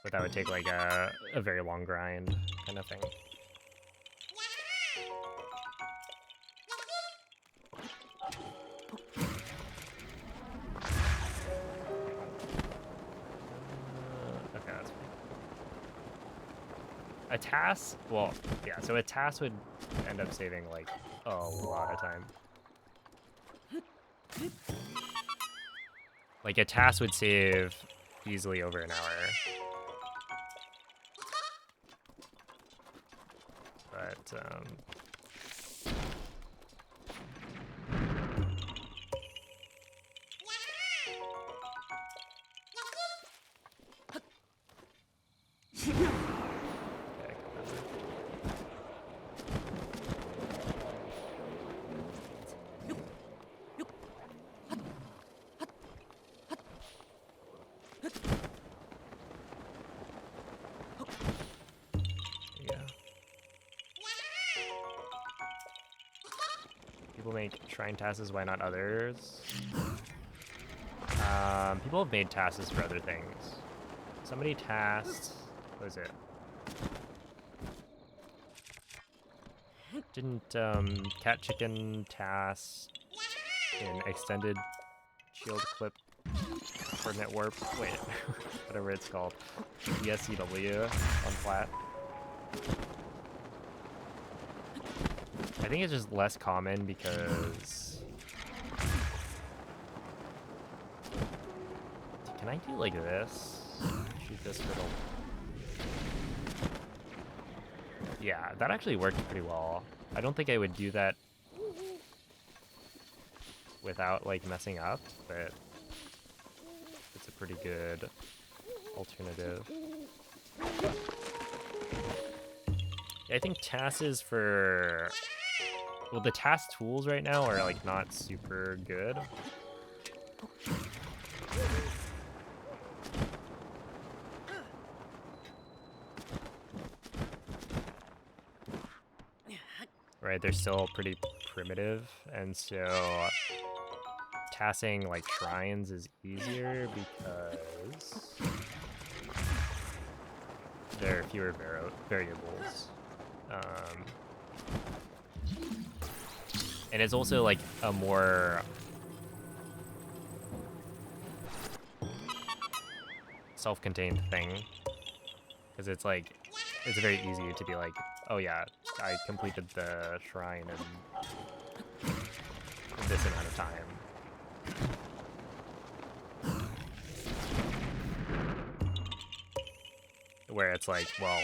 But that would take like a very long grind kind of thing. Okay, that's fine. A task, well, yeah, so a task would end up saving like a lot of time. Like a task would save easily over an hour. But, make shrine tasks, why not others? People have made tasks for other things. Somebody tasked, what is it? Didn't Cat Chicken task in extended shield clip coordinate warp? Wait, whatever it's called. ESCW on flat. I think it's just less common because... Can I do like this? Shoot this hurdle. Yeah, that actually worked pretty well. I don't think I would do that without like messing up, but it's a pretty good alternative. I think tasks for, well, the task tools right now are like not super good. Right, they're still pretty primitive, and so tasking like shrines is easier because there are fewer variables. And it's also like a more self-contained thing, because it's like, it's very easy to be like, oh yeah, I completed the shrine in this amount of time. Where it's like, well,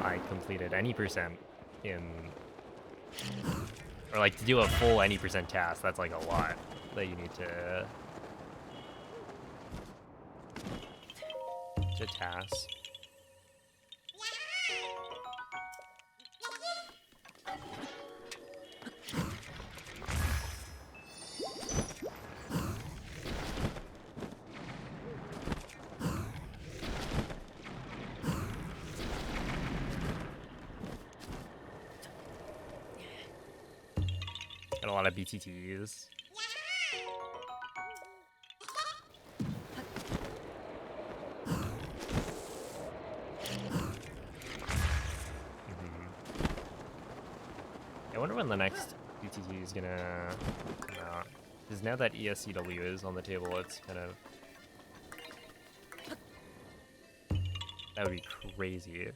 I completed any percent in, or like to do a full any percent task, that's like a lot that you need to task. Got a lot of BTTs. I wonder when the next BTT is gonna come out. Because now that ESCW is on the table, it's kind of... That would be crazy.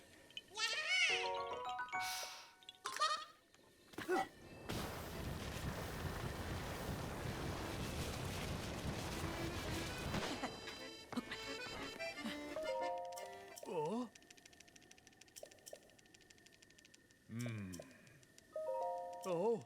Oh. Oh.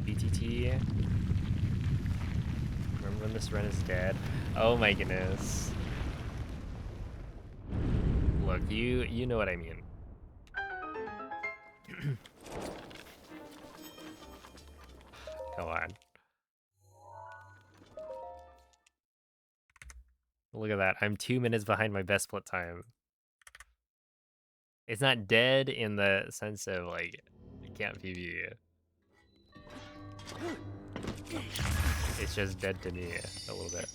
BTT. Remember when this run is dead? Oh my goodness. Look, you know what I mean. Come on. Look at that. I'm 2 minutes behind my best split time. It's not dead in the sense of like it can't PvP. It's just dead to me a little bit.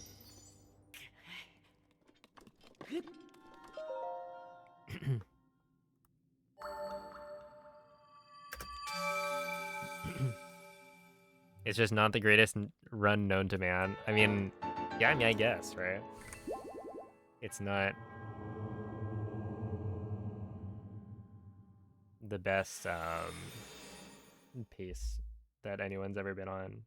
It's just not the greatest run known to man. I mean, yeah, I mean, I guess, right? It's not the best pace that anyone's ever been on.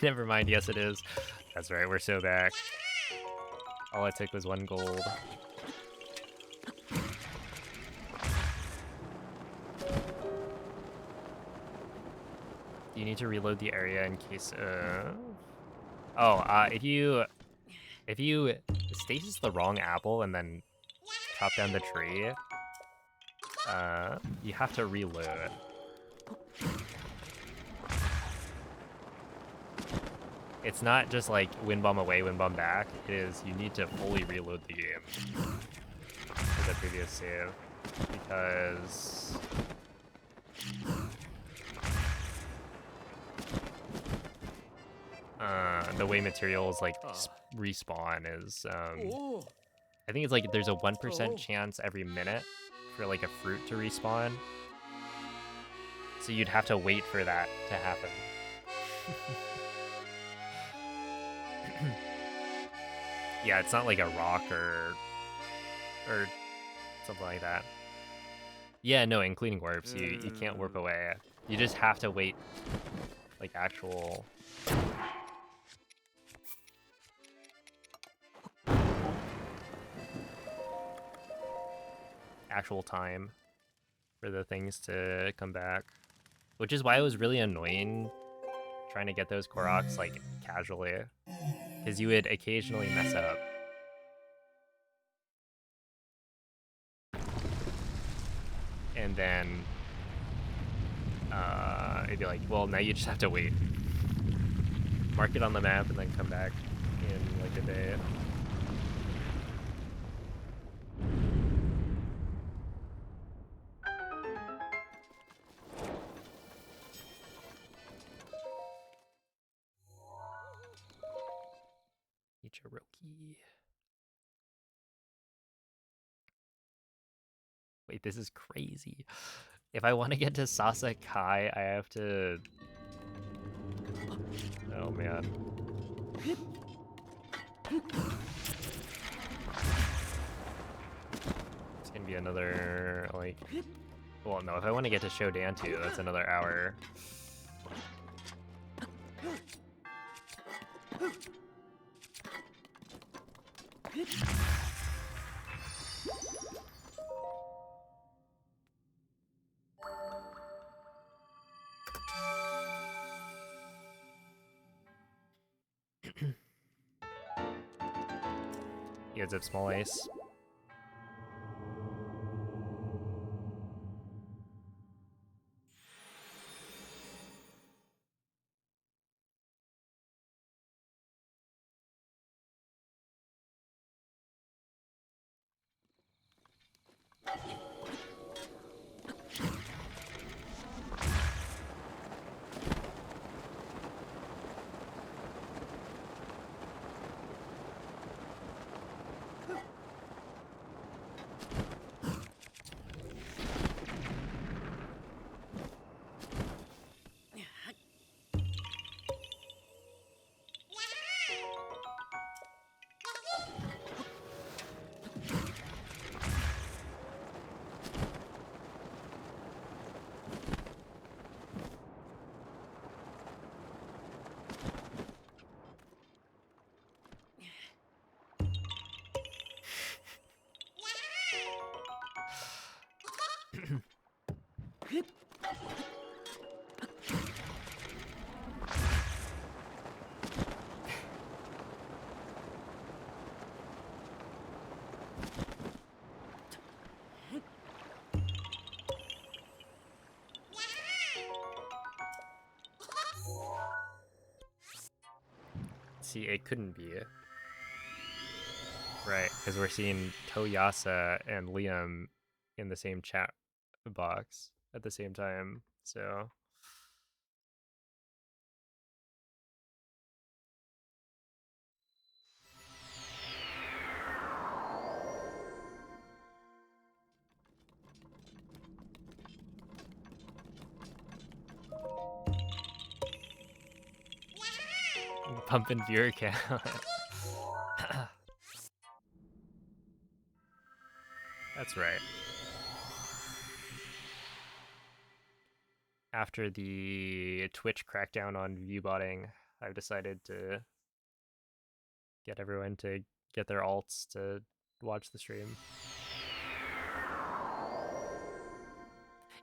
Never mind, yes it is. That's right, we're so back. All I took was 1 gold. You need to reload the area in case of... Oh, if you stasis the wrong apple and then chop down the tree, you have to reload. It's not just like wind bomb away, wind bomb back. It is you need to fully reload the game for the previous save because the way materials like respawn is I think it's like there's a 1% chance every minute for like a fruit to respawn. So you'd have to wait for that to happen. Yeah, it's not like a rock or something like that. Yeah, no, including warps, you can't warp away. You just have to wait like actual time for the things to come back. Which is why it was really annoying trying to get those koroks like casually. Because you would occasionally mess up. And then it'd be like, well, now you just have to wait. Mark it on the map and then come back in like a day. Ichiroki. Wait, this is crazy. If I want to get to Sasa Kai, I have to... Oh, man. It's gonna be another, like... Well, no, if I want to get to Shodantu, that's another hour. He heads up small ice. See, it couldn't be. Right, because we're seeing Toyasa and Liam in the same chat box at the same time, so... Pumping viewer count. That's right. After the Twitch crackdown on viewbotting, I've decided to get everyone to get their alts to watch the stream.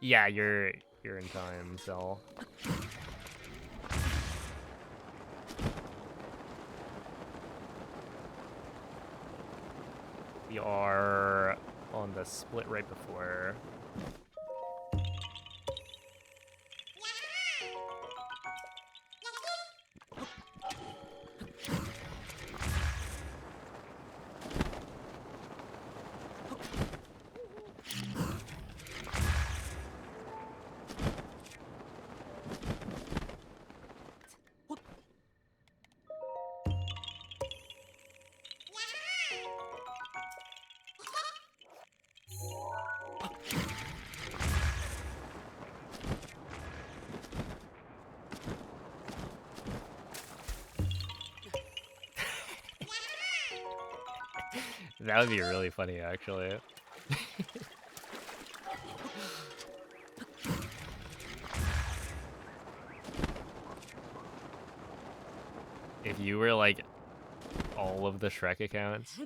Yeah, you're in time, Zell. We are on the split right before. That would be really funny, actually. If you were like all of the Shrek accounts.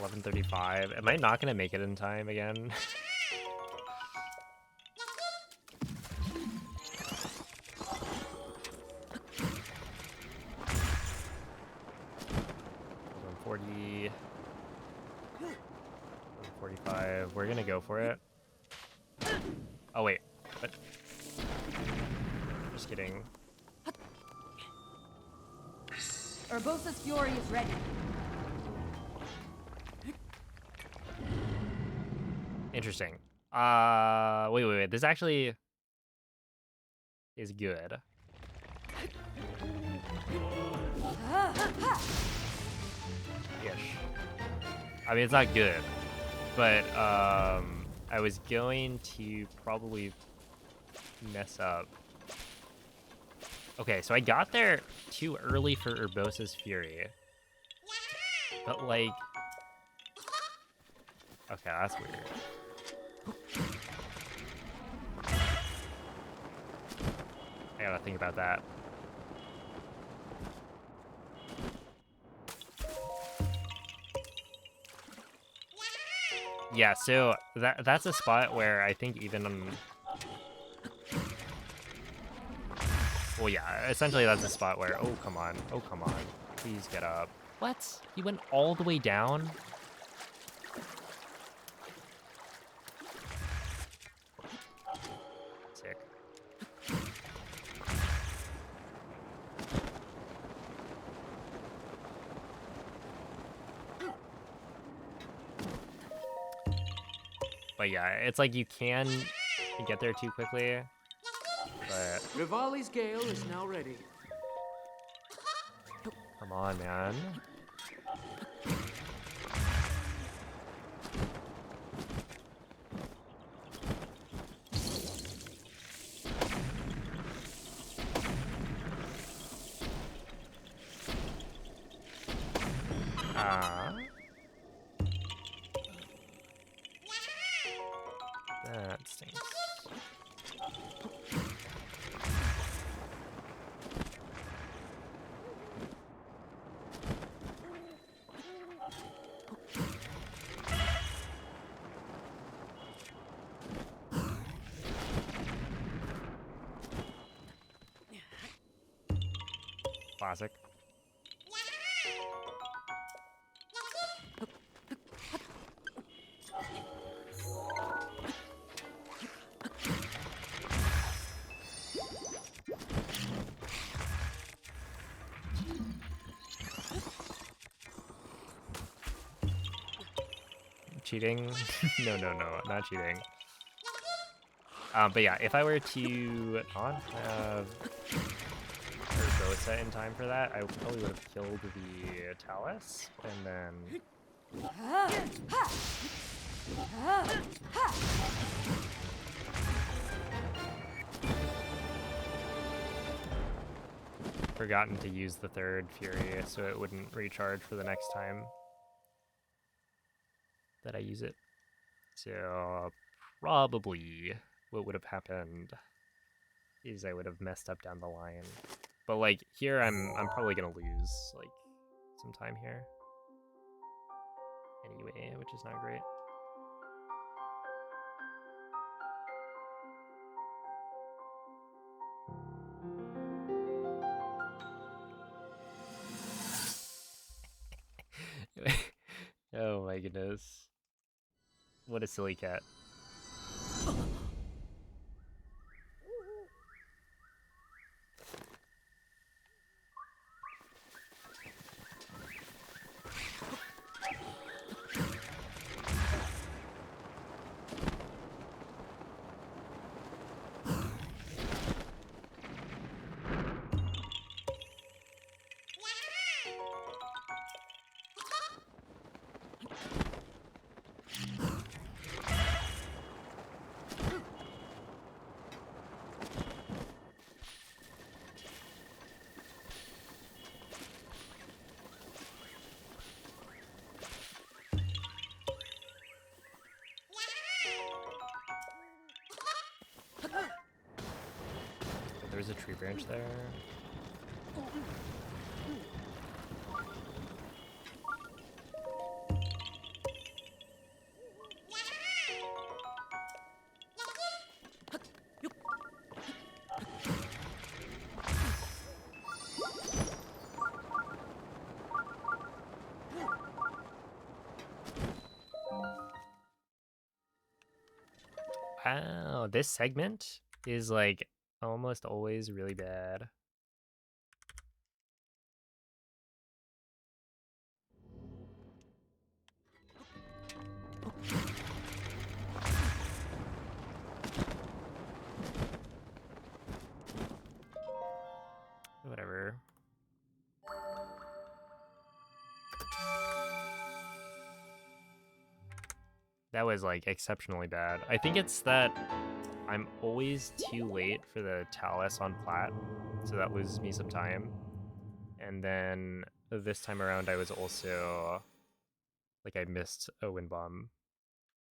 $11:35. Am I not gonna make it in time again? $1:40. $1:45. We're gonna go for it. Oh wait, what? Just kidding. Urbosa's Fury is ready. Interesting. Wait. This actually is good. Ish. I mean, it's not good, but I was going to probably mess up. Okay, so I got there too early for Urbosa's Fury, but like, okay, that's weird. I gotta think about that. Yeah, so that's a spot where I think even well, yeah, essentially that's a spot where oh come on, please get up. What? He went all the way down? Sick. But yeah, it's like you can get there too quickly. But Rivali's Gale is now ready. come on, man. That stinks. Classic. cheating. No, not cheating. But yeah, if I were to not have Urbosa in time for that, I probably would have killed the Talus and then. Forgotten to use the third Fury so it wouldn't recharge for the next time that I use it. So probably what would have happened is I would have messed up down the line. But like here I'm probably gonna lose like some time here. Anyway, which is not great. Oh my goodness. What a silly cat. There's a tree branch there. Wow, this segment is like almost always really bad. Whatever. That was like exceptionally bad. I think it's that I'm always too late for the Talus on plat, so that loses me some time. And then this time around I was also like I missed a wind bomb.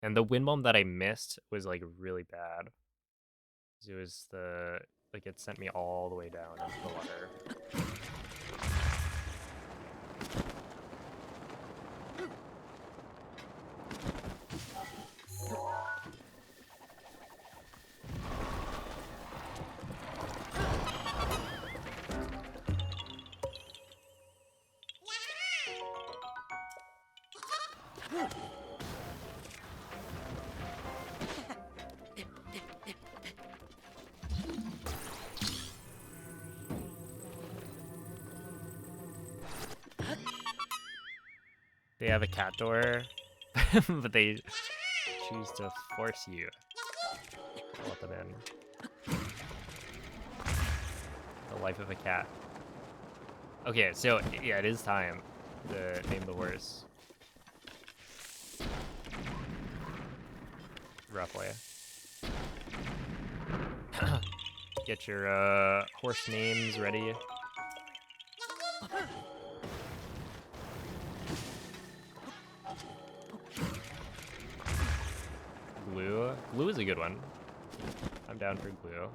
And the wind bomb that I missed was like really bad. It was the like it sent me all the way down into the water. They have a cat door, but they choose to force you to let them in. The life of a cat. Okay, so yeah, it is time to name the horse. Roughly. Get your horse names ready. Glue. Glue is a good one. I'm down for glue.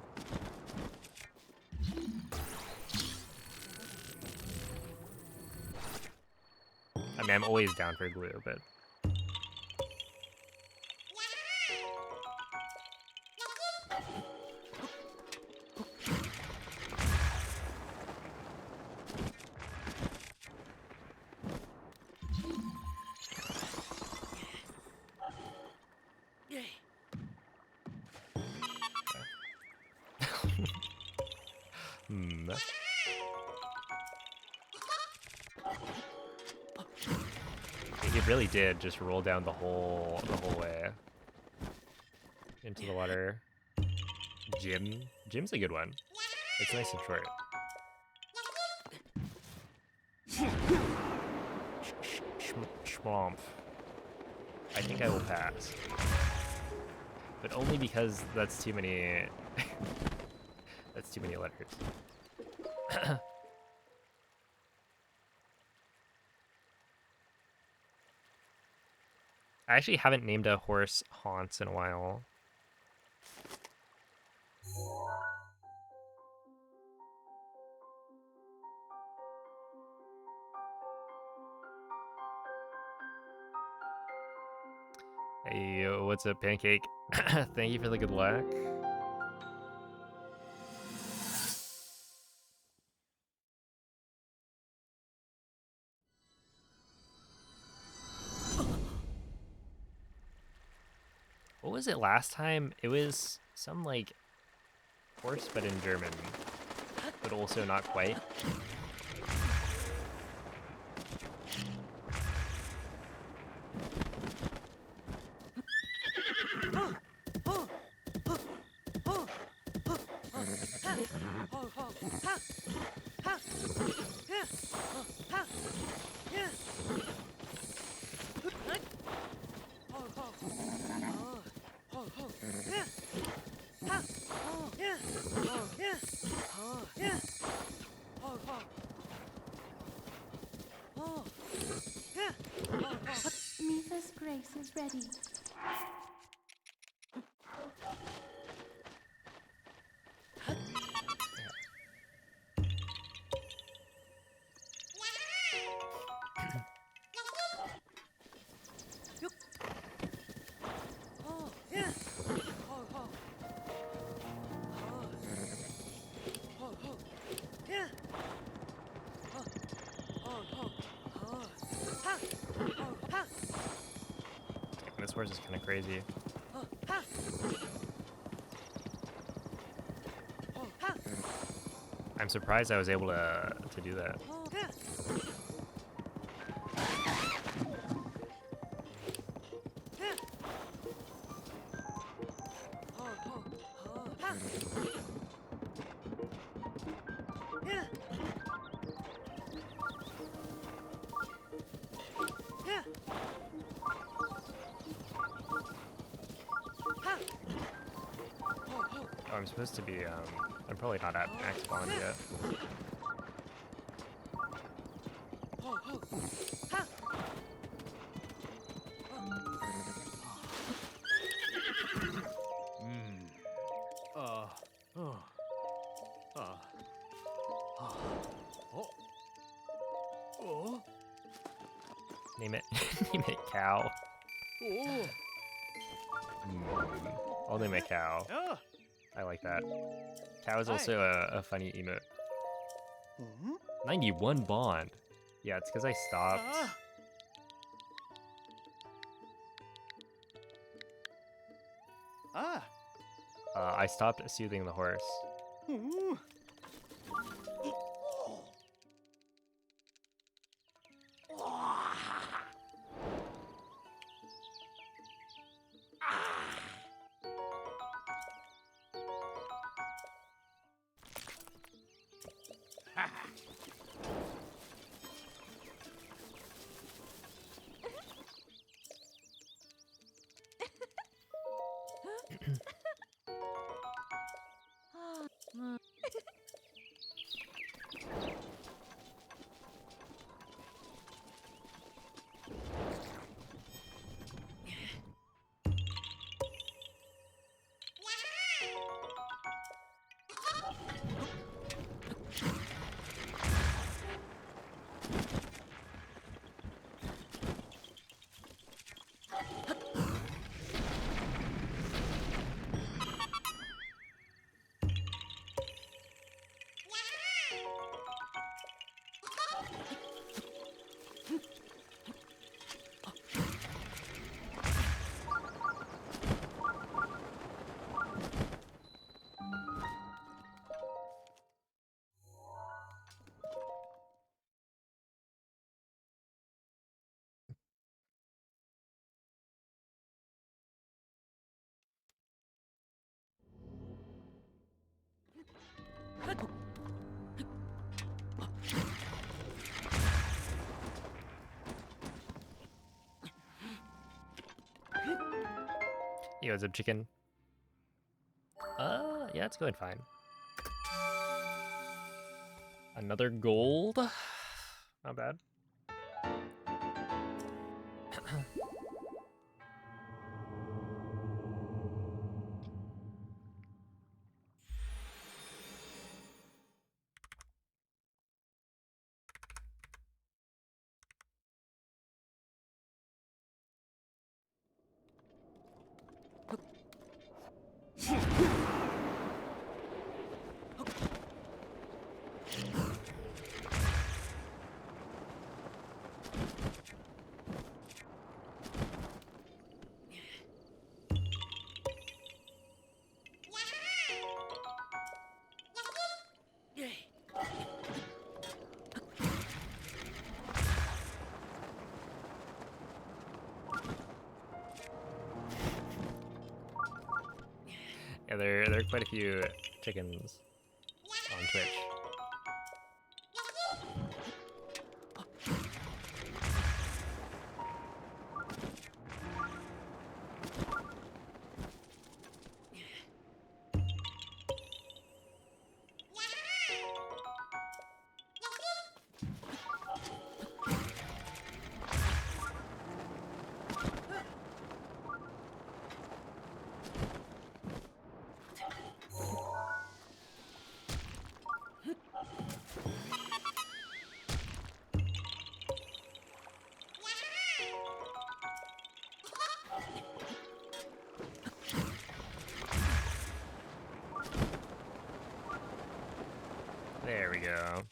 I mean, I'm always down for glue, but... He really did just roll down the whole way into the water. Jim's a good one. It's nice and short. Schwamp. I think I will pass. But only because that's too many that's too many letters. I actually haven't named a horse Haunts in a while. Hey, yo, what's up, Pancake? Thank you for the good luck. What was it last time? It was some, like, horse, but in German. But also not quite. Mitha's grace is ready. This horse is kind of crazy. I'm surprised I was able to do that. Oh, I'm supposed to be, I'm probably not at max bond yet. Name it, name it cow. I'll name it cow. I like that. Cow is also a funny emote. 91 bond. Yeah, it's because I stopped. I stopped soothing the horse. Yo, what's up, chicken? Yeah, it's going fine. Another gold. Not bad. Yeah, there are quite a few chickens on Twitch. There we go.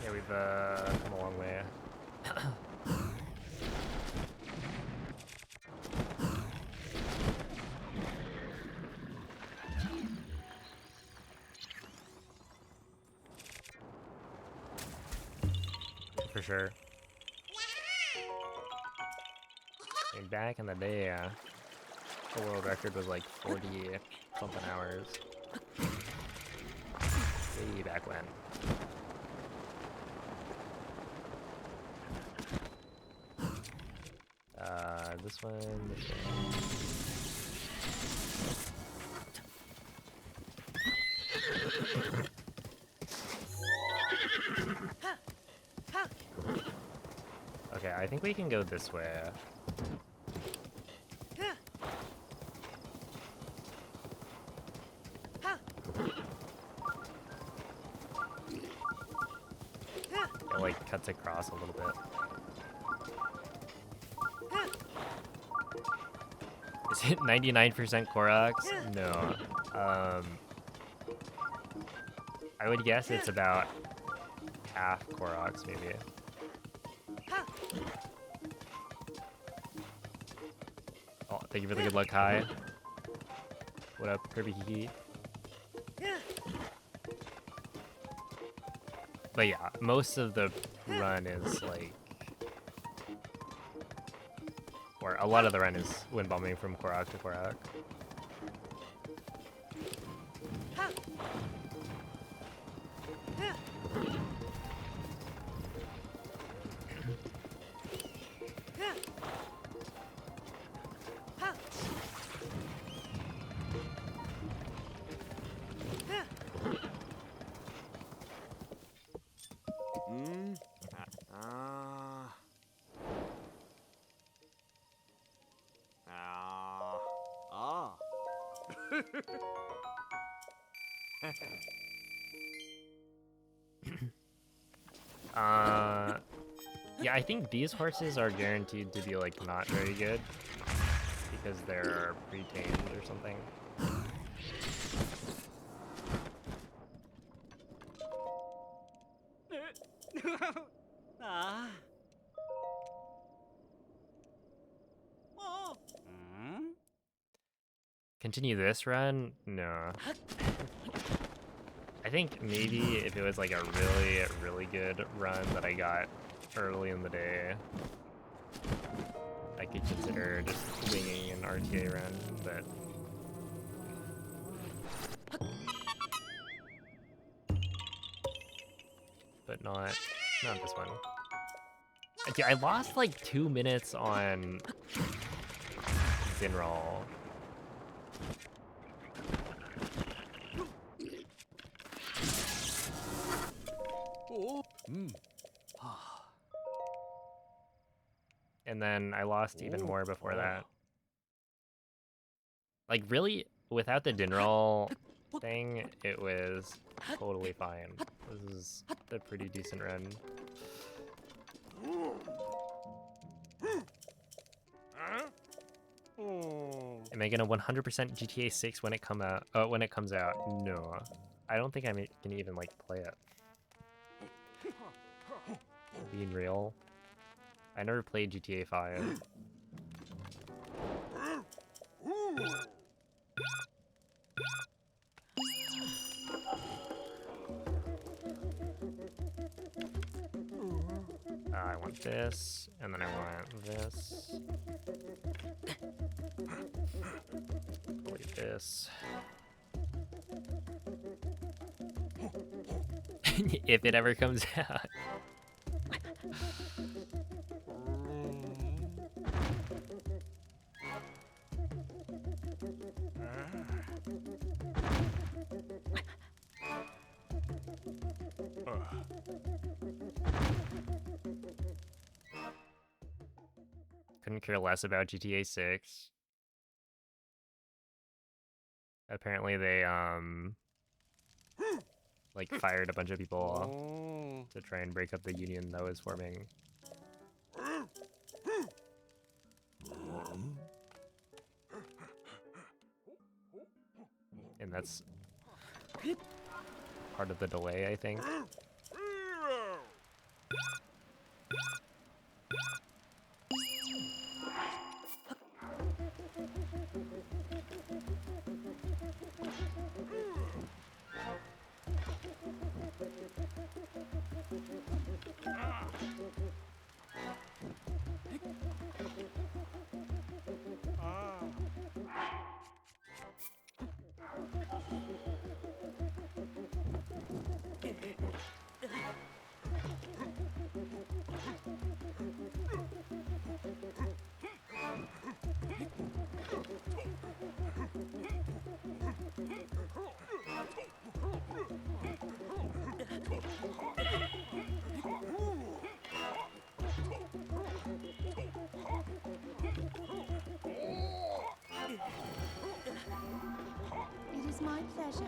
Yeah, we've come a long way. For sure. I mean, back in the day, the world record was like 40 something hours. Way back when. This one, this one. Okay, I think we can go this way. It like cuts across a little bit. Is it 99% koroks? No. I would guess it's about half koroks, maybe. Oh, thank you for the good luck, hi. What up, Kirby Kiki? But yeah, most of the run is like, or a lot of the run is windbombing from korok to korok. Yeah, I think these horses are guaranteed to be like not very good because they're pre-tamed or something. Continue this run? No. I think maybe if it was like a really, really good run that I got early in the day, I could consider just winging an RTA run, but not this one. Dude, I lost like 2 minutes on Zinroll. And then I lost even more before that. Like really, without the Dinroll thing, it was totally fine. This is a pretty decent run. Am I gonna 100% GTA 6 when it comes out? No, I don't think I can even like play it. Being real, I never played GTA 5. I want this, and then I want this. Look at this. If it ever comes out. Couldn't care less about GTA 6. Apparently they like fired a bunch of people to try and break up the union that was forming. And that's part of the delay, I think. It is my pleasure.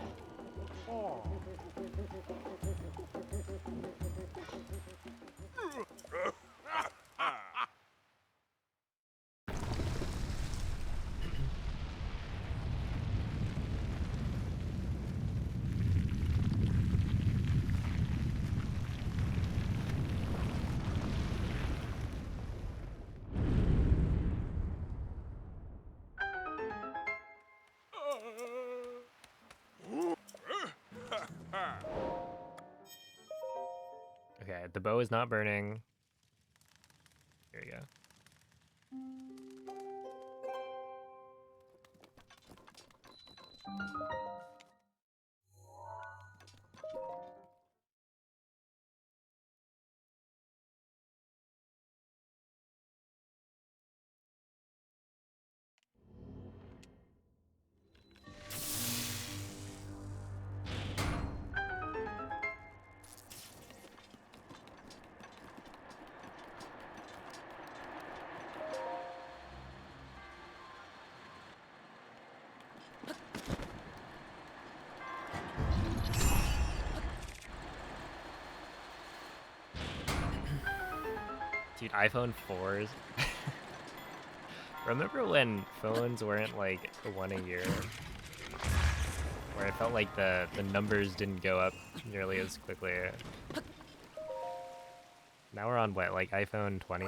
Alright, the bow is not burning. Here we go. Dude, iPhone 4s. Remember when phones weren't like one a year? Where I felt like the numbers didn't go up nearly as quickly. Now we're on what, like iPhone 20?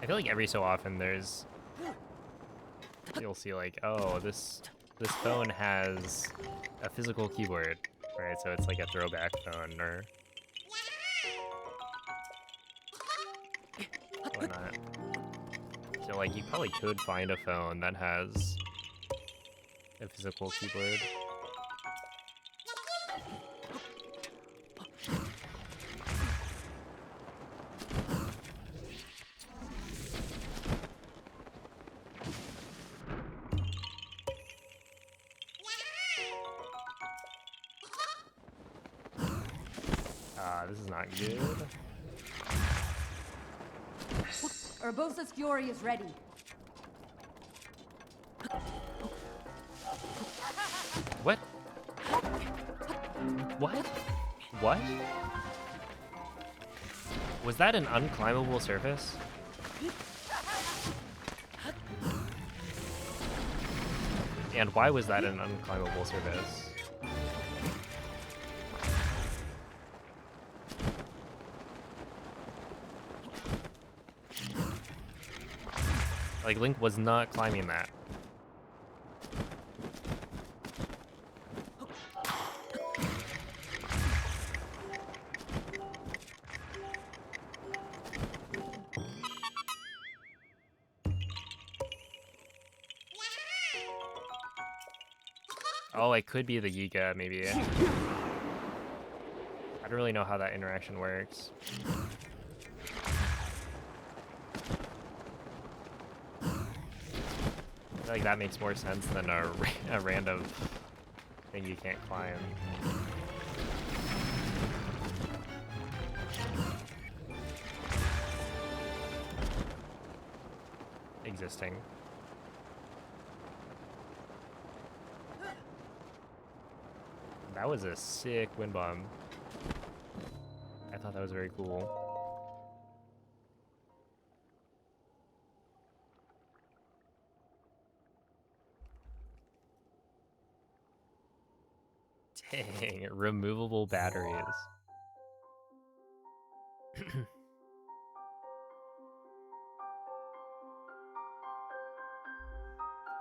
I feel like every so often you'll see like, oh, this phone has a physical keyboard, right? So it's like a throwback phone or whatnot. So like you probably could find a phone that has a physical keyboard. This is not good. Urbosa's fury is ready. What? What? What? Was that an unclimbable surface? And why was that an unclimbable surface? Like, Link was not climbing that. Oh, it could be the Yiga, maybe. I don't really know how that interaction works. I feel like that makes more sense than a random thing you can't climb. Existing. That was a sick wind bomb. I thought that was very cool. Dang, removable batteries.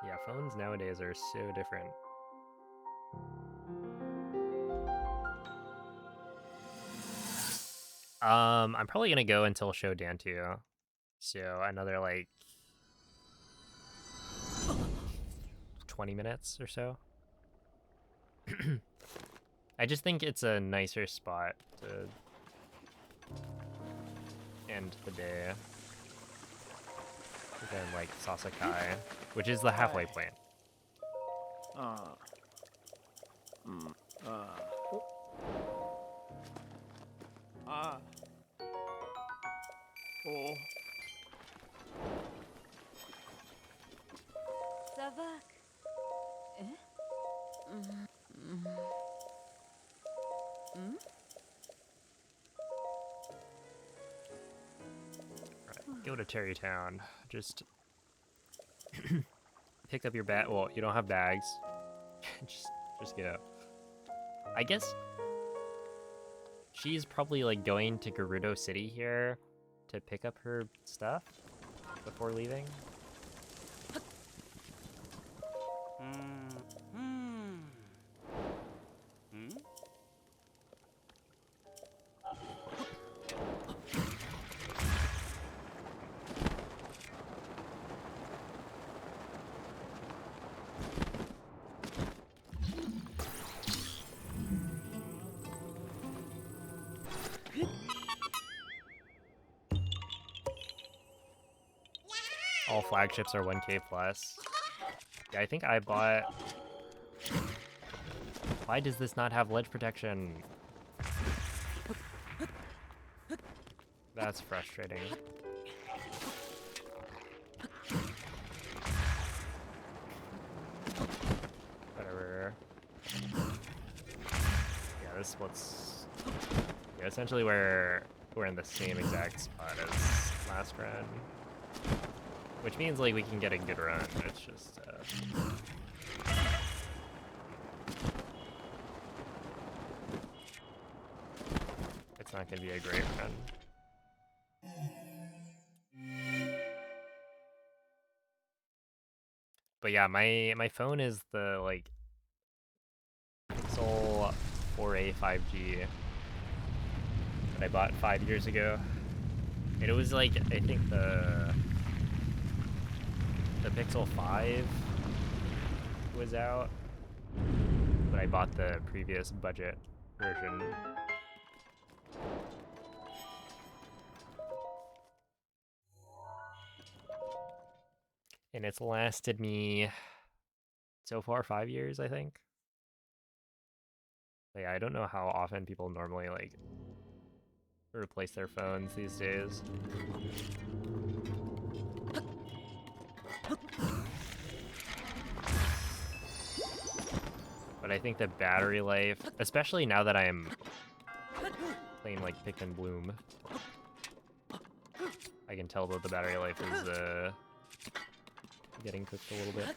Yeah, phones nowadays are so different. I'm probably gonna go until Show Dantu. So another like 20 minutes or so. I just think it's a nicer spot to end the day than like Sasakai, which is the halfway point. Oh. Savak. Right, go to Terrytown. Just pick up your bag. Well, you don't have bags. just go. I guess she's probably like going to Gerudo City here to pick up her stuff before leaving. All flagships are 1k plus. Yeah, I think I bought... Why does this not have ledge protection? That's frustrating. Whatever. Yeah, this splits... Yeah, essentially we're in the same exact spot as last run. Which means like we can get a good run. It's just it's not gonna be a great run. But yeah, my phone is the like Pixel 4a 5G that I bought 5 years ago. And it was like I think the Pixel 5 was out, but I bought the previous budget version. And it's lasted me so far 5 years, I think. But yeah, I don't know how often people normally like replace their phones these days. But I think the battery life, especially now that I'm playing like Pick and Bloom, I can tell that the battery life is getting cooked a little bit.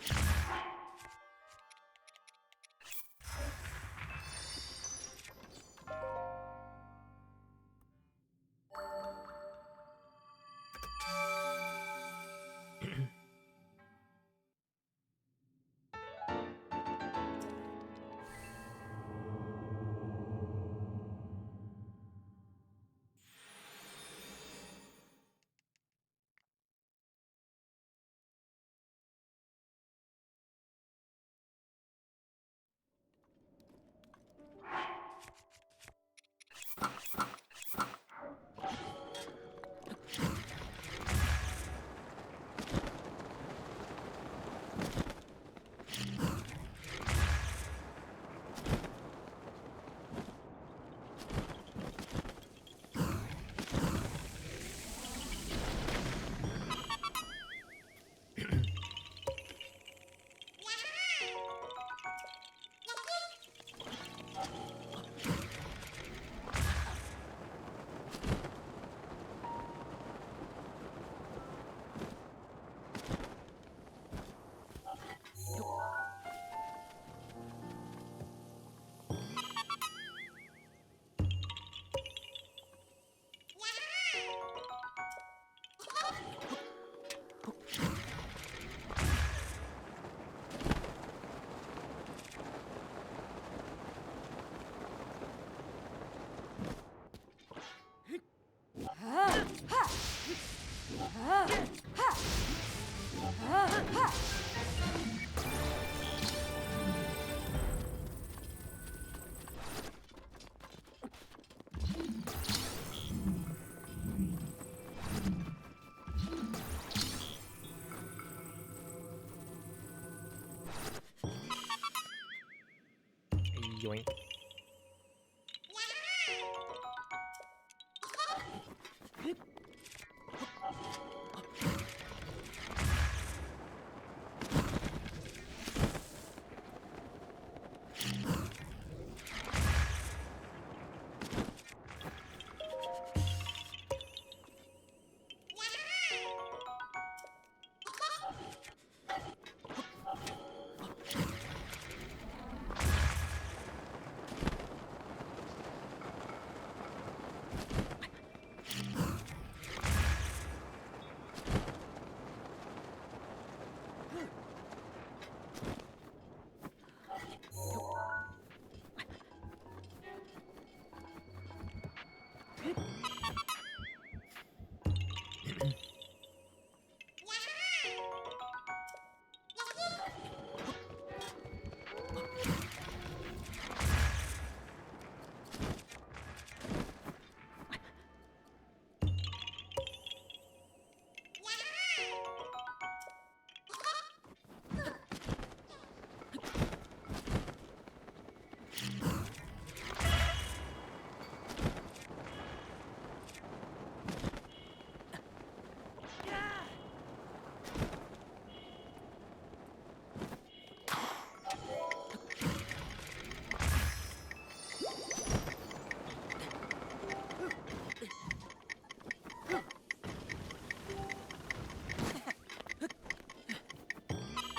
Yoink.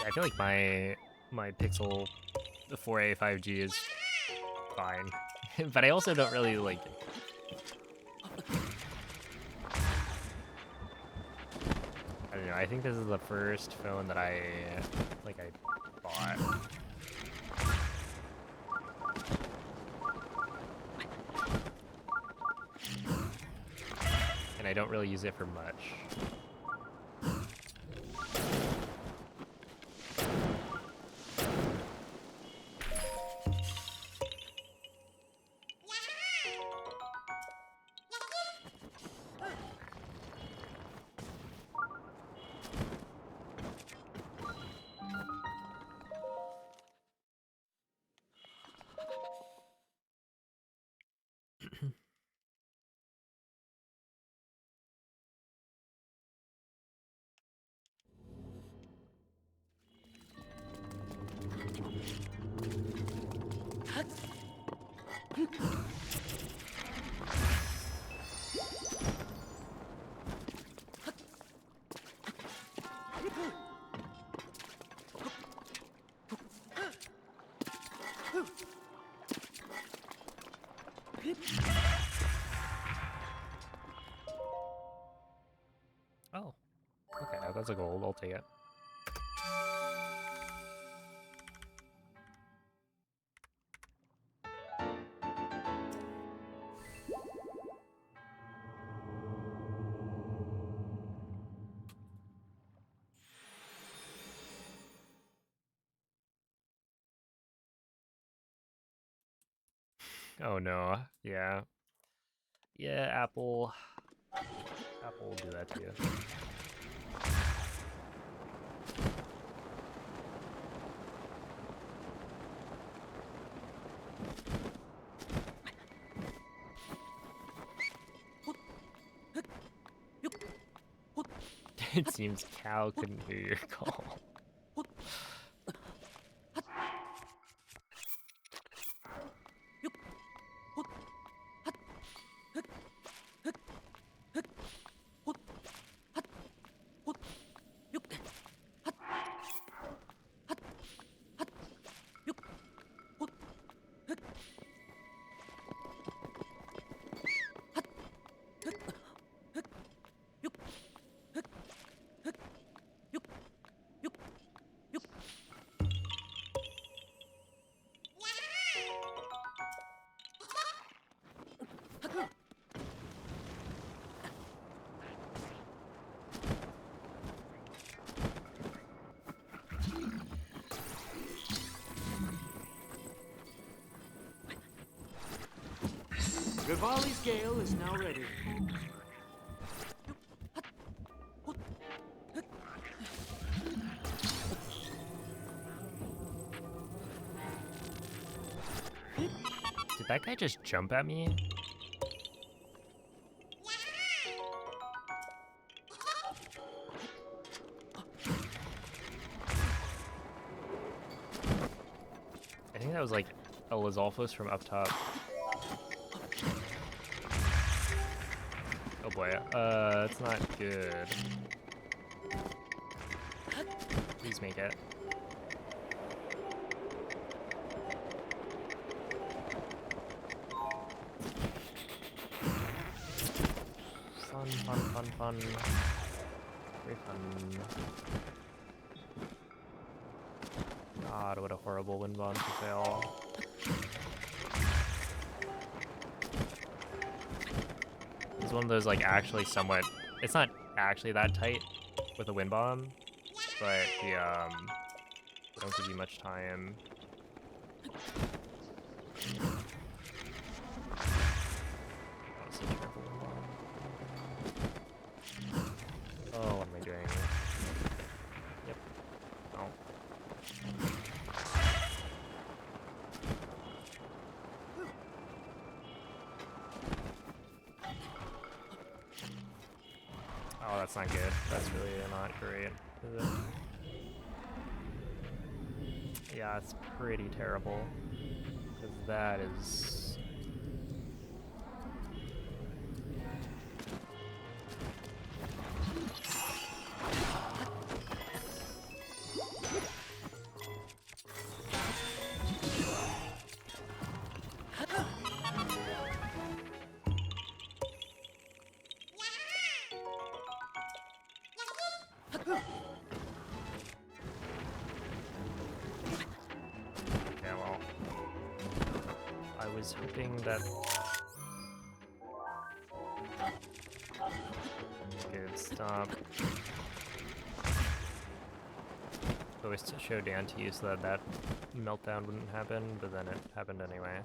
I feel like my Pixel, the 4A 5G is fine, but I also don't really like. I don't know. I think this is the first phone that I bought. And I don't really use it for much. Oh, okay, that's a gold. I'll take it. Oh no, yeah. Yeah, Apple. Apple will do that to you. It seems Cal couldn't hear your call. Rivali's gale is now ready. Did that guy just jump at me? I think that was like a Lizalfos from up top. Oh boy, it's not good. Please make it. Fun, fun, fun, fun. Very fun. God, what a horrible wind bomb to fail. It's one of those like actually somewhat, it's not actually that tight with a wind bomb, but the they don't give you much time. Oh, such a terrible wind bomb. Oh, what am I doing? Yep. Oh. Oh, that's not good. That's really not great, is it? Yeah, it's pretty terrible. Because that is... Yeah, well, I was hoping that... Good, stop. Always to show Dan to you so that that meltdown wouldn't happen, but then it happened anyway.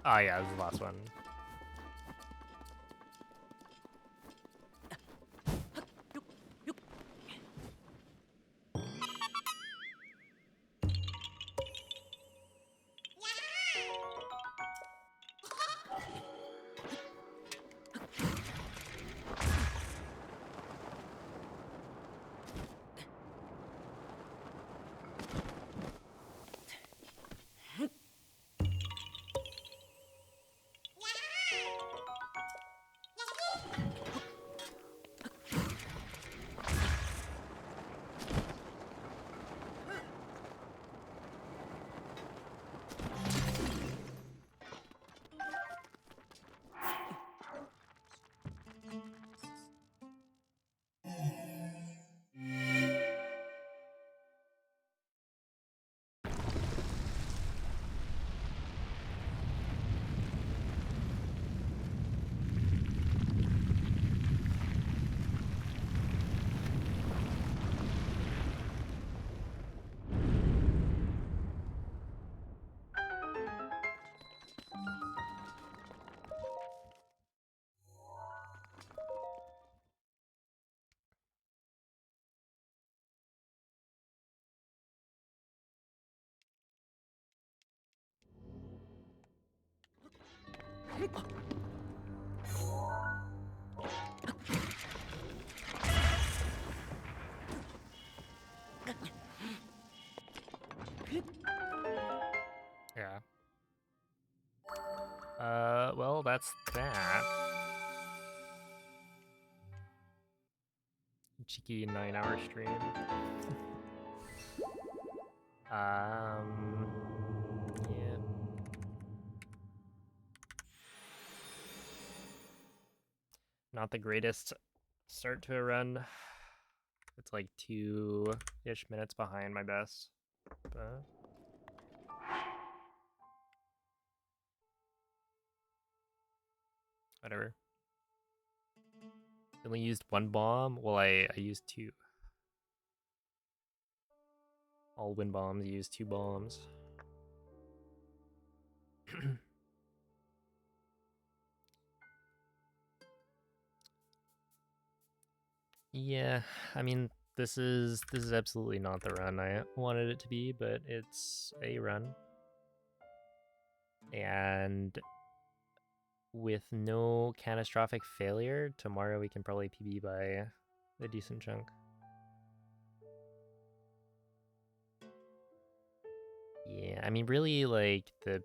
Oh yeah, this is the last one. Yeah. Well, that's that. Cheeky 9-hour stream. Yeah. Not the greatest start to a run. It's like 2-ish minutes behind my best, but whatever. Only used 1 bomb. Well, I used 2. All wind bombs use 2 bombs. Yeah, I mean, this is absolutely not the run I wanted it to be, but it's a run. And with no catastrophic failure, tomorrow we can probably PB by a decent chunk. Yeah, I mean, really, like, the